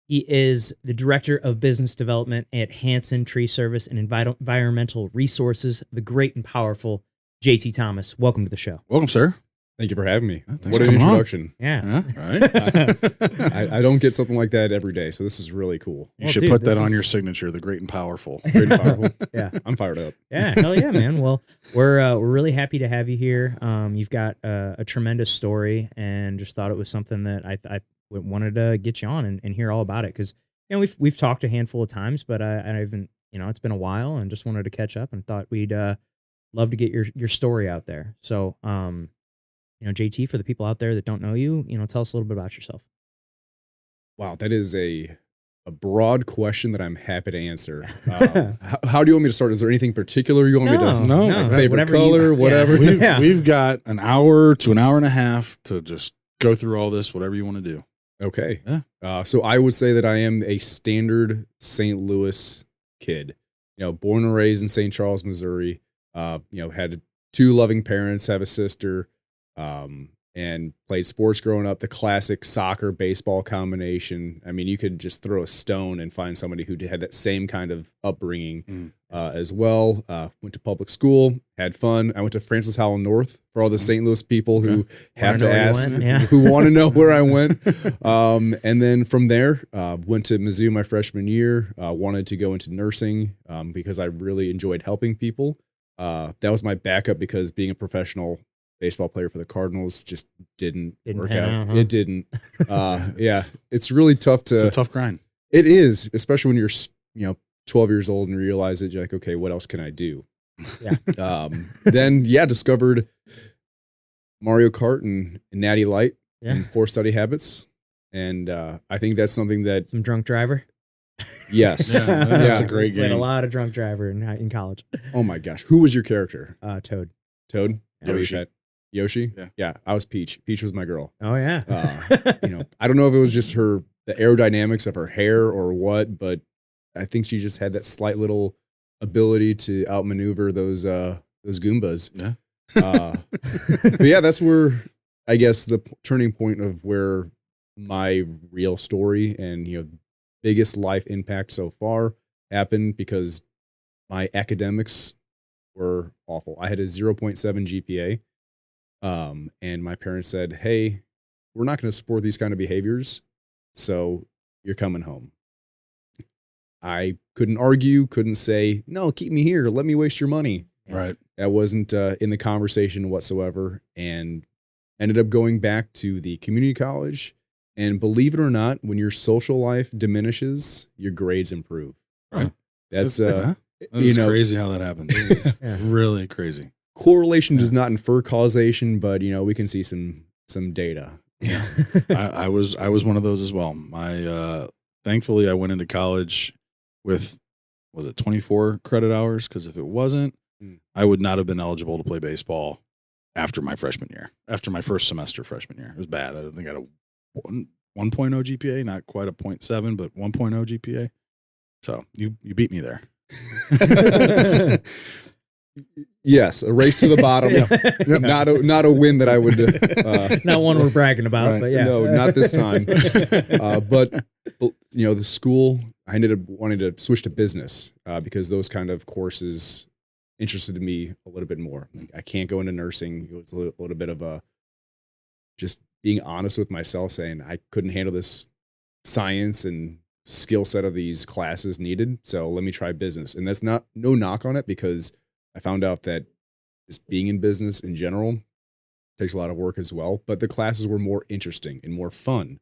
He is the Director of Business Development at Hansen Tree Service and Environmental Resources, the great and powerful JT Thomas. Welcome to the show. Welcome, sir. Thank you for having me. Thanks What for an coming on. introduction. Yeah. Right. I don't get something like that every day, so this is really cool. You should put that on your signature, the great and powerful. Great and powerful. Yeah. I'm fired up. Yeah, hell yeah, man. Well, we're really happy to have you here. You've got a tremendous story, and just thought it was something that I wanted to get you on and hear all about it, because we've talked a handful of times, but I haven't, it's been a while, and just wanted to catch up and thought we'd love to get your story out there. So, JT, for the people out there that don't know you, tell us a little bit about yourself. Wow, that is a broad question that I'm happy to answer. How do you want me to start? Is there anything particular you want me to? No, favorite color, whatever. We've got an hour to an hour and a half to just go through all this, whatever you want to do. Okay. Yeah. So I would say that I am a standard St. Louis kid. Born and raised in St. Charles, Missouri. Had 2 loving parents, have a sister, and played sports growing up. The classic soccer baseball combination. I mean, you could just throw a stone and find somebody who had that same kind of upbringing as well. Went to public school, had fun. I went to Francis Howell North for all the St. Louis people who have to ask, who want to know where I went. And then from there, went to Mizzou my freshman year. Wanted to go into nursing because I really enjoyed helping people. That was my backup because being a professional baseball player for the Cardinals just didn't work out. Huh? It didn't. It's really tough to. It's a tough grind. It is, especially when you're 12 years old and realize that you're like, okay, what else can I do? Yeah. Then discovered Mario Kart and Natty Light and Poor Study Habits, and I think that's something that some drunk driver. Yes, that's a great game. Played a lot of drunk driver in college. Oh my gosh, who was your character? Toad. Toad. Yoshi. Yoshi? Yeah. Yeah, I was Peach. Peach was my girl. Oh, yeah. I don't know if it was just the aerodynamics of her hair or what, but I think she just had that slight little ability to outmaneuver those Goombas. Yeah. But yeah, that's where I guess the turning point of where my real story and biggest life impact so far happened, because my academics were awful. I had a 0.7 GPA. And my parents said, hey, we're not going to support these kind of behaviors, so you're coming home. I couldn't argue, couldn't say, no, keep me here. Let me waste your money. Right. That wasn't in the conversation whatsoever, and ended up going back to the community college. And believe it or not, when your social life diminishes, your grades improve. Right. That's crazy how that happens. Really crazy. Correlation does not infer causation, but we can see some data. Yeah. I was one of those as well. Thankfully I went into college with 24 credit hours, because if it wasn't, I would not have been eligible to play baseball after my freshman year. After my first semester freshman year. It was bad. I think I had a 1.0 GPA, not quite a 0.7, but 1.0 GPA. So you beat me there. Yes, a race to the bottom. Not a win that I would. Not one we're bragging about, right. But yeah, no, not this time. But the school, I ended up wanting to switch to business because those kind of courses interested me a little bit more. Like, I can't go into nursing. It was a little bit of just being honest with myself, saying I couldn't handle this science and skill set of these classes needed. So let me try business. And that's no knock on it, because I found out that just being in business in general takes a lot of work as well. But the classes were more interesting and more fun.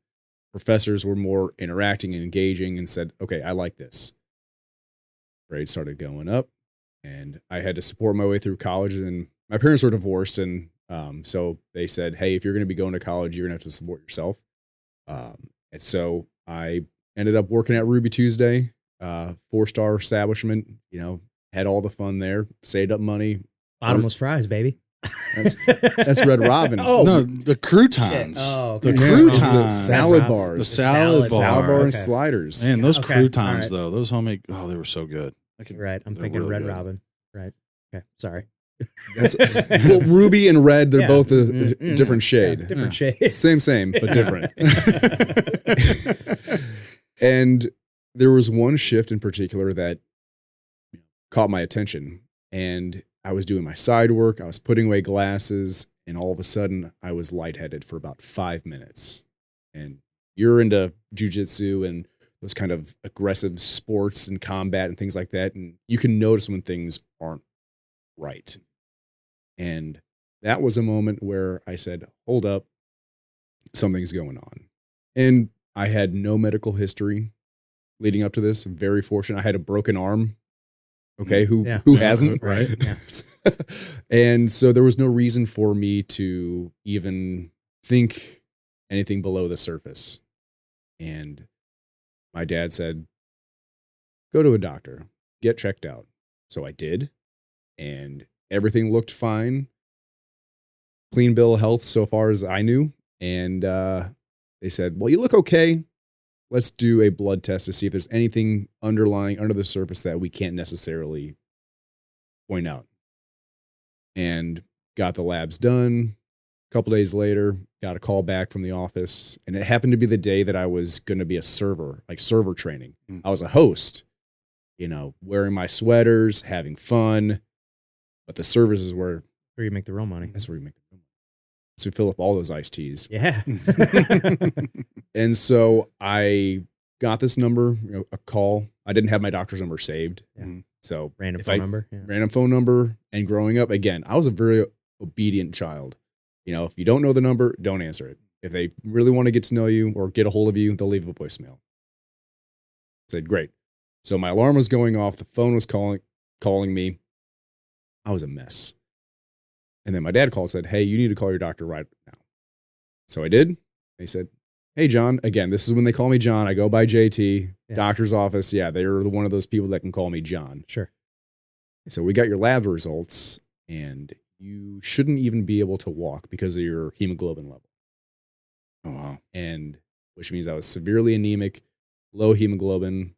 Professors were more interacting and engaging, and said, okay, I like this. Grades started going up, and I had to support my way through college. And my parents were divorced, and so they said, hey, if you're going to be going to college, you're going to have to support yourself. And so I ended up working at Ruby Tuesday, 4-star establishment, had all the fun there, saved up money. Bottomless fries, baby. That's Red Robin. Oh, no, the croutons. Oh, the okay. croutons. The salad bars. The salad bar. And sliders. Man, those Okay. croutons, All right. though, those homemade, they were so good. Right. I'm they're thinking really Red good. Robin. Right. Okay. Sorry. Well, ruby and red, they're Yeah. both a different shade. Different shade. Same, but different. And there was one shift in particular that caught my attention. And I was doing my side work. I was putting away glasses. And all of a sudden, I was lightheaded for about 5 minutes. And you're into jujitsu and those kind of aggressive sports and combat and things like that. And you can notice when things aren't right. And that was a moment where I said, hold up, something's going on. And I had no medical history leading up to this. I'm very fortunate. I had a broken arm. Okay, who hasn't? Right. Yeah. And so there was no reason for me to even think anything below the surface. And my dad said, go to a doctor, get checked out. So I did, and everything looked fine. Clean bill of health so far as I knew. And they said, well, you look okay. Let's do a blood test to see if there's anything underlying under the surface that we can't necessarily point out. And got the labs done. A couple days later, got a call back from the office. And it happened to be the day that I was going to be a server, like server training. I was a host, wearing my sweaters, having fun. But the service is where you make the real money. That's where you make the real money. So fill up all those iced teas. Yeah. And so I got this number, a call. I didn't have my doctor's number saved. Yeah. So random phone number. Yeah. Random phone number. And growing up, again, I was a very obedient child. If you don't know the number, don't answer it. If they really want to get to know you or get a hold of you, they'll leave a voicemail. I said, great. So my alarm was going off. The phone was calling me. I was a mess. And then my dad called and said, hey, you need to call your doctor right now. So I did. They said, hey, John. Again, this is when they call me John. I go by JT, doctor's office. Yeah, they're one of those people that can call me John. Sure. So we got your lab results, and you shouldn't even be able to walk because of your hemoglobin level. Oh, wow. And which means I was severely anemic, low hemoglobin,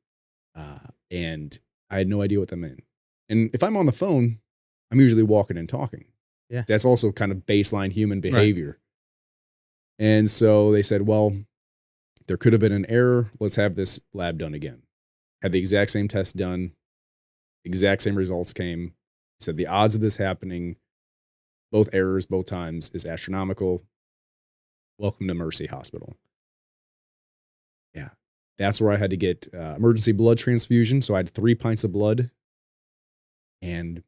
and I had no idea what that meant. And if I'm on the phone, I'm usually walking and talking. Yeah. That's also kind of baseline human behavior. Right. And so they said, well, there could have been an error. Let's have this lab done again. Had the exact same test done. Exact same results came. Said the odds of this happening, both errors, both times, is astronomical. Welcome to Mercy Hospital. Yeah. That's where I had to get emergency blood transfusion. So I had 3 pints of blood. And a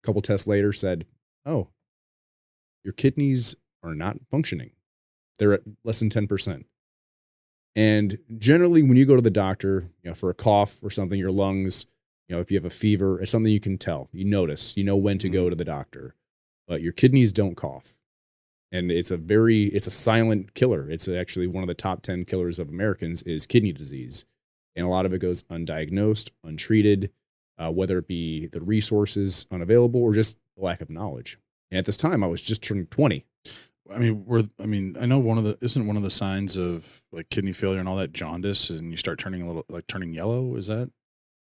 couple tests later said, oh, your kidneys are not functioning. They're at less than 10%. And generally, when you go to the doctor, for a cough or something, your lungs, if you have a fever, it's something you can tell. You notice, when to go to the doctor. But your kidneys don't cough. And it's a silent killer. It's actually one of the top 10 killers of Americans is kidney disease. And a lot of it goes undiagnosed, untreated, whether it be the resources unavailable or just the lack of knowledge. And at this time, I was just turning 20. I know one of the signs of like kidney failure and all that jaundice, and you start turning yellow. Is that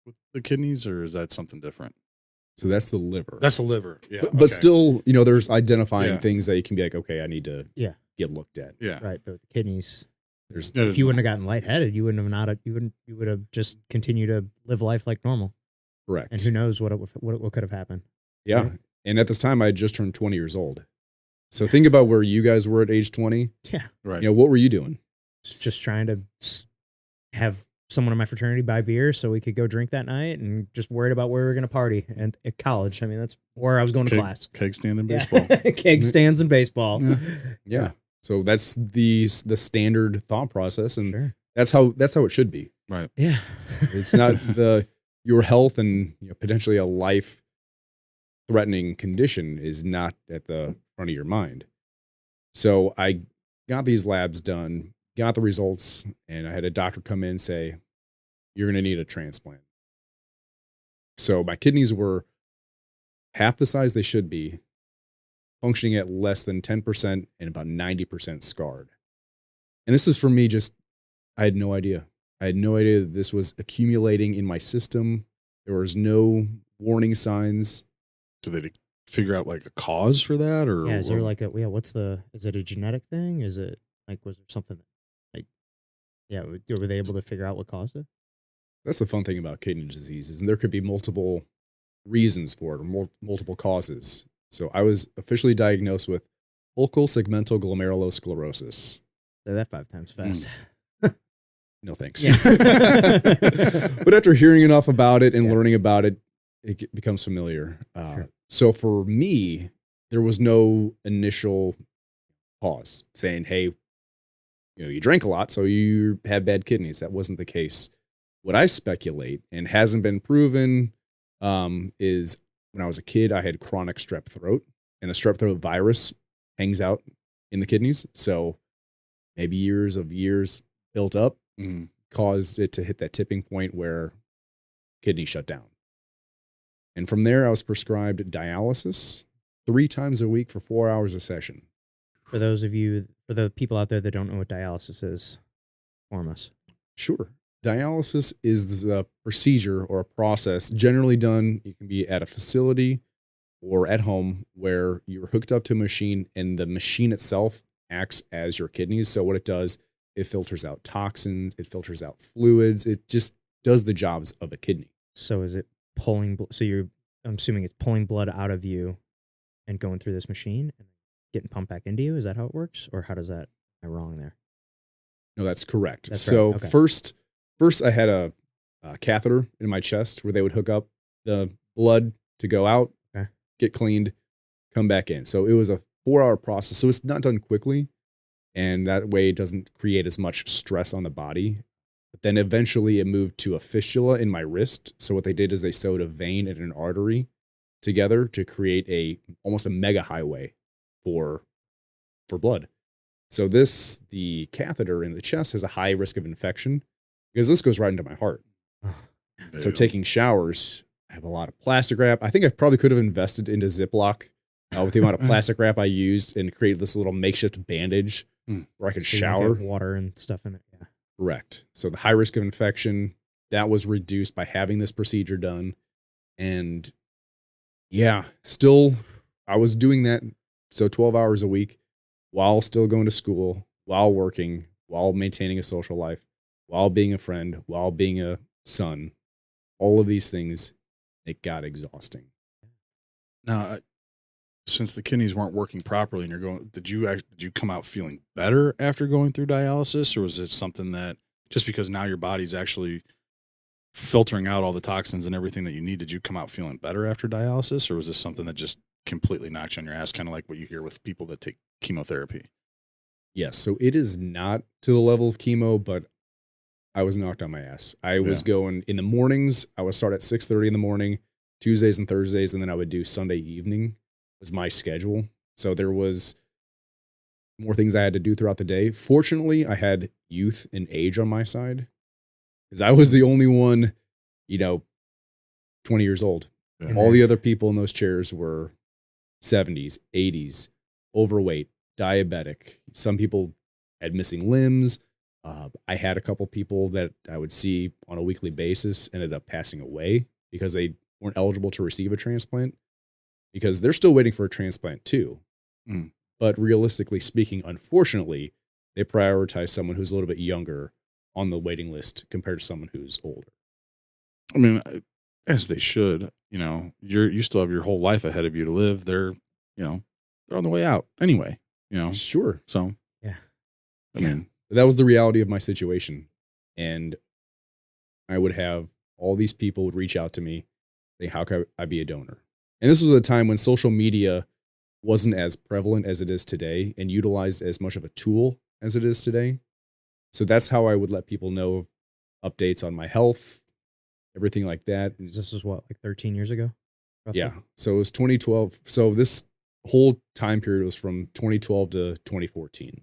with the kidneys, or is that something different? So that's the liver. That's the liver. Yeah. But still, there's identifying things that you can be like, okay, I need to get looked at. Yeah. Right. But with the kidneys, There's if you wouldn't have gotten lightheaded, you would have just continued to live life like normal. Correct. And who knows what could have happened. Yeah. Right? And at this time, I had just turned 20 years old. So think about where you guys were at age 20. Yeah. Right. What were you doing? Just trying to have someone in my fraternity buy beer so we could go drink that night, and just worried about where we were going to party. And at college, that's where I was going to class. Keg stand in baseball. Keg stands in baseball. Yeah. So that's the standard thought process, and that's how it should be. Right. Yeah. It's not your health and potentially a life-threatening condition is not at the front of your mind. So I got these labs done, got the results, and I had a doctor come in and say, you're going to need a transplant. So my kidneys were half the size they should be, functioning at less than 10% and about 90% scarred. And this is for me I had no idea. I had no idea that this was accumulating in my system. There was no warning signs. Do they figure out like a cause for that, or is there like is it a genetic thing? Is it was there something like Yeah, were they able to figure out what caused it? That's the fun thing about kidney disease, and there could be multiple reasons for it or multiple causes. So I was officially diagnosed with focal segmental glomerulosclerosis. Say that 5 times fast. No thanks. Yeah. But after hearing enough about it and learning about it, it becomes familiar. Sure. So for me, there was no initial pause saying, hey, you drank a lot, so you had bad kidneys. That wasn't the case. What I speculate, and hasn't been proven, is when I was a kid, I had chronic strep throat, and the strep throat virus hangs out in the kidneys. So maybe years built up caused it to hit that tipping point where kidney shut down. And from there, I was prescribed dialysis 3 times a week for 4 hours a session. For the people out there that don't know what dialysis is, inform us. Sure. Dialysis is a procedure or a process generally done, it can be at a facility or at home, where you're hooked up to a machine and the machine itself acts as your kidneys. So what it does, it filters out toxins, it filters out fluids, it just does the jobs of a kidney. So is it pulling, I'm assuming it's pulling blood out of you and going through this machine and getting pumped back into you? Is that how it works? Or how does that, am I wrong there? No, that's correct. That's so right. Okay. First I had a catheter in my chest where they would hook up the blood to go out, get cleaned, come back in. So it was a 4-hour process. So it's not done quickly. And that way it doesn't create as much stress on the body. But then eventually it moved to a fistula in my wrist. So what they did is they sewed a vein and an artery together to create almost a mega highway for blood. So the catheter in the chest has a high risk of infection because this goes right into my heart. So taking showers, I have a lot of plastic wrap. I think I probably could have invested into Ziploc with the amount of plastic wrap I used and created this little makeshift bandage where I could So you can shower. get water and stuff in it. Yeah. Correct. So the high risk of infection, that was reduced by having this procedure done. And yeah, still, I was doing that. So 12 hours a week while still going to school, while working, while maintaining a social life, while being a friend, while being a son, all of these things, it got exhausting. Now, since the kidneys weren't working properly, and did you come out feeling better after going through dialysis, or was it something that just because now your body's actually filtering out all the toxins and everything that you need, did you come out feeling better after dialysis, or was this something that just completely knocks you on your ass, kind of like what you hear with people that take chemotherapy? Yes, so it is not to the level of chemo, but I was knocked on my ass. I was going in the mornings. I would start at 6:30 in the morning, Tuesdays and Thursdays, and then I would do Sunday evening was my schedule. So there was more things I had to do throughout the day. Fortunately, I had youth and age on my side because I was the only one, 20 years old. Yeah. All the other people in those chairs were 70s, 80s, overweight, diabetic. Some people had missing limbs. I had a couple people that I would see on a weekly basis ended up passing away because they weren't eligible to receive a transplant because they're still waiting for a transplant too. But realistically speaking, unfortunately, they prioritize someone who's a little bit younger on the waiting list compared to someone who's older. I mean, as they should. You still have your whole life ahead of you to live. They're on the way out anyway. Sure. So yeah, I mean, that was the reality of my situation, and I would have all these people would reach out to me, say, "How can I be a donor?" And this was a time when social media wasn't as prevalent as it is today and utilized as much of a tool as it is today. So that's how I would let people know of updates on my health, everything like that. This is what, like 13 years ago? Roughly? Yeah. So it was 2012. So this whole time period was from 2012 to 2014.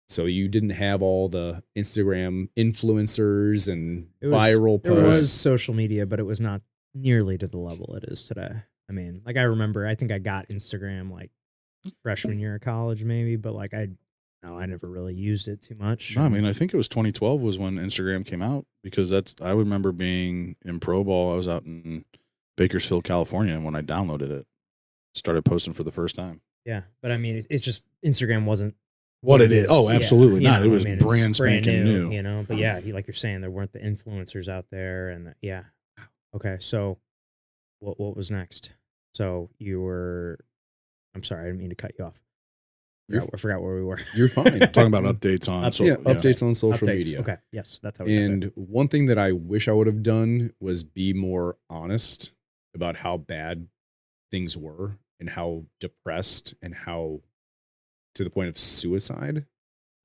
So you didn't have all the Instagram influencers and viral posts. There was social media, but it was not nearly to the level it is today. I mean, like I remember, I think I got Instagram like freshman year of college maybe, but like I never really used it too much. No, I mean, I think it was 2012 was when Instagram came out because I remember being in pro ball. I was out in Bakersfield, California, and when I downloaded it, started posting for the first time. Yeah, but I mean, it's just Instagram wasn't what it is. Oh, absolutely Yeah, not. you know, It was I mean, it's brand spanking new. you know. But yeah, like you're saying, there weren't the influencers out there, and yeah. Okay, so what was next? So you were. I'm sorry, I didn't mean to cut you off. I forgot where we were. You're fine. Talking about updates on updates on social media. Okay, yes, that's how we got And one thing that I wish I would have done was be more honest about how bad things were and how depressed and how to the point of suicide.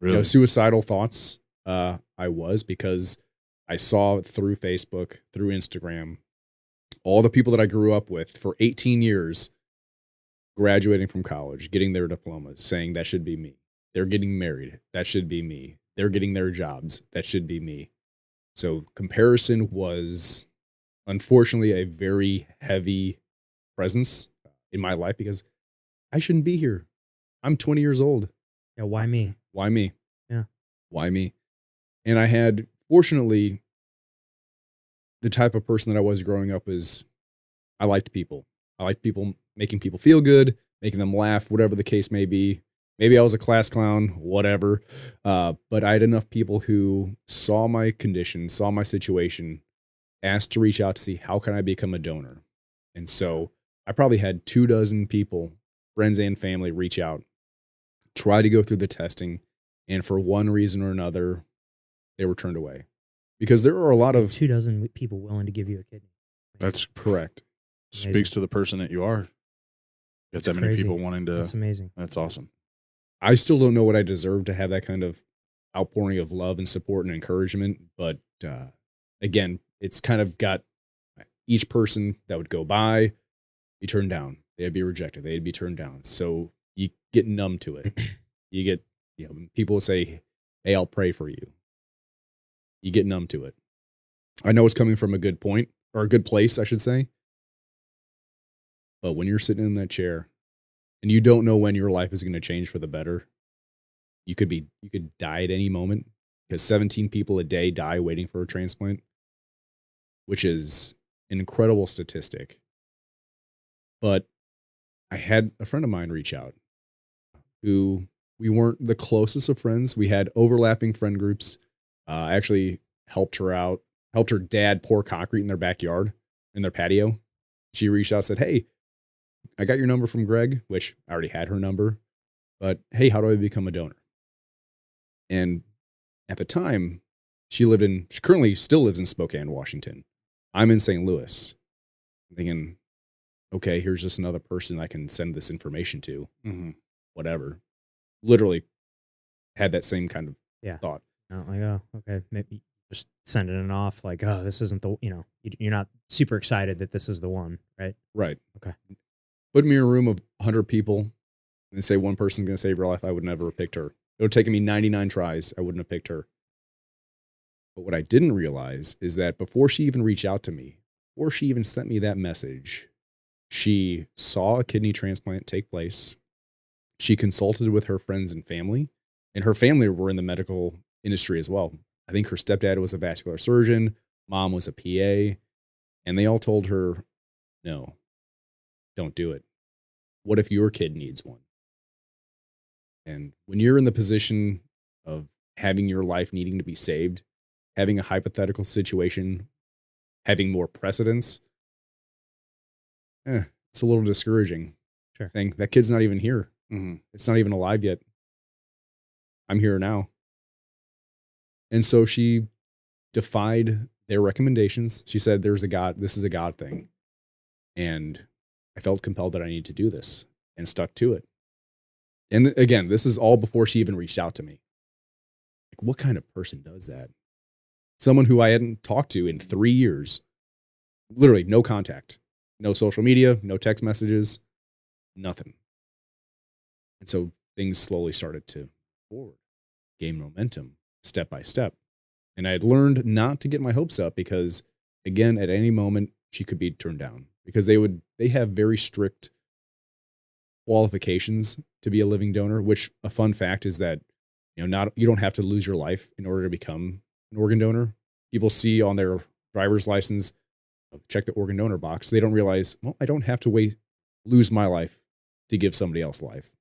Really? You know, suicidal thoughts I was, because I saw through Facebook, through Instagram, all the people that I grew up with for 18 years graduating from college, getting their diplomas, saying that should be me. They're getting married. That should be me. They're getting their jobs. That should be me. So comparison was unfortunately a very heavy presence in my life, because I shouldn't be here. I'm 20 years old. Yeah, why me? Why me? Yeah. Why me? And I had, fortunately, the type of person that I was growing up is I liked people. I liked people, making people feel good, making them laugh, whatever the case may be. Maybe I was a class clown, whatever. But I had enough people who saw my condition, saw my situation, asked to reach out to see how can I become a donor. And so I probably had 24 people, friends and family, reach out, try to go through the testing, and for one reason or another, they were turned away. Because there are a lot of 24 people willing to give you a kidney. That's correct. Amazing. Speaks to the person that you are. Got that many crazy. people wanting to. That's amazing. That's awesome. I still don't know what I deserve to have that kind of outpouring of love and support and encouragement. But again, it's kind of got each person that would go by, be turned down. They'd be rejected. They'd be turned down. So you get numb to it. You get, people will say, hey, I'll pray for you. You get numb to it. I know it's coming from a good point, or a good place, I should say. But when you're sitting in that chair and you don't know when your life is going to change for the better, you could die at any moment, because 17 people a day die waiting for a transplant, which is an incredible statistic. But I had a friend of mine reach out who we weren't the closest of friends. We had overlapping friend groups. I actually helped her out, helped her dad pour concrete in their backyard, in their patio. She reached out and said, hey, I got your number from Greg, which I already had her number, but hey, how do I become a donor? And at the time, she currently still lives in Spokane, Washington. I'm in St. Louis. I'm thinking, okay, here's just another person I can send this information to. Mm-hmm. Whatever. Literally had that same kind of thought. Like, oh, okay, maybe just sending it off like, oh, this isn't the, you're not super excited that this is the one, right? Right. Okay. Put me in a room of 100 people and say one person's going to save your life. I would never have picked her. It would have taken me 99 tries. I wouldn't have picked her. But what I didn't realize is that before she even reached out to me, before she even sent me that message, she saw a kidney transplant take place. She consulted with her friends and family, and her family were in the medical industry as well. I think her stepdad was a vascular surgeon. Mom was a PA, and they all told her, no, don't do it. What if your kid needs one? And when you're in the position of having your life needing to be saved, having a hypothetical situation, having more precedence, it's a little discouraging. Sure. Saying that kid's not even here. Mm-hmm. It's not even alive yet. I'm here now. And so she defied their recommendations. She said, there's a God, this is a God thing. And I felt compelled that I needed to do this, and stuck to it. And again, this is all before she even reached out to me. Like, what kind of person does that? Someone who I hadn't talked to in 3 years, literally no contact, no social media, no text messages, nothing. And so things slowly started to move forward, gain momentum step by step. And I had learned not to get my hopes up, because again, at any moment she could be turned down, because they have very strict qualifications to be a living donor, which a fun fact is that, you don't have to lose your life in order to become an organ donor. People see on their driver's license, check the organ donor box. They don't realize, well, I don't have to lose my life to give somebody else life.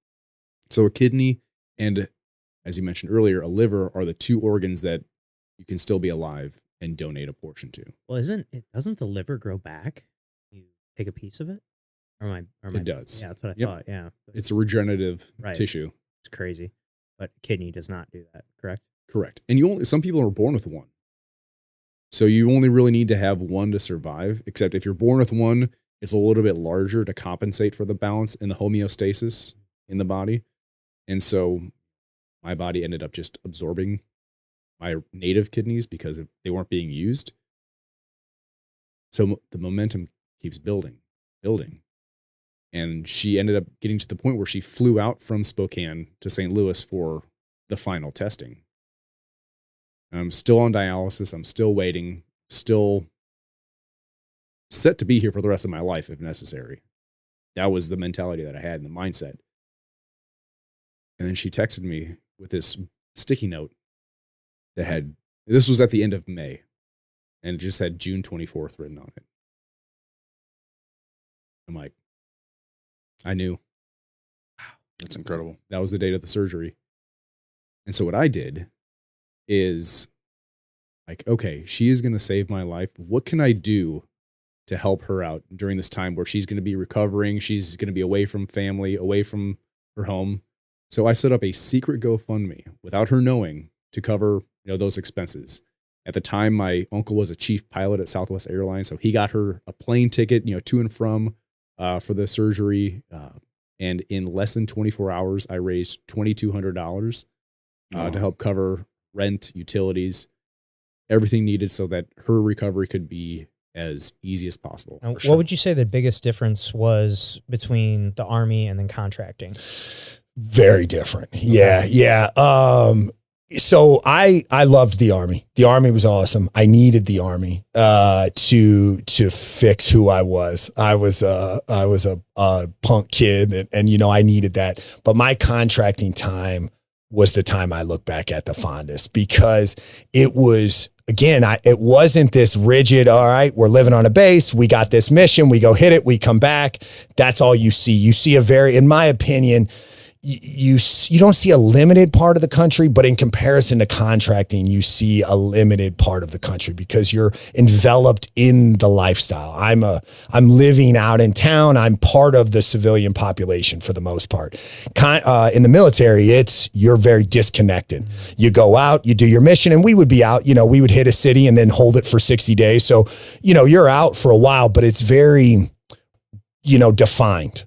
So a kidney and as you mentioned earlier, a liver are the two organs that you can still be alive and donate a portion to. Well, doesn't the liver grow back? You take a piece of it? It does. Yeah, that's what I thought. Yeah. It's a regenerative tissue. It's crazy. But kidney does not do that, correct? Correct. And some people are born with one. So you only really need to have one to survive, except if you're born with one, it's a little bit larger to compensate for the balance and the homeostasis in the body. And so my body ended up just absorbing my native kidneys because they weren't being used. So the momentum keeps building. And she ended up getting to the point where she flew out from Spokane to St. Louis for the final testing. I'm still on dialysis. I'm still waiting, still set to be here for the rest of my life if necessary. That was the mentality that I had and the mindset. And then she texted me with this sticky note that this was at the end of May, and it just had June 24th written on it. I'm like, I knew. That's incredible. That was the date of the surgery. And so what I did is like, okay, she is going to save my life. What can I do to help her out during this time where she's going to be recovering? She's going to be away from family, away from her home. So I set up a secret GoFundMe without her knowing to cover, those expenses. At the time, my uncle was a chief pilot at Southwest Airlines. So he got her a plane ticket, to and from for the surgery. And in less than 24 hours, I raised $2,200 to help cover rent, utilities, everything needed so that her recovery could be as easy as possible. What would you say the biggest difference was between the Army and then contracting? Very different. Yeah. So I loved the Army. The Army was awesome. I needed the Army to fix who I was. I was a punk kid, and I needed that. But my contracting time was the time I look back at the fondest, because it was, again, it wasn't this rigid, all right, we're living on a base, we got this mission, we go hit it, we come back. That's all you see. You see in my opinion, you don't see a limited part of the country, but in comparison to contracting, you see a limited part of the country because you're enveloped in the lifestyle. I'm living out in town. I'm part of the civilian population for the most part. In the military, you're very disconnected. You go out, you do your mission, and we would be out, we would hit a city and then hold it for 60 days. So, you're out for a while, but it's very, defined.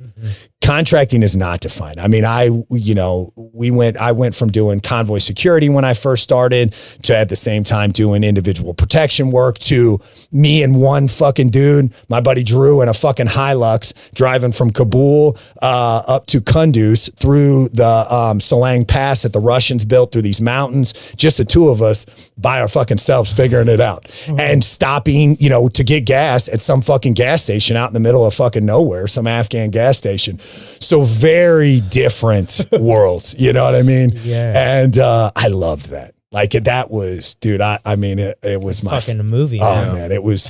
Contracting is not defined. I mean, I went from doing convoy security when I first started to at the same time doing individual protection work to me and one fucking dude, my buddy Drew, in a fucking Hilux driving from Kabul up to Kunduz through the Salang Pass that the Russians built through these mountains, just the two of us by our fucking selves figuring it out and stopping, to get gas at some fucking gas station out in the middle of fucking nowhere, some Afghan gas station. So very different worlds, you know what I mean? Yeah. And I loved that. Like that was, dude, it was my fucking movie. Oh man, it was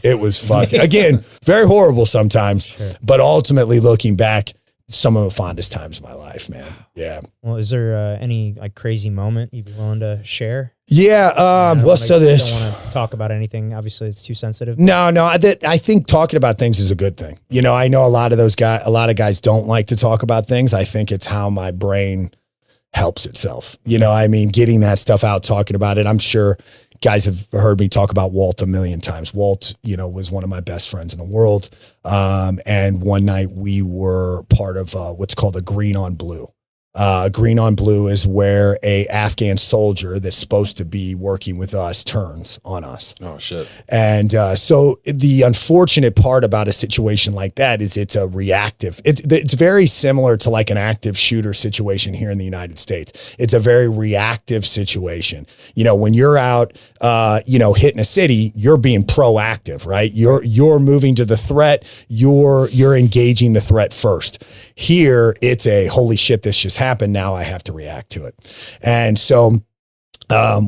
fucking, again, very horrible sometimes, Sure. but ultimately looking back, some of the fondest times of my life, man. Yeah. Well, is there any like crazy moment you'd be willing to share? Yeah. Don't want to talk about anything. Obviously, it's too sensitive. No. I think talking about things is a good thing. I know a lot of guys don't like to talk about things. I think it's how my brain helps itself. Getting that stuff out, talking about it. I'm sure guys have heard me talk about Walt a million times. Walt, was one of my best friends in the world. And one night we were part of what's called a Green on Blue. Green on Blue is where a Afghan soldier that's supposed to be working with us turns on us. Oh shit. And so the unfortunate part about a situation like that is it's a reactive. It's very similar to like an active shooter situation here in the United States. It's a very reactive situation. When you're out, hitting a city, you're being proactive, right? You're moving to the threat. You're engaging the threat first. Here, it's a holy shit, this just happened. Now I have to react to it. And so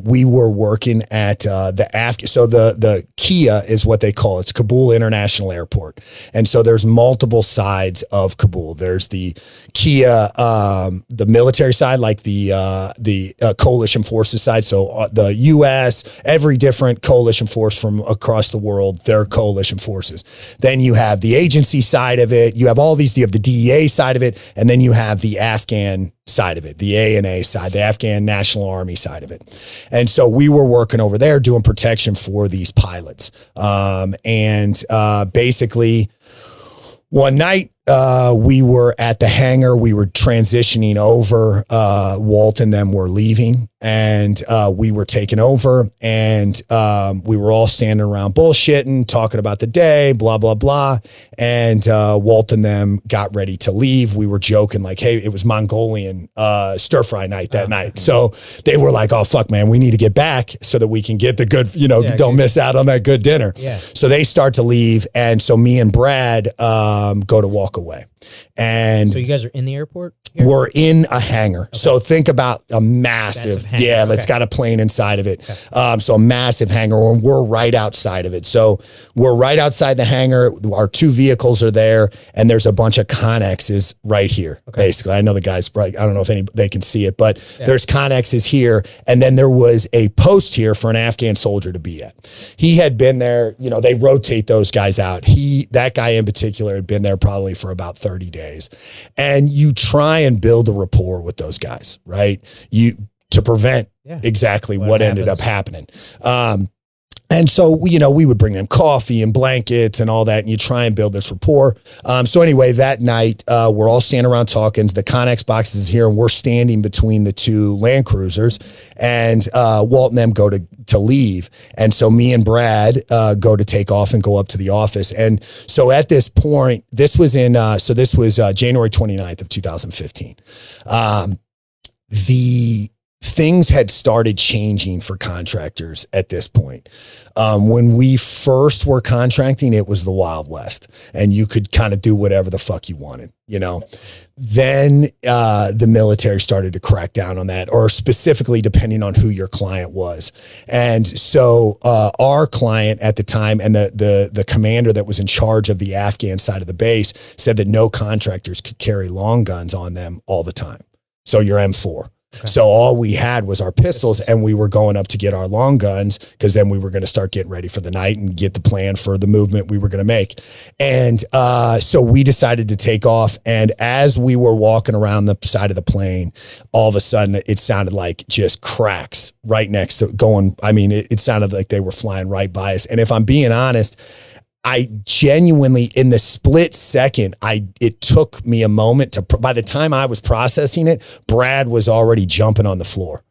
we were working at so the Kia is what they call it. It's Kabul International Airport. And so there's multiple sides of Kabul. There's the Kia, the military side, like the coalition forces side. So the U.S., every different coalition force from across the world, they're coalition forces. Then you have the agency side of it. You have all these, you have the DEA side of it. And then you have the Afghan side of it, the ANA side, the Afghan National Army side of it. And so we were working over there doing protection for these pilots. Basically one night, we were at the hangar. We were transitioning over. Walt and them were leaving, and we were taking over. And we were all standing around bullshitting, talking about the day, blah blah blah. And Walt and them got ready to leave. We were joking like, "Hey, it was Mongolian stir fry night that night." So they were like, "Oh fuck, man, we need to get back so that we can get the good, don't miss out on that good dinner." Yeah. So they start to leave, and so me and Brad go to walk away. And so you guys are in the airport? We're in a hangar. Okay. So think about a massive hangar. Yeah, okay. It's got a plane inside of it. Okay. So a massive hangar, and we're right outside of it. So we're right outside the hangar. Our two vehicles are there, and there's a bunch of Connexes right here. Okay. Basically, I know the guys, I don't know if they can see it, but there's Connexes here. And then there was a post here for an Afghan soldier to be at. He had been there, they rotate those guys out. That guy in particular had been there probably for about 30 days. And you try and build a rapport with those guys, right? To prevent exactly what ended up happening. And so, we would bring them coffee and blankets and all that, and you try and build this rapport. So anyway, that night, we're all standing around talking. The Connex box is here, and we're standing between the two Land Cruisers, and Walt and them go to leave. And so me and Brad go to take off and go up to the office. And so at this point, this was January 29th of 2015. The things had started changing for contractors at this point. When we first were contracting, it was the Wild West, and you could kind of do whatever the fuck you wanted, Then the military started to crack down on that, or specifically depending on who your client was. And so our client at the time, and the commander that was in charge of the Afghan side of the base, said that no contractors could carry long guns on them all the time. So your M4. Okay. So all we had was our pistols, and we were going up to get our long guns, because then we were going to start getting ready for the night and get the plan for the movement we were going to make. And so we decided to take off. And as we were walking around the side of the plane, all of a sudden it sounded like just cracks right next to going. I mean, it sounded like they were flying right by us. And if I'm being honest, I genuinely, in the split second, it took me a moment by the time I was processing it, Brad was already jumping on the floor,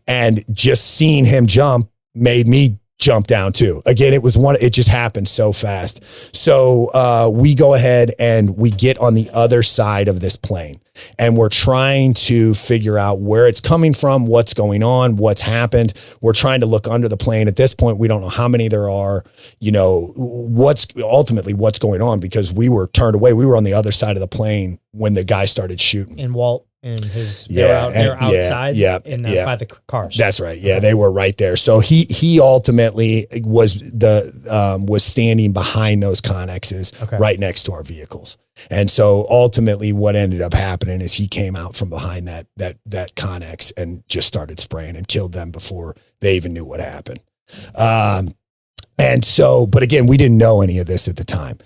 and just seeing him jump made me jump down too. Again, it just happened so fast. So we go ahead and we get on the other side of this plane, and we're trying to figure out where it's coming from, what's going on, what's happened. We're trying to look under the plane. At this point, we don't know how many there are, what's going on, because we were turned away. We were on the other side of the plane when the guy started shooting. And Walt and they're outside by the cars. That's right. Yeah, they were right there. So he ultimately was standing behind those Connexes right next to our vehicles. And so ultimately what ended up happening is he came out from behind that Connex and just started spraying and killed them before they even knew what happened. And so, but again, we didn't know any of this at the time.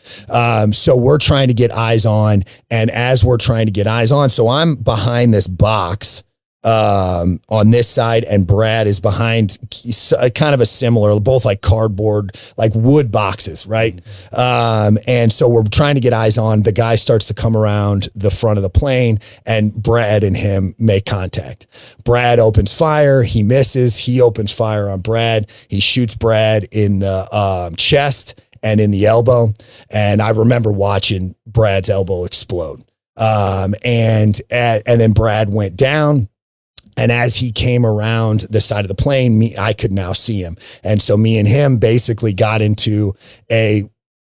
So we're trying to get eyes on, and as we're trying to get eyes on, so I'm behind this box on this side, and Brad is behind kind of a similar, both like cardboard, like wood boxes, right? And so we're trying to get eyes on. The guy starts to come around the front of the plane, and Brad and him make contact. Brad opens fire. He misses. He opens fire on Brad. He shoots Brad in the chest and in the elbow. And I remember watching Brad's elbow explode. And then Brad went down. And as he came around the side of the plane, I could now see him. And so me and him basically got into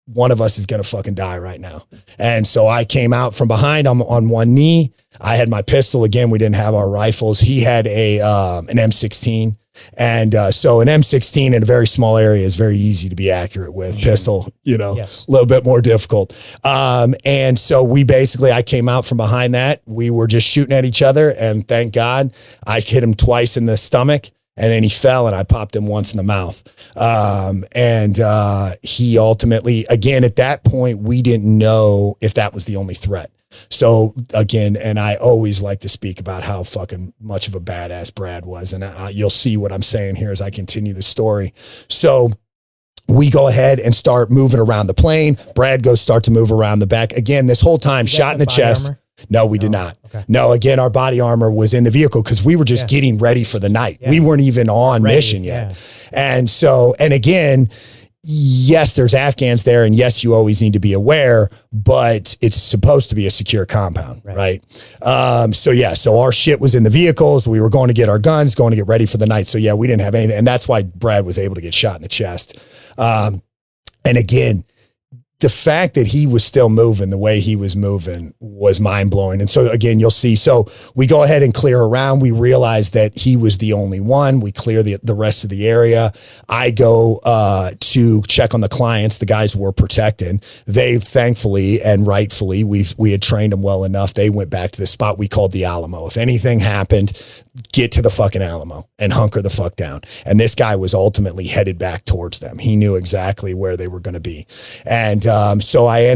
one of us is going to fucking die right now. And so I came out from behind on one knee. I had my pistol. Again, we didn't have our rifles. He had an M16. And so an M16 in a very small area is very easy to be accurate with. Pistol, a little bit more difficult. And so I came out from behind that. We were just shooting at each other. And thank God I hit him twice in the stomach. And then he fell and I popped him once in the mouth. He ultimately, again, at that point, we didn't know if that was the only threat. So again, and I always like to speak about how fucking much of a badass Brad was. And you'll see what I'm saying here as I continue the story. So we go ahead and start moving around the plane. Brad start to move around the back. Again, this whole time, shot in the chest. Armor? No, we did not. Okay. No, again, our body armor was in the vehicle because we were just getting ready for the night. Yeah. We weren't even on mission yet. Yeah. And again, yes, there's Afghans there, and yes, you always need to be aware, but it's supposed to be a secure compound, right? So our shit was in the vehicles. We were going to get our guns, going to get ready for the night. So yeah, we didn't have anything, and that's why Brad was able to get shot in the chest. And again, the fact that he was still moving the way he was moving was mind blowing. And so again, you'll see, so we go ahead and clear around. We realize that he was the only one. We clear the rest of the area. I go to check on the clients. The guys were protected. They thankfully and rightfully, we had trained them well enough. They went back to the spot we called the Alamo. If anything happened, get to the fucking Alamo and hunker the fuck down. And this guy was ultimately headed back towards them. He knew exactly where they were going to be. And so I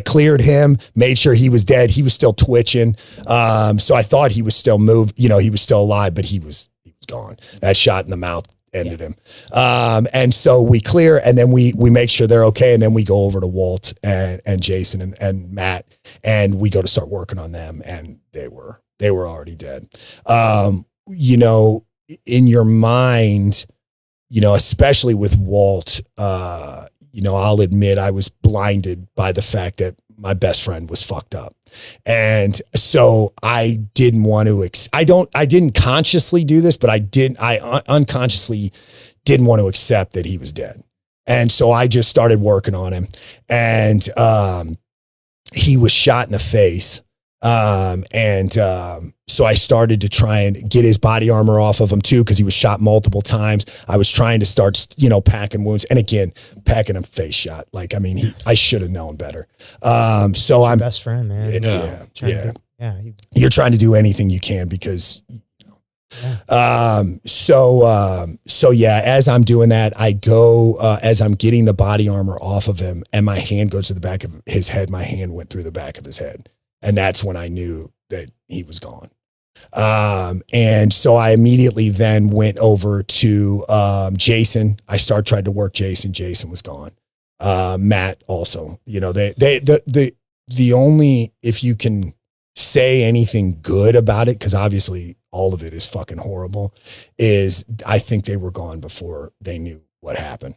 cleared him, made sure he was dead. He was still twitching. So I thought he was still he was still alive, but he was gone. That shot in the mouth ended him. And so we clear, and then we make sure they're okay. And then we go over to Walt and Jason and Matt, and we go to start working on them. And they were already dead. In your mind, especially with Walt, I'll admit I was blinded by the fact that my best friend was fucked up. And so I didn't want to, I didn't consciously do this, but I unconsciously didn't want to accept that he was dead. And so I just started working on him, and he was shot in the face. So I started to try and get his body armor off of him too, because he was shot multiple times. I was trying to start, packing wounds, and again, packing him face shot. Like, I mean, I should have known better. So I'm best friend, man. You're trying to do anything you can because, as I'm doing that, I go, as I'm getting the body armor off of him and my hand goes to the back of his head, my hand went through the back of his head. And that's when I knew that he was gone. And so I immediately then went over to Jason. I tried to work Jason. Jason was gone. Matt also. The only, if you can say anything good about it, because obviously all of it is fucking horrible, is I think they were gone before they knew what happened.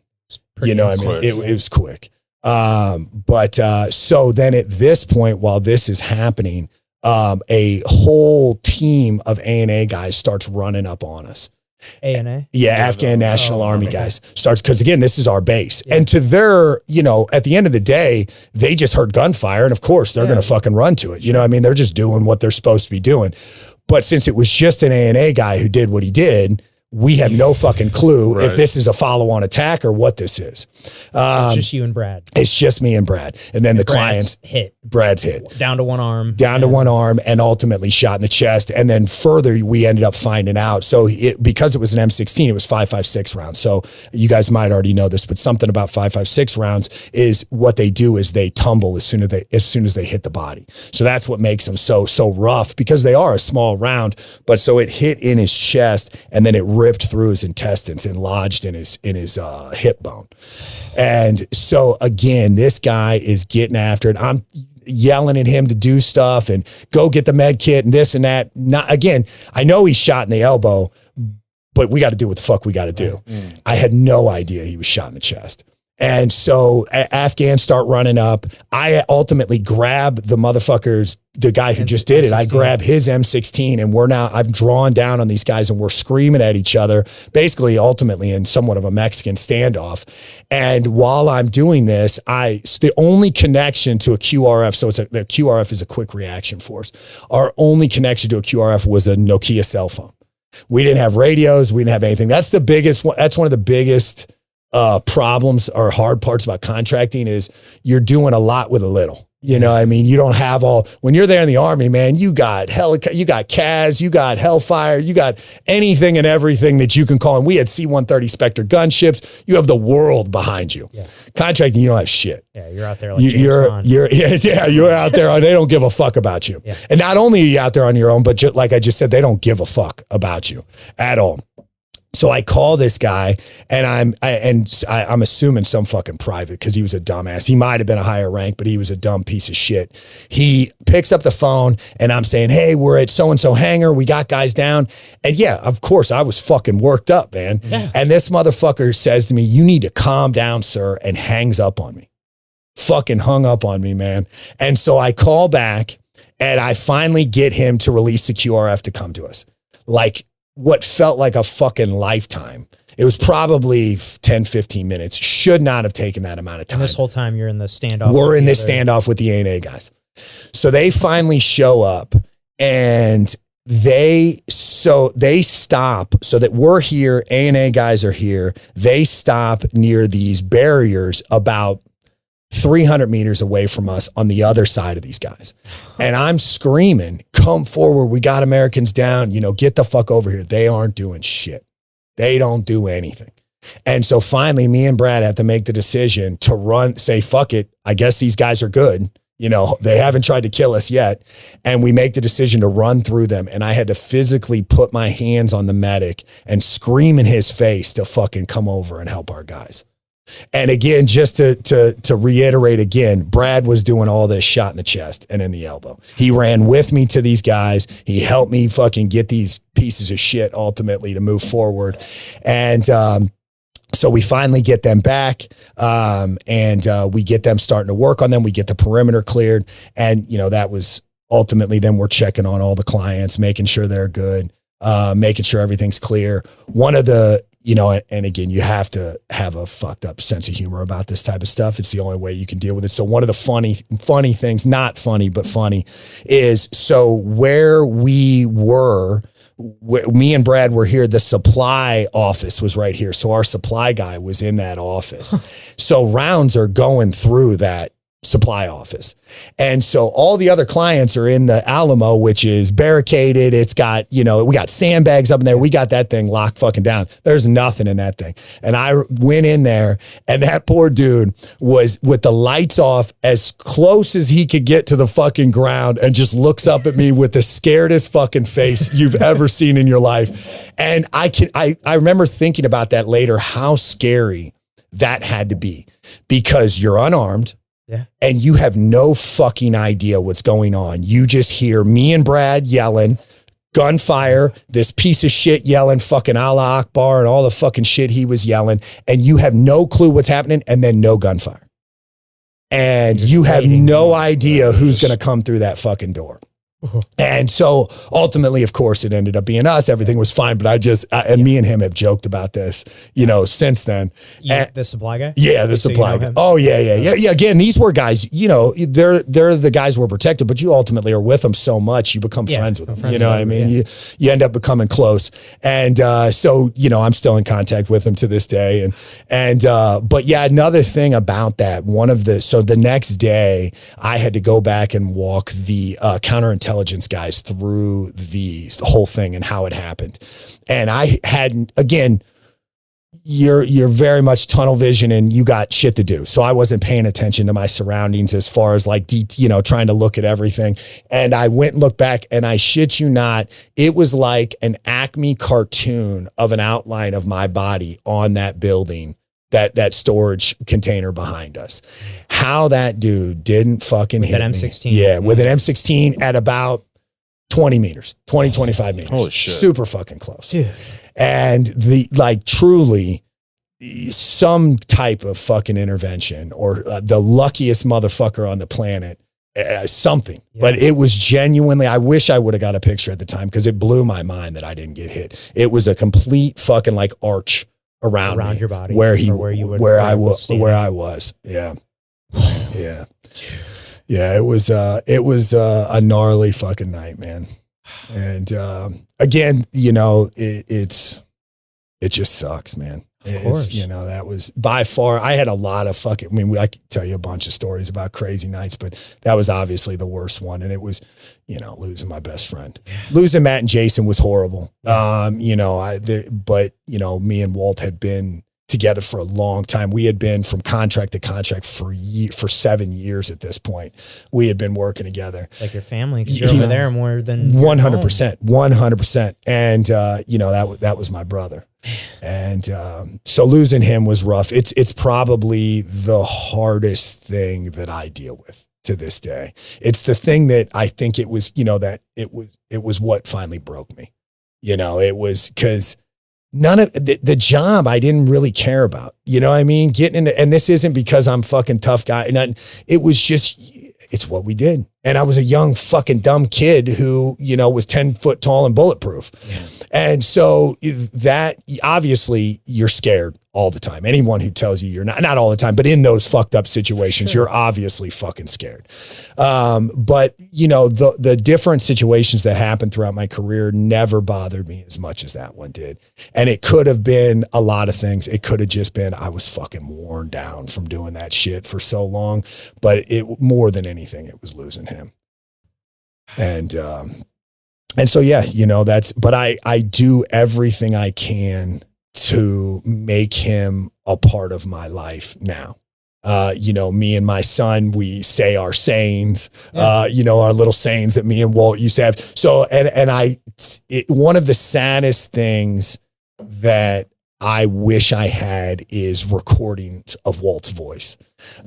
It was quick. So then at this point, while this is happening, a whole team of ANA guys starts running up on us. ANA? Yeah, Afghan National Army guys starts, because again, this is our base. Yeah. And to their, at the end of the day, they just heard gunfire, and of course they're going to fucking run to it. They're just doing what they're supposed to be doing. But since it was just an ANA guy who did what he did, we have no fucking clue if this is a follow-on attack or what this is. It's just you and Brad. It's just me and Brad. And then the clients hit. Brad's hit. Down to one arm. To one arm, and ultimately shot in the chest. And then further, we ended up finding out. So because it was an M16, it was 5.56 rounds. So you guys might already know this, but something about 5.56 rounds is what they do is they tumble as soon as they hit the body. So that's what makes them so rough, because they are a small round. But so it hit in his chest, and then it ripped through his intestines and lodged in his hip bone. And so again, this guy is getting after it. I'm yelling at him to do stuff and go get the med kit and this and that. I know he's shot in the elbow, but we got to do what the fuck we got to do. I had no idea he was shot in the chest. And so Afghans start running up. I ultimately grab the motherfuckers, the guy who just did it. I grab his M16 and I've drawn down on these guys and we're screaming at each other, basically ultimately in somewhat of a Mexican standoff. And while I'm doing this, the only connection to a QRF, so the QRF is a quick reaction force. Our only connection to a QRF was a Nokia cell phone. We didn't have radios. We didn't have anything. That's one of the biggest problems or hard parts about contracting is you're doing a lot with a little. You know what I mean? You don't have when you're there in the Army, man, you got you got CAS, you got Hellfire, you got anything and everything that you can call. And we had C-130 Spectre gunships. You have the world behind you. Yeah. Contracting, you don't have shit. Yeah, you're out there like you're out there. They don't give a fuck about you. Yeah. And not only are you out there on your own, but like I just said, they don't give a fuck about you at all. So I call this guy and I'm assuming some fucking private because he was a dumbass. He might have been a higher rank, but he was a dumb piece of shit. He picks up the phone and I'm saying, hey, we're at so-and-so hangar. We got guys down. And yeah, of course I was fucking worked up, man. Yeah. And this motherfucker says to me, you need to calm down, sir, and hangs up on me. Fucking hung up on me, man. And so I call back and I finally get him to release the QRF to come to us. Like, what felt like a fucking lifetime. It was probably 10, 15 minutes. Should not have taken that amount of time. And this whole time you're in the standoff. We're in this standoff with the A&A guys. So they finally show up and they stop so that we're here. A&A guys are here. They stop near these barriers about 300 meters away from us on the other side of these guys. And I'm screaming, come forward. We got Americans down, get the fuck over here. They aren't doing shit. They don't do anything. And so finally me and Brad have to make the decision to say, fuck it. I guess these guys are good. They haven't tried to kill us yet. And we make the decision to run through them. And I had to physically put my hands on the medic and scream in his face to fucking come over and help our guys. And again, just to reiterate again, Brad was doing all this shot in the chest and in the elbow. He ran with me to these guys. He helped me fucking get these pieces of shit ultimately to move forward. And so we finally get them back and we get them starting to work on them. We get the perimeter cleared. And, that was ultimately then we're checking on all the clients, making sure they're good, making sure everything's clear. One of the and again, you have to have a fucked up sense of humor about this type of stuff. It's the only way you can deal with it. So one of the funny things, not funny, but funny, is so where we were, me and Brad were here, the supply office was right here. So our supply guy was in that office. So rounds are going through that supply office. And so all the other clients are in the Alamo, which is barricaded. It's got, we got sandbags up in there. We got that thing locked fucking down. There's nothing in that thing. And I went in there and that poor dude was with the lights off as close as he could get to the fucking ground and just looks up at me with the scaredest fucking face you've ever seen in your life. And I remember thinking about that later, how scary that had to be because you're unarmed. Yeah. And you have no fucking idea what's going on. You just hear me and Brad yelling, gunfire, this piece of shit yelling fucking Allah Akbar and all the fucking shit he was yelling. And you have no clue what's happening and then no gunfire. And you have no idea who's going to come through that fucking door. And so ultimately, of course, it ended up being us. Everything was fine. But me and him have joked about this, since then. The supply guy? Yeah, the supply guy. Oh, yeah. Again, these were guys, they're the guys who were protected, but you ultimately are with them so much, you become friends with them. You know what I mean? You end up becoming close. And so, I'm still in contact with them to this day. But yeah, another thing about that, so the next day I had to go back and walk the counterintelligence guys through the whole thing and how it happened. And I had, again, you're very much tunnel vision and you got shit to do. So I wasn't paying attention to my surroundings as far as trying to look at everything. And I went and looked back and I shit you not, it was like an Acme cartoon of an outline of my body on that building. That storage container behind us. How that dude didn't fucking hit that M16. Me. Yeah, with an M16 at about 20 meters, 25 meters. Holy shit. Super fucking close. Dude. And truly, some type of fucking intervention or the luckiest motherfucker on the planet, something. Yeah. But it was genuinely, I wish I would have got a picture at the time because it blew my mind that I didn't get hit. It was a complete fucking like arch around me, your body where I was. Yeah. Yeah. Yeah. It was a gnarly fucking night, man. And, again, you know, it just sucks, man. Of course. You know, that was by far, I had a lot of fucking, I mean, I could tell you a bunch of stories about crazy nights, but that was obviously the worst one. And it was, you know, losing my best friend. Losing Matt and Jason was horrible. You know, but, you know, me and Walt had been together for a long time. We had been from contract to contract for 7 years at this point. We had been working together. Like your family, 'cause you're over there more than 100%. 100%. And, you know, that was my brother. And so losing him was rough. It's probably the hardest thing that I deal with to this day. It's the thing that I think it was, you know, that it was what finally broke me. You know, it was because none of the job I didn't really care about. You know what I mean? Getting into, and this isn't because I'm fucking tough guy. It was just, it's what we did. And I was a young fucking dumb kid who, you know, was 10 foot tall and bulletproof. Yeah. And so that obviously you're scared all the time. Anyone who tells you you're not all the time, but in those fucked up situations, sure, you're obviously fucking scared. But you know, the different situations that happened throughout my career never bothered me as much as that one did. And it could have been a lot of things. It could have just been, I was fucking worn down from doing that shit for so long, but it more than anything, it was losing him. And so, yeah, you know, but I do everything I can to make him a part of my life now. You know, me and my son, we say our sayings, you know, our little sayings that me and Walt used to have. So, one of the saddest things that I wish I had is recordings of Walt's voice.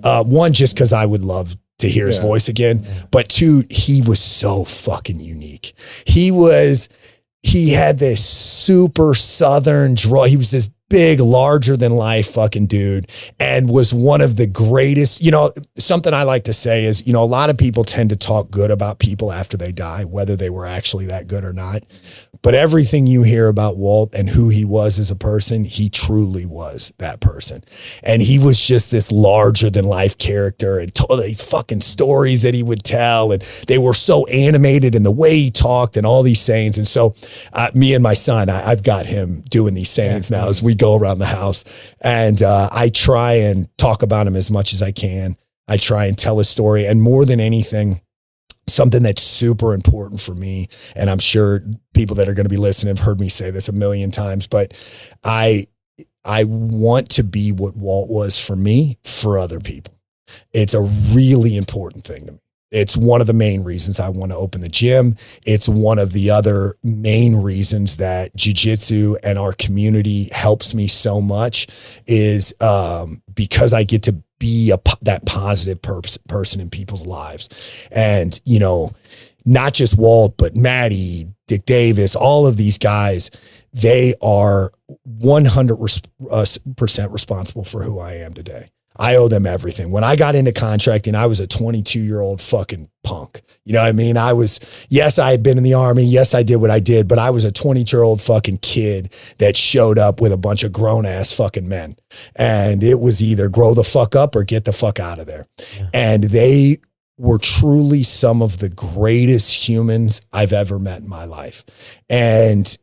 One, just because I would love to hear his voice again. But two, he was so fucking unique. He had this super Southern draw. He was this big, larger than life fucking dude and was one of the greatest. You know, something I like to say is, you know, a lot of people tend to talk good about people after they die, whether they were actually that good or not. But everything you hear about Walt and who he was as a person, he truly was that person. And he was just this larger than life character and told these fucking stories that he would tell. And they were so animated in the way he talked and all these sayings. And so me and my son, I've got him doing these sayings now as we go around the house. And I try and talk about him as much as I can. I try and tell his story. And more than anything, something that's super important for me, and I'm sure people that are going to be listening have heard me say this a million times, but I want to be what Walt was for me, for other people. It's a really important thing to me. It's one of the main reasons I want to open the gym. It's one of the other main reasons that jiu-jitsu and our community helps me so much is because I get to be that positive person in people's lives. And, you know, not just Walt, but Maddie, Dick Davis, all of these guys, they are 100% responsible for who I am today. I owe them everything. When I got into contracting, I was a 22-year-old fucking punk. You know what I mean? Yes, I had been in the Army. Yes, I did what I did, but I was a 22-year-old fucking kid that showed up with a bunch of grown-ass fucking men. And it was either grow the fuck up or get the fuck out of there. Yeah. And they were truly some of the greatest humans I've ever met in my life. And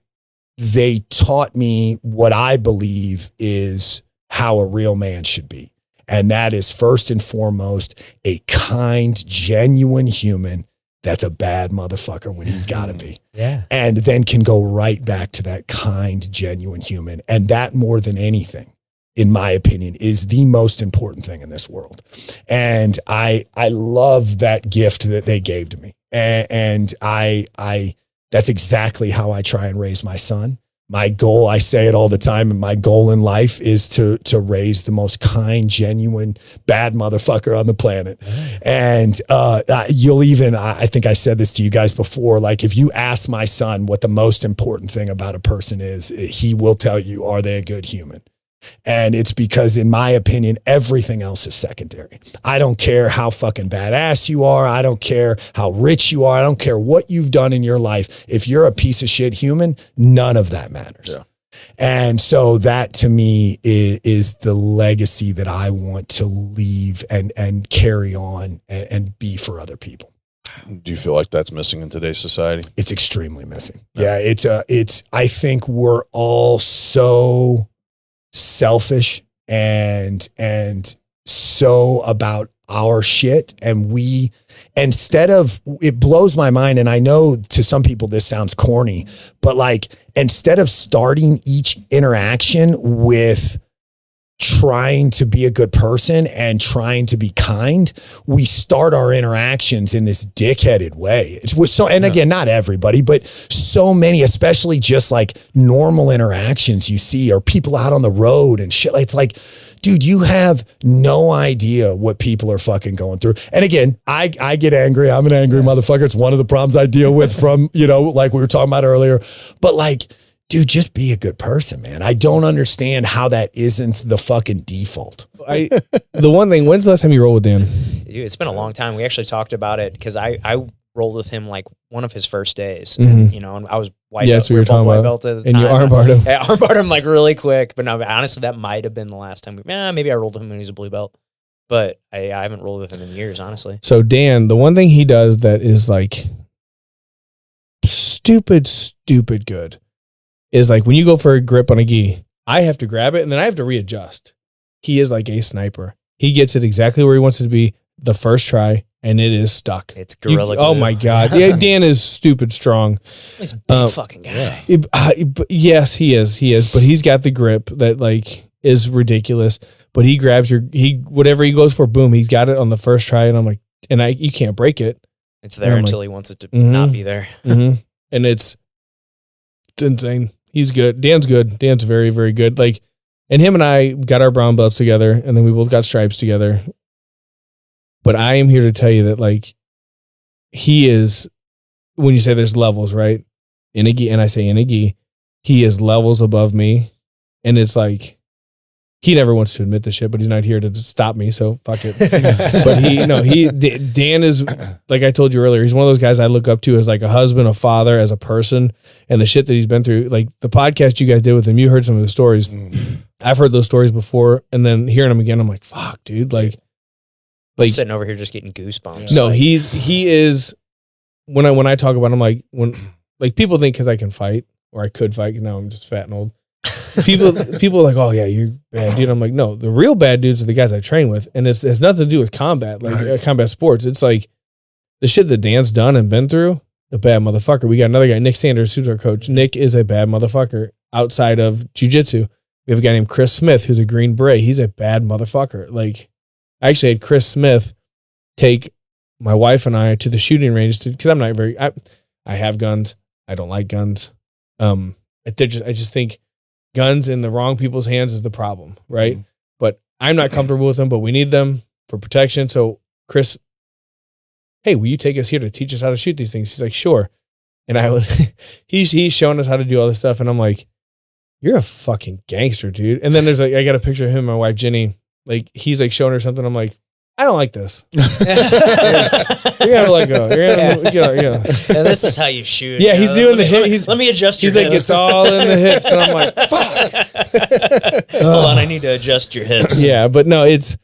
they taught me what I believe is how a real man should be. And that is first and foremost a kind, genuine human that's a bad motherfucker when he's got to be. Yeah. And then can go right back to that kind, genuine human. And that, more than anything, in my opinion, is the most important thing in this world. And I love that gift that they gave to me. And that's exactly how I try and raise my son. My goal, I say it all the time, and my goal in life is to raise the most kind, genuine, bad motherfucker on the planet. And I think I said this to you guys before, like if you ask my son what the most important thing about a person is, he will tell you, are they a good human? And it's because, in my opinion, everything else is secondary. I don't care how fucking badass you are. I don't care how rich you are. I don't care what you've done in your life. If you're a piece of shit human, none of that matters. Yeah. And so that to me is the legacy that I want to leave and carry on and be for other people. Do you feel like that's missing in today's society? It's extremely missing. Yeah, I think we're all so selfish and so about our shit, and we, instead of, it blows my mind, and I know to some people this sounds corny, but like, instead of starting each interaction with trying to be a good person and trying to be kind, we start our interactions in this dickheaded way. It was so, and again, not everybody, but so many, especially just like normal interactions you see, or people out on the road and shit. It's like, dude, you have no idea what people are fucking going through. And again, I get angry. I'm an angry motherfucker. It's one of the problems I deal with from, like we were talking about earlier, but like, dude, just be a good person, man. I don't understand how that isn't the fucking default. The one thing, when's the last time you rolled with Dan? Dude, it's been a long time. We actually talked about it because I rolled with him like one of his first days. Mm-hmm. And I was white Yeah, belt. that's what we were talking white about. belt at the And time. you armbarred him. I armbarred him like really quick. But no, honestly, that might have been the last time. Maybe I rolled with him when he was a blue belt. But I haven't rolled with him in years, honestly. So Dan, the one thing he does that is like stupid good is like when you go for a grip on a gi, I have to grab it and then I have to readjust. He is like a sniper. He gets it exactly where he wants it to be the first try, and it is stuck. It's gorilla Oh glue. my God. Yeah, Dan is stupid strong. He's a big fucking guy. Yes, he is. But he's got the grip that like is ridiculous. But he grabs whatever he goes for, boom, he's got it on the first try. And I'm like, you can't break it. It's there until he wants it to not be there. Mm-hmm. And it's insane. He's good. Dan's good. Dan's very, very good. Like, and him and I got our brown belts together, and then we both got stripes together. But I am here to tell you that, like, he is, when you say there's levels, right? In a gi, and I say in a gi, he is levels above me. And it's like, he never wants to admit this shit, but he's not here to stop me, so fuck it. But Dan is, like I told you earlier, he's one of those guys I look up to as like a husband, a father, as a person, and the shit that he's been through. Like the podcast you guys did with him, you heard some of the stories. I've heard those stories before, and then hearing them again, I'm like, fuck, dude. Like I'm sitting over here just getting goosebumps. No, he is, when I talk about him, like people think because I can fight, or I could fight, because now I'm just fat and old. People are like, oh yeah, you're bad dude. I'm like, no, the real bad dudes are the guys I train with, and it has nothing to do with combat, like combat sports. It's like the shit that Dan's done and been through. A bad motherfucker. We got another guy, Nick Sanders, who's our coach. Nick is a bad motherfucker outside of jiu-jitsu. We have a guy named Chris Smith, who's a Green Beret. He's a bad motherfucker. Like, I actually had Chris Smith take my wife and I to the shooting range because I'm not very. I have guns. I don't like guns. I just think guns in the wrong people's hands is the problem, right? But I'm not comfortable with them, but we need them for protection. So Chris, hey, will you take us here to teach us how to shoot these things? He's like, sure. And he's showing us how to do all this stuff. And I'm like, you're a fucking gangster, dude. And then there's like, I got a picture of him and my wife, Jenny. Like, he's like showing her something. I'm like, I don't like this. You're gonna let go. And this is how you shoot. Yeah, he's doing the hip. Let me adjust your hips. He's like, it's all in the hips. And I'm like, fuck. Hold on, I need to adjust your hips. Yeah, but no, it's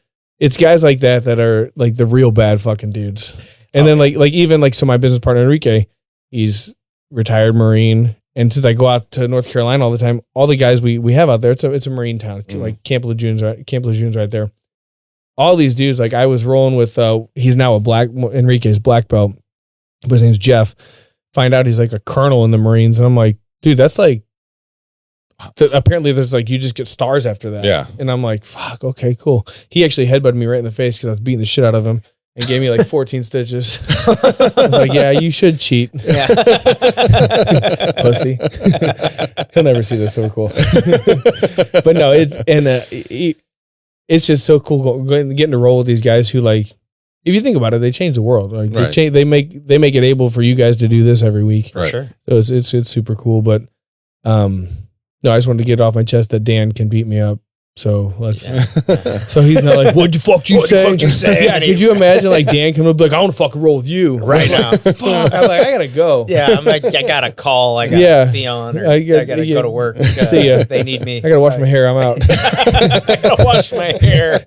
guys like that are like the real bad fucking dudes. And then like even like, so my business partner, Enrique, he's retired Marine. And since I go out to North Carolina all the time, all the guys we have out there, it's a Marine town, like Camp Lejeune's right there. All these dudes, like I was rolling with, he's now Enrique's black belt, but his name's Jeff. Find out he's like a colonel in the Marines. And I'm like, dude, that's like, apparently there's like, you just get stars after that. Yeah. And I'm like, fuck, okay, cool. He actually headbutted me right in the face because I was beating the shit out of him and gave me like 14 stitches. I was like, yeah, you should cheat. Yeah. Pussy. He'll never see this. So cool. But no, it's just so cool getting to roll with these guys who, like, if you think about it, they change the world. Like Right. they make it able for you guys to do this every week. For sure. So it's super cool. But no, I just wanted to get it off my chest that Dan can beat me up So let's. So he's not like, what'd you fuck you say? What'd you say? Yeah, could you imagine like Dan coming up like, I want to fucking roll with you Right now. Fuck. I'm like, I gotta go. Yeah, I'm like, I got a call. I gotta be on. Or I gotta go to work. See ya. They need me. I gotta wash my hair. I'm out. I gotta wash my hair.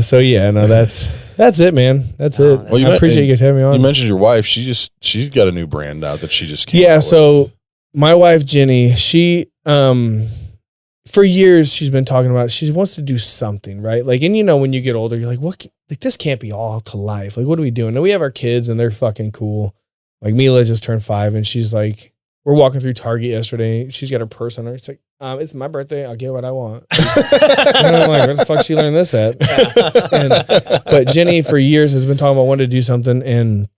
So yeah, no, that's it, man. That's it. Well, I appreciate you guys having me on. You mentioned your wife. She's got a new brand out that she just came out with. So my wife Jenny, she for years she's been talking about she wants to do something, right? Like, and you know, when you get older, you're like, what? Like, this can't be all to life. Like, what are we doing? And we have our kids, and they're fucking cool. Like Mila just turned 5, and she's like, we're walking through Target yesterday. She's got her purse on her. She's like, it's my birthday. I'll get what I want. And I'm like, where the fuck she learned this at? But Jenny for years has been talking about wanting to do something. And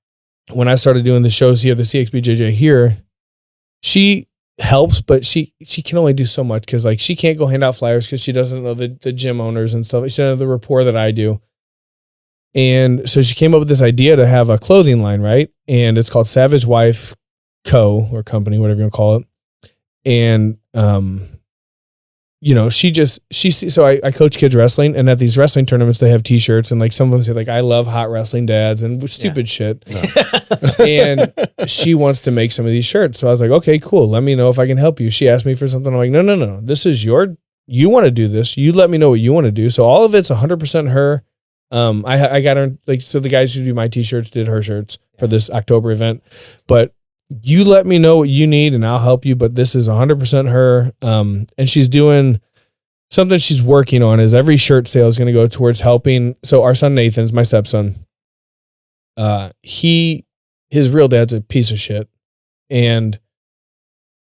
when I started doing the shows here, the CXBJJ here, she helps, but she can only do so much because like she can't go hand out flyers because she doesn't know the gym owners and stuff. She doesn't know the rapport that I do. And so she came up with this idea to have a clothing line, right? And it's called Savage Wife Co. or company, whatever you want to call it. And you know, so I coach kids wrestling, and at these wrestling tournaments they have t-shirts, and like some of them say like, I love hot wrestling dads and stupid shit. And she wants to make some of these shirts. So I was like, okay, cool. Let me know if I can help you. She asked me for something. I'm like, no. This is you want to do this. You let me know what you want to do. So all of it's 100% her. I got her, like, so the guys who do my t-shirts did her shirts for this October event, but you let me know what you need and I'll help you. But this is 100% her. And she's doing something she's working on is every shirt sale is going to go towards helping. So our son, Nathan's my stepson. His real dad's a piece of shit. And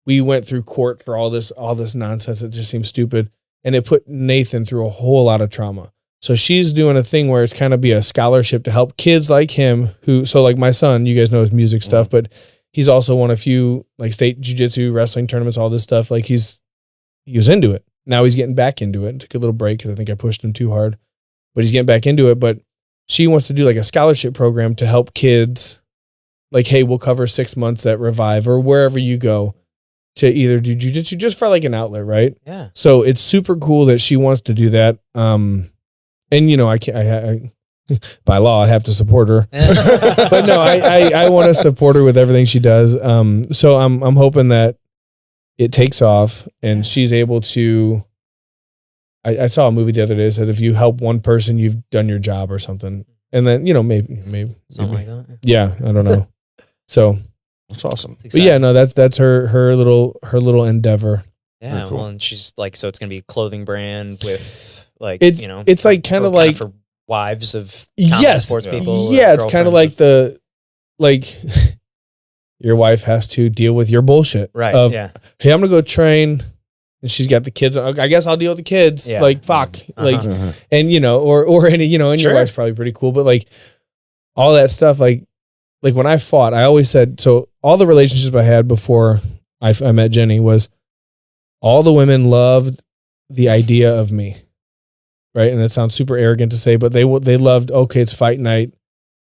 we went through court for all this nonsense that just seems stupid. And it put Nathan through a whole lot of trauma. So she's doing a thing where it's kind of be a scholarship to help kids like him so like my son, you guys know his music stuff, but he's also won a few like state jiu-jitsu, wrestling tournaments, all this stuff. Like he was into it. Now he's getting back into it. Took a little break because I think I pushed him too hard, but he's getting back into it. But she wants to do like a scholarship program to help kids. Like, hey, we'll cover 6 months at Revive or wherever you go to either do jiu-jitsu just for like an outlet, right? Yeah. So it's super cool that she wants to do that. And you know, I by law I have to support her, but no, I want to support her with everything she does. So I'm hoping that it takes off and she's able to. I saw a movie the other day that said if you help one person, you've done your job or something. And then you know maybe something like that. Yeah, I don't know. So that's awesome. But yeah, no, that's her little endeavor. Yeah, cool. Well, and she's like, so it's gonna be a clothing brand with like it's like kind of like for wives of sports people. Yeah, it's kind of like your wife has to deal with your bullshit. Right. Hey, I'm gonna go train, and she's got the kids. I guess I'll deal with the kids. Yeah. Like fuck. Like, and you know, or any, you know, and your wife's probably pretty cool, but like all that stuff, like when I fought, I always said, so all the relationships I had before I met Jenny was all the women loved the idea of me. Right. And it sounds super arrogant to say, but they loved, okay, it's fight night.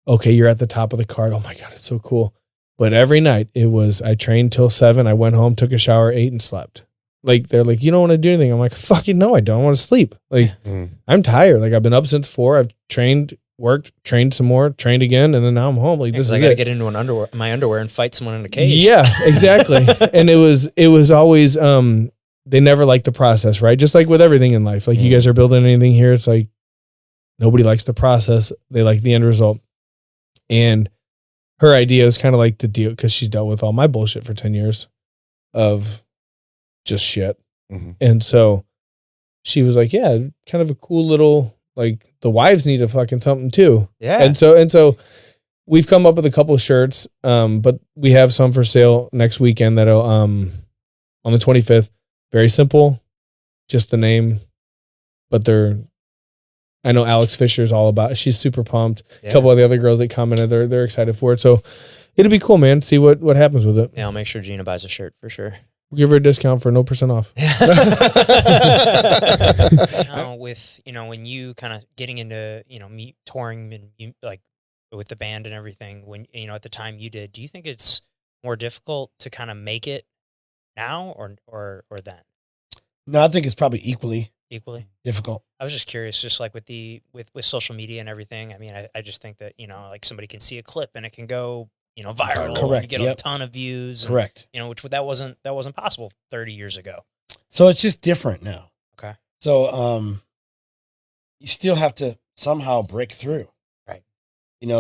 Okay. You're at the top of the card. Oh my God. It's so cool. But every night I trained till 7. I went home, took a shower, ate and slept. Like, they're like, you don't want to do anything. I'm like, fucking no, I don't. I want to sleep. Like I'm tired. Like I've been up since 4. I've trained, worked, trained some more, trained again. And then now I'm home. Like this is I got to get into my underwear and fight someone in a cage. Yeah, exactly. And it was always, they never like the process, right? Just like with everything in life. Like you guys are building anything here. It's like nobody likes the process. They like the end result. And her idea is kind of like to deal, because she's dealt with all my bullshit for 10 years of just shit. And so she was like, yeah, kind of a cool little, like the wives need a fucking something too. Yeah. And so we've come up with a couple of shirts, but we have some for sale next weekend that'll, on the 25th. Very simple, just the name, but I know Alex Fisher's all about it. She's super pumped. Yeah. A couple of the other girls that commented, they're excited for it. So it'll be cool, man. See what happens with it. Yeah, I'll make sure Gina buys a shirt for sure. We'll give her a discount for no % off. With, when you kind of getting into, me touring and like with the band and everything, when, at the time you did, do you think it's more difficult to kind of make it now or then? No, I think it's probably equally. equally difficult. I was just curious, just like with with social media and everything. I mean, I just think that, like somebody can see a clip and it can go, viral. Correct. And you get a ton of views. Correct. And, which that wasn't possible 30 years ago. So it's just different now. Okay. So you still have to somehow break through. Right.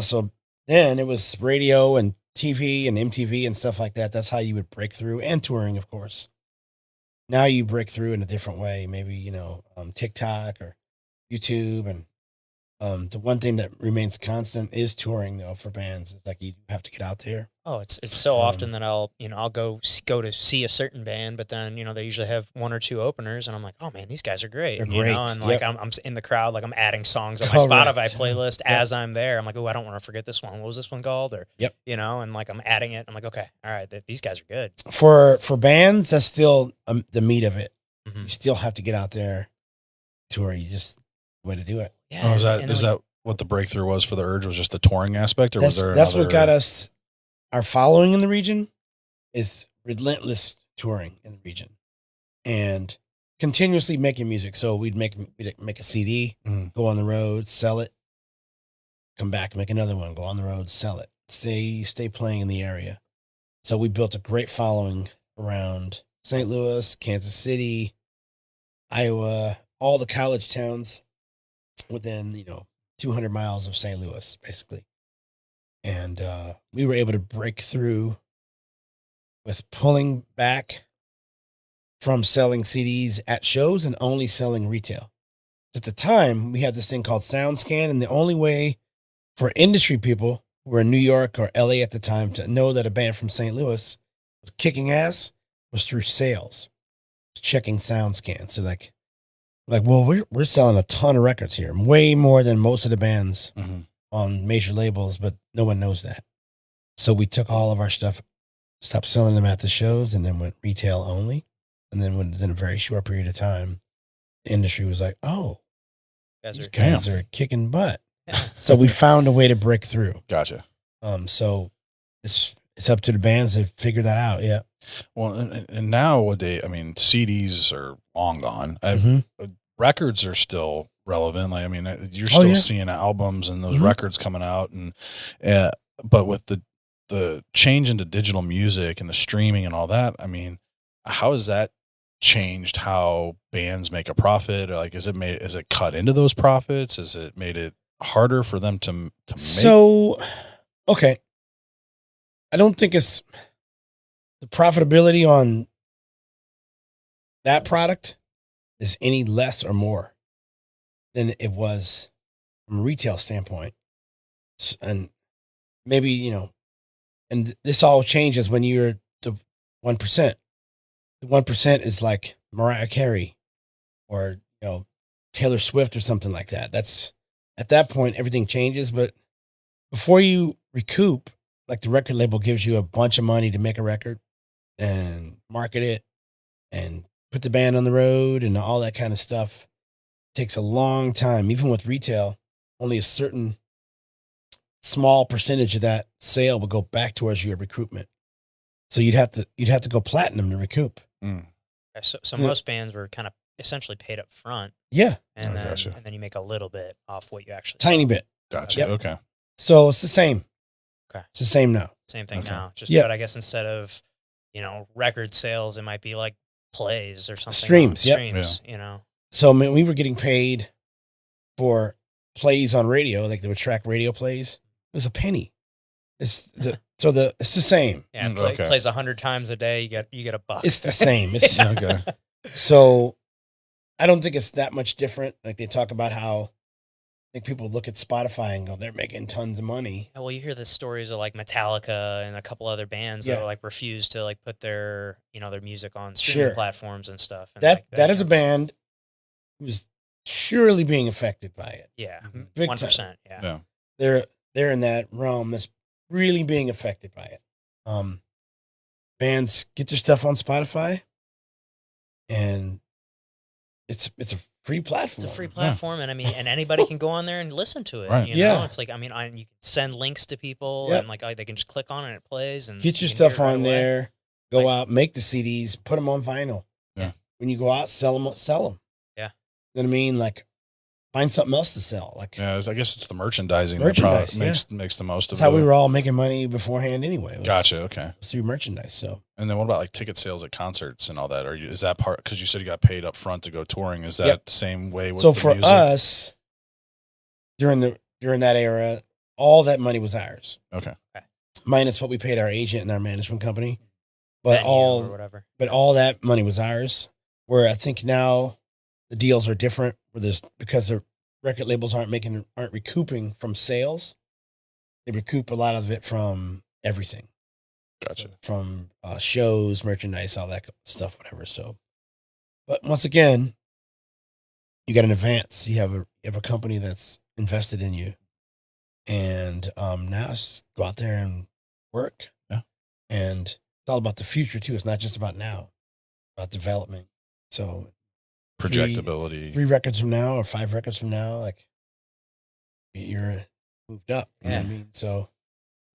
So then it was radio and TV and MTV and stuff like that. That's how you would break through, and touring, of course. Now you break through in a different way, maybe, TikTok or YouTube. And the one thing that remains constant is touring, though, for bands. It's like you have to get out there. Oh, it's so often that I'll go to see a certain band, but then, they usually have one or two openers and I'm like, oh man, these guys are great. They're great. And like, I'm in the crowd, like I'm adding songs on my Correct. Spotify playlist as I'm there. I'm like, oh, I don't want to forget this one. What was this one called? Or, and like I'm adding it. I'm like, okay, all right, these guys are good. For bands, that's still the meat of it. Mm-hmm. You still have to get out there, tour. You just way to do it. Yeah. Oh, is that what the breakthrough was for the Urge? Was just the touring aspect, or was there? That's what got us. Our following in the region is relentless touring in the region, and continuously making music. So we'd make a CD, go on the road, sell it, come back, make another one, go on the road, sell it, stay playing in the area. So we built a great following around St. Louis, Kansas City, Iowa, all the college towns within 200 miles of St. Louis, basically. And we were able to break through with pulling back from selling CDs at shows and only selling retail. At the time, we had this thing called SoundScan, and the only way for industry people who were in New York or LA at the time to know that a band from St. Louis was kicking ass was through sales, checking SoundScan. So like, well, we're selling a ton of records here, way more than most of the bands on major labels, but no one knows that. So we took all of our stuff, stopped selling them at the shows, and then went retail only. And then within a very short period of time, the industry was like, oh, these guys are kicking butt. So we found a way to break through. Gotcha. So it's up to the bands to figure that out. Yeah. Well, and nowadays, I mean, CDs are long gone. Records are still relevant. Like, I mean, you're still seeing albums and those records coming out, and but with the change into digital music and the streaming and all that, I mean, how has that changed how bands make a profit? Like, is it cut into those profits? Has it made it harder for them to make? So, okay, I don't think it's the profitability on that product is any less or more than it was from a retail standpoint. And maybe, and this all changes when you're the 1%. The 1% is like Mariah Carey or, Taylor Swift or something like that. That's at that point, everything changes. But before you recoup, like the record label gives you a bunch of money to make a record and market it and put the band on the road and all that kind of stuff. It takes a long time. Even with retail, only a certain small percentage of that sale will go back towards your recoupment. So you'd have to go platinum to recoup. So most bands were kind of essentially paid up front. Yeah. And then you make a little bit off what you actually Tiny sell. bit. Gotcha. Yep. Okay. So it's the same. Okay. It's the same now. Same thing now. Just Yeah. but I guess instead of, record sales, it might be like plays or something. Streams. Yep. Streams, So I mean, we were getting paid for plays on radio, like they would track radio plays. It was a penny. It's the same. Yeah, plays 100 times a day. You get $1. It's the same. It's okay. So I don't think it's that much different. Like they talk about how I think people look at Spotify and go, they're making tons of money. Yeah, well, you hear the stories of like Metallica and a couple other bands that like refuse to like put their their music on streaming platforms and stuff. And that is a band who's surely being affected by it. Yeah, Big 1%. time. Yeah, they're in that realm that's really being affected by it. Bands get their stuff on Spotify, and it's a free platform. It's a free platform, and I mean, and anybody can go on there and listen to it. Right. You know, it's like you can send links to people, and like they can just click on it and it plays. And get your you can stuff hear it right on away. there. Go out, make the CDs, put them on vinyl. Yeah. When you go out, sell them. Yeah. You know what I mean? Like, find something else to sell. Like, yeah, I guess it's the merchandising Merchandise, that makes the most of that's it. how we were all making money beforehand anyway. It was- Gotcha. Okay. it was through merchandise. So, And then what about like ticket sales at concerts and all that? Is that part, because you said you got paid up front to go touring? Is that Yep. the same way with so the for music? us, during that era, all that money was ours. Okay. Minus what we paid our agent and our management company. But Venue all or whatever. But all that money was ours. Where I think now the deals are different. Because the record labels aren't recouping from sales. They recoup a lot of it from everything. Gotcha. So from shows, merchandise, all that stuff, whatever. So, but once again, you got an advance. You have a company that's invested in you, and now it's go out there and work. Yeah. And it's all about the future too. It's not just about now, about development. So Projectability. 3 records from now or 5 records from now, like you're moved up. You know what I mean? So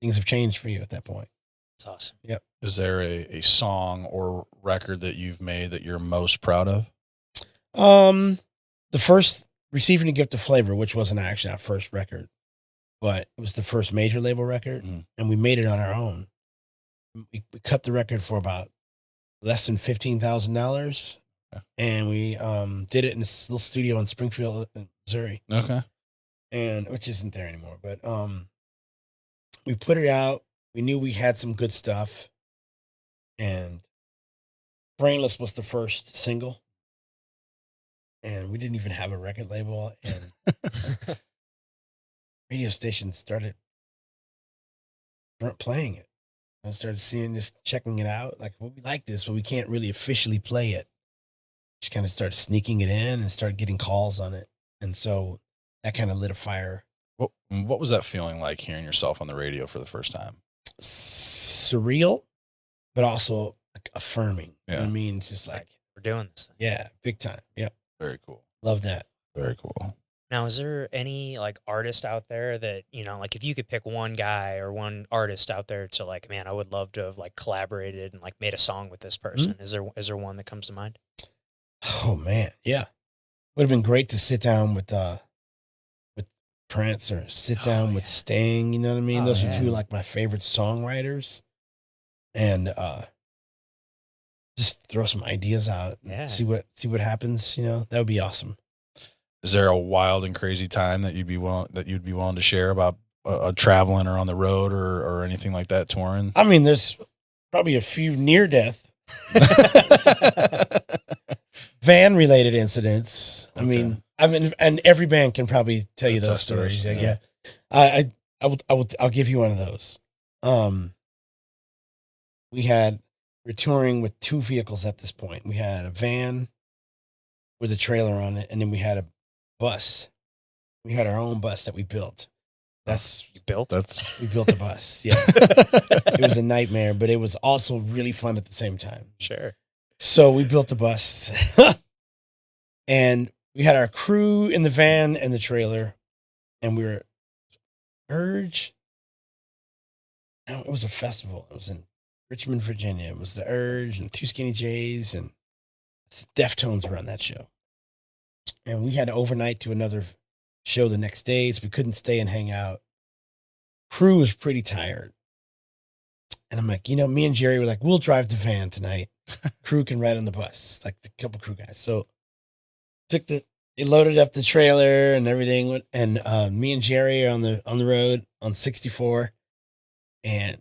things have changed for you at that point. That's awesome. Yep. Is there a song or record that you've made that you're most proud of? The first Receiving a Gift of Flavor, which wasn't actually our first record, but it was the first major label record, and we made it on our own. We cut the record for about less than $15,000, and we did it in this little studio in Springfield, Missouri. Okay. And which isn't there anymore, but we put it out. We knew we had some good stuff, and Brainless was the first single, and we didn't even have a record label, and radio stations weren't playing it. I started checking it out. Like, well, we like this, but we can't really officially play it. Just kind of started sneaking it in and started getting calls on it. And so that kind of lit a fire. What was that feeling like hearing yourself on the radio for the first time? Surreal, but also like affirming. Yeah. You know what I mean? It's just like, we're doing this thing. Yeah, big time. Yep. Very cool. Love that. Very cool. Now, is there any like artist out there that, you know, like if you could pick one guy or one artist out there to like, man, I would love to have like collaborated and like made a song with this person. Mm-hmm. Is there one that comes to mind? Oh man, yeah. Would have been great to sit down with Prince or sit down with Sting. You know what I mean? Those are two like my favorite songwriters, and just throw some ideas out. And see what happens. You know, that would be awesome. Is there a wild and crazy time that you'd be willing to share about traveling or on the road or anything like that, touring? I mean, there's probably a few near death van related incidents. Okay. I mean, and every band can probably tell you those stories. Yeah. I'll give you one of those. We're touring with 2 vehicles at this point. We had a van with a trailer on it, and then we had a bus. We had our own bus that we built. You built? We built a bus. Yeah. It was a nightmare, but it was also really fun at the same time. Sure. So we built a bus and we had our crew in the van and the trailer, and we were Urge. No, it was a festival. It was in Richmond, Virginia. It was the Urge and 2 Skinny J's and Deftones were on that show. And we had to overnight to another show the next day, so we couldn't stay and hang out. Crew was pretty tired. And I'm like, me and Jerry were like, we'll drive the van tonight. Crew can ride on the bus, like the couple crew guys. So they loaded up the trailer and everything. And me and Jerry are on the road on 64. And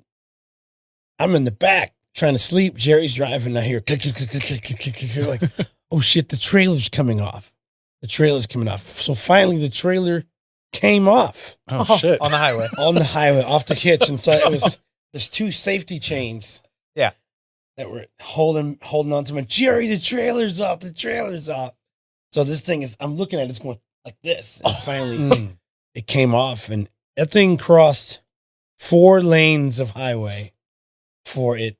I'm in the back trying to sleep. Jerry's driving. I hear click, click, click, click, click, click, click. Like, oh shit, the trailer's coming off. The trailer's coming off. So finally the trailer came off. Oh shit. On the highway. On the highway, off the hitch. And so there's 2 safety chains. Yeah. That were holding on to me. Jerry, the trailer's off. The trailer's off. So this thing is, I'm looking at it, it's going like this. And finally it came off, and that thing crossed 4 lanes of highway before it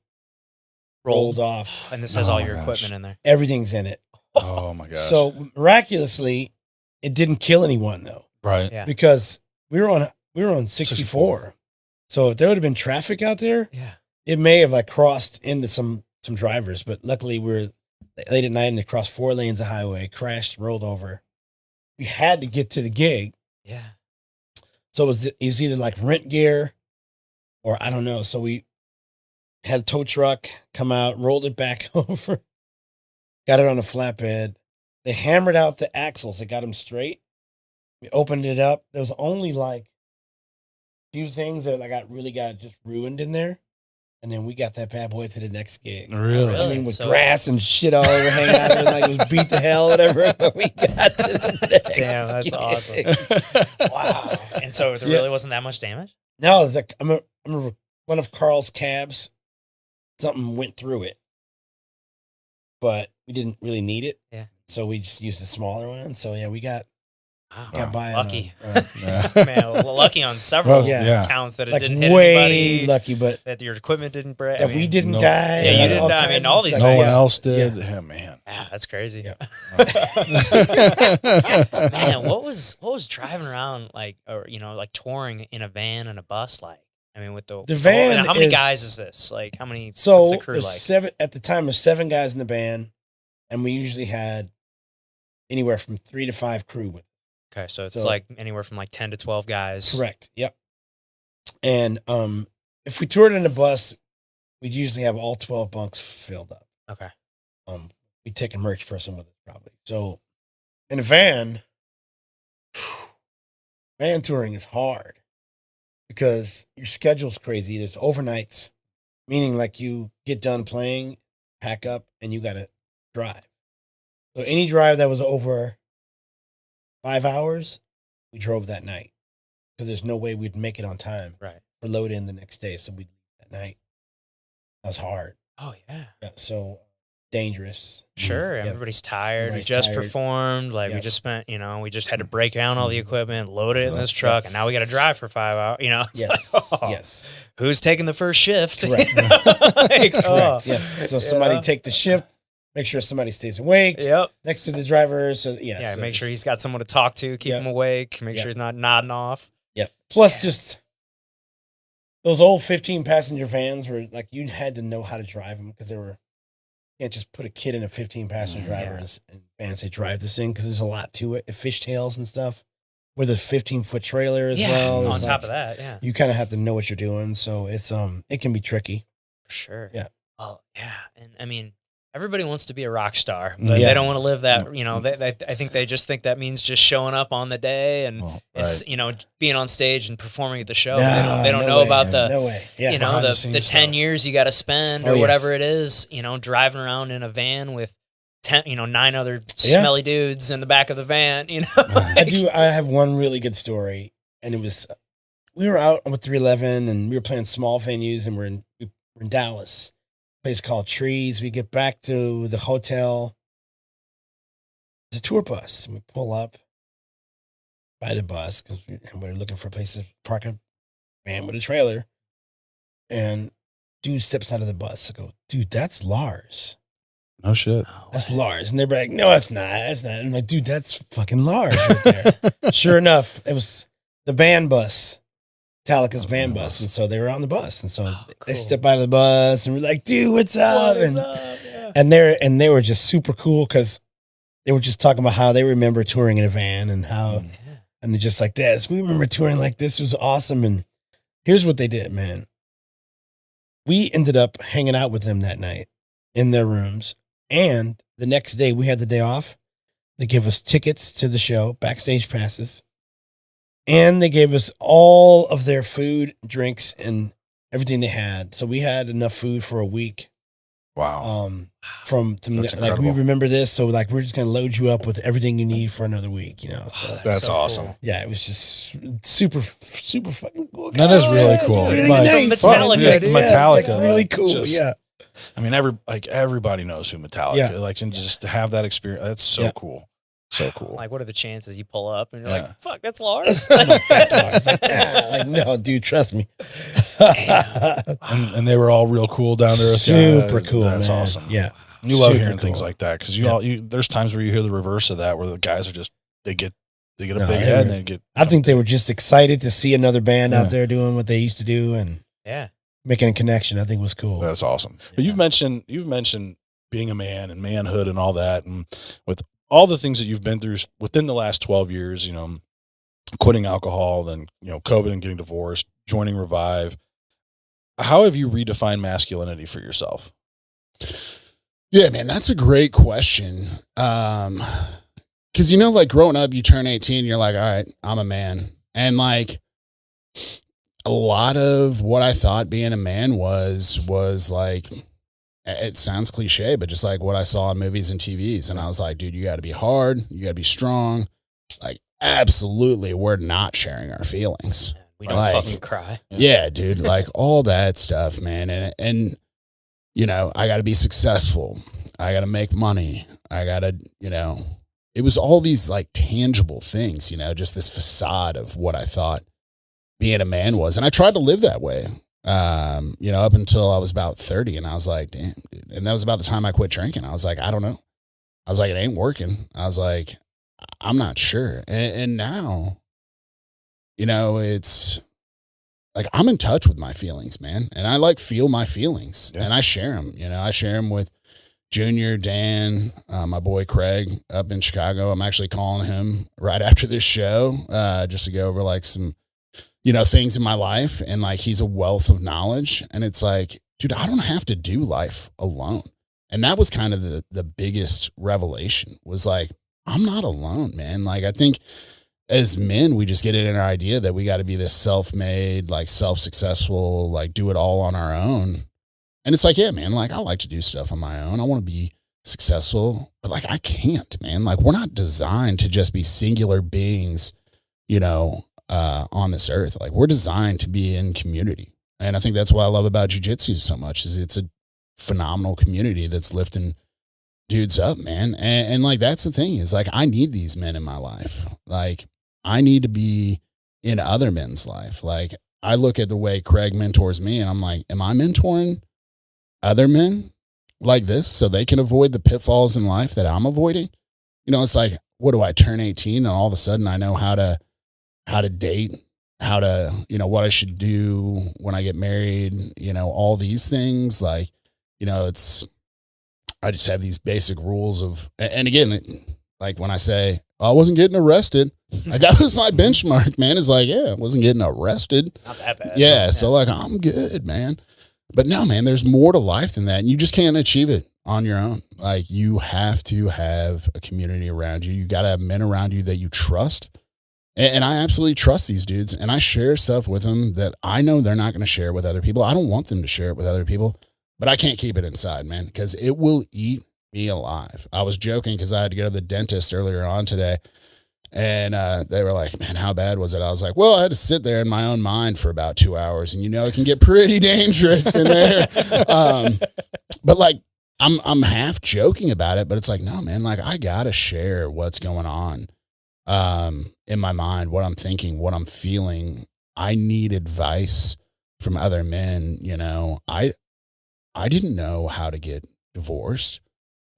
rolled off. And this has all your equipment in there. Everything's in it. Oh my gosh. So miraculously, it didn't kill anyone though. Right. Yeah. Because we were on 64. So if there would have been traffic out there, it may have like crossed into some drivers, but luckily we were late at night and it crossed 4 lanes of highway, crashed, rolled over. we had to get to the gig. Yeah. So it was either like rent gear or I don't know. So we had a tow truck come out, rolled it back over, got it on a flatbed. They hammered out the axles. They got them straight. We opened it up. There was only like a few things that I got just ruined in there. And then we got that bad boy to the next gig. Really? I mean, with grass and shit all over hanging out. It was like it was beat to hell, whatever. We got to the next Damn, that's gig. awesome. Wow. And so there really wasn't that much damage? No, it's like I remember one of Carl's cabs, something went through it, but we didn't really need it. Yeah. So we just used a smaller one. So yeah, we got by lucky. Man, well, lucky on several counts that it like didn't hit way anybody. Lucky, but that your equipment didn't break. That we didn't die. Yeah, you didn't die. I mean, all these no things. one else did. Yeah, man. Yeah, that's crazy. Yeah. Man, what was driving around like, or like touring in a van and a bus like? I mean, with the van. How many guys is this? Like, how many? So what's the crew there's like? 7 at the time. There's 7 guys in the band, and we usually had anywhere from 3 to 5 crew with. Okay, so it's like anywhere from like 10 to 12 guys. Correct. Yep. And if we toured in a bus, we'd usually have all 12 bunks filled up. Okay. We'd take a merch person with us probably. So in a van touring is hard because your schedule's crazy. There's overnights, meaning like you get done playing, pack up, and you got to drive. So any drive that was over 5 hours, we drove that night because there's no way we'd make it on time for load in the next day. So we'd leave that night. That was hard. Oh, yeah. So dangerous. Sure. Yeah. Everybody's tired. Everybody's we just tired. performed. Like we just spent, we just had to break down all the equipment, load it in this truck, and now we got to drive for 5 hours. It's Yes. like, oh, Yes. Who's taking the first shift? Correct. Like, Correct. oh. Yes. So somebody take the shift. Make sure somebody stays awake. Yep. Next to the driver. So Yeah, so make sure he's got someone to talk to, keep him awake, make sure he's not nodding off. Yep. Plus just those old 15-passenger vans were like you had to know how to drive them because they were you can't just put a kid in a 15-passenger driver and say drive this thing because there's a lot to it. Fishtails and stuff with a 15-foot trailer as well. On top of that, yeah. You kind of have to know what you're doing. So it's it can be tricky. For sure. Yeah. Oh, yeah. And I mean, everybody wants to be a rock star, but they don't want to live that, I think they just think that means just showing up on the day and it's, being on stage and performing at the show. They don't know about the, the 10 years you got to spend or whatever it is, driving around in a van with 9 other smelly dudes in the back of the van, I have one really good story. And it was, we were out with 311 and we were playing small venues and we're in Dallas. Place called Trees. We get back to the hotel. It's a tour bus. We pull up by the bus because we're looking for places to park a van with a trailer. And dude steps out of the bus. I go, dude, that's Lars. No shit. That's Lars. And they're like, no, it's not. It's not. I'm like, dude, that's fucking Lars right there. Sure enough, it was the band bus. Metallica's band bus, and so they were on the bus, and so they step out of the bus, and we're like, "Dude, what's up?" And they were just super cool because they were just talking about how they remember touring in a van and how, and they're just like this. We remember touring like this. It was awesome. And here's what they did, man. We ended up hanging out with them that night in their rooms, and the next day we had the day off. They gave us tickets to the show, backstage passes. And they gave us all of their food, drinks, and everything they had. So we had enough food for a week. Wow. Like we remember this, so like we're just gonna load you up with everything you need for another week, So that's so awesome. Cool. Yeah, it was just super fucking cool. That is really cool. Really nice. Metallica, like really cool. I mean, everybody knows who Metallica is. Like, and just to have that experience, that's so cool. So cool. Like, what are the chances you pull up and you're like, fuck, that's Lars? Like, no, dude, trust me. and they were all real cool down there. Super cool. That's man. awesome. Yeah. You love hearing things like that because there's times where you hear the reverse of that where the guys are just, they get a big head and they get. I think they were just excited to see another band out there doing what they used to do and making a connection. I think was cool. That's awesome. But you've mentioned being a man and manhood and all that. And with all the things that you've been through within the last 12 years, you know, quitting alcohol, then, you know, COVID and getting divorced, joining Revive. How have you redefined masculinity for yourself? Yeah, man, that's a great question. Cause you know, like growing up, you turn 18, you're like, all right, I'm a man. And like a lot of what I thought being a man was like, it sounds cliche, but just like what I saw in movies and TVs. And I was like, dude, you got to be hard. You got to be strong. Like, absolutely, we're not sharing our feelings. We don't like, fucking cry. Yeah, dude, like all that stuff, man. And you know, I got to be successful. I got to make money. I got to, you know, it was all these like tangible things, you know, just this facade of what I thought being a man was. And I tried to live that way. You know, up until I was about 30, and I was like, damn, dude. And that was about the time I quit drinking. I was like, I don't know. I was like, it ain't working. I was like, I'm not sure. And now, you know, it's like, I'm in touch with my feelings, man. And I like feel my feelings and I share them, you know, I share them with Junior, Dan, my boy Craig up in Chicago. I'm actually calling him right after this show, just to go over like some, you know, things in my life. And like, he's a wealth of knowledge. And it's like, dude, I don't have to do life alone. And that was kind of the biggest revelation was like, I'm not alone, man. Like, I think as men, we just get it in our idea that we got to be this self-made, like self-successful, like do it all on our own. And it's like, yeah, man, like I like to do stuff on my own. I want to be successful, but like, I can't, man. Like, we're not designed to just be singular beings, you know, on this earth. Like, we're designed to be in community. And I think that's what I love about jiu-jitsu so much is it's a phenomenal community that's lifting dudes up, man. And like, that's the thing is like, I need these men in my life. Like, I need to be in other men's life. Like, I look at the way Craig mentors me and I'm like, am I mentoring other men like this so they can avoid the pitfalls in life that I'm avoiding? You know, it's like, what do I turn 18 and all of a sudden I know how to date, how to, you know, what I should do when I get married, you know, all these things. Like, you know, I just have these basic rules of, and again, like when I say, I wasn't getting arrested, like that was my benchmark, man. It's like, yeah, I wasn't getting arrested. Not that bad. Yeah. So like, I'm good, man. But no, man, there's more to life than that. And you just can't achieve it on your own. Like, you have to have a community around you. You got to have men around you that you trust. And I absolutely trust these dudes. And I share stuff with them that I know they're not going to share with other people. I don't want them to share it with other people, but I can't keep it inside, man, because it will eat me alive. I was joking because I had to go to the dentist earlier on today. And they were like, man, how bad was it? I was like, well, I had to sit there in my own mind for about 2 hours. And, you know, it can get pretty dangerous in there. But like, I'm half joking about it, but it's like, no, man, like I got to share what's going on in my mind, what I'm thinking, what I'm feeling. I need advice from other men. You know, I didn't know how to get divorced.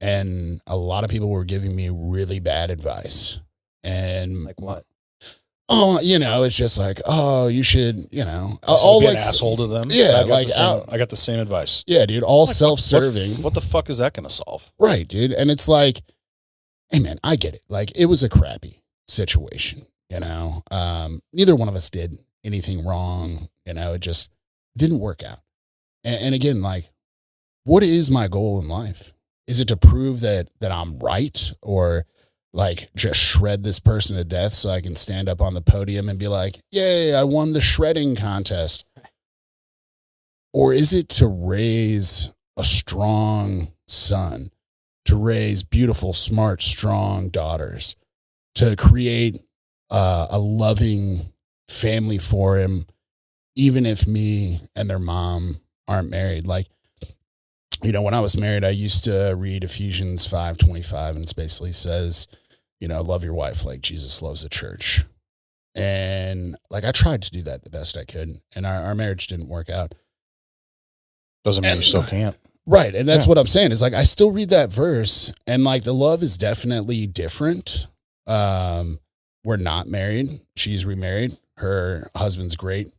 And a lot of people were giving me really bad advice. And like what? Oh, you know, it's just like, oh, you should, you know, all like an asshole to them. Yeah, I got the same advice. Yeah, dude, all like, self-serving. What the fuck is that going to solve? Right, dude. And it's like, hey, man, I get it. Like, it was a crappy situation, you know. Neither one of us did anything wrong, you know. It just didn't work out. And again, like, what is my goal in life? Is it to prove that I'm right, or like just shred this person to death so I can stand up on the podium and be like, yay, I won the shredding contest? Or is it to raise a strong son, to raise beautiful, smart, strong daughters, to create a loving family for him, even if me and their mom aren't married? Like, you know, when I was married, I used to read Ephesians 5:25, and it basically says, you know, love your wife like Jesus loves the church. And like, I tried to do that the best I could, and our marriage didn't work out. Doesn't mean you still can't. Right. And that's what I'm saying is like, I still read that verse, and like the love is definitely different. We're not married. She's remarried. Her husband's great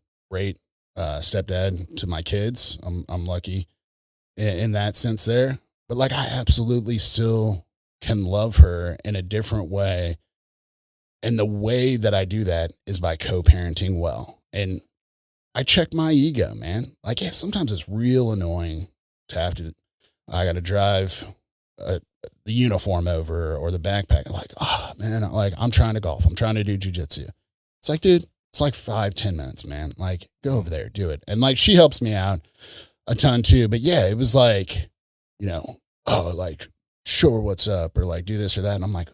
stepdad to my kids. I'm lucky in that sense there. But like, I absolutely still can love her in a different way. And the way that I do that is by co-parenting well. And I check my ego, man. Like, yeah, sometimes it's real annoying to have to, I got to drive the uniform over or the backpack. I'm like, oh man, I'm trying to golf. I'm trying to do jujitsu. It's like, dude, it's like 5-10 minutes, man. Like, go over there, do it. And like, she helps me out a ton too. But yeah, it was like, you know, oh, like, show her what's up or like do this or that. And I'm like,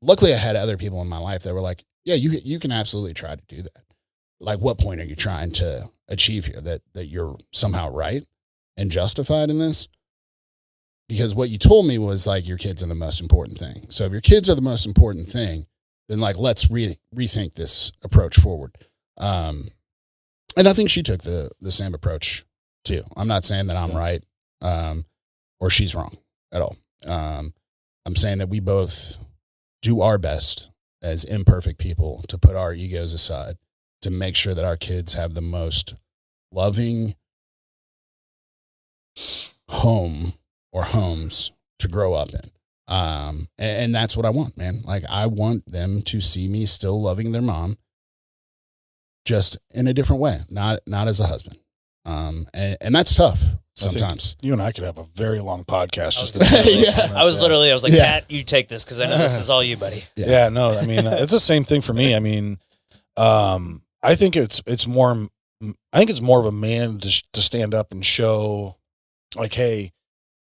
luckily I had other people in my life that were like, yeah, you can absolutely try to do that. Like, what point are you trying to achieve here? That you're somehow right and justified in this? Because what you told me was like, your kids are the most important thing. So if your kids are the most important thing, then like, let's rethink this approach forward. And I think she took the same approach too. I'm not saying that I'm right or she's wrong at all. I'm saying that we both do our best as imperfect people to put our egos aside to make sure that our kids have the most loving home or homes to grow up in. And that's what I want, man. Like, I want them to see me still loving their mom, just in a different way, not as a husband. And that's tough sometimes. You and I could have a very long podcast just I was like, Pat, you take this because I know this is all you, buddy. Yeah, no, I mean, it's the same thing for me. I mean, I think it's more of a man to stand up and show, like, hey,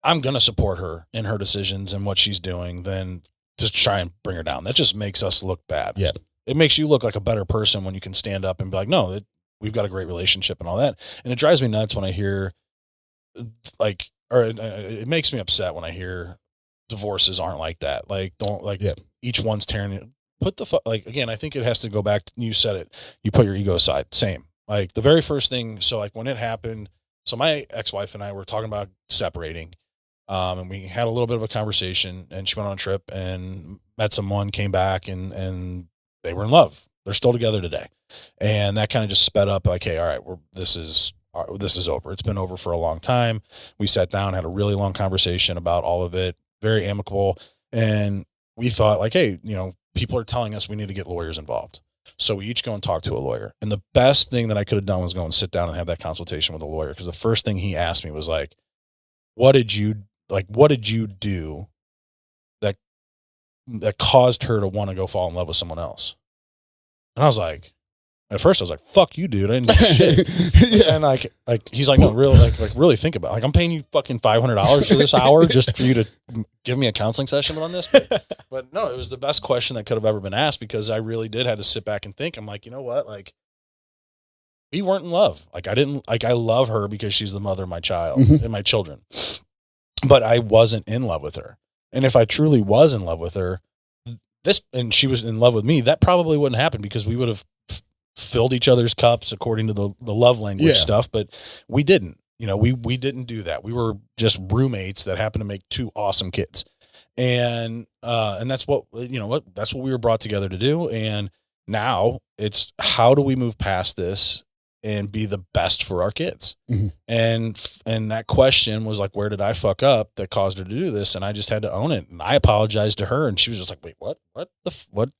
I'm going to support her in her decisions and what she's doing than to try and bring her down. That just makes us look bad. Yeah. It makes you look like a better person when you can stand up and be like, no, we've got a great relationship and all that. And it drives me nuts when I hear it makes me upset when I hear divorces aren't like that. Like, each one's tearing it. Again, I think it has to go back. You said it, you put your ego aside. Same. Like, the very first thing. So like when it happened, so my ex-wife and I were talking about separating. And we had a little bit of a conversation, and she went on a trip and met someone, came back, and they were in love. They're still together today. And that kind of just sped up like, hey, all right, this is over. It's been over for a long time. We sat down, had a really long conversation about all of it, very amicable. And we thought like, hey, you know, people are telling us we need to get lawyers involved. So we each go and talk to a lawyer. And the best thing that I could have done was go and sit down and have that consultation with a lawyer. Because the first thing he asked me was like, what did you do that caused her to want to go fall in love with someone else? And I was like, at first I was like, fuck you, dude. I didn't do shit. Yeah. And like he's like, no, really, like really think about it. Like, I'm paying you fucking $500 for this hour just for you to give me a counseling session on this. But no, it was the best question that could have ever been asked, because I really did have to sit back and think. I'm like, you know what? Like, we weren't in love. Like, I love her because she's the mother of my child and my children. But I wasn't in love with her. And if I truly was in love with her, and she was in love with me, that probably wouldn't happen, because we would have filled each other's cups according to the love language stuff. But we didn't, we didn't do that. We were just roommates that happened to make two awesome kids. And that's what, that's what we were brought together to do. And now it's, how do we move past this and be the best for our kids? Mm-hmm. And that question was like, where did I fuck up that caused her to do this? And I just had to own it. And I apologized to her, and she was just like, wait, what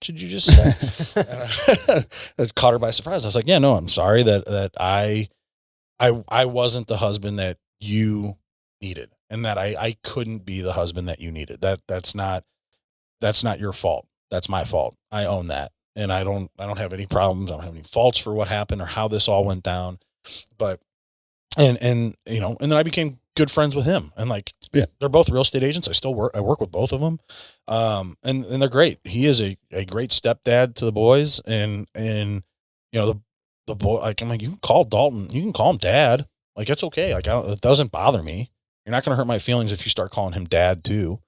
did you just say? And it caught her by surprise. I was like, yeah, no, I'm sorry that I wasn't the husband that you needed, and that I couldn't be the husband that you needed. That's not your fault. That's my fault. I own that. And I don't have any problems. I don't have any faults for what happened or how this all went down. But, and then I became good friends with him. And like, they're both real estate agents. I work with both of them. And they're great. He is a great stepdad to the boys. And the boy, like, I'm like, you can call Dalton, you can call him dad. Like, it's okay. Like, it doesn't bother me. You're not going to hurt my feelings if you start calling him dad too. You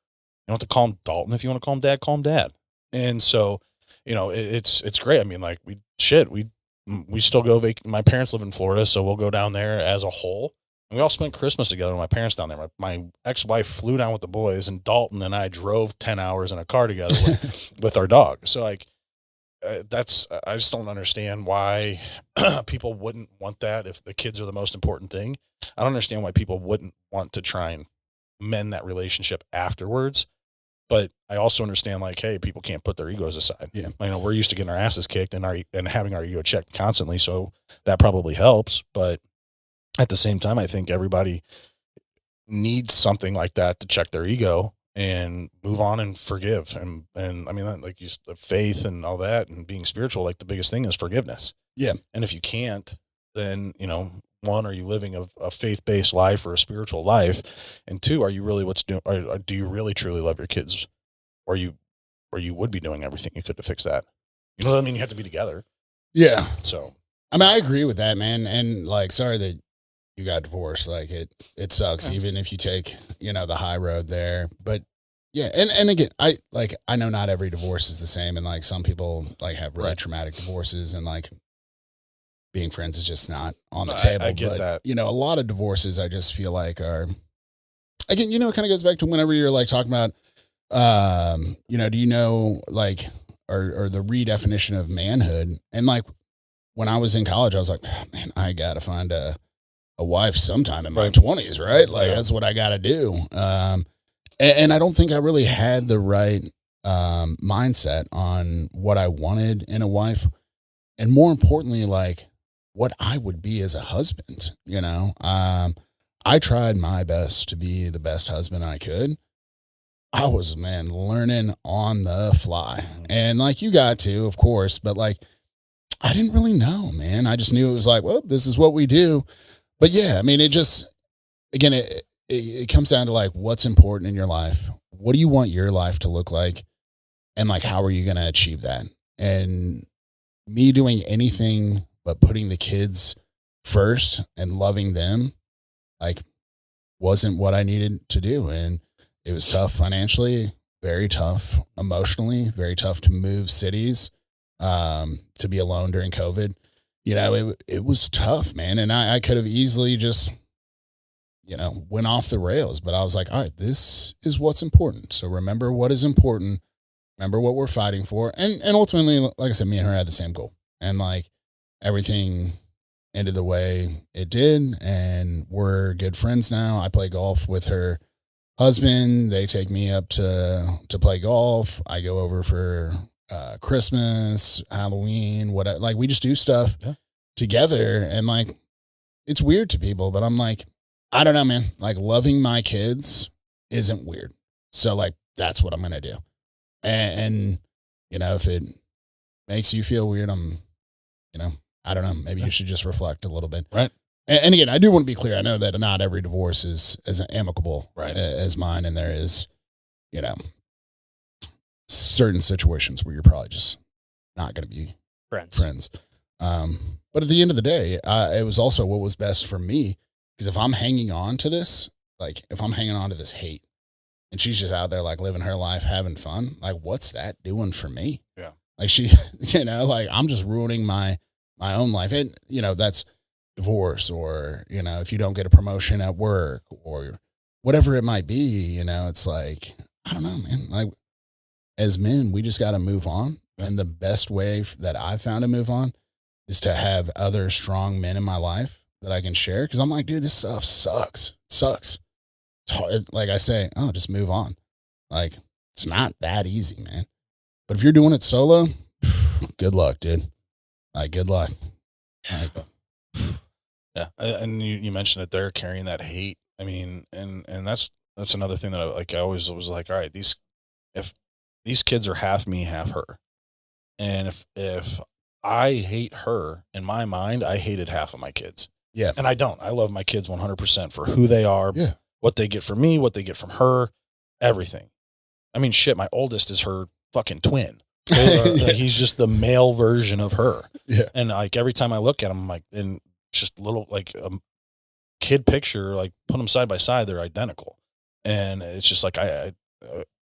don't have to call him Dalton. If you want to call him dad. And so, it's great. I mean, like, we still go my parents live in Florida, so we'll go down there as a whole. And we all spent Christmas together with my parents down there. My ex-wife flew down with the boys, and Dalton and I drove 10 hours in a car together with our dog. So like, I just don't understand why people wouldn't want that if the kids are the most important thing. I don't understand why people wouldn't want to try and mend that relationship afterwards. But I also understand, like, hey, people can't put their egos aside. Yeah. You know, we're used to getting our asses kicked and having our ego checked constantly, so that probably helps. But at the same time, I think everybody needs something like that to check their ego and move on and forgive. And I mean, like, the faith and all that and being spiritual, like, the biggest thing is forgiveness. Yeah. And if you can't, then, you know, one, are you living a faith-based life or a spiritual life? And two, are you really do you really truly love your kids? Or you would be doing everything you could to fix that? You know what I mean? You have to be together. Yeah. So, I mean, I agree with that, man. And like, sorry that you got divorced. Like, it sucks, even if you take, you know, the high road there. But yeah. And again, I know not every divorce is the same. And like, some people like have really traumatic divorces, and like, being friends is just not on the table. I get that. You know, a lot of divorces I just feel like are, again, you know, it kind of goes back to whenever you're like talking about, you know, do you know, like, or the redefinition of manhood? And like, when I was in college, I was like, man, I got to find a wife sometime in my 20s, right? Like, that's what I got to do. And I don't think I really had the right mindset on what I wanted in a wife. And more importantly, like, what I would be as a husband, you know? I tried my best to be the best husband I could. I was, man, learning on the fly. And like, you got to, of course, but like, I didn't really know, man. I just knew it was like, well, this is what we do. But yeah, I mean, it just, again, it comes down to like, what's important in your life? What do you want your life to look like? And like, how are you going to achieve that? And me doing anything but putting the kids first and loving them, like, wasn't what I needed to do. And it was tough financially, very tough emotionally, very tough to move cities, to be alone during COVID. You know, it was tough, man. And I could have easily just, you know, went off the rails, but I was like, all right, this is what's important. So remember what is important. Remember what we're fighting for. And ultimately, like I said, me and her had the same goal. And like, everything ended the way it did. And we're good friends now. I play golf with her husband. They take me up to play golf. I go over for Christmas, Halloween, whatever. Like, we just do stuff together. And like, it's weird to people, but I'm like, I don't know, man. Like, loving my kids isn't weird. So like, that's what I'm going to do. And, you know, if it makes you feel weird, you know, I don't know. Maybe you should just reflect a little bit. Right. And again, I do want to be clear. I know that not every divorce is as amicable as mine. And there is, you know, certain situations where you're probably just not going to be friends. But at the end of the day, it was also what was best for me. Because if I'm hanging on to this, like, if I'm hanging on to this hate and she's just out there like living her life, having fun, like, what's that doing for me? Yeah. Like, she, you know, like, I'm just ruining my own life. And, you know, that's divorce, or, you know, if you don't get a promotion at work or whatever it might be, you know, it's like, I don't know, man. Like, as men, we just got to move on. And the best way that I've found to move on is to have other strong men in my life that I can share. Cause I'm like, dude, this stuff sucks. It sucks. It's hard. Like I say, oh, just move on. Like, it's not that easy, man. But if you're doing it solo, good luck, dude. Like, good luck. Like, yeah. And you mentioned it there, carrying that hate. I mean, and that's another thing that I always was like, all right, if these kids are half me, half her. And if I hate her, in my mind, I hated half of my kids. Yeah. And I don't. I love my kids 100% for who they are, what they get from me, what they get from her, everything. I mean, shit, my oldest is her fucking twin. Like, he's just the male version of her. Yeah. And like, every time I look at him, I'm like, and just little, like, a kid picture, like, put them side by side, they're identical. And it's just like, I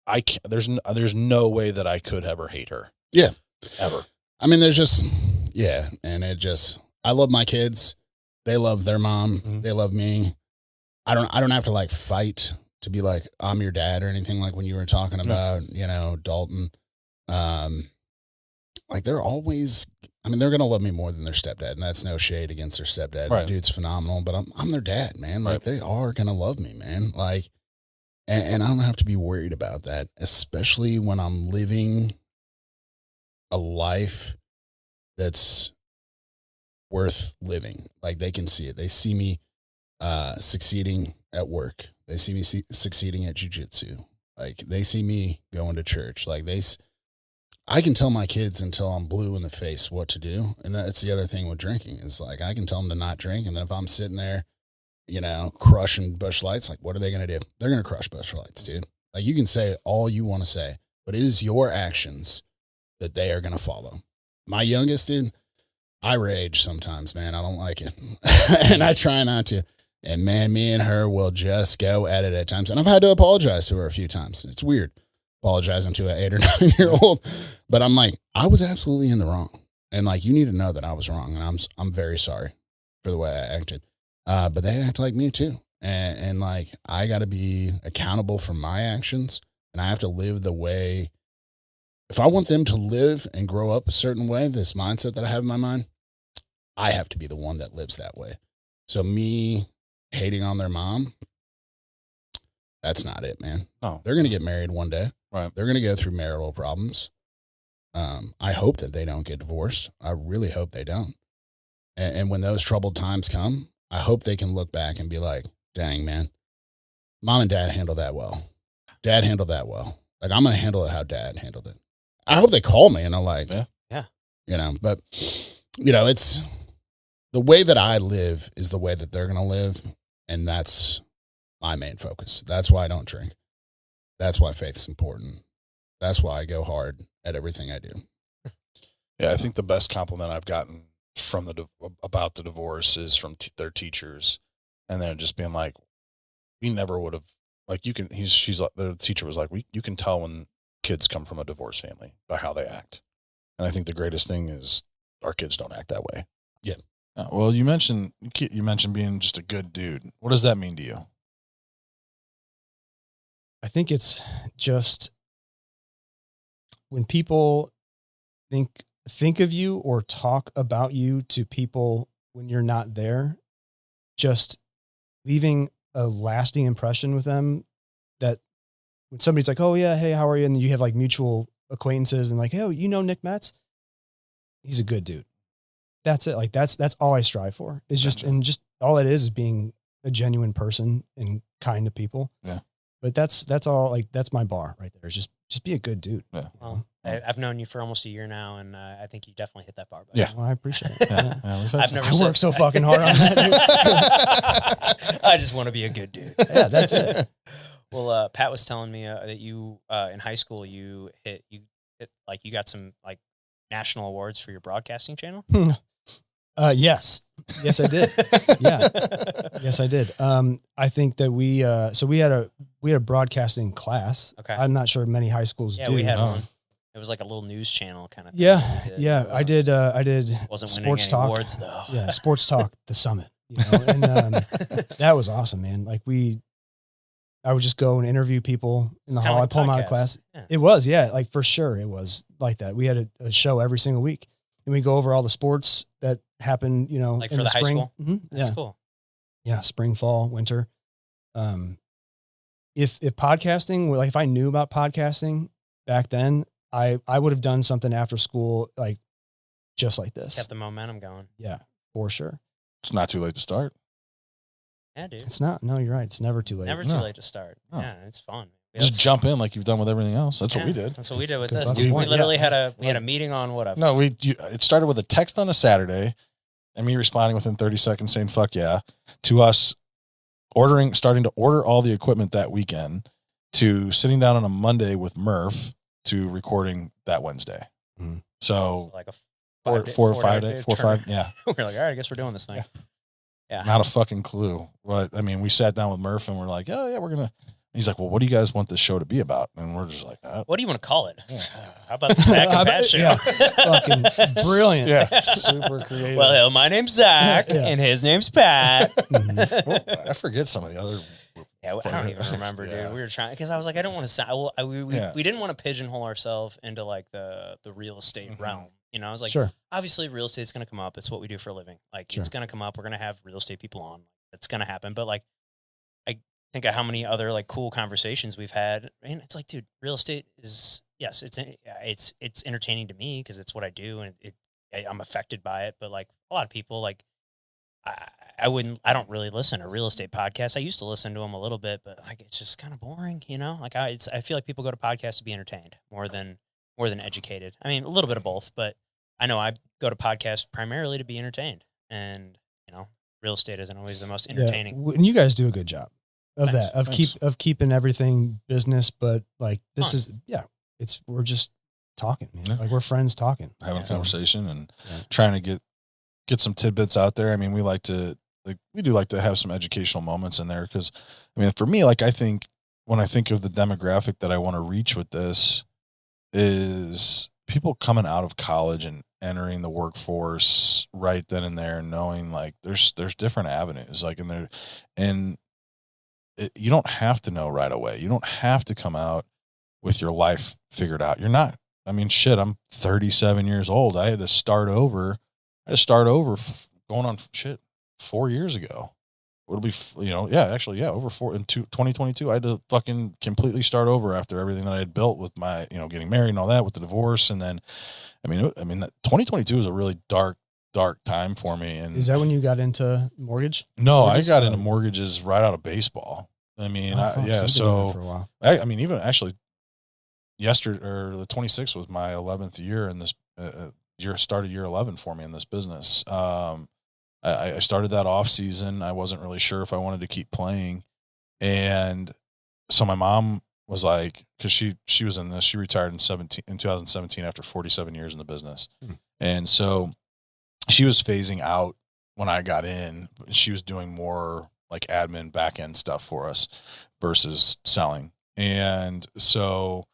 can't, there's no way that I could ever hate her. Yeah. Ever. I mean, there's just, and I love my kids. They love their mom. Mm-hmm. They love me. I don't have to like fight to be like, I'm your dad or anything, like when you were talking about, you know, Dalton. Like, they're always, I mean, they're going to love me more than their stepdad, and that's no shade against their stepdad. Right. Dude's phenomenal, but I'm their dad, man. Like, they are going to love me, man. Like, And I don't have to be worried about that, especially when I'm living a life that's worth living. Like they can see it. They see me succeeding at work. They see me succeeding at jiu-jitsu. Like they see me going to church. Like I can tell my kids until I'm blue in the face what to do. And that's the other thing with drinking is like, I can tell them to not drink. And then if I'm sitting there, you know, crushing Busch Lights, like what are they going to do? They're going to crush Busch Lights, dude. Like you can say all you want to say, but it is your actions that they are going to follow. My youngest, dude, I rage sometimes, man. I don't like it. And I try not to. And man, me and her will just go at it at times. And I've had to apologize to her a few times. It's weird apologizing to an 8 or 9-year-old, but I'm like, I was absolutely in the wrong. And like, you need to know that I was wrong. And I'm very sorry for the way I acted. But they act like me too. And like, I got to be accountable for my actions, and I have to live the way, if I want them to live and grow up a certain way, this mindset that I have in my mind, I have to be the one that lives that way. So me hating on their mom, that's not it, man. No. They're going to get married one day. Right. They're going to go through marital problems. I hope that they don't get divorced. I really hope they don't. And when those troubled times come, I hope they can look back and be like, dang, man, mom and dad handled that well. Dad handled that well. Like, I'm going to handle it how dad handled it. I hope they call me and I'm like, yeah, you know, but, you know, it's the way that I live is the way that they're going to live. And that's my main focus. That's why I don't drink. That's why faith's important. That's why I go hard at everything I do. Yeah, I think the best compliment I've gotten from about the divorce is from their teachers, and then just being like, we never would have, like, you can. She's like, the teacher was like, you can tell when kids come from a divorced family by how they act, and I think the greatest thing is our kids don't act that way. Yeah. Well, you mentioned being just a good dude. What does that mean to you? I think it's just when people think of you or talk about you to people when you're not there, just leaving a lasting impression with them, that when somebody's like, oh yeah, hey, how are you? And you have like mutual acquaintances and like, hey, you know Nick Metz? He's a good dude. That's it. Like that's all I strive for is just, and just all it is being a genuine person and kind to people. Yeah. But that's all, like, that's my bar right there. Is just be a good dude. Yeah. Well, I've known you for almost a year now, and I think you definitely hit that bar. Yeah. Well, I appreciate it. Yeah. I've never worked so fucking hard on that, dude. I just want to be a good dude. Yeah, that's it. Well, Pat was telling me that you, in high school, you hit like, you got some like national awards for your broadcasting channel. Yes, I did. Yeah, yes, I did. I think that we had a broadcasting class. Okay. I'm not sure many high schools do. Yeah, we had one. It was like a little news channel kind of thing. Yeah. I did wasn't sports winning any talk awards though. Yeah, sports talk, the summit. You know, and that was awesome, man. Like I would just go and interview people in the hall. I'd pull them out of class. Yeah. It was, yeah, like for sure, it was like that. We had a show every single week, and we go over all the sports that happen. You know, Like in for the high spring. school. Mm-hmm. That's cool. Yeah, spring, fall, winter. If podcasting, like if I knew about podcasting back then, I would have done something after school, like just like this. Kept the momentum going. Yeah, for sure. It's not too late to start. Yeah, dude. It's not. No, you're right. It's never too late. Never too late to start. No. Yeah, it's fun. Just jump in like you've done with everything else. That's what we did. That's what we did with Good this, fucking dude. point. We literally had a meeting on what? No, it started with a text on a Saturday, and me responding within 30 seconds saying "fuck yeah" to us starting to order all the equipment that weekend, to sitting down on a Monday with Murph to recording that Wednesday. Mm-hmm. So like a 4 or 5 days, 4 or 5, yeah. We're like, all right, I guess we're doing this thing. Yeah. Not a fucking clue. But I mean, we sat down with Murph and we're like, oh yeah, we're gonna. He's like, well, what do you guys want this show to be about? And we're just like, what do you want to call it? How about the Zach and Pat show? Yeah. Fucking brilliant. Yeah, super creative. Well, my name's Zach and his name's Pat. Well, I forget some of the other. Yeah, I don't even remember, dude. We were trying because I was like, I don't want to sound. We didn't want to pigeonhole ourselves into like the real estate realm. You know, I was like, Sure. Obviously, real estate's going to come up. It's what we do for a living. Like, it's going to come up. We're going to have real estate people on. It's going to happen. But like, think of how many other like cool conversations we've had. And it's like, dude, real estate is, yes, it's entertaining to me because it's what I do and I'm affected by it. But like a lot of people, like I don't really listen to real estate podcasts. I used to listen to them a little bit, but like it's just kind of boring, you know. Like I feel like people go to podcasts to be entertained more than educated. I mean, a little bit of both, but I know I go to podcasts primarily to be entertained, and you know, real estate isn't always the most entertaining. Yeah. And you guys do a good job of Thanks. that, of keeping everything business, but like this is we're just talking, man. Like we're friends talking, having a conversation and trying to get some tidbits out there. I mean, we do like to have some educational moments in there because, I mean, for me, like when I think of the demographic that I want to reach with this is people coming out of college and entering the workforce right then and there, knowing like there's different avenues, like you don't have to know right away. You don't have to come out with your life figured out. You're not. I mean, shit, I'm 37 years old. I had to start over. Going on 4 years ago. It'll be, over 2022. I had to fucking completely start over after everything that I had built with my, getting married and all that with the divorce. And then, that 2022 was a really dark time for me. And is that when you got into mortgage? No, I got into mortgages right out of baseball. I mean, so for a while. Even actually yesterday or the 26th was my 11th year in this started year 11 for me in this business. I started that off season. I wasn't really sure if I wanted to keep playing. And so my mom was like, cause she was in this, she retired in 2017 after 47 years in the business. And so she was phasing out when I got in. She was doing more like admin back end stuff for us versus selling. And so,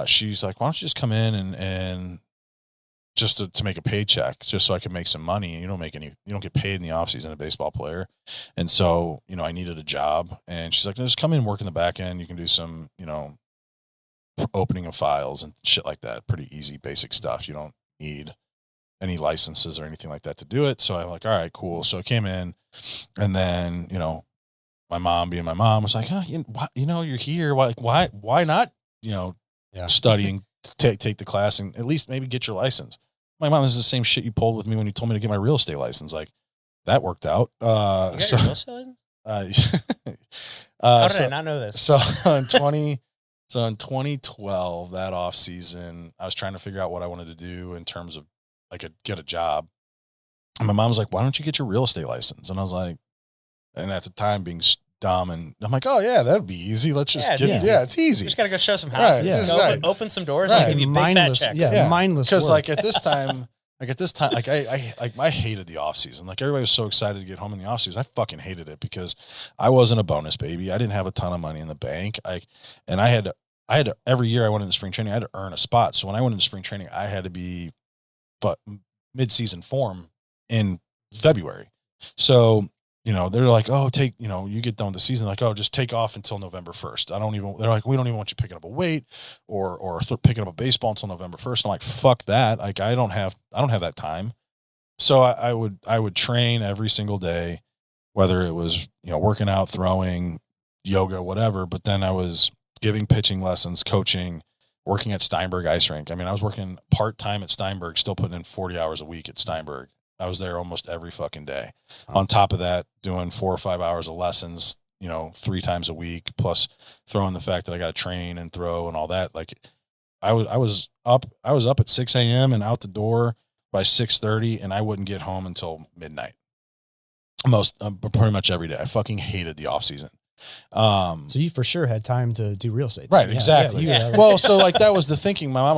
she's like, why don't you just come in and just to make a paycheck, just so I could make some money. You don't get paid in the offseason, a baseball player. And so, I needed a job, and she's like, just come in and work in the back end. You can do some, opening of files and shit like that. Pretty easy, basic stuff. You don't need any licenses or anything like that to do it. So I'm like, all right, cool. So I came in, and then, my mom being my mom was like, you're here. Why not, studying, take the class and at least maybe get your license. My mom, this is the same shit you pulled with me when you told me to get my real estate license. Like that worked out. You got your real estate license? How did I not know this? So in 2012, that off season, I was trying to figure out what I wanted to do in terms of get a job. And my mom was like, why don't you get your real estate license? And I was like, and at the time being dumb, and I'm like, oh yeah, that'd be easy. Let's just it's easy. You just gotta go show some houses. Right. Just open some doors and give you big fat checks. Mindless. Because at this time, I hated the off season. Like everybody was so excited to get home in the off season. I fucking hated it because I wasn't a bonus baby. I didn't have a ton of money in the bank. I had to every year I went into spring training, I had to earn a spot. So when I went into spring training, I had to be mid-season form in February. So they're like, oh, you get done with the season. Like, oh, just take off until November 1st. They're like, we don't even want you picking up a weight or picking up a baseball until November 1st. I'm like, fuck that. Like, I don't have that time. So I would train every single day, whether it was, working out, throwing, yoga, whatever. But then I was giving pitching lessons, coaching, working at Steinberg Ice Rink. I mean, I was working part-time at Steinberg, still putting in 40 hours a week at Steinberg. I was there almost every fucking day. On top of that, doing 4 or 5 hours of lessons, 3 times a week, plus throwing the fact that I got to train and throw and all that. Like I was up at 6 a.m. and out the door by 6:30, and I wouldn't get home until midnight. Pretty much every day. I fucking hated the off season. So you for sure had time to do real estate. Right. Exactly. Well, so that was the thinking. My mom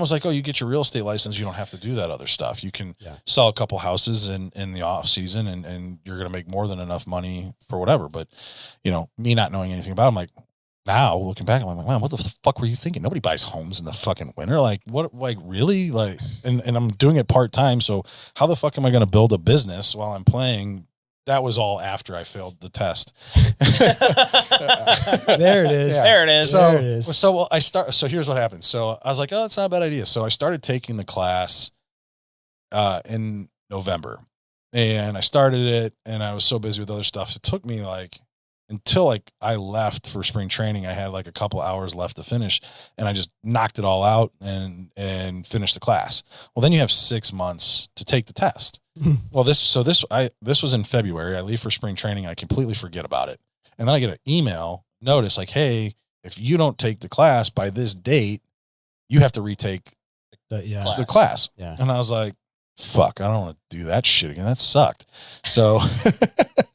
was like, oh, you get your real estate license. You don't have to do that other stuff. You can sell a couple houses in the off season and you're going to make more than enough money for whatever. But, me not knowing anything about it, I'm like, now looking back, I'm like, man, what the fuck were you thinking? Nobody buys homes in the fucking winter. Like what, like really? Like, and I'm doing it part-time. So how the fuck am I going to build a business while I'm playing? That was all after I failed the test. There it is. Yeah. There it is. So here's what happened. So I was like, oh, that's not a bad idea. So I started taking the class in November, and I started it, and I was so busy with other stuff. So it took me like until like I left for spring training, I had like a couple hours left to finish, and I just knocked it all out and finished the class. Well, then you have 6 months to take the test. Well, this was in February. I leave for spring training. I completely forget about it. And then I get an email notice like, hey, if you don't take the class by this date, you have to retake the class. Yeah. And I was like, fuck, I don't want to do that shit again. That sucked. So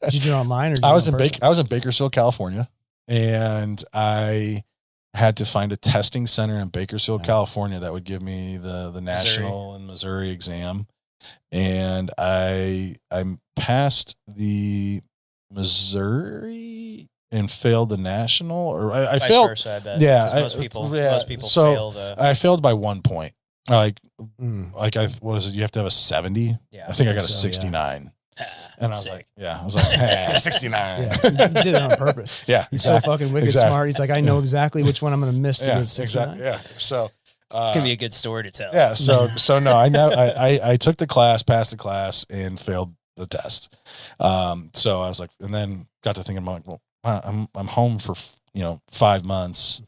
did you do it online or did I you was do it in I was in Bakersfield, California, and I had to find a testing center in Bakersfield, California that would give me the national and Missouri exam. And I passed the Missouri and failed the national, or I Vice failed. versa, I bet. Yeah, Most people fail the. I failed by 1 point. What was it? You have to have a 70. Yeah, I think I got a 69. And I was like, 69. Yeah, he did it on purpose. Yeah, he's so fucking wicked smart. He's like, I know exactly which one I'm going to miss to get 69. Exactly. Yeah. So it's gonna be a good story to tell. Yeah. So no, I took the class, passed the class, and failed the test. So I was like, and then got to thinking, I'm like, well, I'm home for 5 months.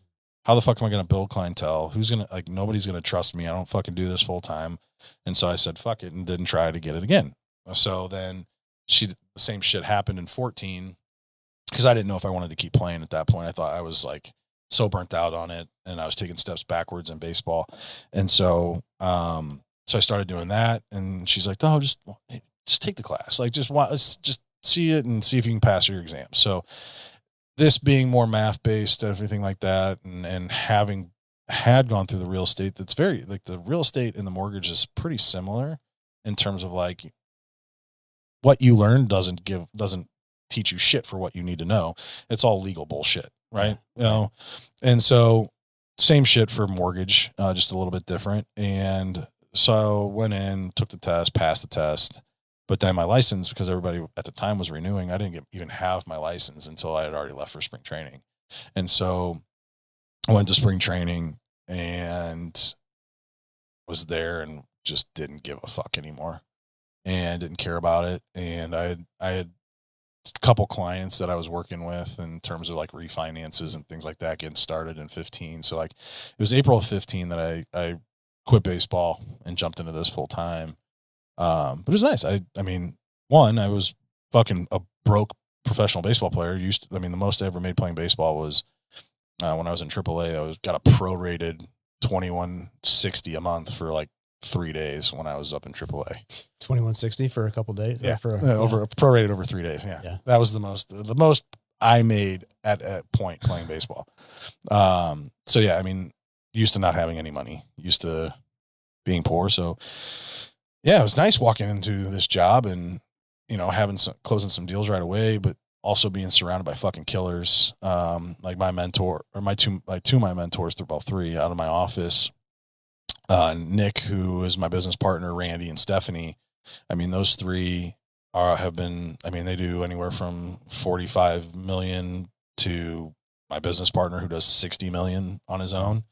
How the fuck am I going to build clientele? Who's going to nobody's going to trust me. I don't fucking do this full time. And so I said, fuck it, and didn't try to get it again. So then the same shit happened in 14 because I didn't know if I wanted to keep playing at that point. I thought I was like so burnt out on it, and I was taking steps backwards in baseball. And so, so I started doing that, and she's like, "Oh, just take the class. Like, let's just see it and see if you can pass your exam." So this being more math based, everything like that, and having had gone through the real estate, that's very like the real estate and the mortgage is pretty similar in terms of like what you learn doesn't teach you shit for what you need to know. It's all legal bullshit, right? And so same shit for mortgage, just a little bit different. And so went in, took the test, passed the test. But then my license, because everybody at the time was renewing, I didn't even have my license until I had already left for spring training. And so I went to spring training and was there and just didn't give a fuck anymore and didn't care about it. And I had a couple clients that I was working with in terms of like refinances and things like that getting started in 15. So like it was April of 15 that I quit baseball and jumped into this full time. But it was nice. I mean, one, I was fucking a broke professional baseball player. The most I ever made playing baseball was when I was in AAA. I got a prorated $21.60 a month for like 3 days when I was up in AAA. $21.60 for a couple days. Yeah, prorated over 3 days. Yeah, that was the most I made at a point playing baseball. So yeah, I mean, used to not having any money, used to being poor. So yeah, it was nice walking into this job and closing some deals right away, but also being surrounded by fucking killers. Like my mentor or two of my mentors, they're about three out of my office. Nick, who is my business partner, Randy and Stephanie. I mean, those three they do anywhere from 45 million to my business partner who does 60 million on his own.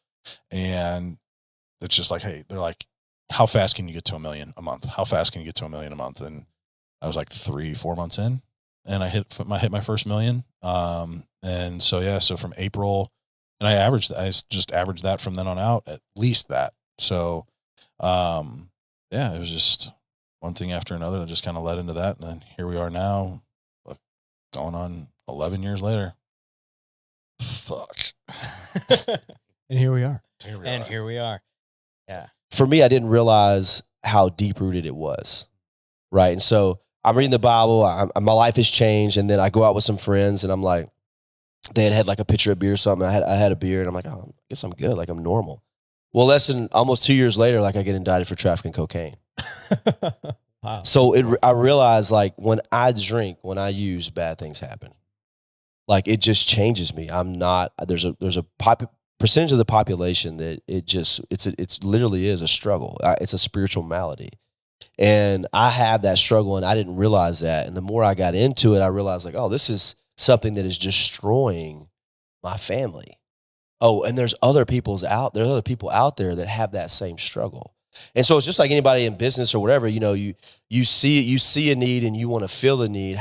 And it's just like, hey, they're like, how fast can you get to $1 million a month? How fast can you get to $1 million a month? And I was like 3-4 months in and I hit my first $1 million. And so, yeah, so from April and I just averaged that from then on out, at least that. So, yeah, it was just one thing after another that just kind of led into that. And then here we are now, going on 11 years later. Fuck. And here we are. Here we are. Yeah. For me, I didn't realize how deep rooted it was. Right. And so I'm reading the Bible. My life has changed. And then I go out with some friends and I'm like, they had like a pitcher of beer or something. I had a beer and I'm like, oh, I guess I'm good. Like I'm normal. Well, less than almost 2 years later, like I get indicted for trafficking cocaine. Wow. So I realized like when I drink, when I use, bad things happen. Like it just changes me. I'm not, there's a percentage of the population that it's literally is a struggle. It's a spiritual malady. And I have that struggle and I didn't realize that. And the more I got into it, I realized like, oh, this is something that is destroying my family. Oh, and there's other people out there that have that same struggle. And so it's just like anybody in business or whatever, you know, you see a need and you want to fill the need.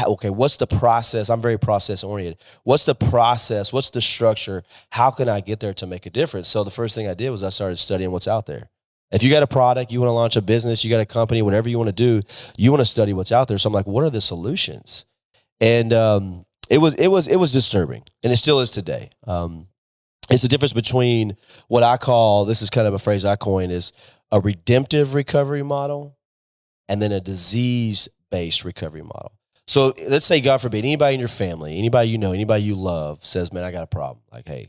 Okay, what's the process? I'm very process oriented. What's the process? What's the structure? How can I get there to make a difference? So the first thing I did was I started studying what's out there. If you got a product, you want to launch a business, you got a company, whatever you want to do, you want to study what's out there. So I'm like, what are the solutions? And it was disturbing, and it still is today. It's the difference between what I call, this is kind of a phrase I coined, is a redemptive recovery model and then a disease-based recovery model. So let's say, God forbid, anybody in your family, anybody you know, anybody you love says, man, I got a problem. Like, hey.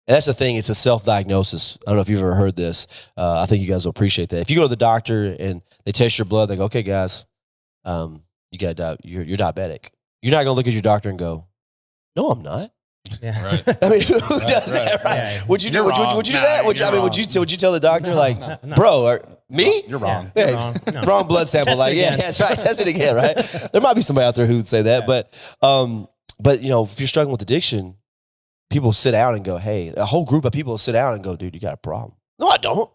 And that's the thing. It's a self-diagnosis. I don't know if you've ever heard this. I think you guys will appreciate that. If you go to the doctor and they test your blood, they go, okay, guys, you're diabetic. You're not going to look at your doctor and go, no, I'm not. Yeah. Right. I mean, who does that, right? Yeah. Would you do that? Would you tell the doctor, no. Bro, me? You're wrong. Yeah. You're wrong. No. Wrong blood sample. Like, yeah, that's right. Test it again, right? There might be somebody out there who would say that. Yeah. But you know, if you're struggling with addiction, people sit down and go, hey, a whole group of people sit down and go, dude, you got a problem. No, I don't.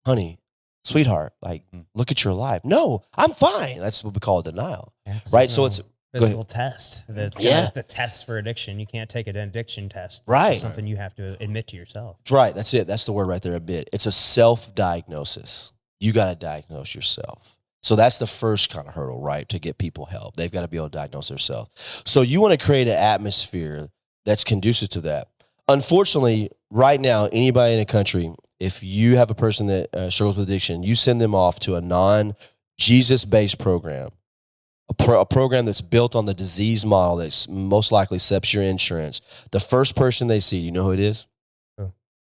Honey, sweetheart, like, look at your life. No, I'm fine. That's what we call denial. Yeah, right? So it's physical test. That's the test for addiction. You can't take an addiction test. Right. It's something you have to admit to yourself. Right. That's it. That's the word right there, admit. It's a self-diagnosis. You got to diagnose yourself. So that's the first kind of hurdle, right? To get people help. They've got to be able to diagnose themselves. So you want to create an atmosphere that's conducive to that. Unfortunately, right now, anybody in the country, if you have a person that struggles with addiction, you send them off to a non-Jesus-based program, a program that's built on the disease model that's most likely accepts your insurance. The first person they see, you know who it is?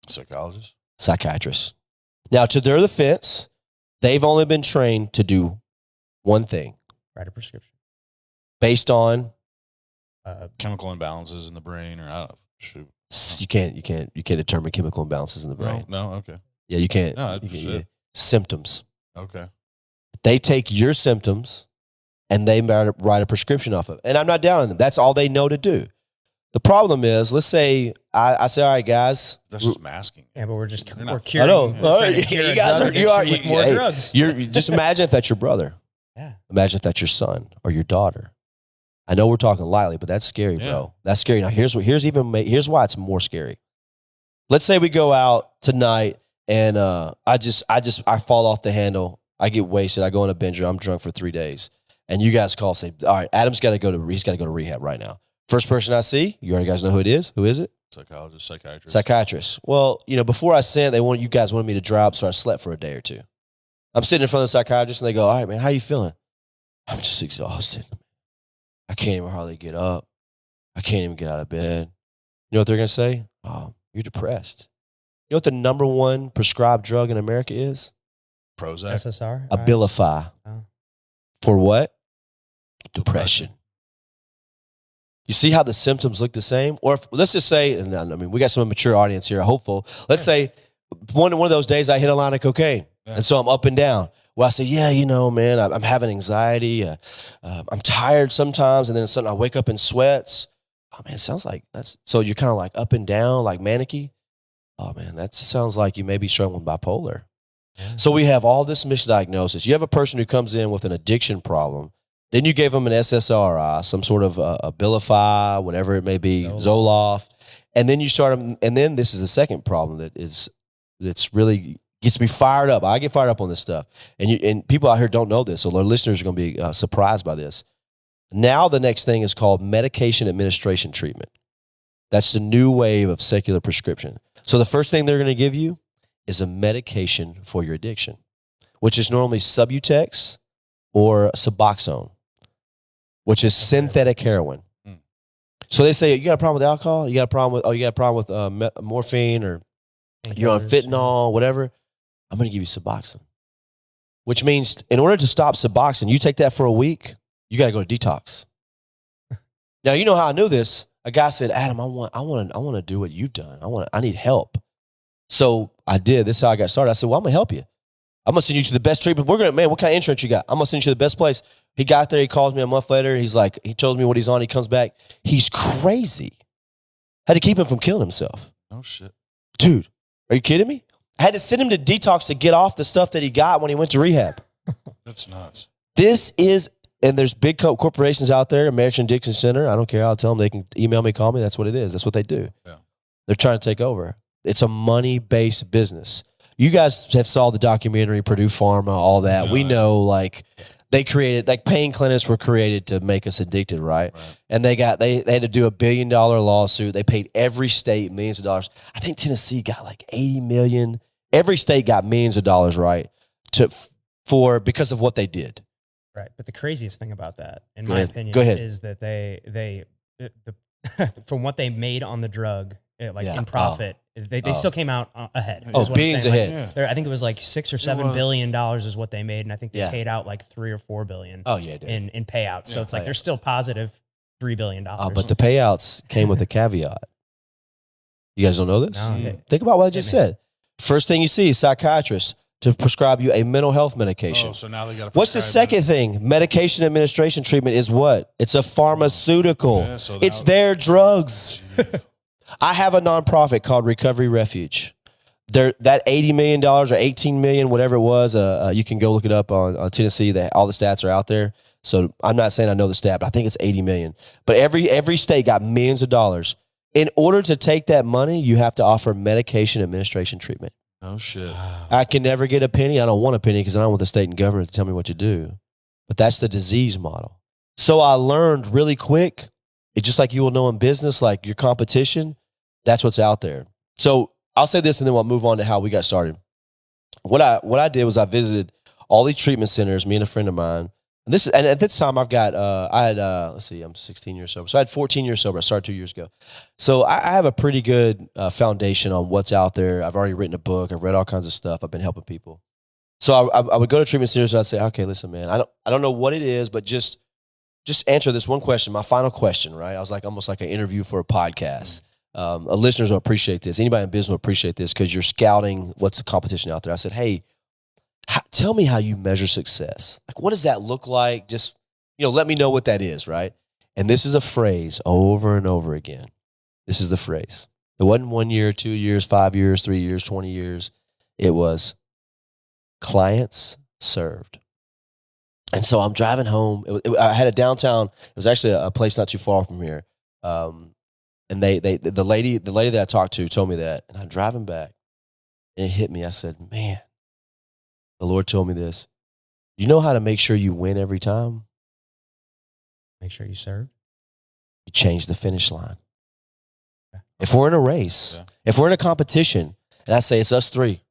Psychologist. Psychiatrist. Now, to their defense, they've only been trained to do one thing. Write a prescription. Based on? Chemical imbalances in the brain, or I don't know. Shoot. You can't determine chemical imbalances in the brain. No, okay. Yeah, you can't. No, symptoms. Okay. They take your symptoms and they write a prescription off of it. And I'm not down on them. That's all they know to do. The problem is, let's say I say, all right, guys. That's just masking. Yeah, but we're curing. I know. You guys are more drugs. You're just imagine if that's your brother. Yeah. Imagine if that's your son or your daughter. I know we're talking lightly, but that's scary, bro. That's scary. Now, here's why it's more scary. Let's say we go out tonight and I fall off the handle. I get wasted. I go on a bender. I'm drunk for 3 days. And you guys call, say, all right, Adam's got to go to rehab right now. First person I see, you already guys know who it is. Who is it? Psychiatrist. Well, you know, before I sent, you guys wanted me to dry up, so I slept for a day or two. I'm sitting in front of the psychiatrist and they go, all right, man, how you feeling? I'm just exhausted. I can't even hardly get up. I can't even get out of bed. You know what they're going to say? Oh, you're depressed. You know what the number one prescribed drug in America is? Prozac. SSR? Abilify. Oh. For what? Depression. You see how the symptoms look the same? Or let's just say, and I mean, we got some mature audience here, hopeful. Let's say one of those days I hit a line of cocaine. Yeah. And so I'm up and down. Well, I say, yeah, you know, man, I'm having anxiety. I'm tired sometimes. And then suddenly I wake up in sweats. Oh, man, it sounds like that's, so you're kind of like up and down, like manicky. Oh, man, that sounds like you may be struggling with bipolar. Yeah. So we have all this misdiagnosis. You have a person who comes in with an addiction problem. Then you gave them an SSRI, some sort of Abilify, whatever it may be, Zoloft. And then you start them, and then this is the second problem that's really gets me fired up. I get fired up on this stuff. And people out here don't know this, so our listeners are going to be surprised by this. Now the next thing is called medication administration treatment. That's the new wave of secular prescription. So the first thing they're going to give you is a medication for your addiction, which is normally Subutex or Suboxone, which is synthetic heroin. So they say, you got a problem with alcohol? You got a problem with morphine, or you're on fentanyl, whatever? I'm going to give you Suboxone, which means in order to stop Suboxone, you take that for a week, you got to go to detox. Now, you know how I knew this? A guy said, Adam, I want to do what you've done. I need help. So I did. This is how I got started. I said, well, I'm going to help you. I'm going to send you to the best treatment. What kind of insurance you got? I'm going to send you to the best place. He got there. He calls me a month later. He's like, he told me what he's on. He comes back. He's crazy. Had to keep him from killing himself. Oh, shit. Dude, are you kidding me? I had to send him to detox to get off the stuff that he got when he went to rehab. That's nuts. This is, and there's big corporations out there, American Addiction Center. I don't care. I'll tell them they can email me, call me. That's what it is. That's what they do. Yeah. They're trying to take over. It's a money-based business. You guys have saw the documentary, Purdue Pharma, all that. We know, like, they created, like, pain clinics were created to make us addicted, right? And they had to do $1 billion lawsuit. They paid every state millions of dollars. I think Tennessee got like 80 million. Every state got millions of dollars, right? Because of what they did. Right. But the craziest thing about that, in my opinion, is that they from what they made on the drug, in profit, they still came out ahead. Billions ahead. I think it was like $6 or $7 billion is what they made, and I think they paid out like $3 or $4 billion. In payouts. So it's like they're still positive $3 billion. But the payouts came with a caveat. You guys don't know this? No. Think about what I just said. First thing you see is psychiatrists to prescribe you a mental health medication. Oh, so now they got. What's the second thing? Medication administration treatment is what? It's a pharmaceutical. Yeah, so it's their drugs. I have a nonprofit called Recovery Refuge. That $80 million or $18 million, whatever it was, you can go look it up on Tennessee. All the stats are out there. So I'm not saying I know the stat, but I think it's 80 million. But every state got millions of dollars. In order to take that money, you have to offer medication administration treatment. Oh, shit. I can never get a penny. I don't want a penny because I don't want the state and government to tell me what to do. But that's the disease model. So I learned really quick, it's just like you will know in business, like your competition, that's what's out there. So I'll say this and then we'll move on to how we got started. What I did was I visited all these treatment centers, me and a friend of mine. And at this time I've got, let's see, I'm 16 years sober. So I had 14 years sober. I started 2 years ago. So I have a pretty good foundation on what's out there. I've already written a book. I've read all kinds of stuff. I've been helping people. So I would go to treatment centers and I'd say, okay, listen, man, I don't know what it is, but just answer this one question, my final question, right? I was like almost like an interview for a podcast. Listeners will appreciate this. Anybody in business will appreciate this because you're scouting what's the competition out there. I said, hey, tell me how you measure success. Like, what does that look like? Just, let me know what that is, right? And this is a phrase over and over again. This is the phrase. It wasn't 1 year, 2 years, 5 years, 3 years, 20 years. It was clients served. And so I'm driving home. I had a downtown. It was actually a place not too far from here. And the lady that I talked to told me that. And I'm driving back. And it hit me. I said, man. The Lord told me this. You know how to make sure you win every time? Make sure you serve. You change the finish line. If we're in a race, if we're in a competition, and I say it's us three,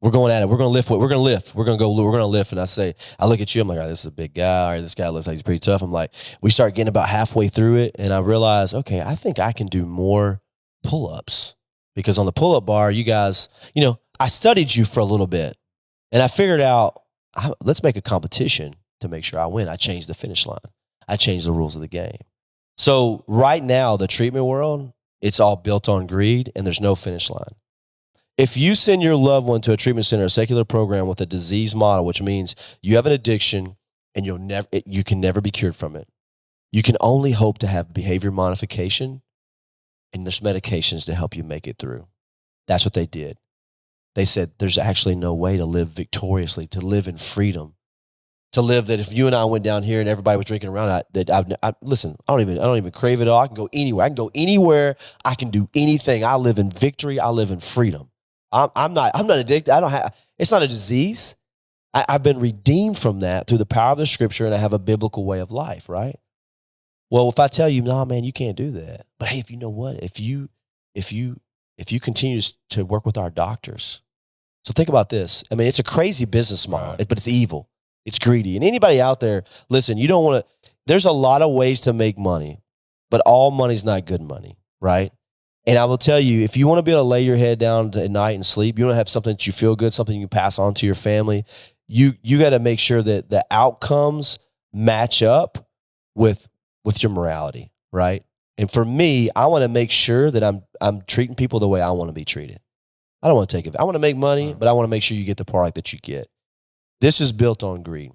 we're going at it. We're going to lift. We're going to lift. We're going to lift. And I look at you. I'm like, all right, this is a big guy. All right, this guy looks like he's pretty tough. I'm like, we start getting about halfway through it, and I realize, okay, I think I can do more pull-ups because on the pull-up bar, you guys, I studied you for a little bit. And I figured out, let's make a competition to make sure I win. I changed the finish line. I changed the rules of the game. So right now, the treatment world, it's all built on greed and there's no finish line. If you send your loved one to a treatment center, a secular program with a disease model, which means you have an addiction and you can never be cured from it. You can only hope to have behavior modification and there's medications to help you make it through. That's what they did. They said there's actually no way to live victoriously, to live in freedom, to live that if you and I went down here and everybody was drinking around, listen, I don't even crave it all. I can go anywhere. I can do anything. I live in victory. I live in freedom. I'm not addicted. It's not a disease. I've been redeemed from that through the power of the scripture and I have a biblical way of life, right? Well, if I tell you, no, man, you can't do that. But hey, if you know what, if you continue to work with our doctors. So think about this. I mean, it's a crazy business model, but it's evil. It's greedy. And anybody out there, listen, you don't want to, there's a lot of ways to make money, but all money's not good money, right? And I will tell you, if you want to be able to lay your head down at night and sleep, you want to have something that you feel good, something you can pass on to your family, you got to make sure that the outcomes match up with your morality, right? And for me, I want to make sure that I'm treating people the way I want to be treated. I don't want to take it. I want to make money, but I want to make sure you get the product that you get. This is built on greed.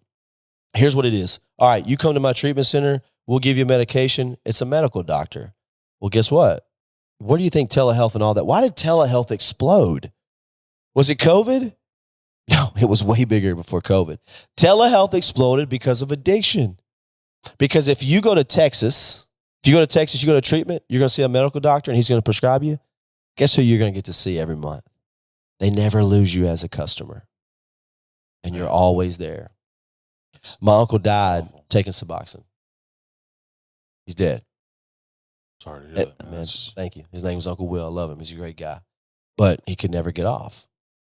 Here's what it is. All right, you come to my treatment center, we'll give you medication. It's a medical doctor. Well, guess what? What do you think telehealth and all that? Why did telehealth explode? Was it COVID? No, it was way bigger before COVID. Telehealth exploded because of addiction. Because if you go to Texas, you go to treatment, you're going to see a medical doctor and he's going to prescribe you. Guess who you're going to get to see every month? They never lose you as a customer. And you're always there. My uncle died taking Suboxone. He's dead. Sorry to hear that, man. Thank you. His name was Uncle Will. I love him. He's a great guy. But he could never get off.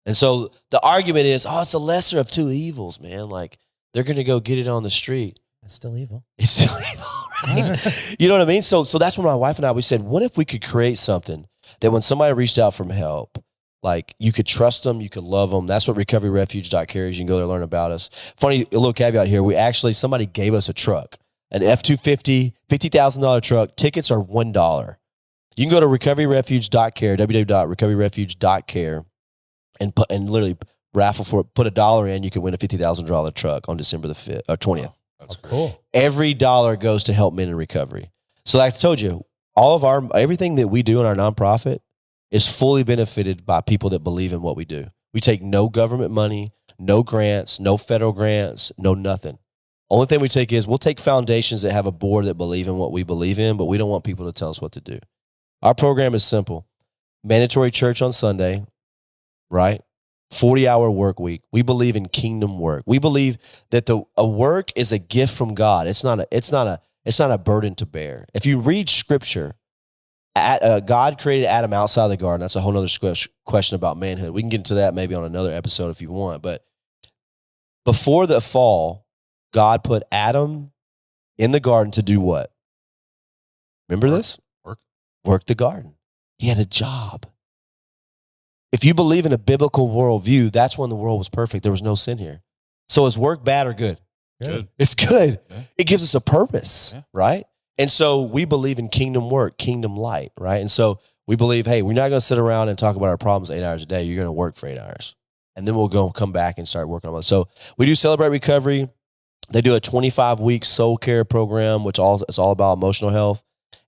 And so the argument is, it's a lesser of two evils, man. Like, they're going to go get it on the street. It's still evil. It's still evil, right? You know what I mean? So that's when my wife and I, we said, what if we could create something that when somebody reached out for help, like, you could trust them, you could love them. That's what recoveryrefuge.care is. You can go there and learn about us. Funny, a little caveat here. Somebody gave us a truck, an F-250, $50,000 truck. Tickets are $1. You can go to recoveryrefuge.care, www.recoveryrefuge.care, and literally raffle for it. Put $1 in, you can win a $50,000 truck on December the 5th or 20th. That's cool. Every dollar goes to help men in recovery. So like I told you, everything that we do in our nonprofit is fully benefited by people that believe in what we do. We take no government money, no grants, no federal grants, no nothing. Only thing we take is we'll take foundations that have a board that believe in what we believe in, but we don't want people to tell us what to do. Our program is simple. Mandatory church on Sunday, right? 40-hour work week. We believe in kingdom work. We believe that a work is a gift from God. It's not a burden to bear. If you read scripture, God created Adam outside the garden. That's a whole other question about manhood. We can get into that maybe on another episode if you want. But before the fall, God put Adam in the garden to do what? Remember this? Work the garden. He had a job. If you believe in a biblical worldview, that's when the world was perfect. There was no sin here. So is work bad or good? Good. It's good. Yeah. It gives us a purpose, right? And so we believe in kingdom work, kingdom light, right? And so we believe, hey, we're not going to sit around and talk about our problems 8 hours a day. You're going to work for 8 hours. And then we'll come back and start working on it. So we do Celebrate Recovery. They do a 25-week soul care program, it's all about emotional health.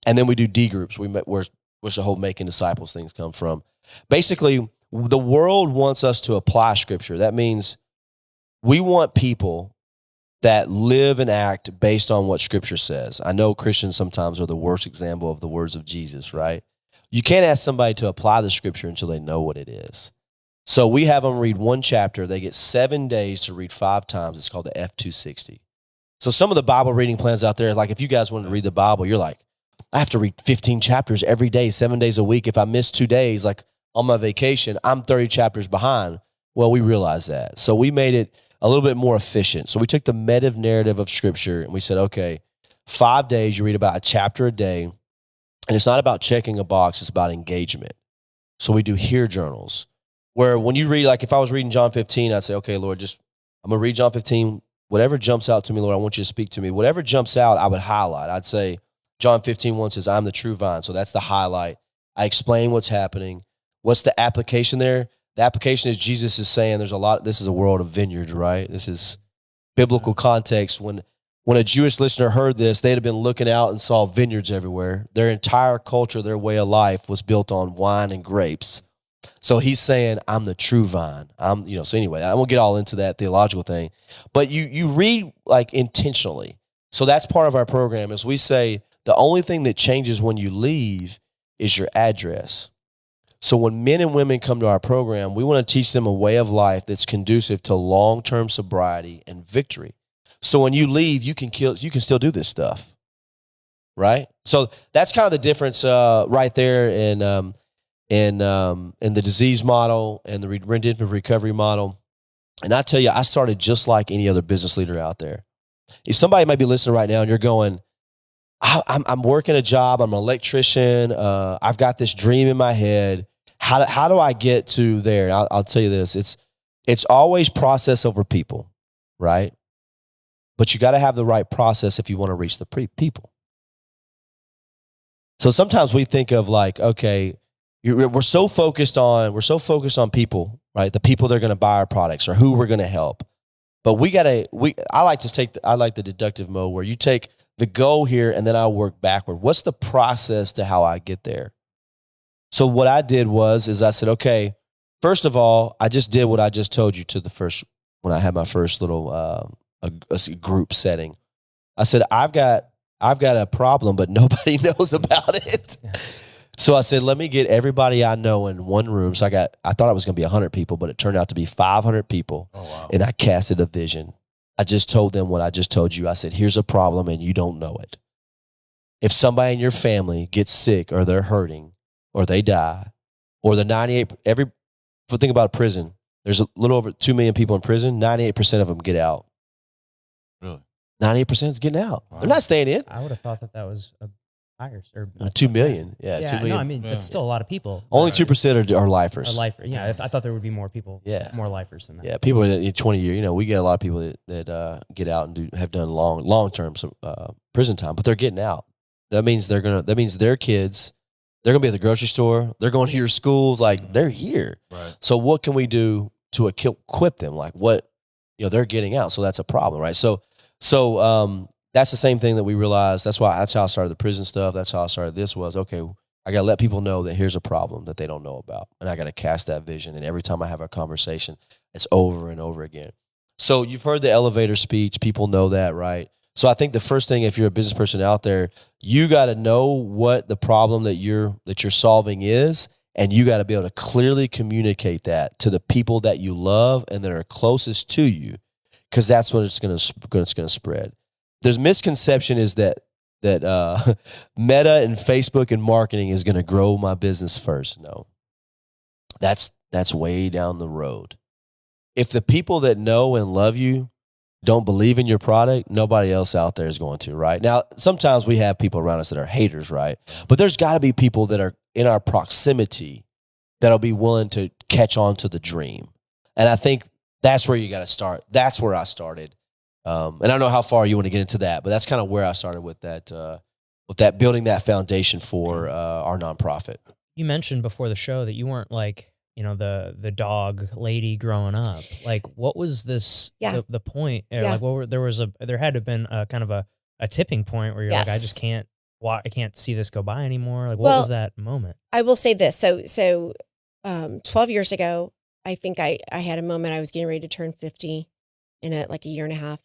And then we do D groups, where the whole making disciples things come from. Basically, the world wants us to apply scripture. That means we want people that live and act based on what scripture says. I know Christians sometimes are the worst example of the words of Jesus, right? You can't ask somebody to apply the scripture until they know what it is. So we have them read one chapter. They get 7 days to read 5 times. It's called the F260. So some of the Bible reading plans out there, like if you guys wanted to read the Bible, you're like, I have to read 15 chapters every day, 7 days a week. If I miss 2 days, like on my vacation, I'm 30 chapters behind. Well, we realized that. So we made it a little bit more efficient. So we took the meta narrative of scripture and we said, okay, 5 days, you read about a chapter a day. And it's not about checking a box, it's about engagement. So we do hear journals where when you read, like if I was reading John 15, I'd say, okay, Lord, I'm going to read John 15. Whatever jumps out to me, Lord, I want you to speak to me. Whatever jumps out, I would highlight. I'd say, John 15:1 says, I'm the true vine. So that's the highlight. I explain what's happening. What's the application there? The application is Jesus is saying this is a world of vineyards, right? This is biblical context. When a Jewish listener heard this, they'd have been looking out and saw vineyards everywhere. Their entire culture, their way of life was built on wine and grapes. So he's saying, I'm the true vine. So anyway, I won't get all into that theological thing, but you read like intentionally. So that's part of our program is we say the only thing that changes when you leave is your address. So when men and women come to our program, we want to teach them a way of life that's conducive to long-term sobriety and victory. So when you leave, you can still do this stuff, right? So that's kind of the difference right there in the disease model and the redemptive recovery model. And I tell you, I started just like any other business leader out there. If somebody might be listening right now and you're going, I'm working a job, I'm an electrician, I've got this dream in my head. How do I get to there? I'll tell you this, it's always process over people, right? But you got to have the right process if you want to reach the people. So sometimes we think of like, okay, we're so focused on people, right? The people that are going to buy our products or who we're going to help. But I like the deductive mode where you take the goal here and then I'll work backward. What's the process to how I get there? So what I did is I said, okay, first of all, I just did what I just told you when I had my first little a group setting. I said, I've got a problem, but nobody knows about it. So I said, let me get everybody I know in one room. So I thought it was going to be 100 people, but it turned out to be 500 people. Oh, wow. And I casted a vision. I just told them what I just told you. I said, here's a problem and you don't know it. If somebody in your family gets sick or they're hurting or they die or the think about a prison, there's a little over 2 million people in prison. 98% of them get out. Really? 98% is getting out. Wow. They're not staying in. I would have thought that was a higher. Or 2 million. Yeah, 2 million. No, I mean, that's still a lot of people. Only 2% are lifers. Yeah, I thought there would be more people. Yeah. More lifers than that. Yeah, people in 20 years, we get a lot of people that get out and have done long-term prison time, but they're getting out. That means their kids, they're going to be at the grocery store. They're going to your schools. Like, they're here. Right. So what can we do to equip them? Like, what, they're getting out. So that's a problem, right? So that's the same thing that we realized. That's how I started the prison stuff. That's how I started this was, okay, I got to let people know that here's a problem that they don't know about. And I got to cast that vision. And every time I have a conversation, it's over and over again. So you've heard the elevator speech. People know that, right? So I think the first thing, if you're a business person out there, you got to know what the problem that you're solving is, and you got to be able to clearly communicate that to the people that you love and that are closest to you, because that's what it's going to spread. There's misconception is that Meta and Facebook and marketing is going to grow my business first. No, that's way down the road. If the people that know and love you don't believe in your product, nobody else out there is going to, right? Now, sometimes we have people around us that are haters, right? But there's got to be people that are in our proximity that'll be willing to catch on to the dream. And I think that's where you got to start. That's where I started. And I don't know how far you want to get into that, but that's kind of where I started with that building that foundation for our nonprofit. You mentioned before the show that you weren't like, the dog lady growing up. Like, what was this? Yeah. The point? Yeah. Like, there had to have been a kind of a tipping point where you're like, I just can't. I can't see this go by anymore. Like, what was that moment? I will say this. So 12 years ago, I think I had a moment. I was getting ready to turn 50 in a year and a half.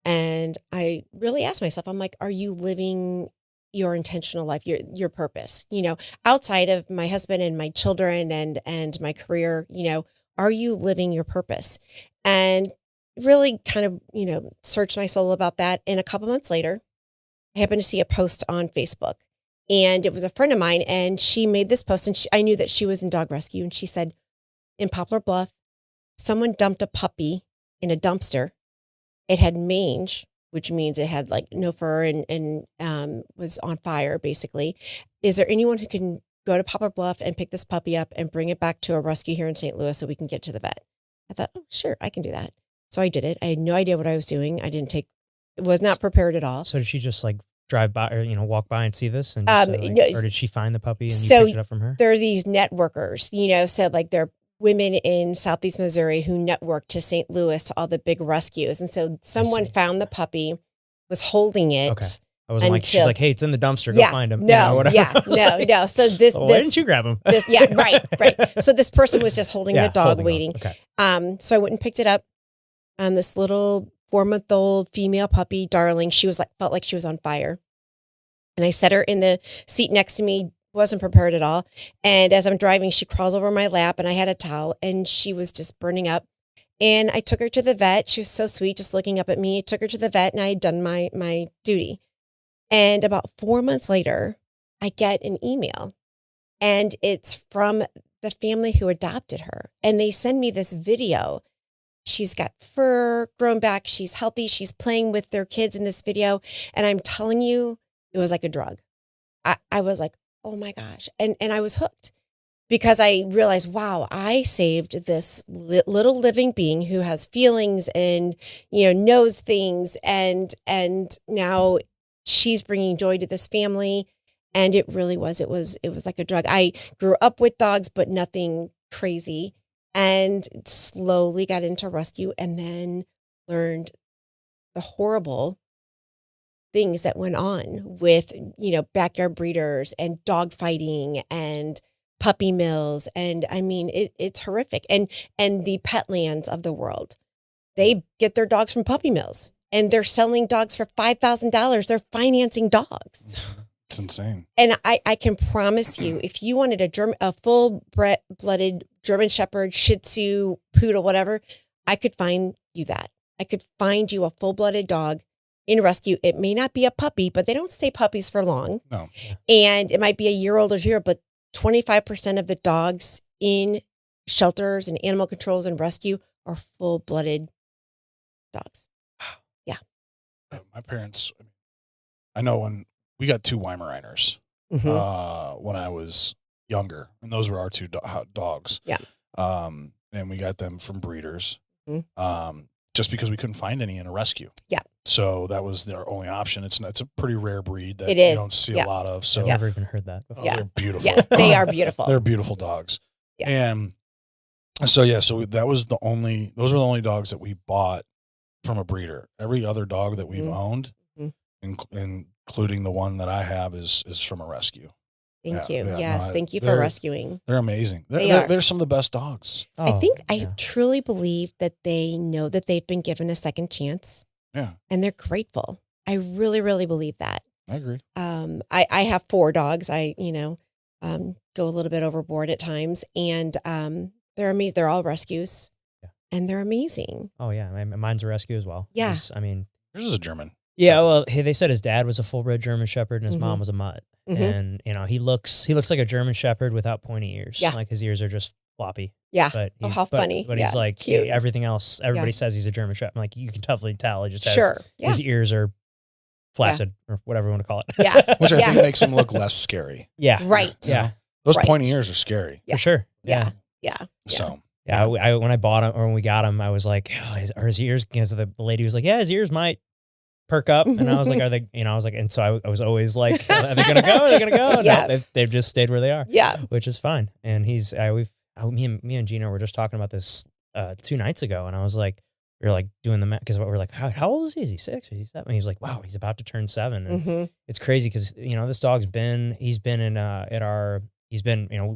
And I really asked myself, I'm like, are you living your intentional life, your purpose, outside of my husband and my children and my career, are you living your purpose? And really kind of, searched my soul about that. And a couple months later, I happened to see a post on Facebook, and it was a friend of mine, and she made this post, and I knew that she was in dog rescue. And she said, in Poplar Bluff, someone dumped a puppy in a dumpster. It had mange, which means it had no fur and was on fire, basically. Is there anyone who can go to Poplar Bluff and pick this puppy up and bring it back to a rescue here in St. Louis so we can get to the vet? I thought, oh, sure, I can do that. So I did it. I had no idea what I was doing. Was not prepared at all. So did she just drive by or, walk by and see this? And just, or did she find the puppy and you picked it up from her? There are these networkers, so they're women in Southeast Missouri who network to St. Louis to all the big rescues. And so someone found the puppy, was holding it. Okay. I wasn't she's like, hey, it's in the dumpster. Go find him. No, whatever. No. So why didn't you grab him? Right. So this person was just holding the dog, waiting. Okay. So I went and picked it up. This little 4-month-old female puppy, darling. She was felt like she was on fire. And I set her in the seat next to me. Wasn't prepared at all. And as I'm driving, she crawls over my lap, and I had a towel, and she was just burning up. And I took her to the vet. She was so sweet, just looking up at me. I took her to the vet, and I had done my duty. And about 4 months later, I get an email, and it's from the family who adopted her. And they send me this video. She's got fur grown back. She's healthy. She's playing with their kids in this video. And I'm telling you, it was like a drug. I was like, oh my gosh. And I was hooked because I realized, wow, I saved this little living being who has feelings and, knows things. And now she's bringing joy to this family. And it really was, it was like a drug. I grew up with dogs, but nothing crazy, and slowly got into rescue, and then learned the horrible things that went on with, backyard breeders and dog fighting and puppy mills. And I mean, it's horrific. And the Petlands of the world, they get their dogs from puppy mills and they're selling dogs for $5,000. They're financing dogs. It's insane. And I can promise you, if you wanted a full-blooded German Shepherd, Shih Tzu, Poodle, whatever, I could find you that. I could find you a full-blooded dog in rescue. It may not be a puppy, but they don't stay puppies for long. No. And it might be a year old or 2 year, but 25% of the dogs in shelters and animal controls and rescue are full-blooded dogs. Yeah. My parents, I know when we got 2 Weimaraners when I was younger, and those were our 2 dogs. Yeah. And we got them from breeders. Just because we couldn't find any in a rescue. Yeah. So that was their only option. It's a pretty rare breed that It is. you don't see a lot of. So I've never even heard that before. They're beautiful. Yeah, they are beautiful. They're beautiful dogs. Yeah. And so that was those were the only dogs that we bought from a breeder. Every other dog that we've owned, including the one that I have, is from a rescue. Thank you. Yes, thank you for rescuing. They're amazing. They're some of the best dogs. I truly believe that they know that they've been given a second chance. Yeah. And they're grateful. I really, really believe that. I agree. I have 4 dogs. I, go a little bit overboard at times, and they're amazing. They're all rescues, and they're amazing. Oh yeah, mine's a rescue as well. Yeah. Yours is a German. Yeah, well, they said his dad was a full-bred German Shepherd and his mom was a mutt. Mhm. And he looks like a German Shepherd without pointy ears. Yeah. Like his ears are just floppy. Yeah. But Oh, how funny. But he's Yeah. like Cute. everything else. Everybody Yeah. says he's a German Shepherd. Like you can totally tell. He just has Sure. Yeah. his ears are flaccid or whatever you want to call it. Yeah. Which I think makes him look less scary. Yeah. Right. Yeah. Those Right. pointy ears are scary. For sure. Yeah. Yeah. So yeah, when I bought him or when we got him, I was like, are his ears? Because the lady was like, yeah, his ears might perk up, and I was like, are they? I was like, and so I was always like, are they gonna go? Are they gonna go? And Yeah. they've just stayed where they are. Yeah. Which is fine. And me and Gina were just talking about this 2 nights ago, and I was like, we were like doing the math because we're like, how old is he? Is he 6 or is he 7? And he was like, wow, he's about to turn 7. And it's crazy because this dog's he's been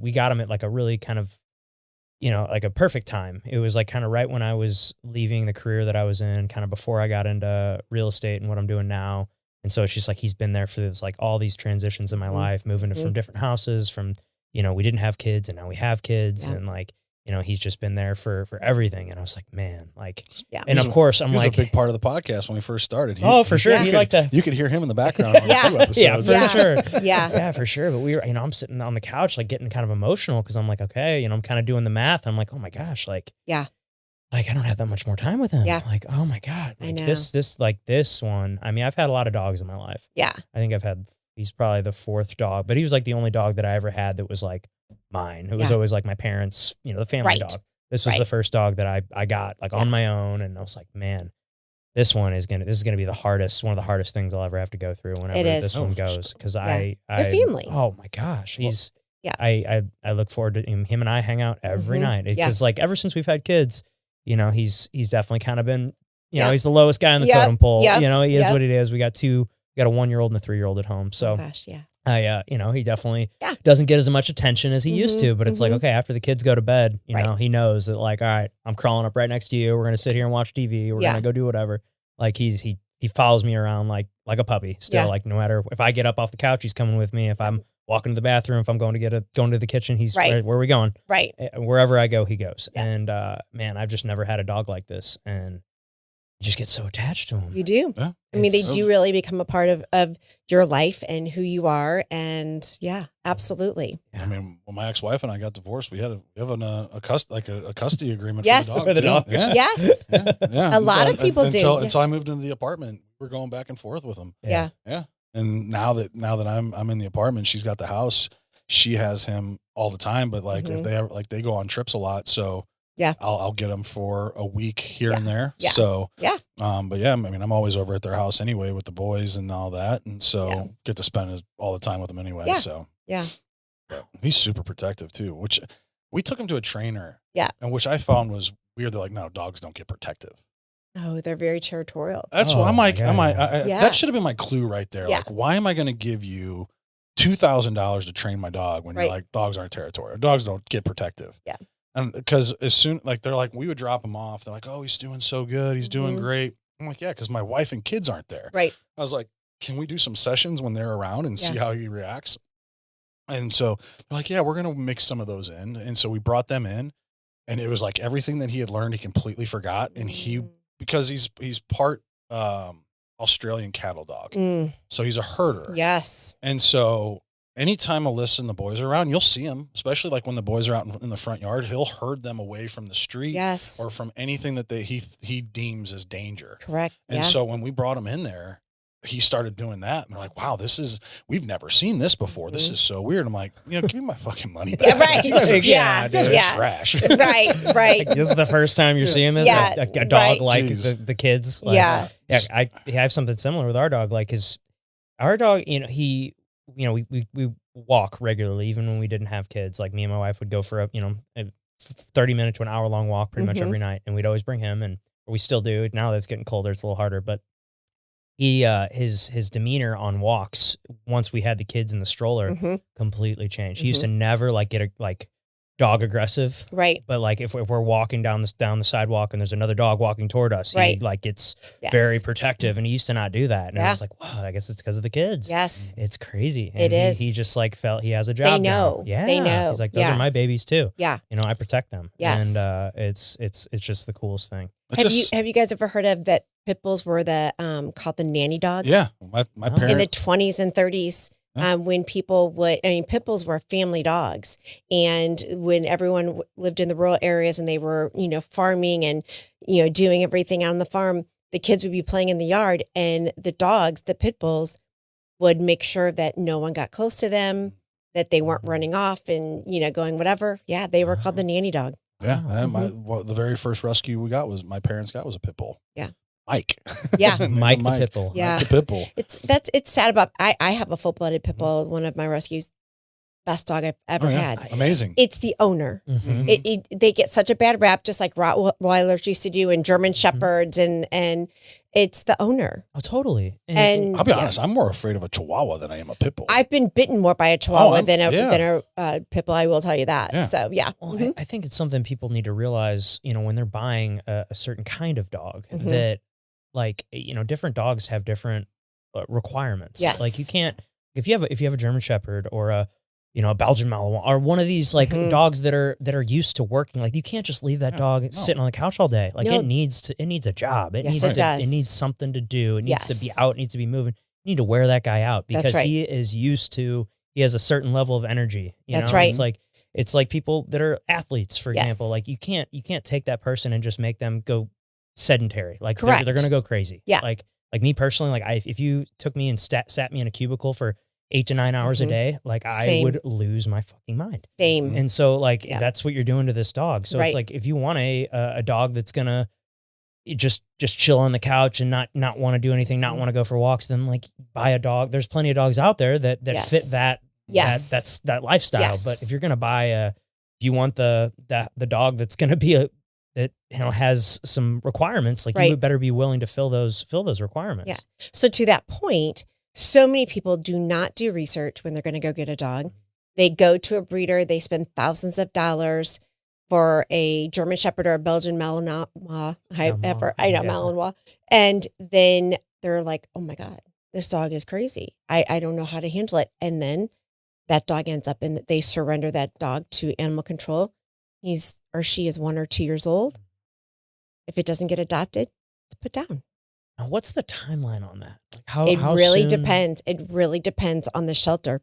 we got him at like a really kind of like a perfect time. It was like kind of right when I was leaving the career that I was in, kind of before I got into real estate and what I'm doing now. And so it's just like he's been there for this, like all these transitions in my life, moving from different houses, from we didn't have kids and now we have kids, and like he's just been there for everything. And I was like, man, like, and of course I'm he was like a big part of the podcast when we first started. For sure. You could hear him in the background on a few episodes. Yeah, for sure. Yeah, for sure. But we were, I'm sitting on the couch, like getting kind of emotional because I'm like, okay, I'm kind of doing the math. I'm like, oh my gosh, like, like I don't have that much more time with him. Yeah. Like, oh my God, I like know. this one. I mean, I've had a lot of dogs in my life. Yeah. I think he's probably the 4th dog, but he was like the only dog that I ever had that was like mine. It was always like my parents, the family Right. dog. This was the first dog that I got like on my own, and I was like, man, this is gonna be one of the hardest things I'll ever have to go through whenever this one goes, because They're family. Oh my gosh, I look forward to him and I hang out every night because like ever since we've had kids, he's definitely kind of been he's the lowest guy on the totem pole. He is what it is. We got a 1-year-old and a 3-year-old at home, so. Oh gosh, yeah. He definitely doesn't get as much attention as he used to, but it's like, okay, after the kids go to bed, he knows that like, all right, I'm crawling up right next to you. We're going to sit here and watch TV. We're going to go do whatever. Like he follows me around like a puppy still. Like no matter if I get up off the couch, he's coming with me. If I'm walking to the bathroom, if I'm going to the kitchen, he's right. Where are we going? Right. Wherever I go, he goes. Yeah. And man, I've just never had a dog like this. And you just get so attached to them. You do. Yeah, I mean, they do really become a part of your life and who you are. And yeah, absolutely. I mean, when my ex-wife and I got divorced, we have a custody agreement yes. for the dog. Yeah. Yes. Yeah. A lot of people do. Until I moved into the apartment, we're going back and forth with him. Yeah. Yeah. And now that I'm in the apartment, she's got the house. She has him all the time, but like if they go on trips a lot, so. Yeah, I'll get them for a week here and there. Yeah. So but I mean, I'm always over at their house anyway with the boys and all that, and so get to spend all the time with them anyway. Yeah. So but he's super protective too. Which we took him to a trainer. Yeah, and which I found was weird. They're like, no, dogs don't get protective. Oh, they're very territorial. That's what I'm like. God. That should have been my clue right there. Yeah. Like, why am I going to give you $2,000 to train my dog when you're like, dogs aren't territorial. Dogs don't get protective. Yeah. And because as soon, like, they're like, we would drop him off. They're like, oh, he's doing so good. He's doing great. I'm like, yeah, because my wife and kids aren't there. Right. I was like, can we do some sessions when they're around and see how he reacts? And so they're like, yeah, we're going to mix some of those in. And so we brought them in, and it was like everything that he had learned, he completely forgot. And because he's part Australian cattle dog. So he's a herder. Yes. And so anytime Alyssa and the boys are around, you'll see him, especially like when the boys are out in the front yard, he'll herd them away from the street or from anything that he deems as danger. Correct. And so when we brought him in there, he started doing that. And they're like, wow, we've never seen this before. This is so weird. I'm like, give me my fucking money back. Yeah, right. You guys are, you guys are Yeah. trash. Right. Like, this is the first time you're seeing this? Yeah, A dog right. like the kids? Like, Yeah. I have something similar with our dog. Like, our dog, we walk regularly, even when we didn't have kids. Like, me and my wife would go for a 30-minute to an hour-long walk pretty much every night. And we'd always bring him, and we still do. Now that it's getting colder, it's a little harder. But his demeanor on walks, once we had the kids in the stroller, completely changed. He used to never get dog aggressive, right? But like if we're walking down the sidewalk and there's another dog walking toward us, he gets very protective, and he used to not do that. And I was like, wow, I guess it's because of the kids. Yes, it's crazy. And it is. He just felt he has a job. They know. Now. Yeah, they know. He's like, those are my babies too. Yeah, I protect them. Yes, and it's just the coolest thing. Have you guys ever heard of that? Pit bulls were called the nanny dog. Yeah, my parents in the 20s and 30s. When people pit bulls were family dogs. And when everyone lived in the rural areas and they were, farming and, doing everything on the farm, the kids would be playing in the yard, and the dogs, the pit bulls, would make sure that no one got close to them, that they weren't running off and, going whatever. Yeah, they were called the nanny dog. Yeah. The very first rescue we got my parents got was a pit bull. Yeah. Mike. Yeah. Mike the pit bull. Yeah. Mike the pit bull. It's sad about, I have a full-blooded pit bull, one of my rescues, best dog I've ever had. Amazing. It's the owner. They get such a bad rap, just like Rottweilers used to do, and German Shepherds, and it's the owner. Oh, totally. And I'll be honest, I'm more afraid of a Chihuahua than I am a pit bull. I've been bitten more by a Chihuahua than a pit bull. I will tell you that. Yeah. So yeah. Well, I think it's something people need to realize, when they're buying a certain kind of dog, that different dogs have different requirements. Yes. Like, you can't, if you have a German Shepherd or a Belgian Malinois or one of these dogs that are used to working, like, you can't just leave that dog sitting on the couch all day. Like, it needs a job. It needs something to do. It needs to be out. It needs to be moving. You need to wear that guy out because he is he has a certain level of energy. That's right. It's like people that are athletes, for example. Like, you can't take that person and just make them go sedentary. Like, they're going to go crazy. Yeah. Like me personally, like, if you took me and sat me in a cubicle for 8 to 9 hours a day, like, I would lose my fucking mind. Same. And so, like, that's what you're doing to this dog. So it's like, if you want a dog that's gonna just chill on the couch and not want to do anything, not want to go for walks, then, like, buy a dog. There's plenty of dogs out there that fit that lifestyle. Yes. But if you're gonna buy you want the dog that's gonna be that has some requirements, like, you better be willing to fill those requirements. Yeah. So to that point, so many people do not do research when they're going to go get a dog. They go to a breeder, they spend thousands of dollars for a German Shepherd or a Belgian Malinois, Malinois, and then they're like, oh my God, this dog is crazy. I don't know how to handle it. And then that dog ends up they surrender that dog to animal control. He's or she is 1 or 2 years old. If it doesn't get adopted, it's put down. Now, what's the timeline on that? Like, It really soon? depends. It really depends on the shelter.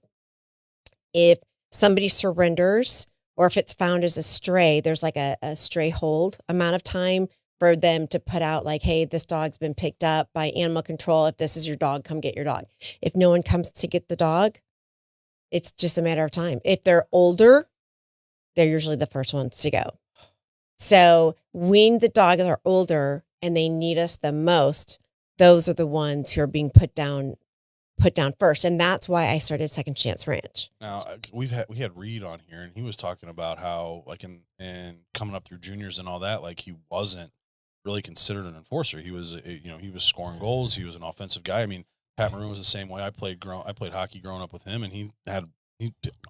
If somebody surrenders or if it's found as a stray, there's like a stray hold amount of time for them to put out like, hey, this dog's been picked up by animal control. If this is your dog, come get your dog. If no one comes to get the dog, it's just a matter of time. If they're older, they're usually the first ones to go. So when the dogs are older and they need us the most, those are the ones who are being put down first. And that's why I started Second Chance Ranch. Now we had Reed on here, and he was talking about how, like, in coming up through juniors and all that, like, he wasn't really considered an enforcer. He was, he was scoring goals. He was an offensive guy. I mean, Pat Maroon was the same way. I played hockey growing up with him, and he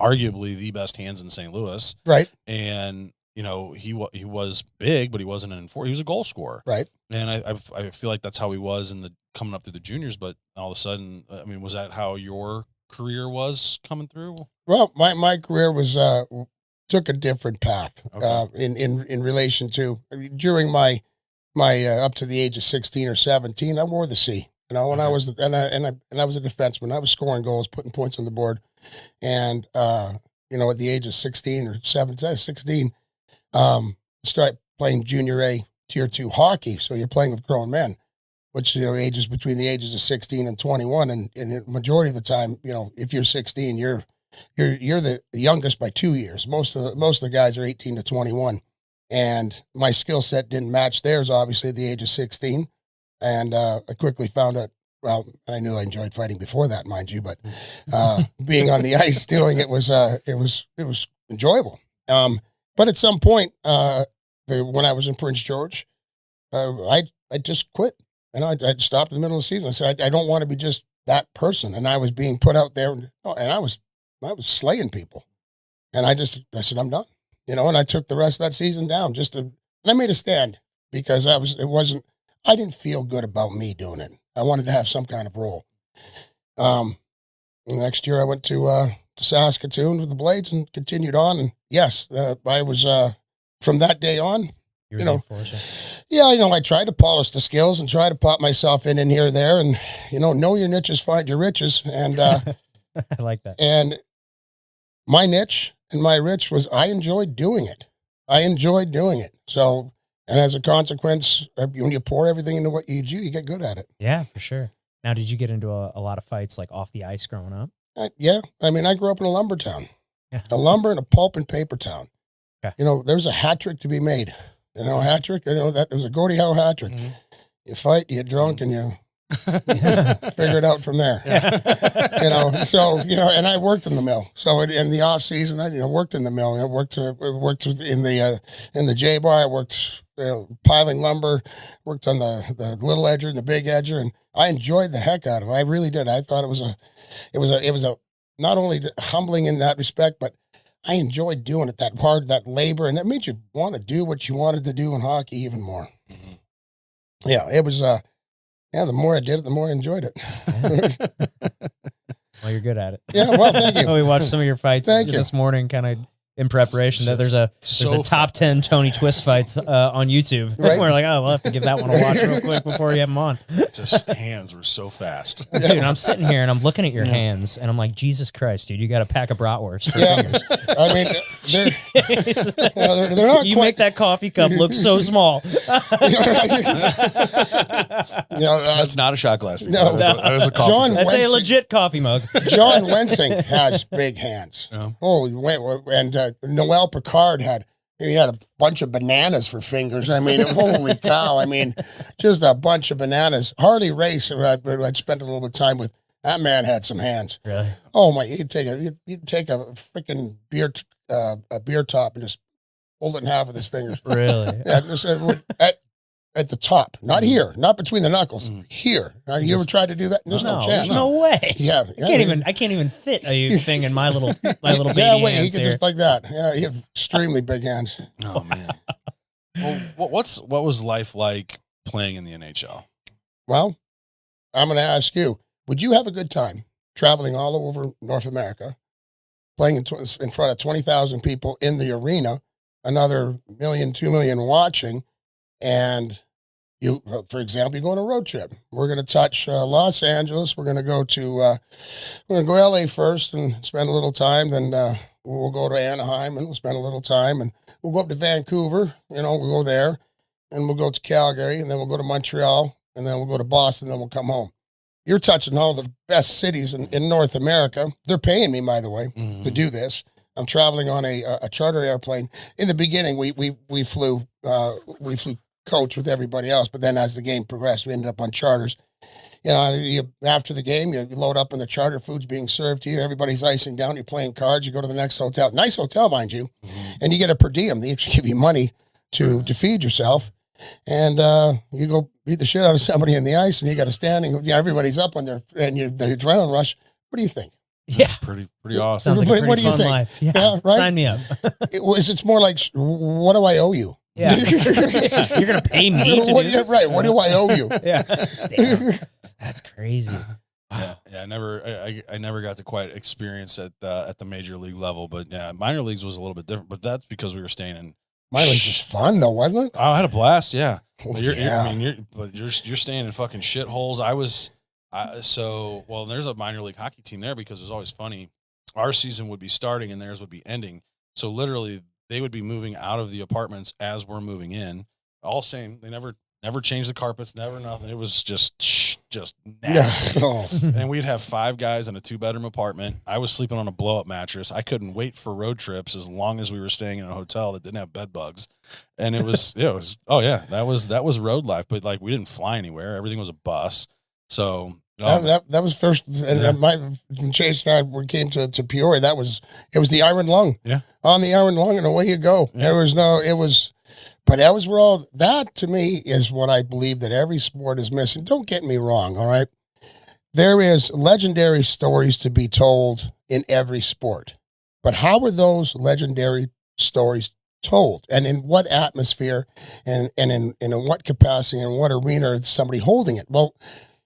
arguably the best hands in St. Louis. Right. And he was big, but he wasn't an enforcer. He was a goal scorer. Right. And I feel like that's how he was coming up through the juniors. But all of a sudden, I mean, was that how your career was coming through? Well, my career was took a different path. Okay. In relation to during my up to the age of 16 or 17, I wore the C. When I was and I was a defenseman. I was scoring goals, putting points on the board, and at the age of 16 or 16, start playing junior A tier 2 hockey. So you're playing with grown men, which ages between the ages of 16 and 21, and the majority of the time, if you're 16, you're the youngest by 2 years. Most of the guys are 18 to 21, and my skill set didn't match theirs. Obviously, at the age of 16. And I quickly found out, well, I knew I enjoyed fighting before that, mind you, but being on the ice doing it was enjoyable. But at some point, when I was in Prince George, I just quit. And I stopped in the middle of the season. I said, I don't want to be just that person. And I was being put out there, and I was slaying people. And I said, I'm done. And I took the rest of that season down and I made a stand because I didn't feel good about me doing it. I wanted to have some kind of role. The next year I went to Saskatoon with the Blades and continued on. And yes, I was, from that day on, I tried to polish the skills and try to pop myself in here or there. And, know your niches, find your riches. And I like that. And my niche and my rich was I enjoyed doing it. So, and as a consequence, when you pour everything into what you do, you get good at it. Yeah, for sure. Now, did you get into a lot of fights like off the ice growing up? Yeah. I mean, I grew up in a lumber town, a lumber and a pulp and paper town. Okay. There's a hat trick to be made. Hat trick, that was a Gordie Howe hat trick. Mm-hmm. You fight, you get drunk, and you figure it out from there. And I worked in the mill. So in the off season, I worked in the mill. I worked in the J bar. I worked piling lumber. Worked on the little edger and the big edger, and I enjoyed the heck out of it. I really did. I thought it was a not only humbling in that respect, but I enjoyed doing it, that hard, that labor, and it made you want to do what you wanted to do in hockey even more. Mm-hmm. Yeah, it was. The more I did it, the more I enjoyed it. Well, you're good at it. Yeah, well, thank you. We watched some of your fights this morning, kind of in prepreparation. That there's a top 10 Tony Twist fights on YouTube. Right. We're like, we'll have to give that one a watch real quick before you have them on. Just hands were so fast. Dude, I'm sitting here and I'm looking at your hands and I'm like, Jesus Christ, dude, you got a pack of bratwurst for fingers. I mean, they're not. You make that coffee cup look so small. That's not a shot glass. No, that was a coffee. That's a legit coffee mug. John Wensing has big hands. Yeah. And Noel Picard had a bunch of bananas for fingers. I mean, holy cow! I mean, just a bunch of bananas. Harley Race, who I'd spent a little bit of time with. That man had some hands. Really? Oh my! You'd take a freaking beer top and just hold it in half with his fingers. Really? Yeah, at the top, not here, not between the knuckles. Here. You ever tried to do that? There's no chance. No way. Yeah, I can't even fit a thing in my little baby yeah, wait, hands he could here. just like that. Yeah, he have extremely big hands. Oh man. Well, what was life like playing in the NHL? Well, I'm going to ask you: would you have a good time traveling all over North America, playing in front of 20,000 people in the arena, another 1 million, 2 million watching, and you, for example, you go on a road trip. We're going to touch Los Angeles. We're going to go to LA first and spend a little time. Then we'll go to Anaheim and we'll spend a little time. And we'll go up to Vancouver. We'll go there. And we'll go to Calgary. And then we'll go to Montreal. And then we'll go to Boston. Then we'll come home. You're touching all the best cities in North America. They're paying me, by the way, to do this. I'm traveling on a charter airplane. In the beginning, we flew coach with everybody else, but then as the game progressed, we ended up on charters. After the game, you load up and the charter food's being served to you. Everybody's icing down. You're playing cards. You go to the next hotel. Nice hotel, mind you. And you get a per diem. They actually give you money to feed yourself. And you go beat the shit out of somebody in the ice, and you got to stand, and everybody's up on their and the adrenaline rush. What do you think? Yeah, pretty awesome. Sounds like a pretty what do you fun think? life. Yeah, right. Sign me up. It's more like, what do I owe you? Yeah, you're gonna pay me to do this? Right. What do I owe you? Yeah, damn. That's crazy. Yeah, I never got to quite experience at the major league level, but yeah, minor leagues was a little bit different. But that's because we were staying in. Minor leagues was fun though, wasn't it? Oh, I had a blast. Yeah, Oh, you're yeah. you're staying in fucking shitholes. There's a minor league hockey team there because it was always funny. Our season would be starting and theirs would be ending. So literally, they would be moving out of the apartments as we're moving in. All same. They never changed the carpets, never nothing. It was just nasty. Yeah. Oh. And we'd have 5 guys in a 2-bedroom apartment. I was sleeping on a blow-up mattress. I couldn't wait for road trips as long as we were staying in a hotel that didn't have bed bugs. And it was that was road life. But like we didn't fly anywhere. Everything was a bus. So that was first. And Chase and I came to Peoria. It was the Iron Lung. Yeah, on the Iron Lung, and away you go. Yeah. But that was where that to me is what I believe that every sport is missing. Don't get me wrong, all right? There is legendary stories to be told in every sport. But how are those legendary stories told? And in what atmosphere and in what capacity and what arena is somebody holding it? Well,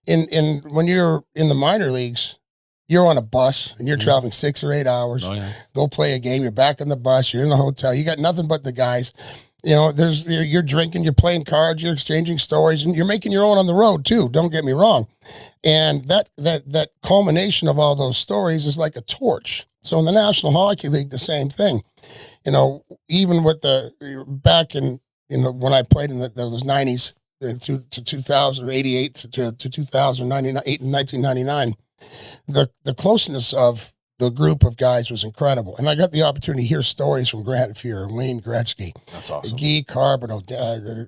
when you're in the minor leagues, you're on a bus and you're traveling 6 or 8 hours. Oh, yeah. Go play a game. You're back on the bus. You're in the hotel. You got nothing but the guys. You know, you're drinking, you're playing cards, you're exchanging stories, and you're making your own on the road too. Don't get me wrong. And that culmination of all those stories is like a torch. So in the National Hockey League, the same thing. You know, even with back in when I played in those 90s to 2000 or 88 to 2008 and 1999, the closeness of the group of guys was incredible. And I got the opportunity to hear stories from Grant Fuhrer, Wayne Gretzky, that's awesome, Guy Carbonneau,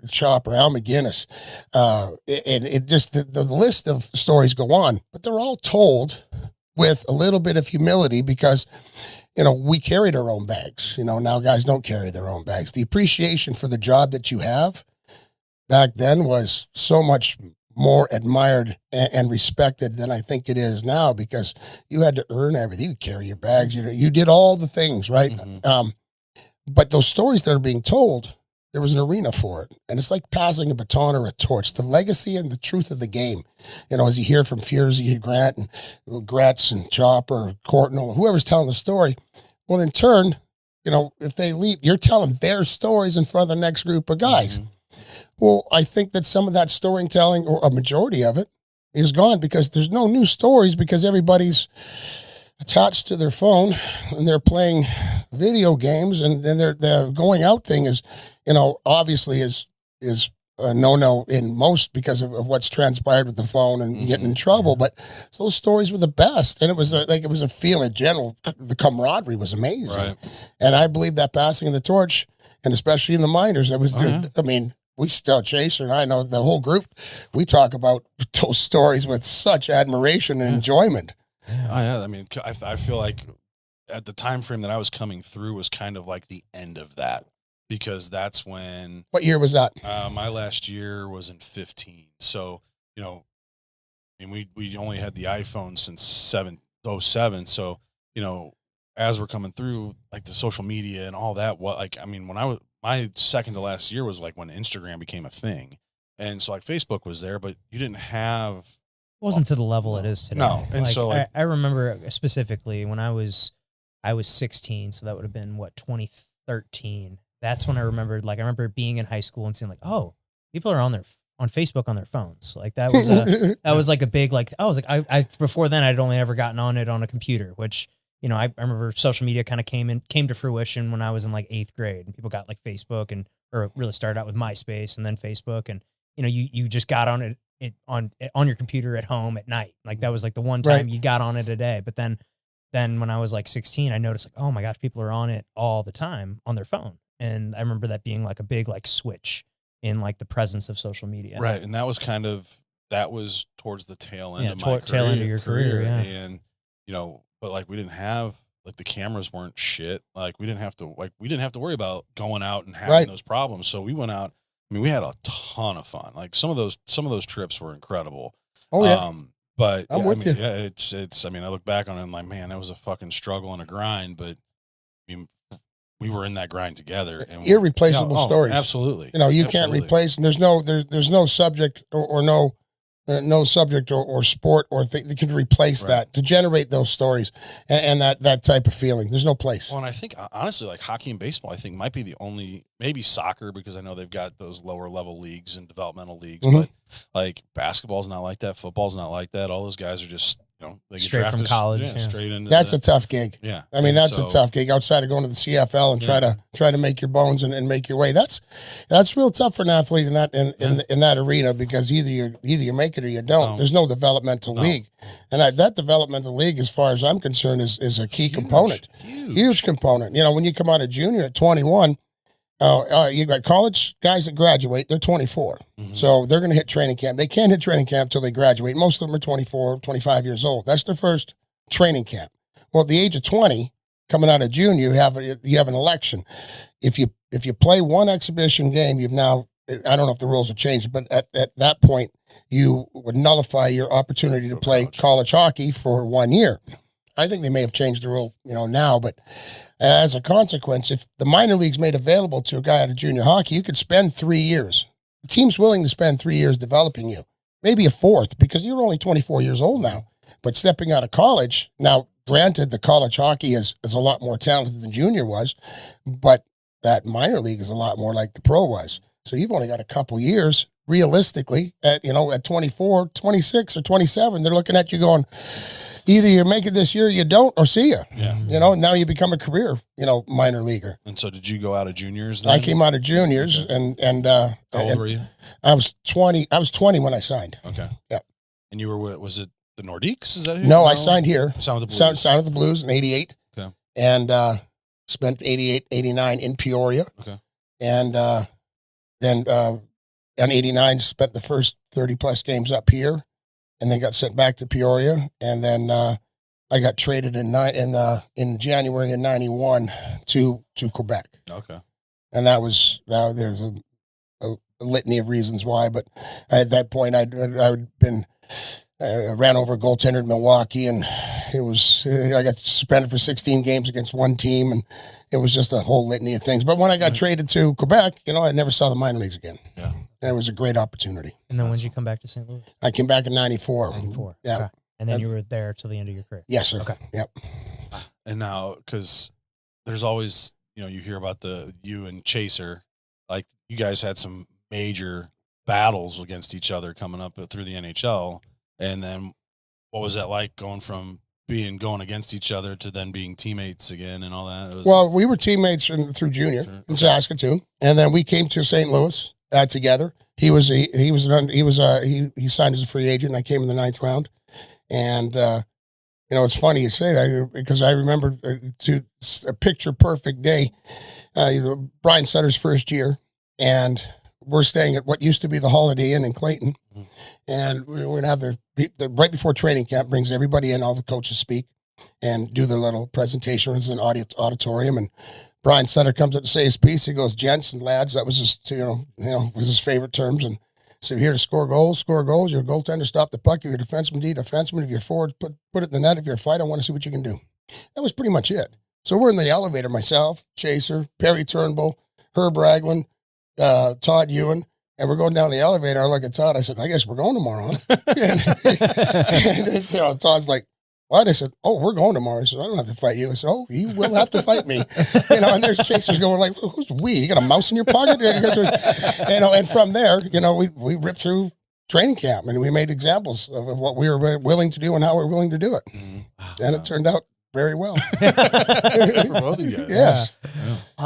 Chopper, Al McGinnis. And it just, the list of stories go on, but they're all told with a little bit of humility because, we carried our own bags. Now guys don't carry their own bags. The appreciation for the job that you have back then was so much more admired and respected than I think it is now because you had to earn everything. You carry your bags. You did all the things, right? Mm-hmm. But those stories that are being told, there was an arena for it. And it's like passing a baton or a torch, the legacy and the truth of the game. As you hear from Fuhrer, you hear Grant and Gretz and Chopper, Courtnall, whoever's telling the story. Well, in turn, if they leave, you're telling their stories in front of the next group of guys. Mm-hmm. Well, I think that some of that storytelling, or a majority of it, is gone because there's no new stories because everybody's attached to their phone and they're playing video games and then the going out thing is, obviously is a no-no in most because of what's transpired with the phone and getting in trouble. But those stories were the best. And it was a feeling in general. The camaraderie was amazing. Right. And I believe that passing of the torch, and especially in the minors, we still, Chaser and I know the whole group, we talk about those stories with such admiration and enjoyment. Oh, yeah. I mean, I feel like at the time frame that I was coming through was kind of like the end of that because that's when. What year was that? My last year was in 15. So, we only had the iPhone since 07. So, as we're coming through, like the social media and all that, my second to last year was like when Instagram became a thing. And so like Facebook was there, but you didn't have. It wasn't to the level it is today. No. And I remember specifically when I was 16. So that would have been 2013. That's when I remember being in high school and seeing oh, people are on Facebook on their phones. Like that was that was like a big, I before then I'd only ever gotten on it on a computer, which, I remember social media kind of came to fruition when I was in 8th grade and people got Facebook or it really started out with MySpace and then Facebook. And, you just got on it on your computer at home at night. Like that was the one time you got on it a day. But then when I was 16, I noticed oh my gosh, people are on it all the time on their phone. And I remember that being a big switch in the presence of social media. Right. And that was towards the tail end of my career. Tail end of your career. Yeah. And, but we didn't have the cameras weren't shit. We didn't have to worry about going out and having those problems. So we went out I mean, we had a ton of fun. Like some of those trips were incredible. Oh yeah. But I'm yeah, with I mean, you. Yeah, it's. I mean, I look back on it and like, man, that was a fucking struggle and a grind. But I mean, we were in that grind together. And Irreplaceable stories. Absolutely. You know, you can't replace. And there's no subject or no subject or sport or thing that could replace that to generate those stories and that type of feeling. There's no place. Well, and I think honestly, like hockey and baseball, I think might be the only, maybe soccer, because I know they've got those lower level leagues and developmental leagues, Mhm. but like basketball's not like that. Football's not like that. All those guys are just, they get Straight from drafted college, yeah. straight into That's a tough gig. Yeah. I mean, And that's so- a tough gig outside of going to the CFL and try to make your bones and make your way. That's real tough for an athlete in that arena, because either you make it or you don't. There's no developmental league. And that developmental league, as far as I'm concerned, is a key component. Huge component. You know, when you come out of junior at 21, you got college guys that graduate, they're 24. So they're going to hit training camp. They can't hit training camp until they graduate. Most of them are 24, 25 years old. That's their first training camp. Well, at the age of 20, coming out of junior, you have an election. If you play one exhibition game, you've now, I don't know if the rules have changed, but at that point, you would nullify your opportunity to play college hockey for 1 year. I think they may have changed the rule, now, but as a consequence, if the minor leagues made available to a guy out of junior hockey, you could spend 3 years. The team's willing to spend 3 years developing you, maybe a fourth, because you're only 24 years old now. But stepping out of college, now, granted, the college hockey is a lot more talented than junior was, but that minor league is a lot more like the pro was. So you've only got a couple years, realistically, at 24, 26, or 27, they're looking at you going, either you make it this year, or you don't, or see ya. Yeah. Now you become a career, minor leaguer. And so did you go out of juniors then? I came out of juniors and how old were you? I was 20. I was 20 when I signed. Okay. Yeah. And you were with, was it the Nordiques? Is that who? No, I signed here. Signed with the Blues. Signed with the Blues in 88. Okay. And spent 88, 89 in Peoria. Okay. And then in 89, spent the first 30 plus games up here, and then got sent back to Peoria. And then I got traded in January of 91 to Quebec. Okay. And there's a litany of reasons why, but at that point I ran over a goaltender in Milwaukee, and it was I got suspended for 16 games against one team, and it was just a whole litany of things. But when I got traded to Quebec, I never saw the minor leagues again. Yeah. And it was a great opportunity. And then when did you come back to St. Louis? I came back in 94. 94. Yeah. Okay. And then you were there till the end of your career? Yes, sir. Okay. Yep. And now, because there's always, you hear about you and Chaser, like you guys had some major battles against each other coming up through the NHL. And then what was that like going from going against each other to then being teammates again and all that? Well, we were teammates through junior in Saskatoon, and then we came to St. Louis together. He signed as a free agent, and I came in the 9th round. And it's funny you say that, because I remember to a picture perfect day. Brian Sutter's first year, and we're staying at what used to be the Holiday Inn in Clayton, and we're going to have the right before training camp, brings everybody in, all the coaches speak and do their little presentations in auditorium. And Brian Sutter comes up to say his piece. He goes, "Gents and lads," that was his, was his favorite terms. And so you're here to score goals. You're a goaltender, stop the puck. If you're a defenseman, defenseman. If you're forward, put it in the net. If you're a fighter, I want to see what you can do. That was pretty much it. So we're in the elevator, myself, Chaser, Perry Turnbull, Herb Ragland, Todd Ewing, and we're going down the elevator. I look at Todd. I said, "I guess we're going tomorrow, huh?" and Todd's like, "What?" I said, "Oh, we're going tomorrow." I said, "I don't have to fight you." I said, "Oh, you will have to fight me." And there's Chasers going like, "Who's we? You got a mouse in your pocket?" And from there, we ripped through training camp, and we made examples of what we were willing to do and how we were willing to do it. And it turned out very well. For both of you guys. Yes. Yeah.